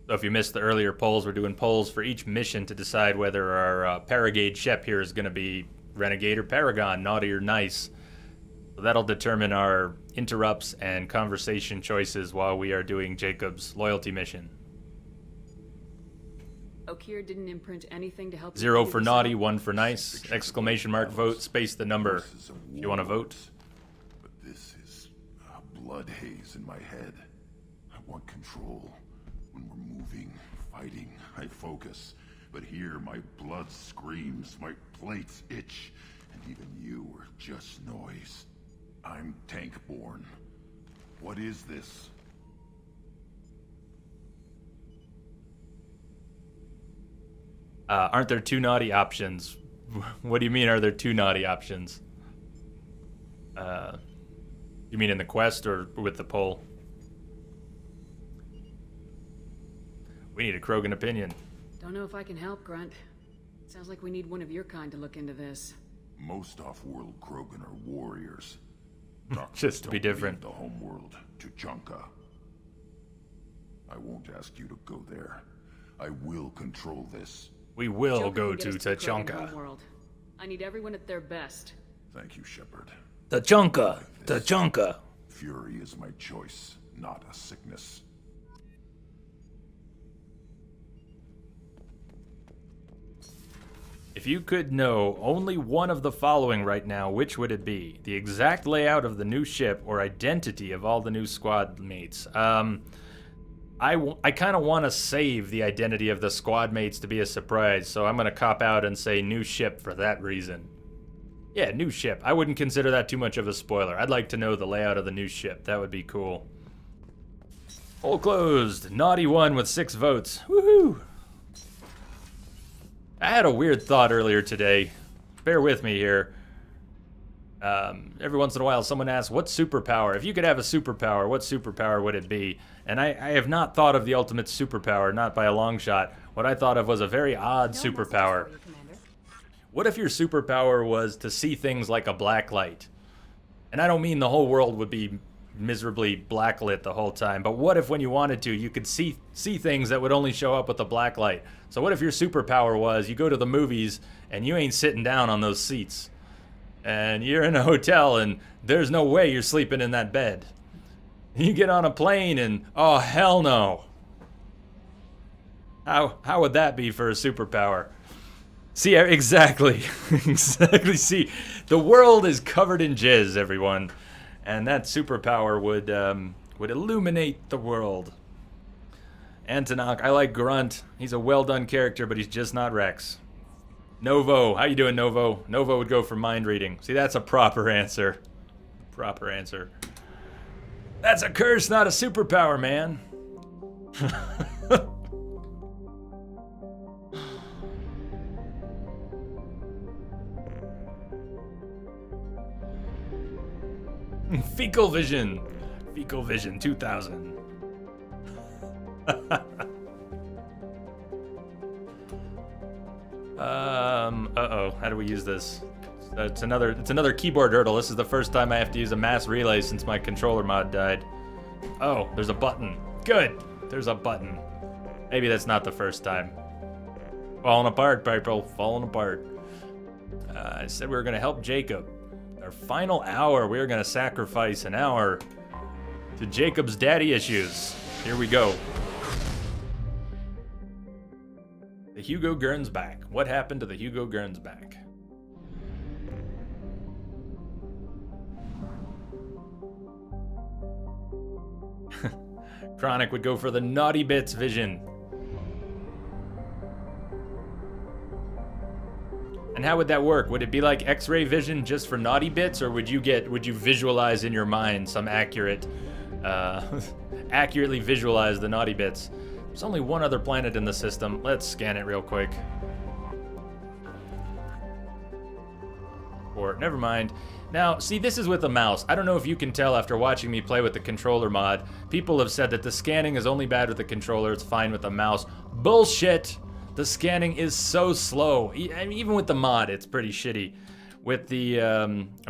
So if you missed the earlier polls, we're doing polls for each mission to decide whether our Paragade Shep here is going to be Renegade or Paragon, naughty or nice. So that'll determine our interrupts and conversation choices while we are doing Jacob's loyalty mission. Okir didn't imprint anything to help. 0 for naughty, 1 for nice. Exclamation mark vote, space the number. If you want to vote. But this is a blood haze in my head. I want control. When we're moving, fighting, I focus. But here my blood screams, my plates itch, and even you are just noise. I'm tank-born. What is this? Aren't there 2 naughty options? What do you mean, are there 2 naughty options? You mean in the quest or with the poll? We need a Krogan opinion. Don't know if I can help, Grunt. Sounds like we need one of your kind to look into this. Most off-world Krogan are warriors. Just to be different. The homeworld, Tuchanka. I won't ask you to go there. I will control this. We will Joker go will get to us the Krogan Tuchanka. homeworld. I need everyone at their best. Thank you, Shepard. Tuchanka! Tuchanka! Fury is my choice, not a sickness. If you could know only one of the following right now, which would it be? The exact layout of the new ship or identity of all the new squad mates? I kind of want to save the identity of the squad mates to be a surprise, so I'm going to cop out and say new ship for that reason. Yeah, new ship. I wouldn't consider that too much of a spoiler. I'd like to know the layout of the new ship. That would be cool. Poll closed. Naughty won with 6 votes. Woohoo! I had a weird thought earlier today. Bear with me here. Every once in a while, someone asks, what superpower? If you could have a superpower, what superpower would it be? And I have not thought of the ultimate superpower, not by a long shot. What I thought of was a very odd superpower. What if your superpower was to see things like a black light? And I don't mean the whole world would be miserably blacklit the whole time, but what if when you wanted to, you could see things that would only show up with a black light? So what if your superpower was you go to the movies and you ain't sitting down on those seats? And you're in a hotel and there's no way you're sleeping in that bed. You get on a plane and, oh, hell no. How would that be for a superpower? See, exactly. Exactly. See, the world is covered in jizz, everyone. And that superpower would illuminate the world. Antonok, I like Grunt. He's a well-done character, but he's just not Rex. Novo, how you doing, Novo? Novo would go for mind reading. See, that's a proper answer. Proper answer. That's a curse, not a superpower, man. Fecal Vision. Fecal Vision 2000. Uh-oh, how do we use this? It's another keyboard hurdle. This is the first time I have to use a mass relay since my controller mod died. Oh, there's a button. Good. There's a button. Maybe that's not the first time. Falling apart, people. Falling apart. I said we were going to help Jacob. Our final hour, we are going to sacrifice an hour to Jacob's daddy issues. Here we go. The Hugo Gernsback. What happened to the Hugo Gernsback? Chronic would go for the naughty bits vision. And how would that work? Would it be like X-ray vision just for naughty bits, or would you visualize in your mind some accurately visualize the naughty bits? There's only one other planet in the system. Let's scan it real quick. Or never mind. Now, see, this is with a mouse. I don't know if you can tell after watching me play with the controller mod. People have said that the scanning is only bad with the controller, it's fine with the mouse. Bullshit! The scanning is so slow. I mean, even with the mod, it's pretty shitty. With the,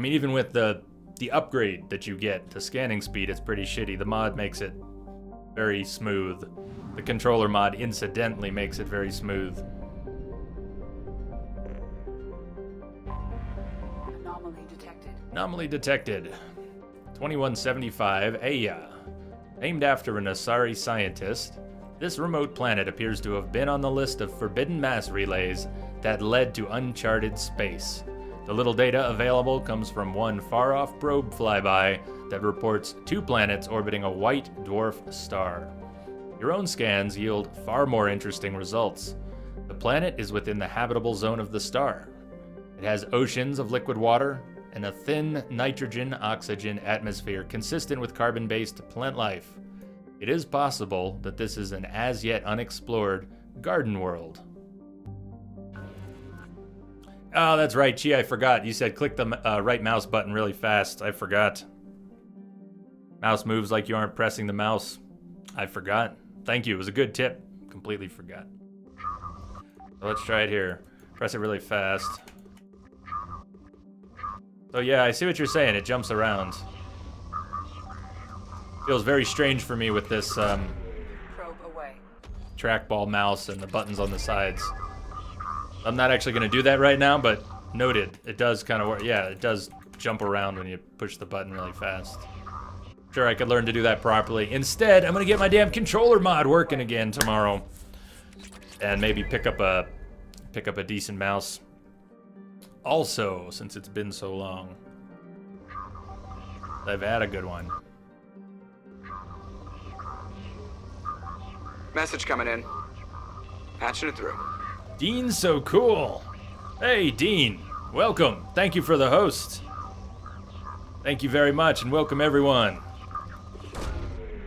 even with the upgrade that you get, the scanning speed, it's pretty shitty. The mod makes it very smooth. The controller mod incidentally makes it very smooth. Anomaly detected. Anomaly detected. 2175 Aya. Named after an Asari scientist, this remote planet appears to have been on the list of forbidden mass relays that led to uncharted space. The little data available comes from one far-off probe flyby that reports 2 planets orbiting a white dwarf star. Your own scans yield far more interesting results. The planet is within the habitable zone of the star. It has oceans of liquid water and a thin nitrogen-oxygen atmosphere consistent with carbon-based plant life. It is possible that this is an as-yet unexplored garden world. Oh, that's right, Chi, I forgot. You said click the right mouse button really fast. I forgot. Mouse moves like you aren't pressing the mouse. I forgot. Thank you, it was a good tip. Completely forgot. So let's try it here. Press it really fast. So yeah, I see what you're saying. It jumps around. Feels very strange for me with this Probe away. trackball mouse and the buttons on the sides. I'm not actually going to do that right now, but noted. It does kind of work. Yeah, it does jump around when you push the button really fast. Sure, I could learn to do that properly. Instead, I'm going to get my damn controller mod working again tomorrow. And maybe pick up a decent mouse. Also, since it's been so long, I've had a good one. Message coming in. Patching it through. Dean's so cool. Hey, Dean. Welcome. Thank you for the host. Thank you very much, and welcome everyone.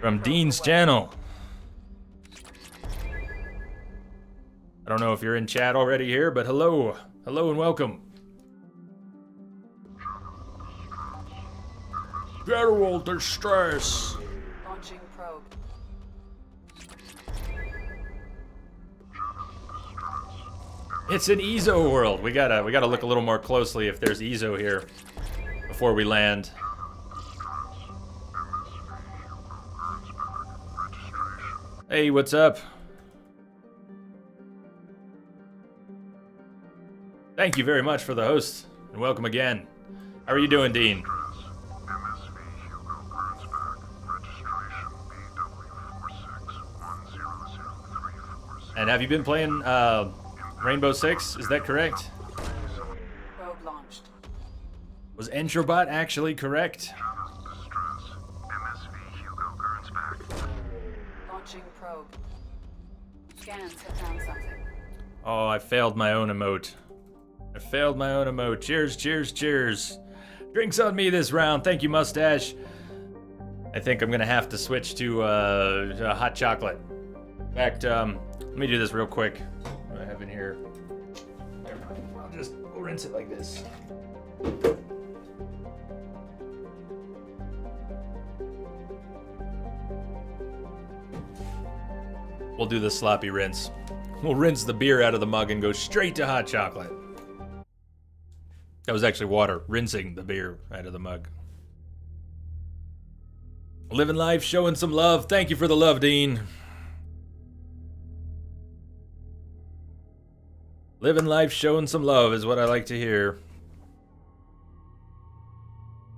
From Dean's channel. I don't know if you're in chat already here, but hello. Hello and welcome. General distress. Launching probe. It's an Ezo world. We gotta look a little more closely if there's Ezo here before we land. Hey, what's up? Thank you very much for the host, and welcome again. How are you doing, Dean? And have you been playing Rainbow Six? Is that correct? Probe launched. Was Entrobot actually correct? Launching probe. Scans have found something. Oh, I failed my own emote. I failed my own emote. Cheers, cheers, cheers. Drinks on me this round. Thank you, Mustache. I think I'm gonna have to switch to hot chocolate. In fact, let me do this real quick. What do I have in here? Never mind. We'll rinse it like this. We'll do the sloppy rinse. We'll rinse the beer out of the mug and go straight to hot chocolate. That was actually water, rinsing the beer out of the mug. Living life, showing some love. Thank you for the love, Dean. Living life, showing some love is what I like to hear.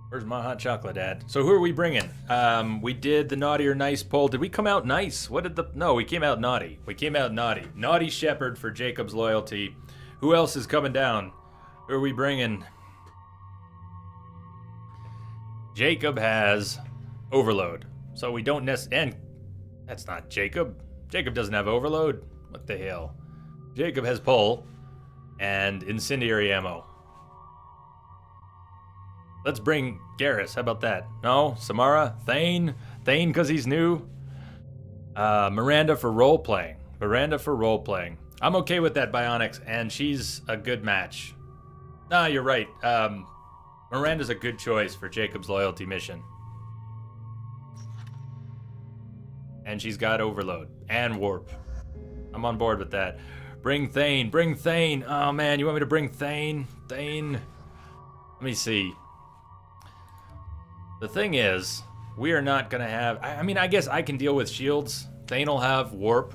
Where's my hot chocolate at? So who are we bringing? We did the naughty or nice poll. Did we come out nice? No, we came out naughty. We came out naughty. Naughty Shepherd for Jacob's loyalty. Who else is coming down? Who are we bringing? Jacob has overload. So we don't and that's not Jacob. Jacob doesn't have overload. What the hell? Jacob has pull and incendiary ammo. Let's bring Garrus. How about that? No? Samara? Thane? Thane because he's new? Miranda for role-playing. Miranda for role-playing. I'm okay with that, Bionics, and she's a good match. Nah, you're right. Miranda's a good choice for Jacob's loyalty mission. And she's got overload. And warp. I'm on board with that. Bring Thane. Bring Thane. Oh, man, you want me to bring Thane? Thane. Let me see. The thing is, We are not going to have... I mean, I guess I can deal with shields. Thane will have warp.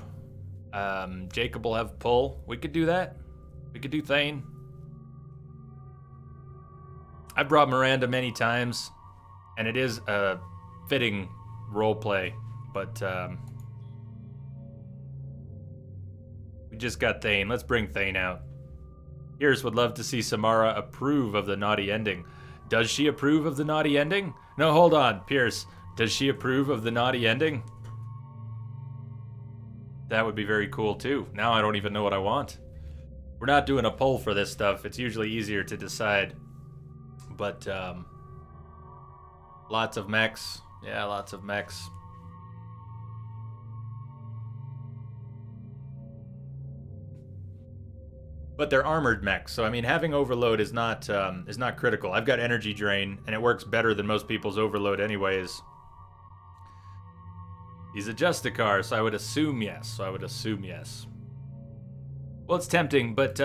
Jacob will have pull. We could do that. We could do Thane. I brought Miranda many times, and it is a fitting roleplay, but we just got Thane. Let's bring Thane out. Pierce would love to see Samara approve of the naughty ending. Does she approve of the naughty ending? No, hold on, Pierce. Does she approve of the naughty ending? That would be very cool too. Now I don't even know what I want. We're not doing a poll for this stuff. It's usually easier to decide. But, lots of mechs. Yeah, lots of mechs. But they're armored mechs, so I mean, having overload is not critical. I've got energy drain, and it works better than most people's overload anyways. He's a Justicar, so I would assume yes. Well, it's tempting, but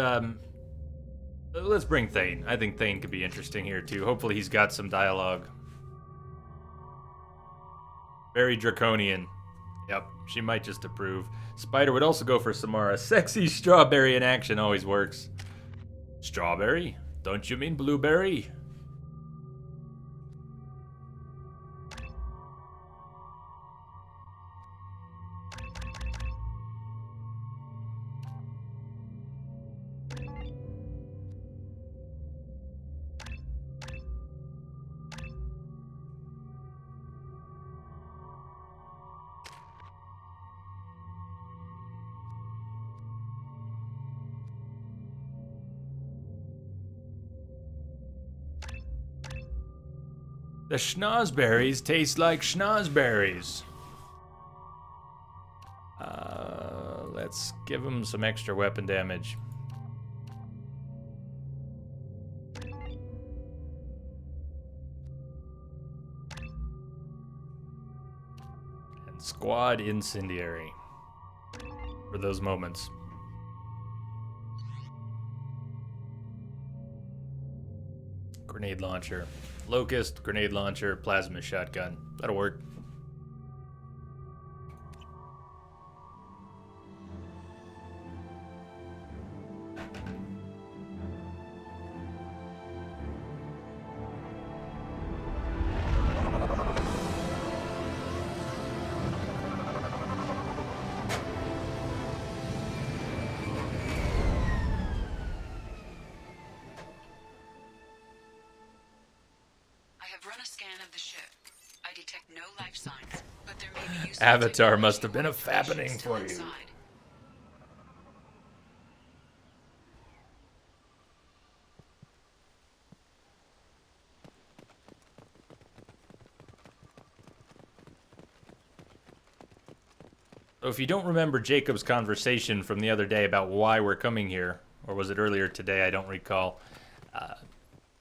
let's bring Thane. I think Thane could be interesting here too. Hopefully he's got some dialogue. Very draconian. Yep, she might just approve. Spider would also go for Samara. Sexy strawberry in action always works. Strawberry? Don't you mean blueberry? The schnozberries taste like schnozberries. Let's give him some extra weapon damage. And squad incendiary. For those moments. Grenade launcher. Locust, grenade launcher, plasma shotgun. That'll work. Avatar must have been a fappening for you. So if you don't remember Jacob's conversation from the other day about why we're coming here, or was it earlier today, I don't recall,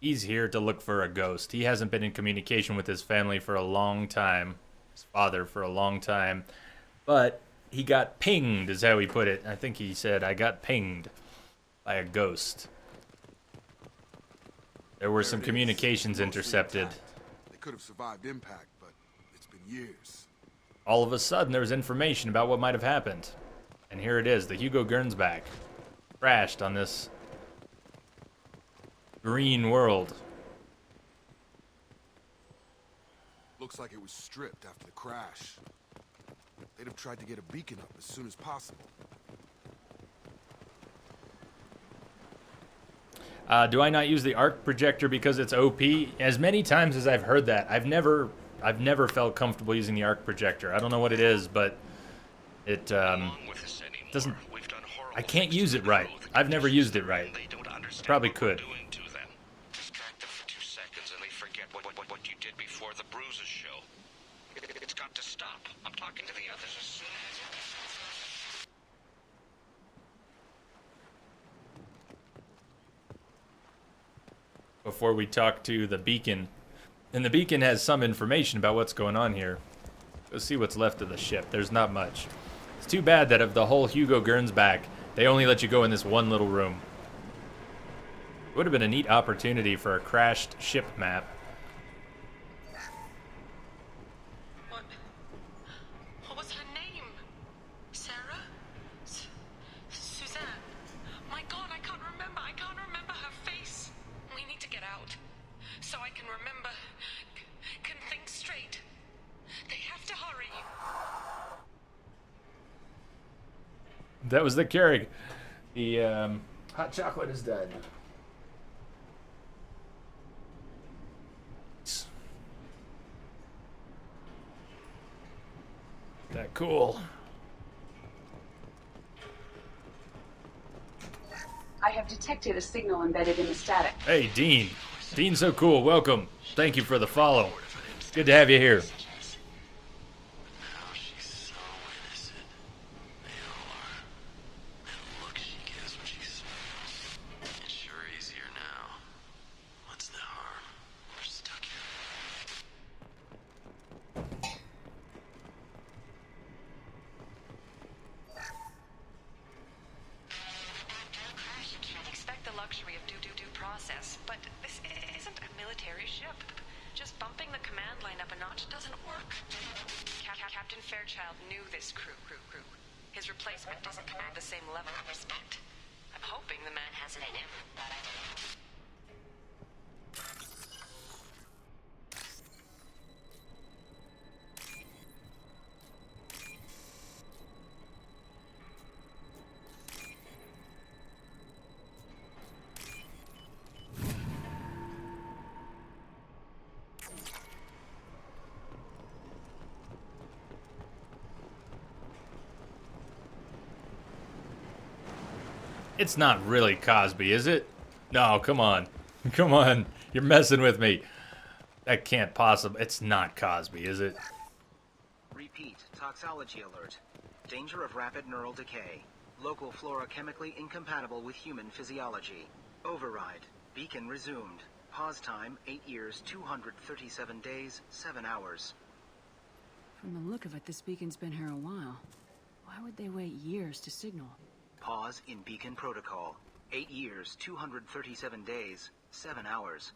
he's here to look for a ghost. He hasn't been in communication with his family for a long time. His father for a long time, but he got pinged is how he put it. I think he said, I got pinged by a ghost. There were some communications intercepted. They could have survived impact, but it's been years. All of a sudden there was information about what might have happened. And here it is, the Hugo Gernsback crashed on this green world. Looks like it was stripped after the crash. They'd have tried to get a beacon up as soon as possible. Do I not use the arc projector because it's OP? As many times as I've heard that, I've never felt comfortable using the arc projector. I don't know what it is, but it doesn't. I can't use it right. I've never used it right. Probably could. Before we talk to the beacon. And the beacon has some information about what's going on here. Let's see what's left of the ship. There's not much. It's too bad that of the whole Hugo Gernsback, they only let you go in this one little room. It would have been a neat opportunity for a crashed ship map. can think straight. They have to hurry. That was the Keurig. The hot chocolate is dead. That cool. I have detected a signal embedded in the static. Hey, Dean. Dean's so cool. Welcome. Thank you for the follow. Good to have you here. It's not really Cosby, is it? No, come on. Come on. You're messing with me. That can't possibly... It's not Cosby, is it? Repeat. Toxology alert. Danger of rapid neural decay. Local flora chemically incompatible with human physiology. Override. Beacon resumed. Pause time, 8 years, 237 days, 7 hours. From the look of it, this beacon's been here a while. Why would they wait years to signal? Pause in beacon protocol. 8 years, 237 days, 7 hours.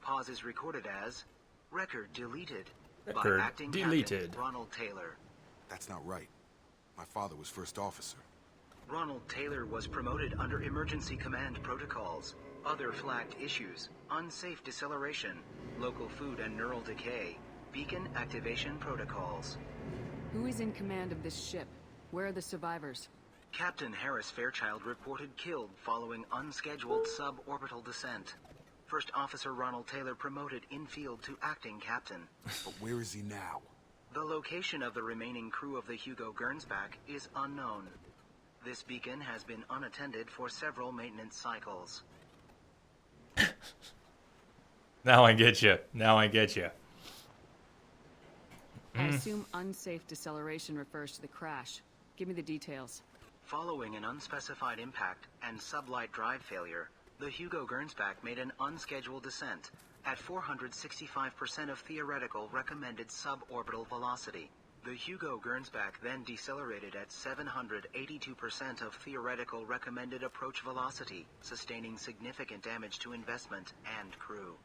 Pause is recorded as record deleted Record by acting deleted. Captain Ronald Taylor. That's not right. My father was first officer. Ronald Taylor was promoted under emergency command protocols. Other flagged issues: unsafe deceleration, local food and neural decay, beacon activation protocols. Who is in command of this ship? Where are the survivors? Captain Harris Fairchild reported killed following unscheduled suborbital descent. First Officer Ronald Taylor promoted in-field to acting captain. But where is he now? The location of the remaining crew of the Hugo Gernsback is unknown. This beacon has been unattended for several maintenance cycles. Now I get you. Now I get you. I assume unsafe deceleration refers to the crash. Give me the details. Following an unspecified impact and sublight drive failure, the Hugo Gernsback made an unscheduled descent at 465% of theoretical recommended suborbital velocity. The Hugo Gernsback then decelerated at 782% of theoretical recommended approach velocity, sustaining significant damage to investment and crew.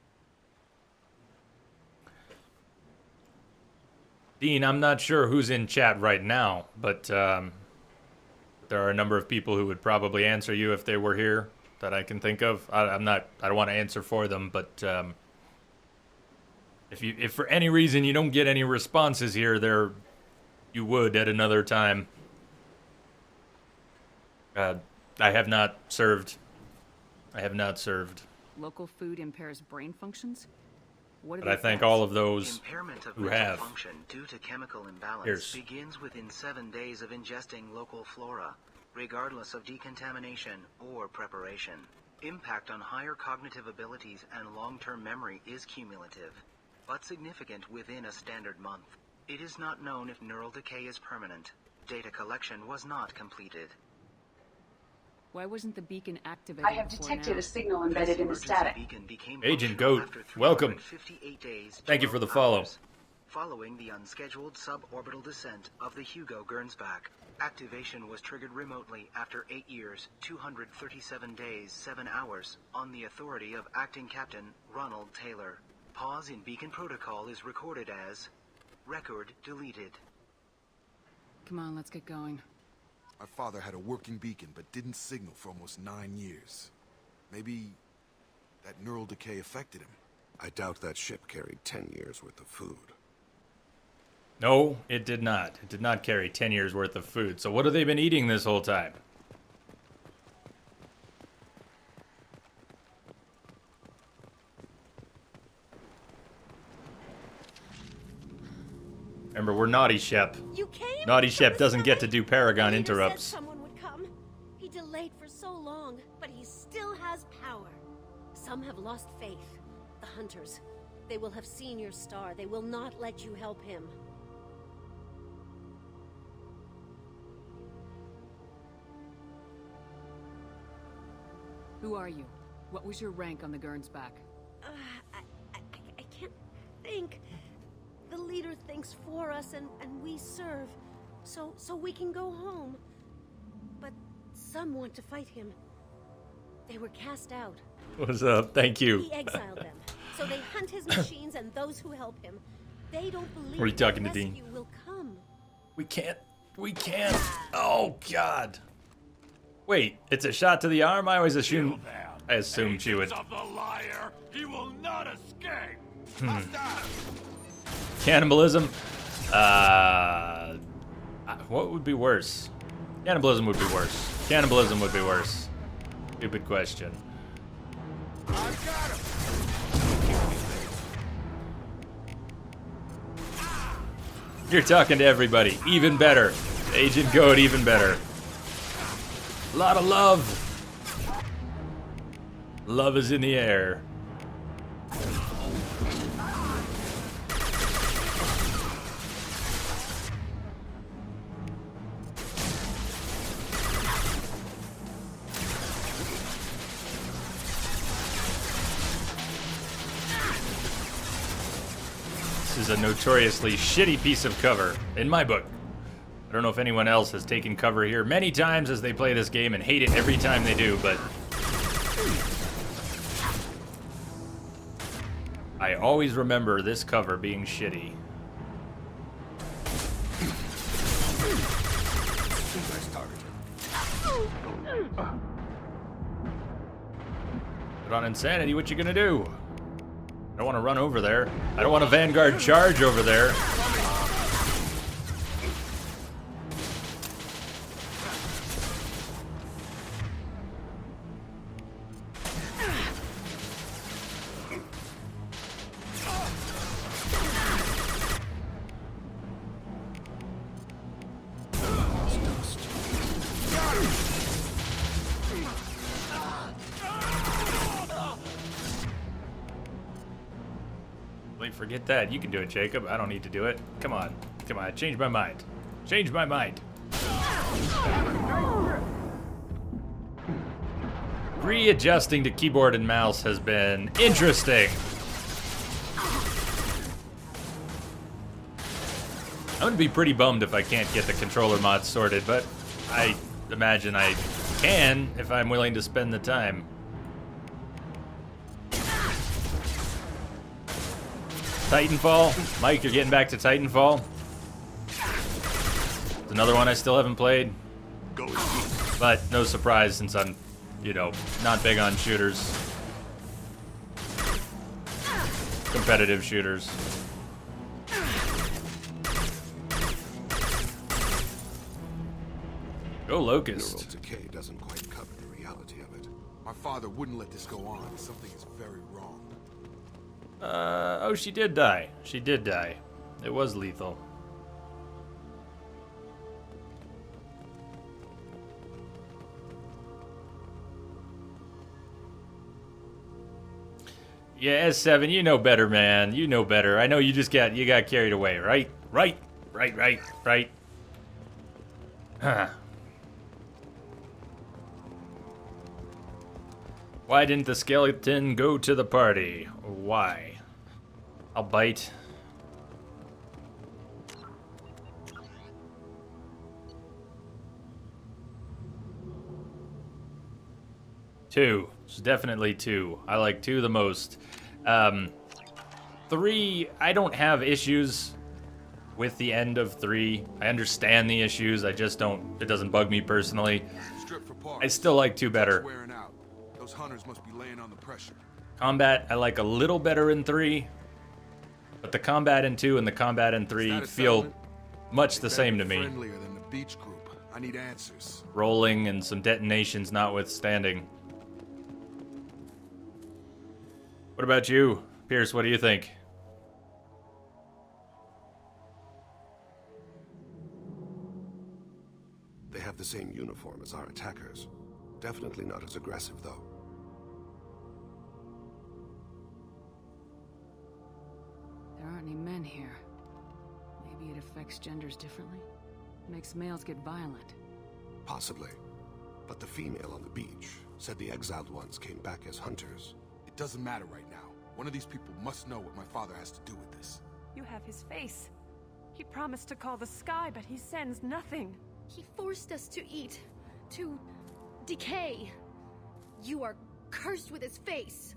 Dean, I'm not sure who's in chat right now, but there are a number of people who would probably answer you if they were here that I can think of. I don't want to answer for them, but if for any reason you don't get any responses here, you would at another time. I have not served. Local food impairs brain functions? What But I thank all of those Impairment of who mental have. function due to chemical imbalance Here's- begins within 7 days of ingesting local flora, regardless of decontamination or preparation. Impact on higher cognitive abilities and long-term memory is cumulative, but significant within a standard month. It is not known if neural decay is permanent. Data collection was not completed. Why wasn't the beacon activated? I have before detected now? a signal embedded in the static. Agent Goat, welcome. Thank you for the follow. Following the unscheduled suborbital descent of the Hugo Gernsback, activation was triggered remotely after 8 years, 237 days, 7 hours, on the authority of Acting Captain Ronald Taylor. Pause in beacon protocol is recorded as record deleted. Come on, let's get going. My father had a working beacon, but didn't signal for almost 9 years. Maybe that neural decay affected him. I doubt that ship carried 10 years worth of food. No, it did not. It did not carry 10 years worth of food. So what have they been eating this whole time? Remember, we're Naughty Shep. You came? Naughty Shep doesn't get to do Paragon Said interrupts. someone would come. He delayed for so long, but he still has power. Some have lost faith. The hunters. They will have seen your star. They will not let you help him. Who are you? What was your rank on the Gernsback? I can't think. The leader thinks for us and we serve. So we can go home. But some want to fight him. They were cast out. What's up? Thank you. He exiled them. So they hunt his machines and those who help him. They don't believe What are you talking to, the Dean? rescue will come. We can't. We can't. Oh, God. Wait, it's a shot to the arm? I always assumed... I assumed she would... Of the liar, he will not escape. Cannibalism? What would be worse? Cannibalism would be worse. Cannibalism would be worse. Stupid question. You're talking to everybody. Even better. Agent Goat, even better. A lot of love. Love is in the air. This is a notoriously shitty piece of cover, in my book. I don't know if anyone else has taken cover here many times as they play this game and hate it every time they do, but... I always remember this cover being shitty. Put on Insanity, what you gonna do? I don't want to run over there. I don't want a Vanguard charge over there. Forget that. You can do it, Jacob. I don't need to do it. Come on. Come on. Change my mind. Change my mind. Readjusting to keyboard and mouse has been interesting. I'm gonna be pretty bummed if I can't get the controller mod sorted, but I imagine I can if I'm willing to spend the time. Titanfall. Mike, you're getting back to Titanfall. It's another one I still haven't played. But no surprise since I'm, you know, not big on shooters. Competitive shooters. Go Locust. Neural decay doesn't quite cover the reality of it. My father wouldn't let this go on. Something is very wrong. Oh, she did die. She did die. It was lethal. Yeah, S7, you know better, man. You know better. I know you got carried away, right? Right. Huh. Why didn't the skeleton go to the party? Why? I'll bite. Two. It's definitely 2. I like 2 the most. 3, I don't have issues with the end of 3. I understand the issues. I just don't. It doesn't bug me personally. I still like 2 better. Wearing out. Those hunters must be laying on the pressure. Combat I like a little better in 3, but the combat in 2 and the combat in 3 feel much the same to me. Friendlier than the beach group. I need answers. Rolling and some detonations notwithstanding. What about you, Pierce? What do you think? They have the same uniform as our attackers. Definitely not as aggressive, though. There aren't any men here. Maybe it affects genders differently? Makes males get violent. Possibly. But the female on the beach said the exiled ones came back as hunters. It doesn't matter right now. One of these people must know what my father has to do with this. You have his face. He promised to call the sky, but he sends nothing. He forced us to eat, to decay. You are cursed with his face.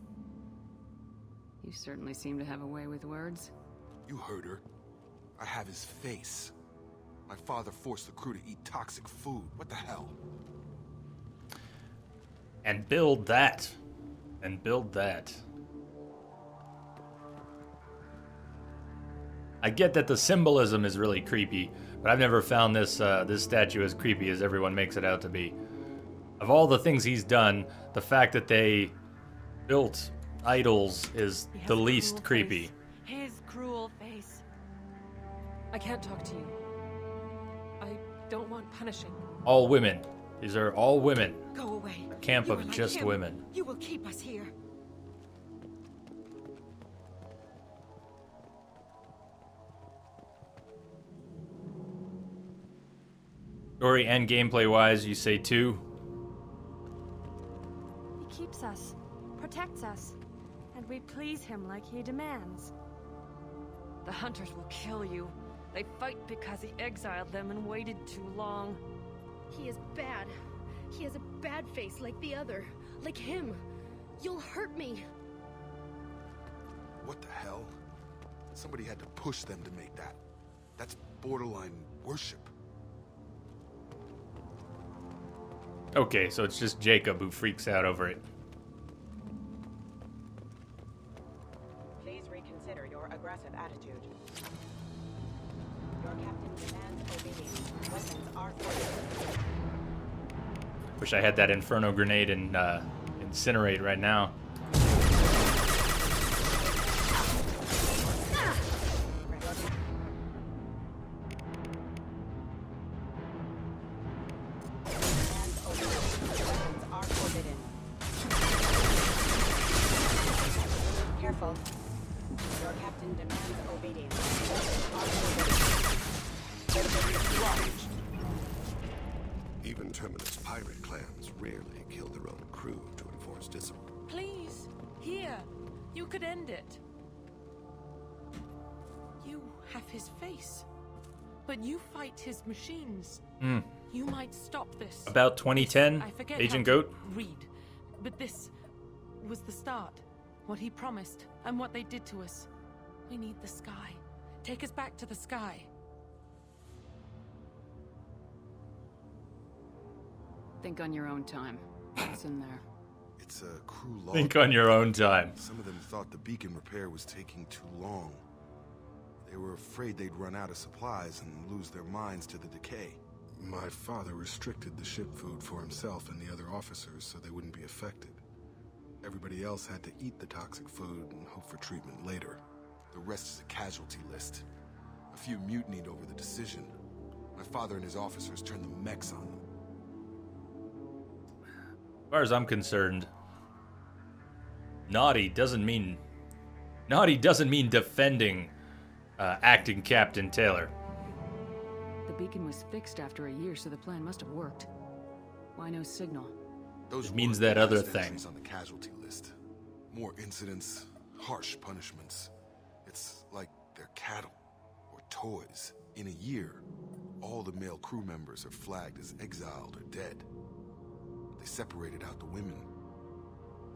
You certainly seem to have a way with words. You heard her. I have his face. My father forced the crew to eat toxic food. What the hell? And build that. And build that. I get that the symbolism is really creepy, but I've never found this this statue as creepy as everyone makes it out to be. Of all the things he's done, the fact that they built idols is the least creepy. His cruel face. I can't talk to you. I don't want punishing. All women. These are all women. Go away. A camp You of are like just him. women. You will keep us here. Story and gameplay wise, you say 2? He keeps us, protects us, and we please him like he demands. The hunters will kill you. They fight because he exiled them and waited too long. He is bad. He has a bad face like the other. Like him. You'll hurt me. What the hell? Somebody had to push them to make that. That's borderline worship. Okay, so it's just Jacob who freaks out over it. Please reconsider your aggressive attitude. Your captain demands obedience. Weapons are forbidden. Wish I had that Inferno grenade and incinerate right now. Careful. Your captain demands obedience. Even Terminus pirate clans rarely kill their own crew to enforce discipline. Please, here. You could end it. You have his face, but you fight his machines. You might stop this. About 2010, I forget Agent how to Goat? read, but this was the start. What he promised, and what they did to us. We need the sky. Take us back to the sky. Think on your own time. What's in there? It's a crew log. Think on your own time. Some of them thought the beacon repair was taking too long. They were afraid they'd run out of supplies and lose their minds to the decay. My father restricted the ship food for himself and the other officers so they wouldn't be affected. Everybody else had to eat the toxic food and hope for treatment later. The rest is a casualty list. A few mutinied over the decision. My father and his officers turned the mechs on them. As far as I'm concerned, naughty doesn't mean defending acting Captain Taylor. The beacon was fixed after a year, so the plan must have worked. Why no signal? Those It means that other just thing. entries on the casualty list. More incidents, harsh punishments. It's like they're cattle or toys. In a year, all the male crew members are flagged as exiled or dead. They separated out the women,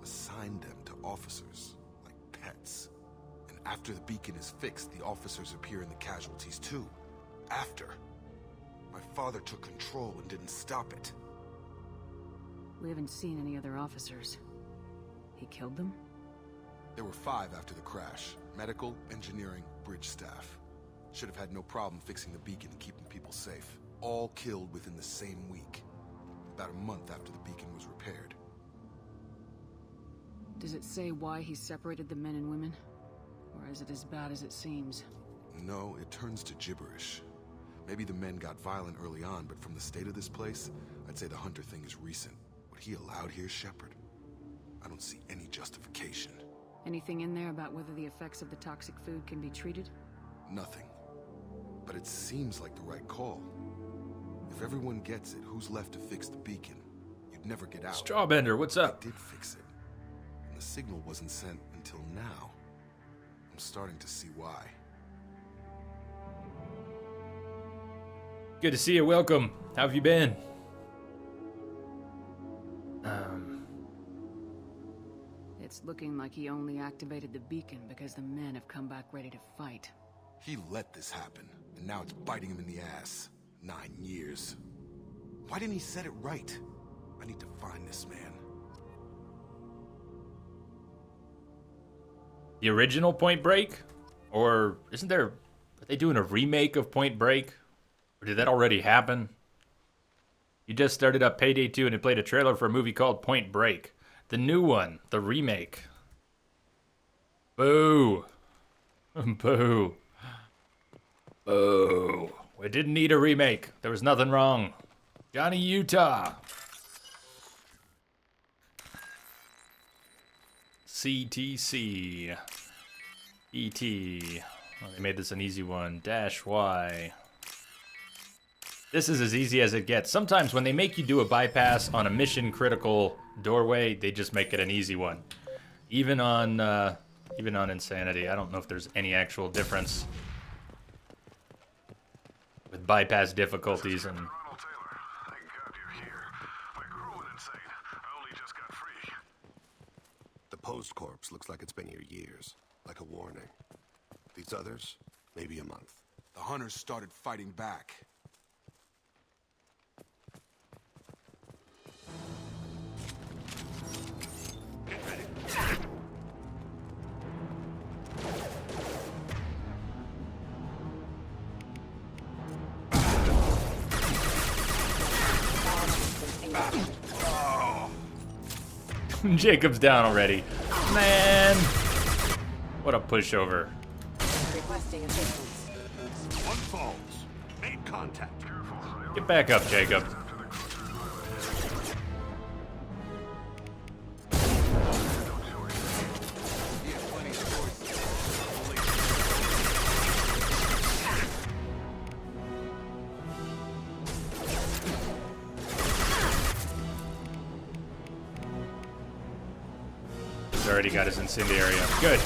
assigned them to officers like pets. And after the beacon is fixed, the officers appear in the casualties too. After. My father took control and didn't stop it. We haven't seen any other officers. He killed them? There were 5 after the crash. Medical, engineering, bridge staff. Should have had no problem fixing the beacon and keeping people safe. All killed within the same week. About a month after the beacon was repaired. Does it say why he separated the men and women? Or is it as bad as it seems? No, it turns to gibberish. Maybe the men got violent early on, but from the state of this place, I'd say the Hunter thing is recent. What he allowed here, Shepard? I don't see any justification. Anything in there about whether the effects of the toxic food can be treated? Nothing. But it seems like the right call. If everyone gets it, who's left to fix the beacon? You'd never get out. Strawbender, what's up? They did fix it. And the signal wasn't sent until now. I'm starting to see why. Good to see you. Welcome. How have you been? It's looking like he only activated the beacon because the men have come back ready to fight. He let this happen, and now it's biting him in the ass. 9 years. Why didn't he set it right? I need to find this man. The original Point Break? Or isn't there... Are they doing a remake of Point Break? Or did that already happen? You just started up Payday 2 and it played a trailer for a movie called Point Break. The new one. The remake. Boo. Boo. Boo. We didn't need a remake. There was nothing wrong. Johnny Utah. CTC. ET. Oh, they made this an easy one. -Y. This is as easy as it gets. Sometimes when they make you do a bypass on a mission critical doorway, they just make it an easy one. Even on Insanity. I don't know if there's any actual difference with bypass difficulties and The post corpse looks like it's been here years, like a warning. These others, maybe a month. The Hunters started fighting back. Jacob's down already. Man! What a pushover. Requesting assistance. One falls. Made contact. Get back up, Jacob. He's already got his incendiary up. Good.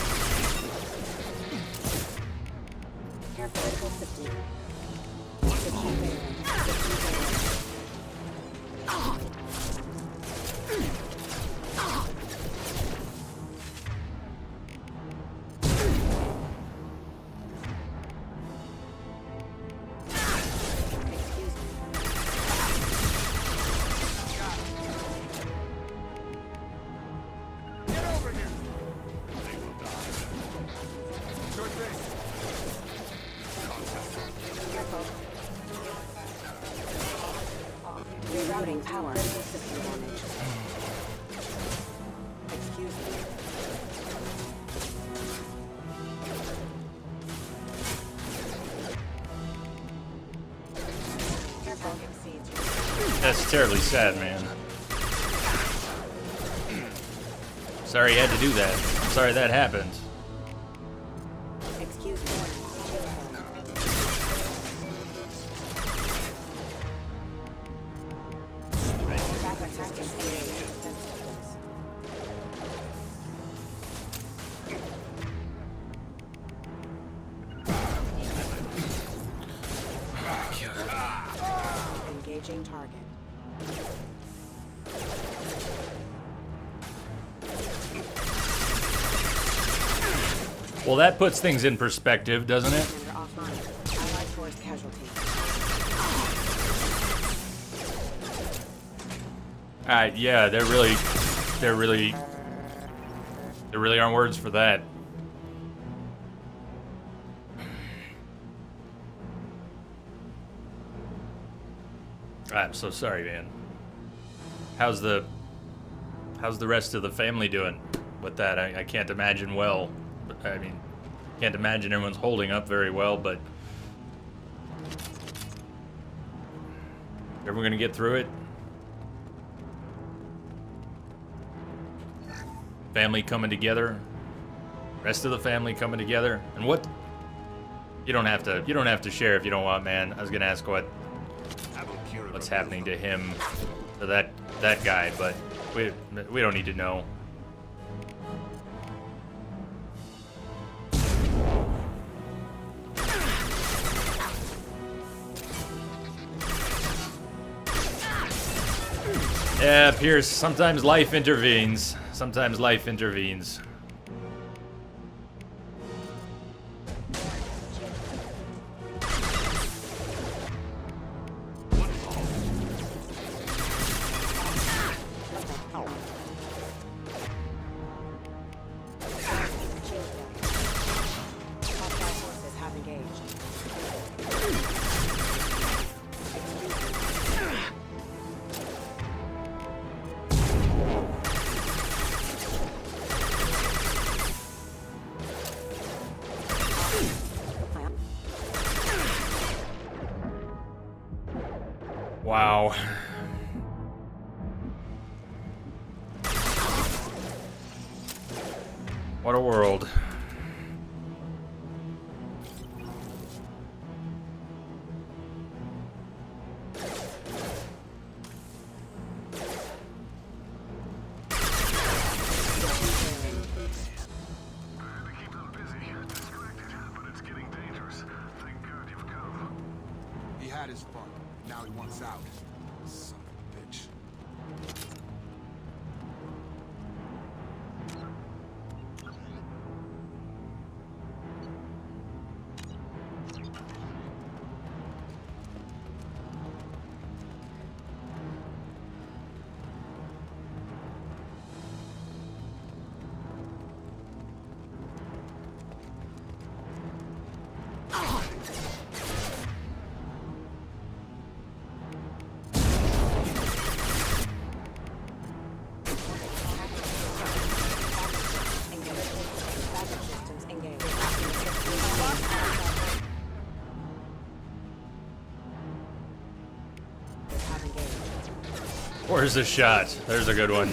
Rerouting power. System damage. Excuse me. That's terribly sad, man. Sorry you had to do that. I'm sorry that happened. Excuse me. Engaging target. Well, that puts things in perspective, doesn't it? Offline. Allied force casualty. Yeah, they're really There really aren't words for that. I'm so sorry, man. How's the rest of the family doing with that? I can't imagine well. I mean, can't imagine everyone's holding up very well, but everyone gonna get through it. Family coming together. Rest of the family coming together. And what? You don't have to share if you don't want, man. I was gonna ask what's happening to him, to that guy, but we don't need to know. Yeah, Pierce, sometimes life intervenes. Sometimes life intervenes. Wow. What a world. He had his fun. Now he wants out. Son of a bitch. Where's the shot? There's a good one.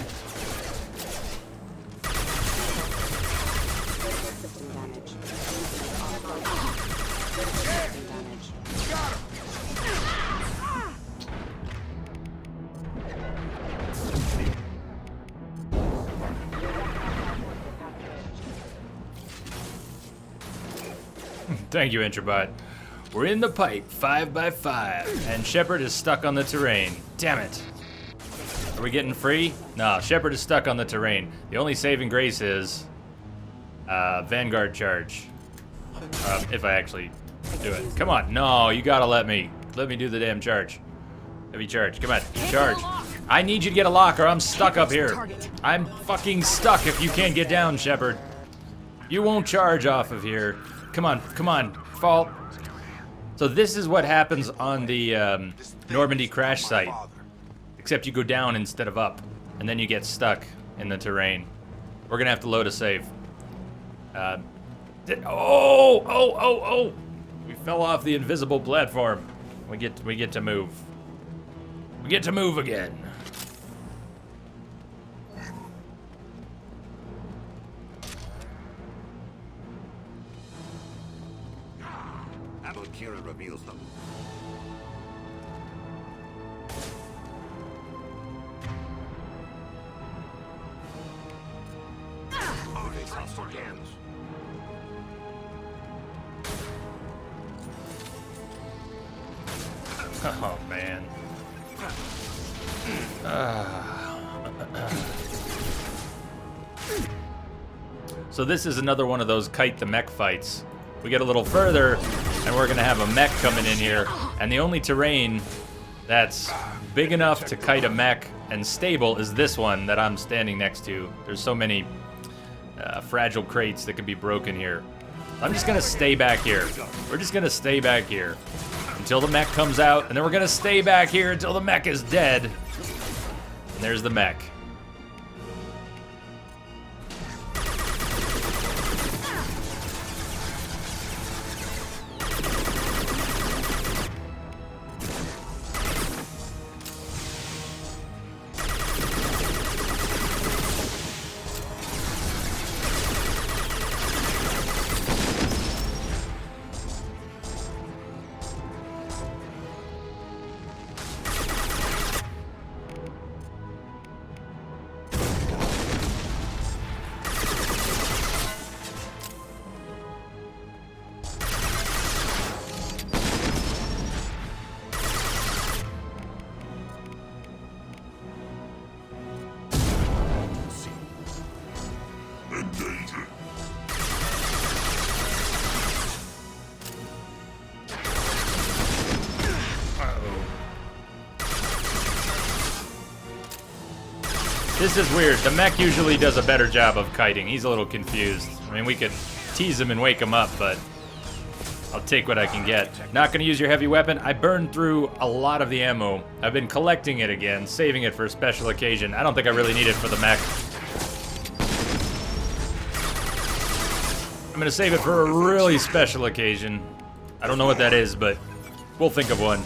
Thank you, Intrabot. We're in the pipe, 5x5, and Shepard is stuck on the terrain. Damn it. Are we getting free? No, Shepard is stuck on the terrain. The only saving grace is Vanguard charge. If I actually do it. Come on. No, you gotta let me do the damn charge. Heavy charge. Come on. Charge. I need you to get a lock or I'm stuck up here. I'm fucking stuck if you can't get down, Shepard. You won't charge off of here. Come on. Come on. Fall. So this is what happens on the Normandy crash site. Except you go down instead of up, and then you get stuck in the terrain. We're gonna have to load a save. Oh! We fell off the invisible platform. We get to move. We get to move again. Admiral Kira reveals them. Oh man. So this is another one of those kite the mech fights. We get a little further and we're gonna have a mech coming in here, and the only terrain that's big enough to kite a mech and stable is this one that I'm standing next to. There's so many fragile crates that can be broken here. I'm just gonna stay back here. We're just gonna stay back here until the mech comes out, and then we're gonna stay back here until the mech is dead. And there's the mech. This is weird. The mech usually does a better job of kiting. He's a little confused. I mean, we could tease him and wake him up, but I'll take what I can get. Not gonna use your heavy weapon. I burned through a lot of the ammo. I've been collecting it again, saving it for a special occasion. I don't think I really need it for the mech. I'm gonna save it for a really special occasion. I don't know what that is, but we'll think of one.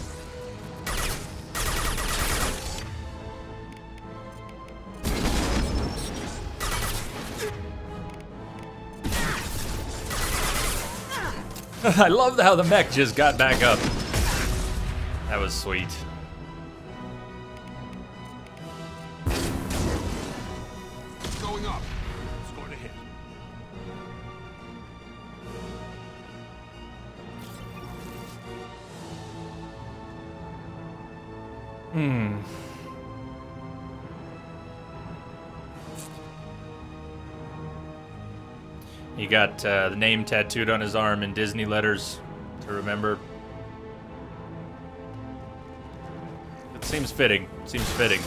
I love how the mech just got back up. That was sweet. Going up. It's going to hit. He got the name tattooed on his arm in Disney letters to remember. It seems fitting. Seems fitting.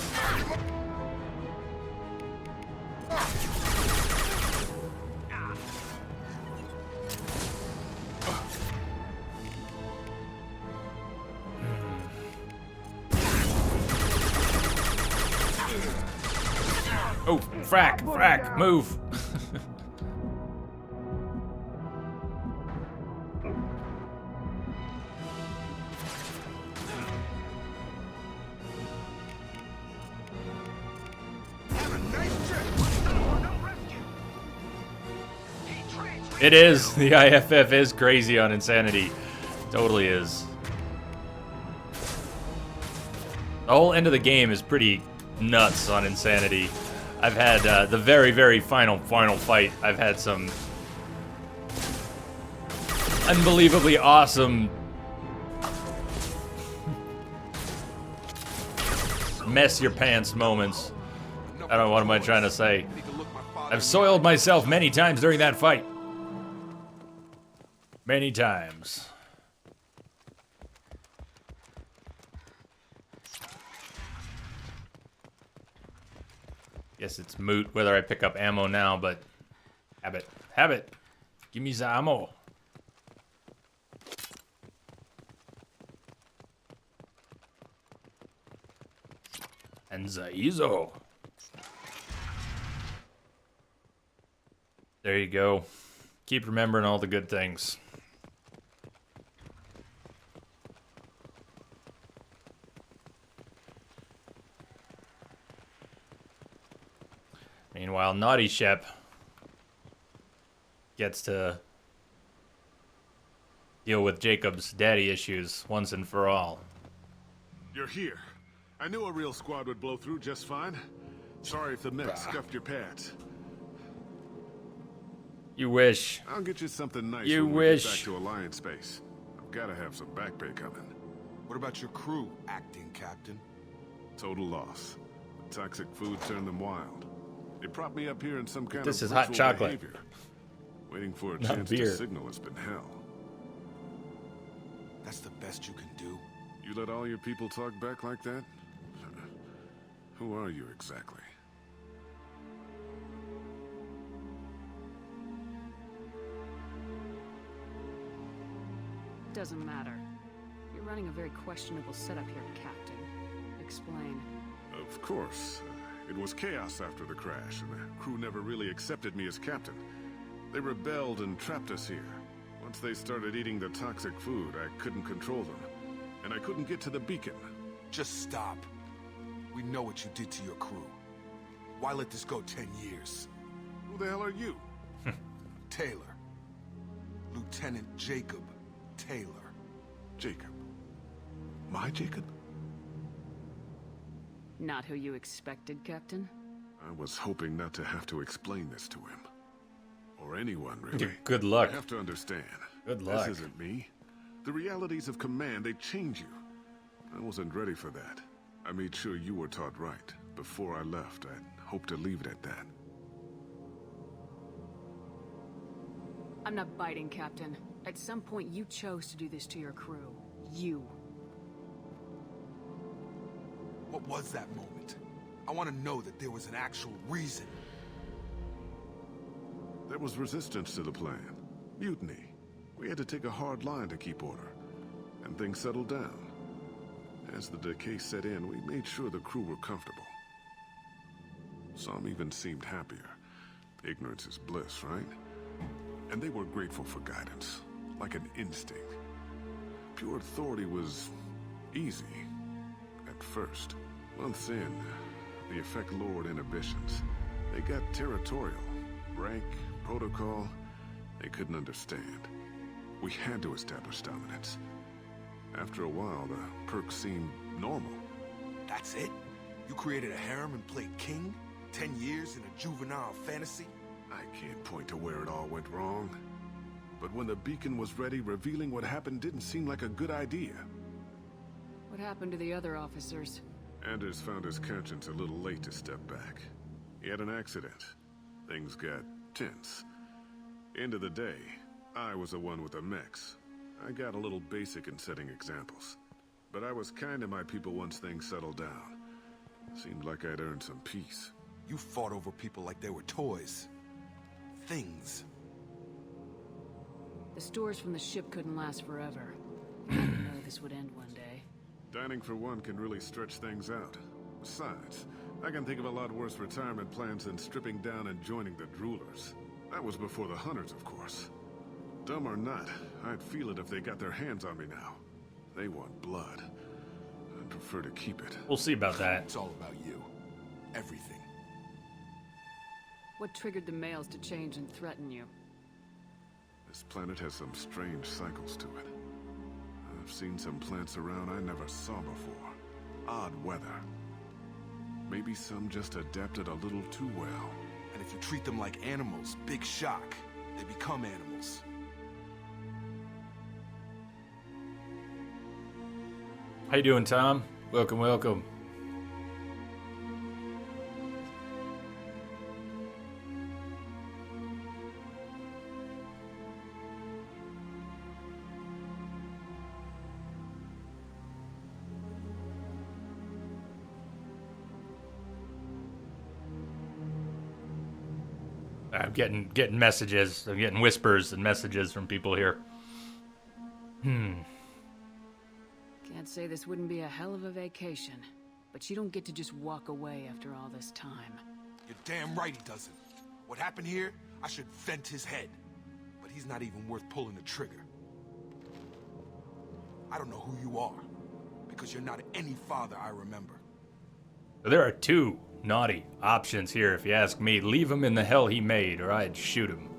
Oh, frack, move. It is. The IFF is crazy on insanity. Totally is. The whole end of the game is pretty nuts on insanity. I've had the very, very final fight. I've had some unbelievably awesome mess your pants moments. I don't know, what am I trying to say? I've soiled myself many times during that fight. Many times. Guess it's moot whether I pick up ammo now, but have it. Give me the ammo. And the ISO. There you go. Keep remembering all the good things. Meanwhile, Naughty Shep gets to deal with Jacob's daddy issues once and for all. You're here. I knew a real squad would blow through just fine. Sorry if the mech scuffed your pads. You wish. I'll get you something nice You when we get wish. back to Alliance Base. I've gotta have some back pay coming. What about your crew, acting captain? Total loss. The toxic food turned them wild. They propped me up here in some kind This of is hot ritual chocolate. behavior. Waiting for a Not chance beer. to signal it's been hell. That's the best you can do. You let all your people talk back like that? Who are you exactly? doesn't matter. You're running a very questionable setup here, Captain. Explain. Of course. It was chaos after the crash, and the crew never really accepted me as captain. They rebelled and trapped us here. Once they started eating the toxic food, I couldn't control them. And I couldn't get to the beacon. Just stop. We know what you did to your crew. Why let this go 10 years? Who the hell are you? Taylor. Lieutenant Jacob Taylor. Jacob? My Jacob? Not who you expected, Captain? I was hoping not to have to explain this to him. Or anyone, really. Good luck. I have to understand. Good luck. This isn't me. The realities of command, they change you. I wasn't ready for that. I made sure you were taught right. Before I left, I'd hoped to leave it at that. I'm not biting, Captain. At some point, you chose to do this to your crew. You. What was that moment? I want to know that there was an actual reason. There was resistance to the plan. Mutiny. We had to take a hard line to keep order. And things settled down. As the decay set in, we made sure the crew were comfortable. Some even seemed happier. Ignorance is bliss, right? And they were grateful for guidance, like an instinct. Pure authority was easy, at first. Months in, the effect lowered inhibitions. They got territorial. Rank, protocol, they couldn't understand. We had to establish dominance. After a while, the perks seemed normal. That's it? You created a harem and played king? 10 years in a juvenile fantasy? I can't point to where it all went wrong. But when the beacon was ready, revealing what happened didn't seem like a good idea. What happened to the other officers? Anders found his conscience a little late to step back. He had an accident. Things got tense. End of the day, I was the one with the mechs. I got a little basic in setting examples. But I was kind to my people once things settled down. Seemed like I'd earned some peace. You fought over people like they were toys. Things. The stores from the ship couldn't last forever. I didn't know this would end one day. Dining for one can really stretch things out. Besides, I can think of a lot worse retirement plans than stripping down and joining the Droolers. That was before the Hunters, of course. Dumb or not, I'd feel it if they got their hands on me now. They want blood. I'd prefer to keep it. We'll see about that. It's all about you. Everything. What triggered the males to change and threaten you? This planet has some strange cycles to it. I've seen some plants around I never saw before. Odd weather. Maybe some just adapted a little too well. And if you treat them like animals, big shock. They become animals. How you doing, Tom? Welcome, welcome. I'm getting messages. I'm getting whispers and messages from people here. Can't say this wouldn't be a hell of a vacation, but you don't get to just walk away after all this time. You're damn right he doesn't. What happened here, I should vent his head. But he's not even worth pulling the trigger. I don't know who you are, because you're not any father I remember. There are two naughty options here, if you ask me. Leave him in the hell he made, or I'd shoot him.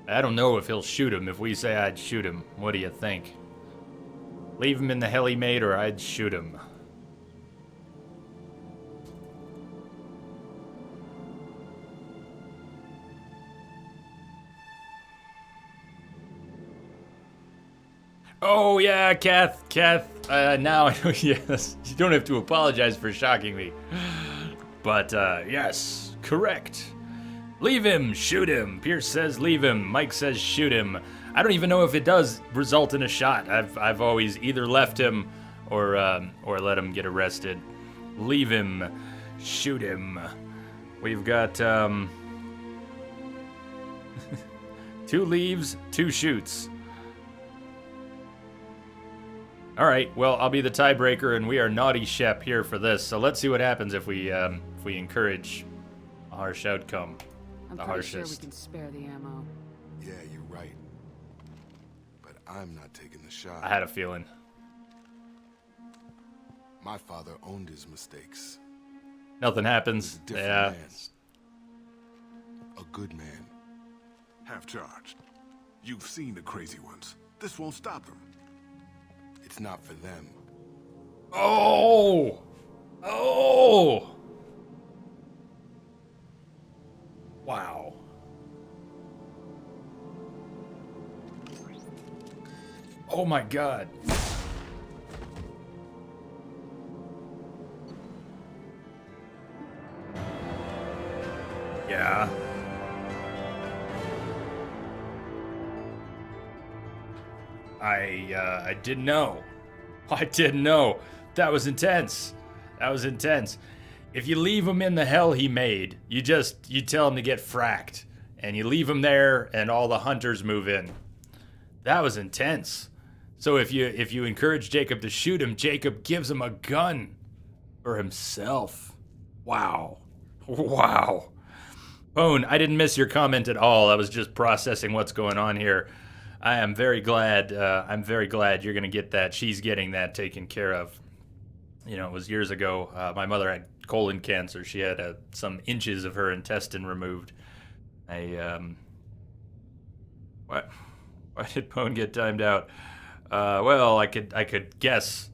I don't know if he'll shoot him if we say I'd shoot him. What do you think? Leave him in the hell he made, or I'd shoot him. Oh yeah, Kath, now I know, yes, you don't have to apologize for shocking me. But, yes, correct. Leave him, shoot him. Pierce says leave him, Mike says shoot him. I don't even know if it does result in a shot. I've always either left him or let him get arrested. Leave him, shoot him. We've got, 2 leaves, 2 shoots. All right, well, I'll be the tiebreaker, and we are naughty Shep here for this. So let's see what happens if we encourage a harsh outcome. I'm the pretty harshest. sure we can spare the ammo. Yeah, you're right. But I'm not taking the shot. I had a feeling. My father owned his mistakes. Nothing happens. He was a different Yeah. man. A good man. Half charged. You've seen the crazy ones. This won't stop them. It's not for them. Oh! Oh! Wow. Oh my god. Yeah. I didn't know. I didn't know. That was intense. That was intense. If you leave him in the hell he made, you tell him to get fracked. And you leave him there and all the hunters move in. That was intense. So if you encourage Jacob to shoot him, Jacob gives him a gun for himself. Wow. Wow. Pone, I didn't miss your comment at all. I was just processing what's going on here. I am very glad. I'm very glad you're going to get that. She's getting that taken care of. You know, it was years ago. My mother had colon cancer. She had some inches of her intestine removed. What? Why did Pone get timed out? Well, I could guess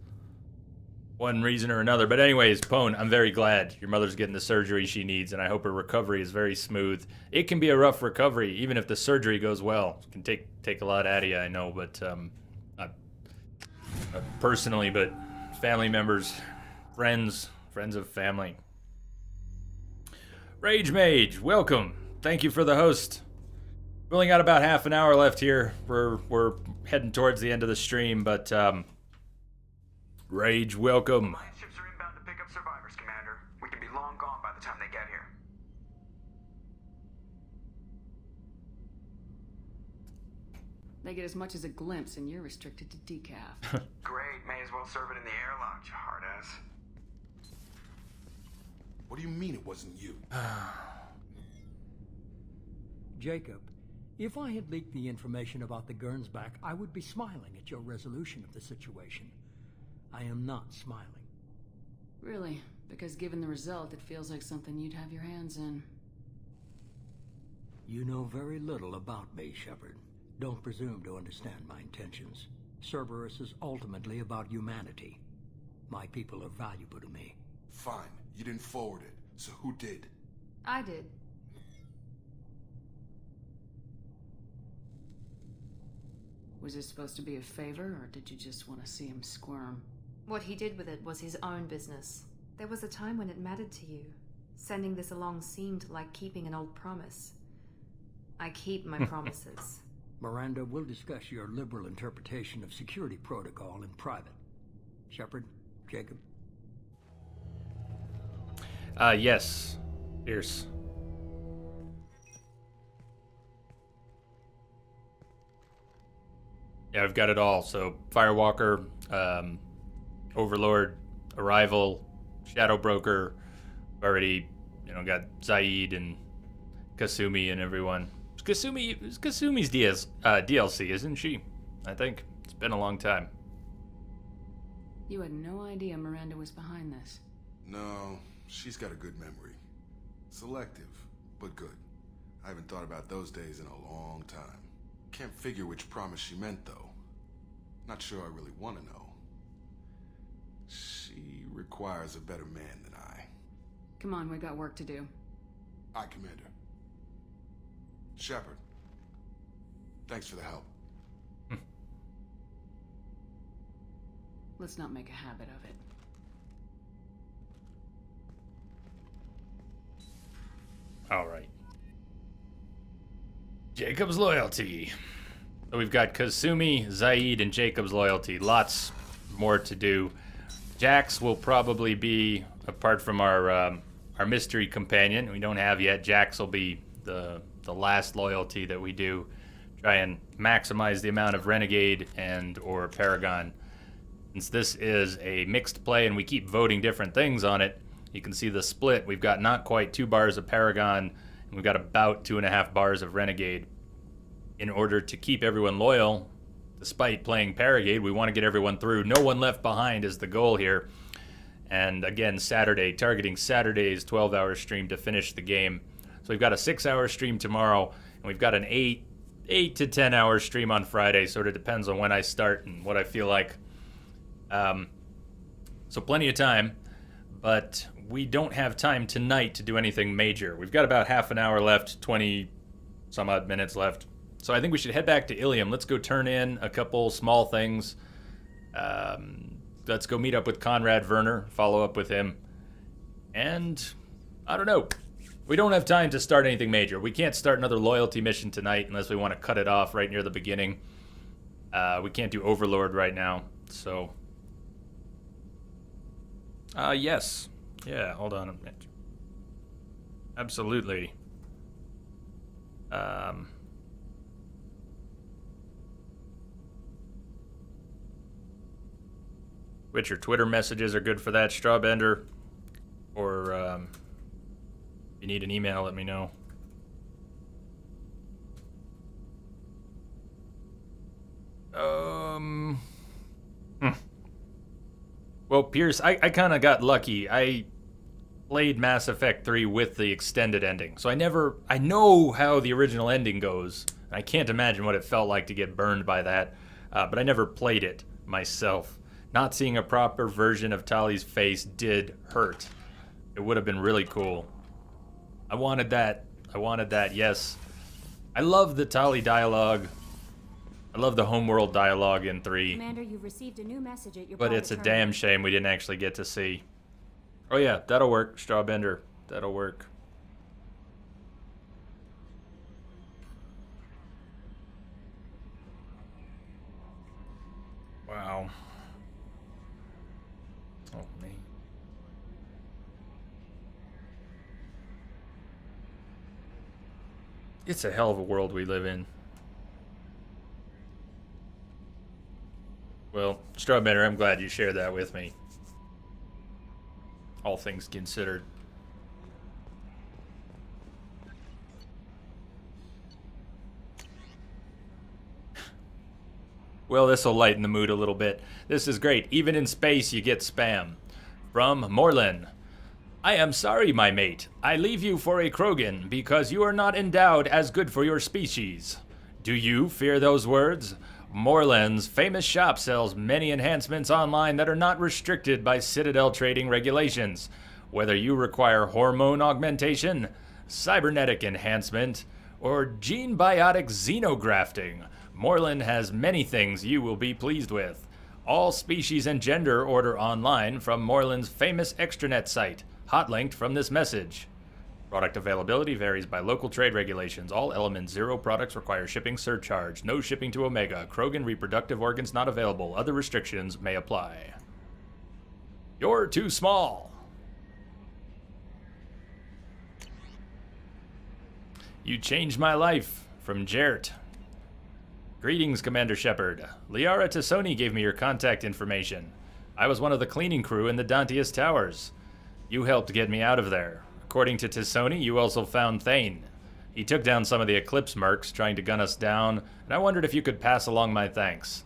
one reason or another. But anyways, Pone, I'm very glad your mother's getting the surgery she needs, and I hope her recovery is very smooth. It can be a rough recovery, even if the surgery goes well. It can take a lot out of you, I know, but not personally, but family members, friends of family. Rage Mage, welcome. Thank you for the host. We only got about half an hour left here. We're heading towards the end of the stream, but Rage, welcome. Alliance ships are inbound to pick up survivors, Commander. We can be long gone by the time they get here. They get as much as a glimpse, and you're restricted to decaf. Great, may as well serve it in the airlock, you hard ass. What do you mean it wasn't you? Jacob, if I had leaked the information about the Gernsback, I would be smiling at your resolution of the situation. I am not smiling. Really? Because given the result, it feels like something you'd have your hands in. You know very little about me, Shepard. Don't presume to understand my intentions. Cerberus is ultimately about humanity. My people are valuable to me. Fine, you didn't forward it, so who did? I did. Was this supposed to be a favor, or did you just want to see him squirm? What he did with it was his own business. There was a time when it mattered to you. Sending this along seemed like keeping an old promise. I keep my promises. Miranda, we'll discuss your liberal interpretation of security protocol in private. Shepard, Jacob. Yes. Pierce. Yeah, I've got it all. So, Firewalker, Overlord, Arrival, Shadow Broker. Already, got Zaid and Kasumi and everyone. It's Kasumi's DLC, isn't she? I think. It's been a long time. You had no idea Miranda was behind this. No, she's got a good memory. Selective, but good. I haven't thought about those days in a long time. Can't figure which promise she meant, though. Not sure I really want to know. She requires a better man than I. Come on, we got work to do. Aye, Commander. Shepard, thanks for the help. Let's not make a habit of it. All right. Jacob's loyalty. So we've got Kasumi, Zaid, and Jacob's loyalty. Lots more to do. Jax will probably be, apart from our mystery companion we don't have yet, Jax will be the last loyalty that we do. Try and maximize the amount of Renegade and or Paragon Since this is a mixed play and we keep voting different things on it, you can see the split. We've got not quite 2 bars of Paragon, and we've got about 2.5 bars of Renegade. In order to keep everyone loyal, despite playing Paragade, we want to get everyone through. No one left behind is the goal here. And again, Saturday, targeting Saturday's 12-hour stream to finish the game. So we've got a 6-hour stream tomorrow, and we've got an 8 to 10-hour stream on Friday. Sort of depends on when I start and what I feel like. So plenty of time, but we don't have time tonight to do anything major. We've got about half an hour left, 20 some odd minutes left. So I think we should head back to Ilium. Let's go turn in a couple small things. Let's go meet up with Conrad Werner, follow up with him. And I don't know. We don't have time to start anything major. We can't start another loyalty mission tonight unless we want to cut it off right near the beginning. We can't do Overlord right now, so... yes. Yeah, hold on a minute. Absolutely. Which your Twitter messages are good for that, Strawbender. Or, if you need an email, let me know. Well, Pierce, I kind of got lucky. I played Mass Effect 3 with the extended ending. So I know how the original ending goes. And I can't imagine what it felt like to get burned by that. But I never played it myself. Not seeing a proper version of Tali's face did hurt. It would have been really cool. I wanted that. Yes. I love the Tali dialogue. I love the homeworld dialogue in 3. Commander, you've received a new message at your But it's a damn shame we didn't actually get to see. Oh yeah, that'll work, Strawbender. That'll work. Wow. Oh, me. It's a hell of a world we live in. Well, Strawbender, I'm glad you shared that with me. All things considered. Well, this will lighten the mood a little bit. This is great. Even in space, you get spam. From Morlin. I am sorry, my mate. I leave you for a Krogan because you are not endowed as good for your species. Do you fear those words? Morland's famous shop sells many enhancements online that are not restricted by Citadel trading regulations. Whether you require hormone augmentation, cybernetic enhancement, or gene-biotic xenografting, Morland has many things you will be pleased with. All species and gender order online from Morland's famous extranet site, hot-linked from this message. Product availability varies by local trade regulations. All Element 0 products require shipping surcharge. No shipping to Omega. Krogan reproductive organs not available. Other restrictions may apply. You're too small. You changed my life. From Jarrett. Greetings, Commander Shepard. Liara Tassoni gave me your contact information. I was one of the cleaning crew in the Dantius Towers. You helped get me out of there. According to Tassoni, you also found Thane. He took down some of the Eclipse mercs trying to gun us down, and I wondered if you could pass along my thanks.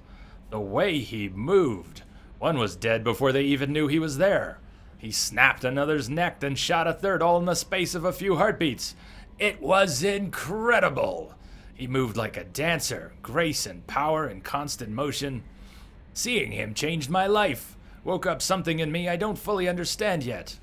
The way he moved! One was dead before they even knew he was there. He snapped another's neck, then shot a third all in the space of a few heartbeats. It was incredible! He moved like a dancer, grace and power and constant motion. Seeing him changed my life. Woke up something in me I don't fully understand yet.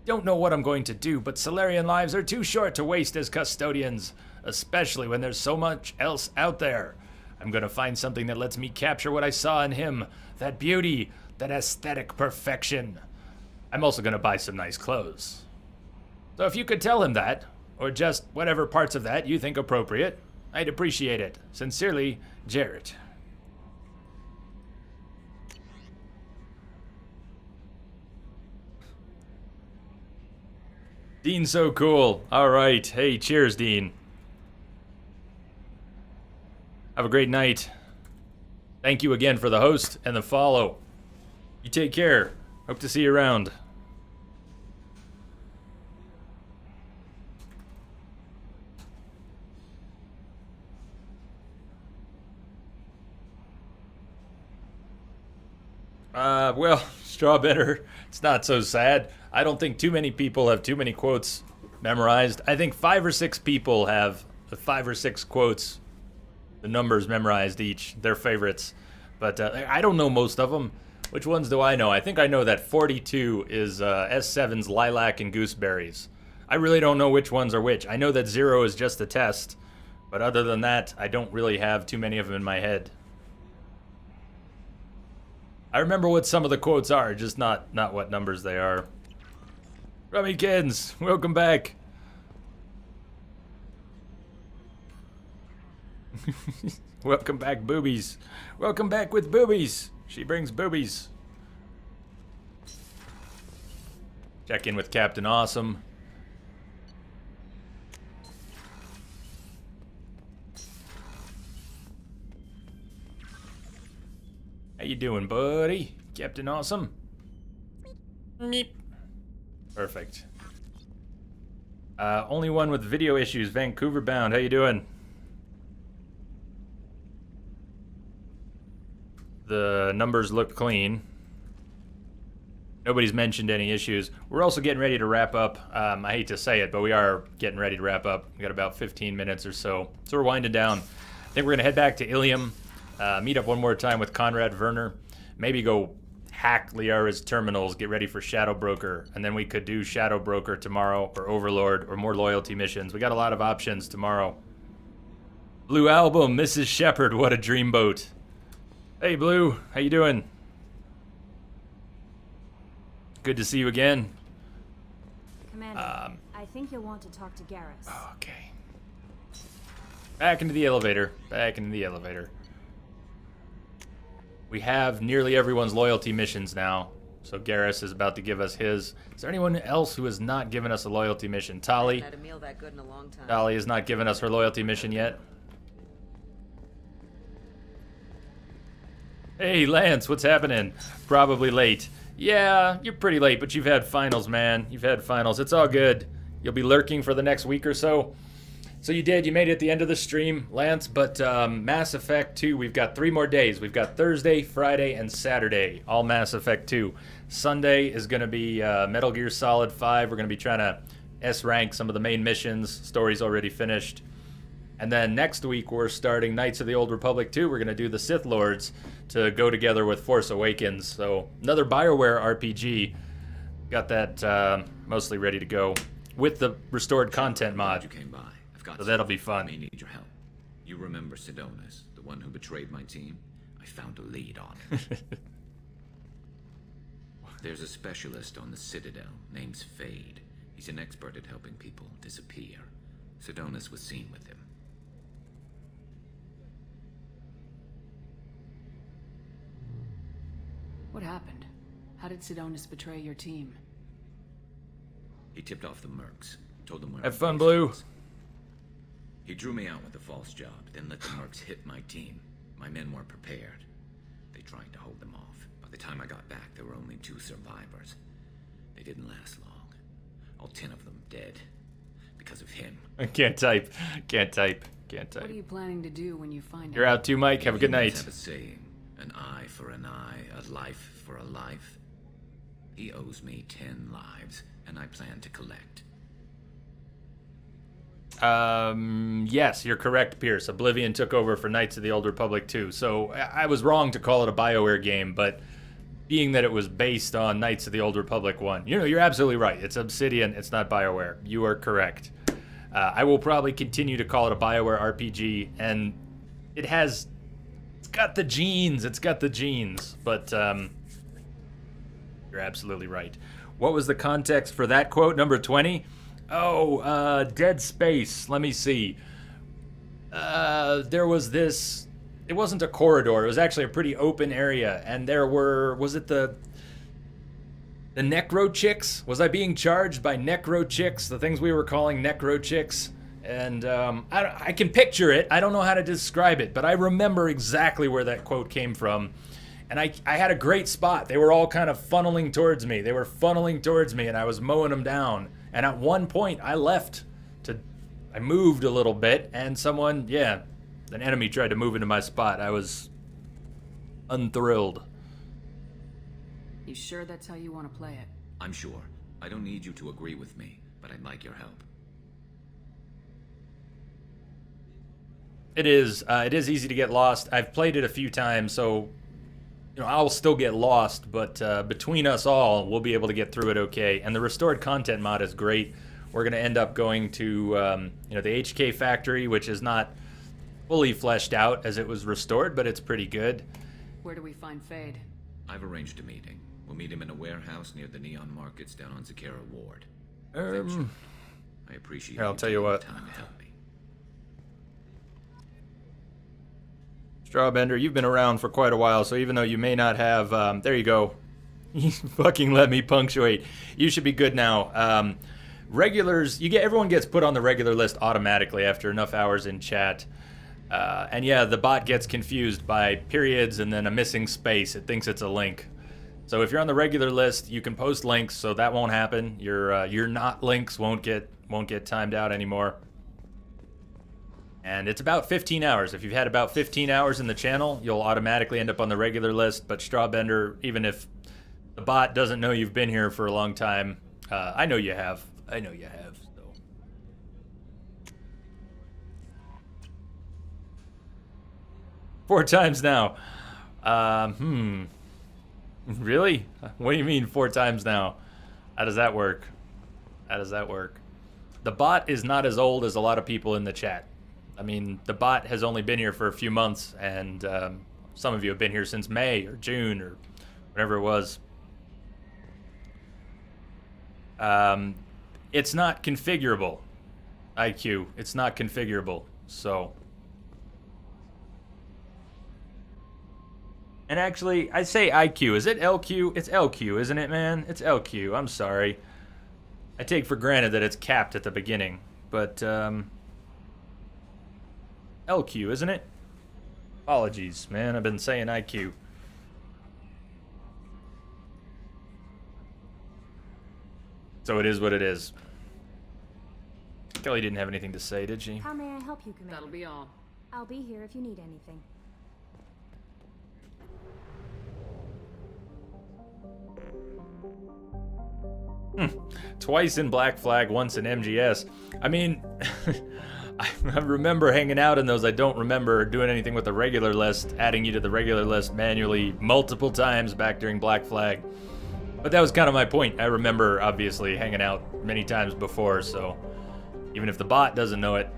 Don't know what I'm going to do, but Solarian lives are too short to waste as custodians, especially when there's so much else out there. I'm gonna find something that lets me capture what I saw in him, that beauty, that aesthetic perfection. I'm also gonna buy some nice clothes. So if you could tell him that, or just whatever parts of that you think appropriate, I'd appreciate it. Sincerely, Jarrett. Dean's so cool. All right. Hey, cheers, Dean. Have a great night. Thank you again for the host and the follow. You take care. Hope to see you around. Well, Strawbetter, it's not so sad. I don't think too many people have too many quotes memorized. I think 5 or 6 people have the 5 or 6 quotes, the numbers memorized each, their favorites. But I don't know most of them. Which ones do I know? I think I know that 42 is S7's Lilac and Gooseberries. I really don't know which ones are which. I know that 0 is just a test. But other than that, I don't really have too many of them in my head. I remember what some of the quotes are, just not what numbers they are. Rummykins, welcome back. Welcome back, boobies. Welcome back with boobies. She brings boobies. Check in with Captain Awesome. How you doing, buddy? Captain Awesome? Meep. Perfect. Only one with video issues, Vancouver bound. How you doing? The numbers look clean. Nobody's mentioned any issues. We're also getting ready to wrap up. I hate to say it, but we are getting ready to wrap up. We got about 15 minutes or so. So we're winding down. I think we're going to head back to Ilium. Meet up one more time with Conrad Werner. Maybe go hack Liara's terminals, get ready for Shadow Broker, and then we could do Shadow Broker tomorrow, or Overlord, or more loyalty missions. We got a lot of options tomorrow. Blue Album, Mrs. Shepard, what a dreamboat. Hey Blue, how you doing? Good to see you again. Commander, I think you'll want to talk to Garrus. Okay. Back into the elevator. Back into the elevator. We have nearly everyone's loyalty missions now. So Garrus is about to give us his. Is there anyone else who has not given us a loyalty mission? Tali? Had a meal that good in a long time. Tali has not given us her loyalty mission yet. Hey Lance, what's happening? Probably late. Yeah, you're pretty late, but you've had finals, man. You've had finals. It's all good. You'll be lurking for the next week or so. So you did. You made it at the end of the stream, Lance. But Mass Effect 2, we've got 3 more days. We've got Thursday, Friday, and Saturday. All Mass Effect 2. Sunday is going to be Metal Gear Solid 5. We're going to be trying to S-rank some of the main missions. Story's already finished. And then next week, we're starting Knights of the Old Republic 2. We're going to do the Sith Lords to go together with Force Awakens. So another BioWare RPG. Got that mostly ready to go with the restored content mod. You came by. I've got so that'll be fun. I may need your help. You remember Sidonus, the one who betrayed my team? I found a lead on him. There's a specialist on the Citadel named Fade. He's an expert at helping people disappear. Sidonus was seen with him. What happened? How did Sidonus betray your team? He tipped off the mercs, told them where. Have fun, Blue. He drew me out with a false job, then let the mercs hit my team. My men weren't prepared. They tried to hold them off. By the time I got back, there were only 2 survivors. They didn't last long. All 10 of them dead. Because of him. I can't type. Can't type. Can't type. What are you planning to do when you find You're out too, Mike. Have a good night. Have a saying. An eye for an eye, a life for a life. He owes me 10 lives, and I plan to collect. Yes, you're correct, Pierce. Oblivion took over for Knights of the Old Republic 2. So I was wrong to call it a BioWare game, but being that it was based on Knights of the Old Republic 1, you're absolutely right. It's Obsidian, it's not BioWare. You are correct. I will probably continue to call it a BioWare RPG, and it's got the genes. It's got the genes, but you're absolutely right. What was the context for that quote, number 20? Oh, Dead Space. Let me see. There was this. It wasn't a corridor. It was actually a pretty open area, and there were. Was it the Necro Chicks? Was I being charged by Necro Chicks? The things we were calling Necro Chicks. And I can picture it. I don't know how to describe it, but I remember exactly where that quote came from. And I had a great spot. They were all kind of funneling towards me. And I was mowing them down. And at one point, I moved a little bit, and an enemy tried to move into my spot. I was unthrilled. You sure that's how you want to play it? I'm sure. I don't need you to agree with me, but I'd like your help. It is easy to get lost. I've played it a few times, so I'll still get lost, but between us all, we'll be able to get through it okay. And the restored content mod is great. We're going to end up going to the HK factory, which is not fully fleshed out as it was restored, but it's pretty good. Where do we find Fade? I've arranged a meeting. We'll meet him in a warehouse near the Neon Markets down on Zakera Ward. I appreciate I'll tell you what. Time to help me. Strawbender, you've been around for quite a while, so even though you may not have... there you go. You fucking let me punctuate. You should be good now. Regulars, everyone gets put on the regular list automatically after enough hours in chat. And yeah, the bot gets confused by periods and then a missing space. It thinks it's a link. So if you're on the regular list, you can post links, so that won't happen. Your not links won't get timed out anymore. And it's about 15 hours. If you've had about 15 hours in the channel, you'll automatically end up on the regular list. But Strawbender, even if the bot doesn't know you've been here for a long time, I know you have. So. 4 times now. Really? What do you mean 4 times now? How does that work? The bot is not as old as a lot of people in the chat. I mean, the bot has only been here for a few months, and some of you have been here since May or June or whatever it was. It's not configurable. IQ. It's not configurable. So. And actually, I say IQ. Is it LQ? It's LQ, isn't it, man? It's LQ. I'm sorry. I take for granted that it's capped at the beginning. But, LQ, isn't it? Apologies, man. I've been saying IQ. So it is what it is. Kelly didn't have anything to say, did she? How may I help you, Commander? That'll be all. I'll be here if you need anything. Twice in Black Flag, once in MGS. I mean, I remember hanging out in those. I don't remember doing anything with the regular list, adding you to the regular list manually multiple times back during Black Flag. But that was kind of my point. I remember, obviously, hanging out many times before, so even if the bot doesn't know it,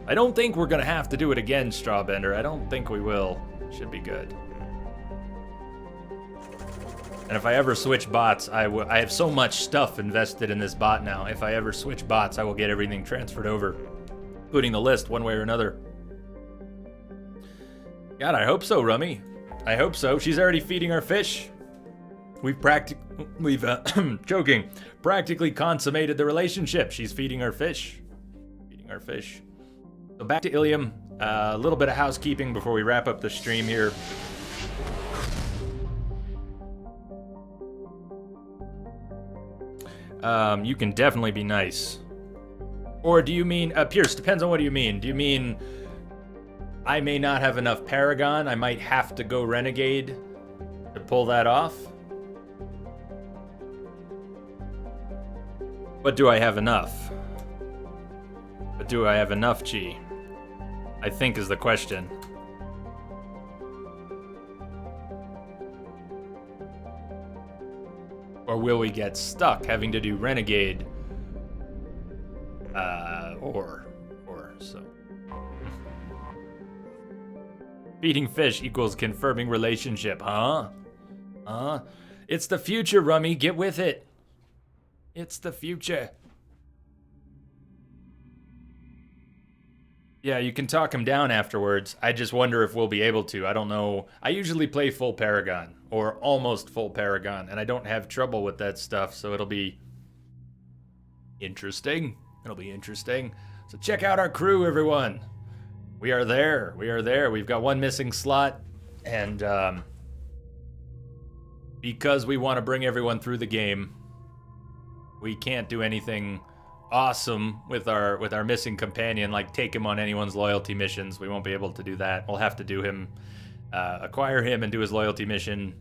I don't think we're going to have to do it again, Strawbender. I don't think we will. Should be good. And if I ever switch bots, I have so much stuff invested in this bot now. If I ever switch bots, I will get everything transferred over, including the list one way or another. God, I hope so, Rummy. I hope so. She's already feeding our fish. We've practically consummated the relationship. She's feeding our fish. So back to Ilium. A little bit of housekeeping before we wrap up the stream here. You can definitely be nice. Or do you mean, Pierce, depends on what do you mean. Do you mean I may not have enough Paragon? I might have to go Renegade to pull that off? But do I have enough? G? I think is the question. Or will we get stuck having to do Renegade? Or so. Feeding fish equals confirming relationship, huh? It's the future, Rummy. Get with it. It's the future. Yeah, you can talk him down afterwards. I just wonder if we'll be able to. I don't know. I usually play full Paragon, or almost full Paragon, and I don't have trouble with that stuff, so it'll be interesting. So check out our crew, everyone. We are there. We've got one missing slot, and because we want to bring everyone through the game, we can't do anything awesome with our missing companion, like take him on anyone's loyalty missions. We won't be able to do that. We'll have to do him, acquire him and do his loyalty mission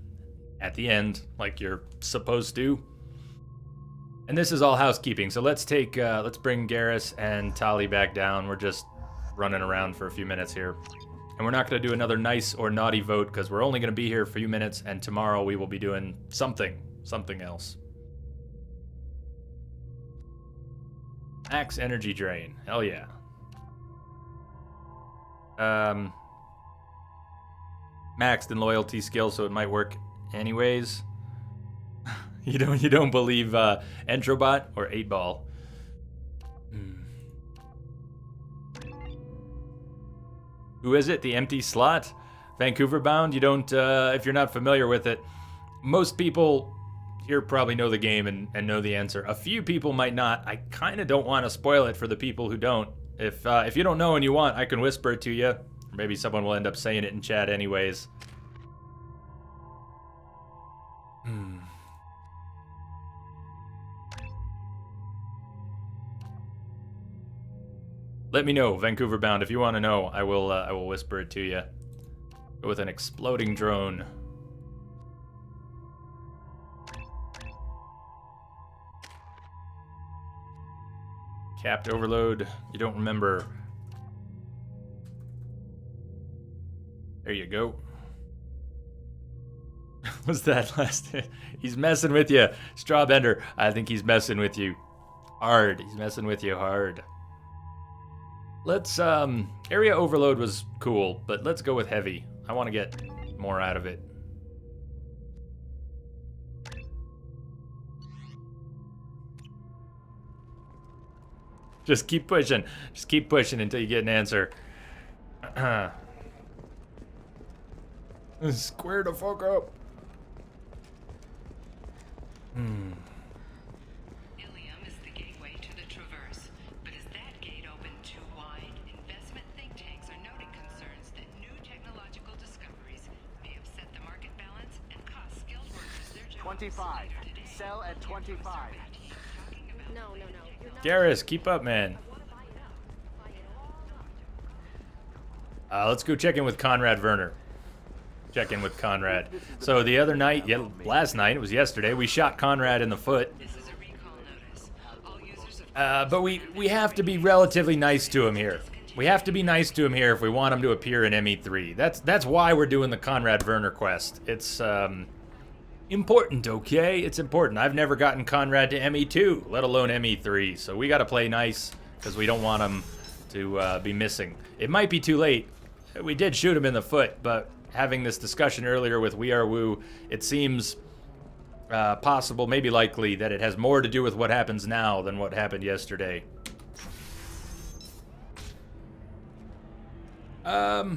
at the end, like you're supposed to. And this is all housekeeping, so let's bring Garrus and Tali back down. We're just running around for a few minutes here. And we're not going to do another nice or naughty vote, because we're only going to be here for a few minutes, and tomorrow we will be doing something else. Max energy drain. Hell yeah. Maxed in loyalty skill, so it might work anyways. You don't believe Entrobot or 8-Ball? Who is it? The empty slot? Vancouver bound? You don't, if you're not familiar with it, most people here probably know the game and know the answer. A few people might not. I kind of don't want to spoil it for the people who don't. If you don't know and you want, I can whisper it to you. Or maybe someone will end up saying it in chat anyways. Let me know, Vancouver bound. If you want to know, I will whisper it to you. Go with an exploding drone. Capped overload. You don't remember. There you go. What's that last hit? He's messing with you, Strawbender. I think he's messing with you hard. He's messing with you hard. Let's, area overload was cool, but let's go with heavy. I want to get more out of it. Just keep pushing. Just keep pushing until you get an answer. Square the fuck up. Ilium is the gateway to the Traverse, but is that gate open too wide? Investment think tanks are noting concerns that new technological discoveries may upset the market balance and cost skilled workers their jobs. 25. Sell at 25. No. Garrus, keep up, man. Let's go check in with Conrad Werner. Check in with Conrad. So the other night, last night, it was yesterday, we shot Conrad in the foot. But we have to be relatively nice to him here. We have to be nice to him here if we want him to appear in ME3. That's why we're doing the Conrad Werner quest. It's important, okay? It's important. I've never gotten Conrad to ME2, let alone ME3. So we got to play nice because we don't want him to be missing. It might be too late. We did shoot him in the foot, but having this discussion earlier with We Are Woo, it seems possible, maybe likely, that it has more to do with what happens now than what happened yesterday. I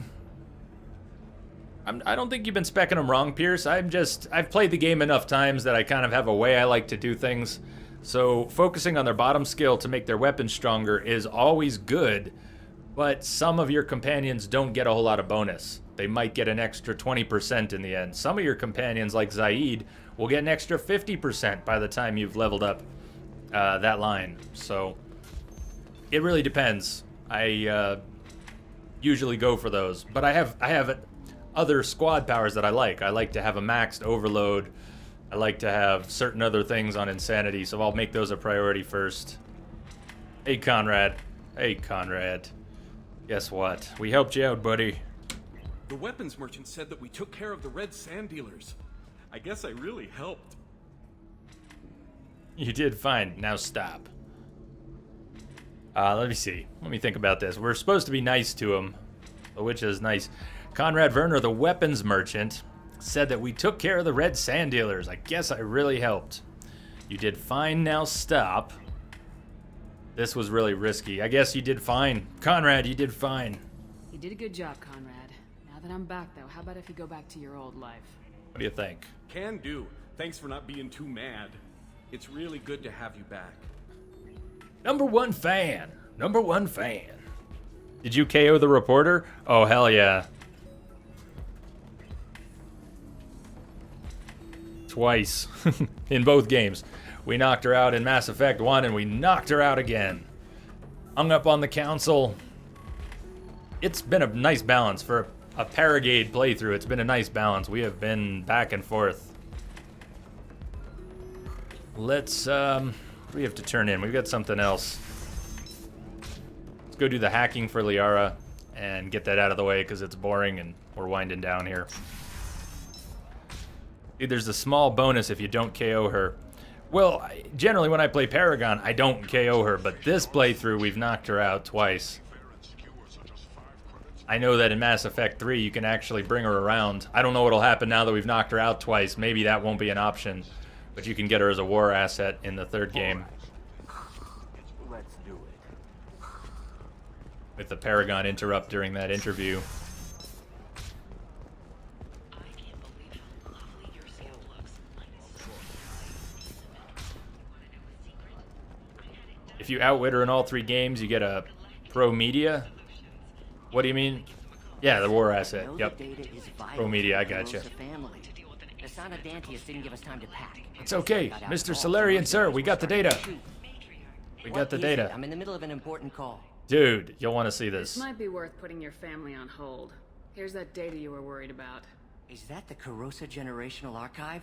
don't think you've been specking them wrong, Pierce. I've played the game enough times that I kind of have a way I like to do things. So focusing on their bottom skill to make their weapons stronger is always good, but some of your companions don't get a whole lot of bonus. They might get an extra 20% in the end. Some of your companions, like Zaid, will get an extra 50% by the time you've leveled up that line. So it really depends. I usually go for those, but I have other squad powers that I like. I like to have a maxed overload. I like to have certain other things on insanity, so I'll make those a priority first. Hey, Conrad. Hey, Conrad. Guess what? We helped you out, buddy. The weapons merchant said that we took care of the red sand dealers. I guess I really helped. You did fine. Now stop. Let me see. Let me think about this. We're supposed to be nice to him, which is nice. Conrad Werner, the weapons merchant, said that we took care of the red sand dealers. I guess I really helped. You did fine. Now stop. This was really risky. I guess you did fine. Conrad, you did fine. You did a good job, Conrad. Now that I'm back, though, how about if you go back to your old life? What do you think? Can do. Thanks for not being too mad. It's really good to have you back. Number one fan. Number one fan. Did you KO the reporter? Oh, hell yeah. twice in both games. We knocked her out in Mass Effect 1, and we knocked her out again. Hung up on the council. It's been a nice balance for a Paragade playthrough. It's been a nice balance. We have been back and forth. Let's, what do we have to turn in? We've got something else. Let's go do the hacking for Liara and get that out of the way because it's boring and we're winding down here. There's a small bonus if you don't KO her. Well, generally when I play Paragon, I don't KO her, but this playthrough, we've knocked her out twice. I know that in Mass Effect 3, you can actually bring her around. I don't know what'll happen now that we've knocked her out twice. Maybe that won't be an option, but you can get her as a war asset in the third game. Let's do it. With the Paragon interrupt during that interview. If you outwit her in all 3 games, you get a pro media. What do you mean? Yeah, the war asset. Yep. Pro media, I gotcha. It's okay, Mr. Solarian, sir. We got the data. We got the data. I'm in the middle of an important call. Dude, you'll want to see this. This might be worth putting your family on hold. Here's that data you were worried about. Is that the Corrosa Generational Archive?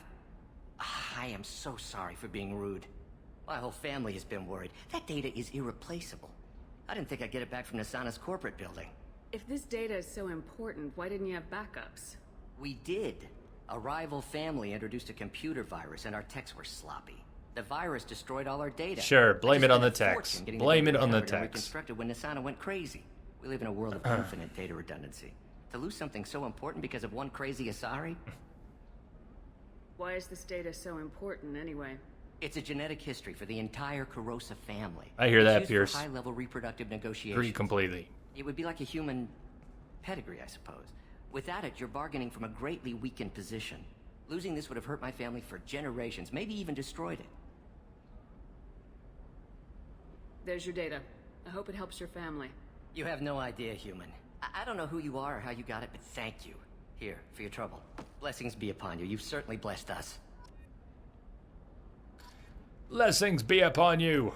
I am so sorry for being rude. My whole family has been worried. That data is irreplaceable. I didn't think I'd get it back from Nasana's corporate building. If this data is so important, why didn't you have backups? We did. A rival family introduced a computer virus and our techs were sloppy. The virus destroyed all our data. Sure, blame it on the techs. Blame it on the techs. Reconstructed when Nasana went crazy. We live in a world of infinite data redundancy. To lose something so important because of one crazy Asari? Why is this data so important anyway? It's a genetic history for the entire Corrosa family. I hear that, It's used Pierce. for high-level reproductive negotiations. Agree completely. It would be like a human pedigree, I suppose. Without it, you're bargaining from a greatly weakened position. Losing this would have hurt my family for generations, maybe even destroyed it. There's your data. I hope it helps your family. You have no idea, human. I don't know who you are or how you got it, but thank you. Here, for your trouble. Blessings be upon you. You've certainly blessed us. Blessings be upon you.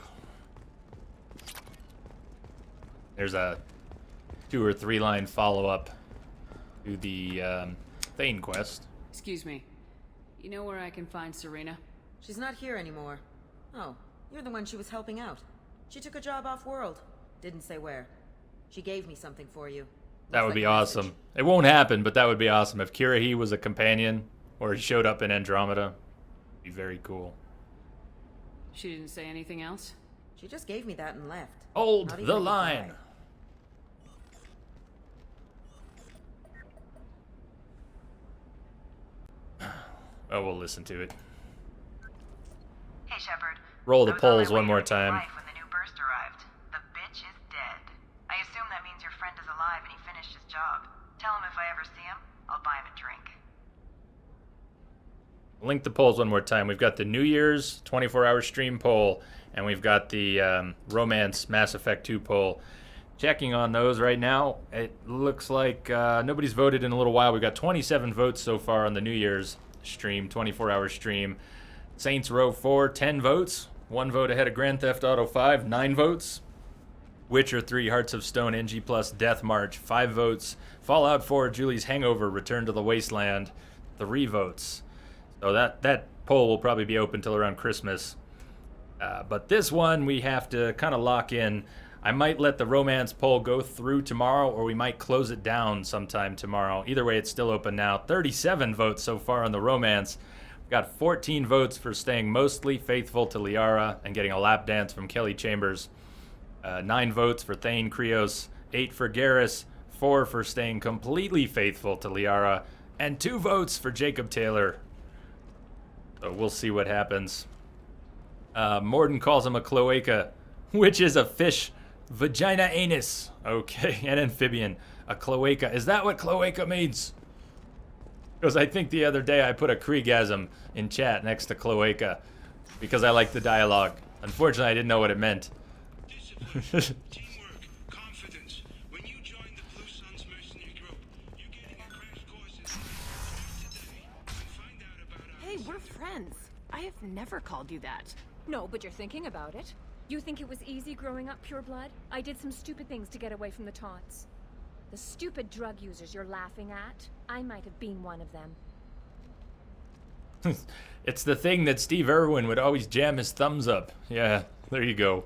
There's a 2 or 3 line follow-up to the Thane quest. Excuse me. You know where I can find Serena? She's not here anymore. Oh, you're the one she was helping out. She took a job off-world. Didn't say where. She gave me something for you. That would be awesome. It won't happen, but that would be awesome. If Kirahi was a companion, or he showed up in Andromeda, it'd be very cool. She didn't say anything else? She just gave me that and left. Hold the line. Oh, we'll listen to it. Hey, Shepard. Roll the polls one more time. When the new burst arrived. The bitch is dead. I assume that means your friend is alive and he finished his job. Tell him if I ever see him, I'll buy him a drink. Link the polls one more time. We've got the New Year's 24-hour stream poll, and we've got the Romance Mass Effect 2 poll. Checking on those right now. It looks like nobody's voted in a little while. We've got 27 votes so far on the New Year's stream, 24-hour stream. Saints Row 4, 10 votes. 1 vote ahead of Grand Theft Auto 5, 9 votes. Witcher 3, Hearts of Stone, NG+, Death March, 5 votes. Fallout 4, Julie's Hangover, Return to the Wasteland, 3 votes. So that poll will probably be open till around Christmas. But this one we have to kind of lock in. I might let the romance poll go through tomorrow, or we might close it down sometime tomorrow. Either way, it's still open now. 37 votes so far on the romance. We've got 14 votes for staying mostly faithful to Liara and getting a lap dance from Kelly Chambers. 9 votes for Thane Krios, 8 for Garrus, 4 for staying completely faithful to Liara, and 2 votes for Jacob Taylor. So we'll see what happens. Morden calls him a cloaca, which is a fish vagina anus. Okay, an amphibian. A cloaca. Is that what cloaca means? Because I think the other day I put a Kriegasm in chat next to cloaca because I like the dialogue. Unfortunately, I didn't know what it meant. Hey, we're friends. I have never called you that. No, but you're thinking about it. You think it was easy growing up pure blood? I did some stupid things to get away from the taunts. The stupid drug users you're laughing at, I might have been one of them. It's the thing that Steve Irwin would always jam his thumbs up. Yeah, there you go.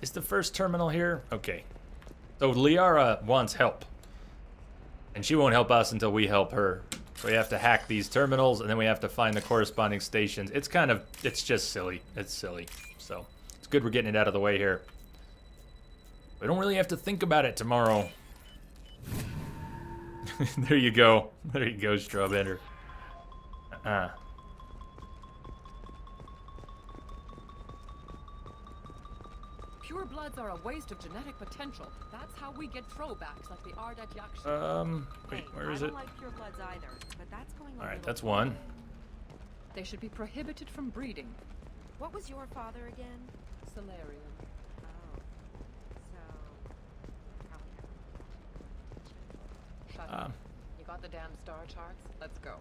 Is the first terminal here? Okay. So Liara wants help. And she won't help us until we help her. So we have to hack these terminals, and then we have to find the corresponding stations. It's just silly. It's silly. So it's good we're getting it out of the way here. We don't really have to think about it tomorrow. There you go. There you go, Strawbender. Pure bloods are a waste of genetic potential. That's how we get throwbacks like the Ardat Yakshi. Wait, where is it? I don't like pure bloods either, but that's going Alright, that's one. They should be prohibited from breeding. What was your father again? Solarium. Shut up. You got the damn star charts? Let's go.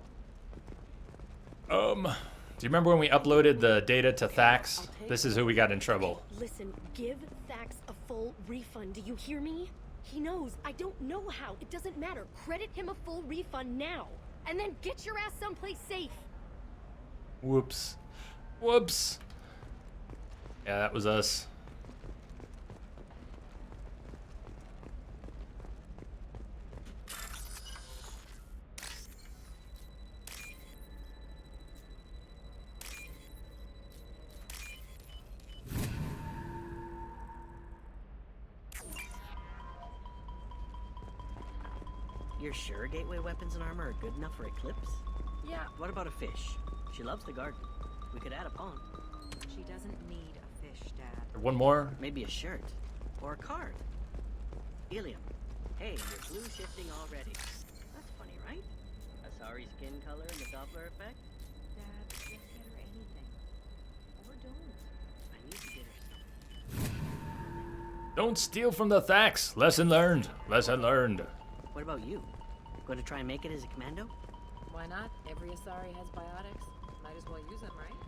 Do you remember when we uploaded the data to Thax? This is who we got in trouble. Listen, give Thax a full refund. Do you hear me? He knows. I don't know how. It doesn't matter. Credit him a full refund now. And then get your ass someplace safe. Whoops. Whoops. Yeah, that was us. You're sure gateway weapons and armor are good enough for Eclipse? Yeah. What about a fish? She loves the garden. We could add a pond. She doesn't need a fish, Dad. One more. Maybe a shirt. Or a card. Helium. Hey, you're blue shifting already. That's funny, right? A sorry skin color and the Doppler effect? Dad, just get her anything. Or don't. I need to get her something. Don't steal from the Thax. Lesson learned. Lesson learned. What about you? Going to try and make it as a commando? Why not? Every Asari has biotics. Might as well use them, right?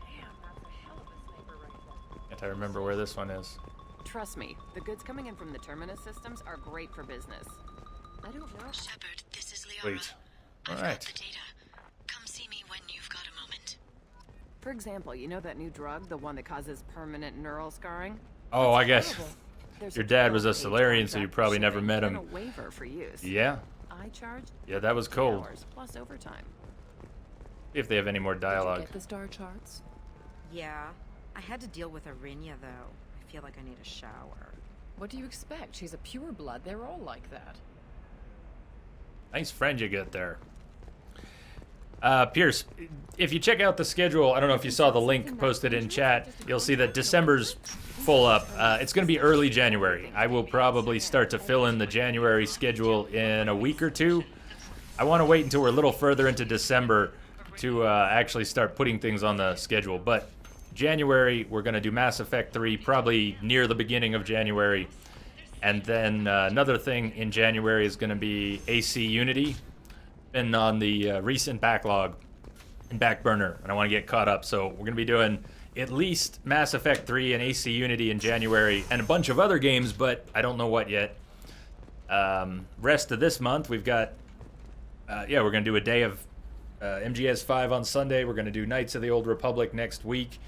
Damn, that's a hell of a sniper rifle. Can't I remember where this one is? Trust me, the goods coming in from the Terminus systems are great for business. I don't know. Shepard, this is Liara. Wait. Alright. The data. Come see me when you've got a moment. For example, you know that new drug, the one that causes permanent neural scarring? Oh, I guess. There's Your dad was a Solarian, so you probably never met him. A waiver for use. Yeah. I charged. Yeah, that was cold. Hours plus overtime. See if they have any more dialogue. Did you get the star charts? Yeah. I had to deal with Arinya, though. I feel like I need a shower. What do you expect? She's a pure blood. They're all like that. Nice friend you get there. Pierce, if you check out the schedule, I don't know if you saw the link posted in chat, you'll see that December's full up. It's going to be early January. I will probably start to fill in the January schedule in a week or two. I want to wait until we're a little further into December to actually start putting things on the schedule. But January, we're going to do Mass Effect 3, probably near the beginning of January. And then another thing in January is going to be AC Unity. Been on the recent backlog and back burner, and I want to get caught up. So we're going to be doing at least Mass Effect 3 and AC Unity in January, and a bunch of other games, but I don't know what yet. Rest of this month, we've got, we're going to do a day of MGS 5 on Sunday. We're going to do Knights of the Old Republic next week.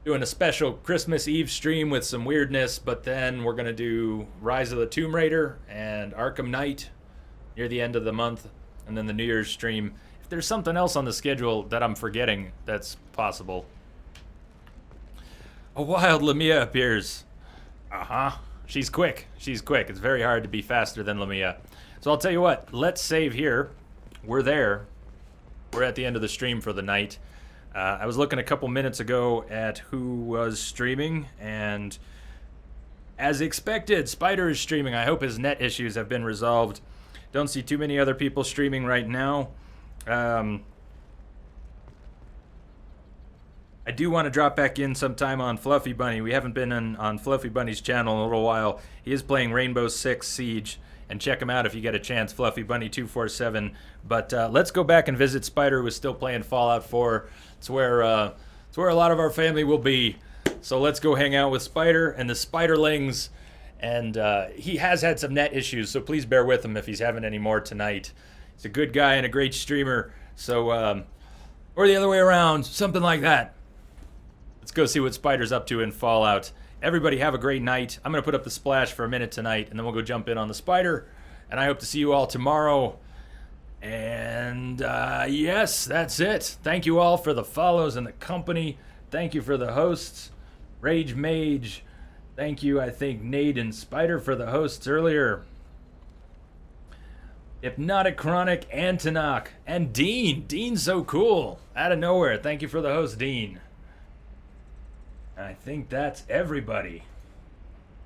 Doing a special Christmas Eve stream with some weirdness, but then we're going to do Rise of the Tomb Raider and Arkham Knight near the end of the month, and then the New Year's stream. If there's something else on the schedule that I'm forgetting, that's possible. A wild Lamia appears. She's quick. She's quick. It's very hard to be faster than Lamia. So I'll tell you what, let's save here. We're there. We're at the end of the stream for the night. I was looking a couple minutes ago at who was streaming, and as expected, Spider is streaming. I hope his net issues have been resolved. Don't see too many other people streaming right now. I do want to drop back in sometime on Fluffy Bunny. We haven't been on Fluffy Bunny's channel in a little while. He is playing Rainbow Six Siege, and check him out if you get a chance, Fluffy Bunny 247. But let's go back and visit Spider, who is still playing Fallout 4. It's where a lot of our family will be. So let's go hang out with Spider and the Spiderlings. And he has had some net issues, so please bear with him if he's having any more tonight. He's a good guy and a great streamer. So, or the other way around, something like that. Let's go see what Spider's up to in Fallout. Everybody have a great night. I'm going to put up the splash for a minute tonight, and then we'll go jump in on the Spider. And I hope to see you all tomorrow. And yes, that's it. Thank you all for the follows and the company. Thank you for the hosts. Rage Mage. Thank you, I think, Nate and Spider for the hosts earlier. Hypnotic Chronic, Antonok, and Dean. Dean's so cool. Out of nowhere. Thank you for the host, Dean. I think that's everybody.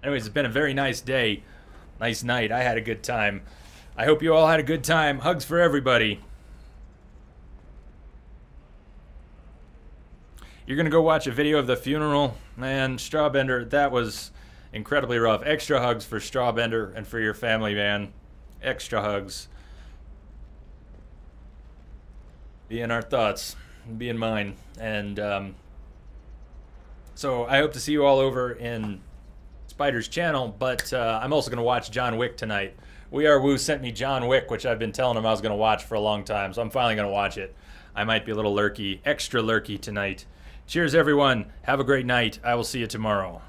Anyways, it's been a very nice day. Nice night. I had a good time. I hope you all had a good time. Hugs for everybody. You're going to go watch a video of the funeral. Man, Strawbender, that was incredibly rough. Extra hugs for Strawbender and for your family, man. Extra hugs. Be in our thoughts. Be in mine. And so I hope to see you all over in Spider's channel, but I'm also going to watch John Wick tonight. We Are Woo sent me John Wick, which I've been telling him I was going to watch for a long time, so I'm finally going to watch it. I might be a little lurky, extra lurky tonight. Cheers, everyone. Have a great night. I will see you tomorrow.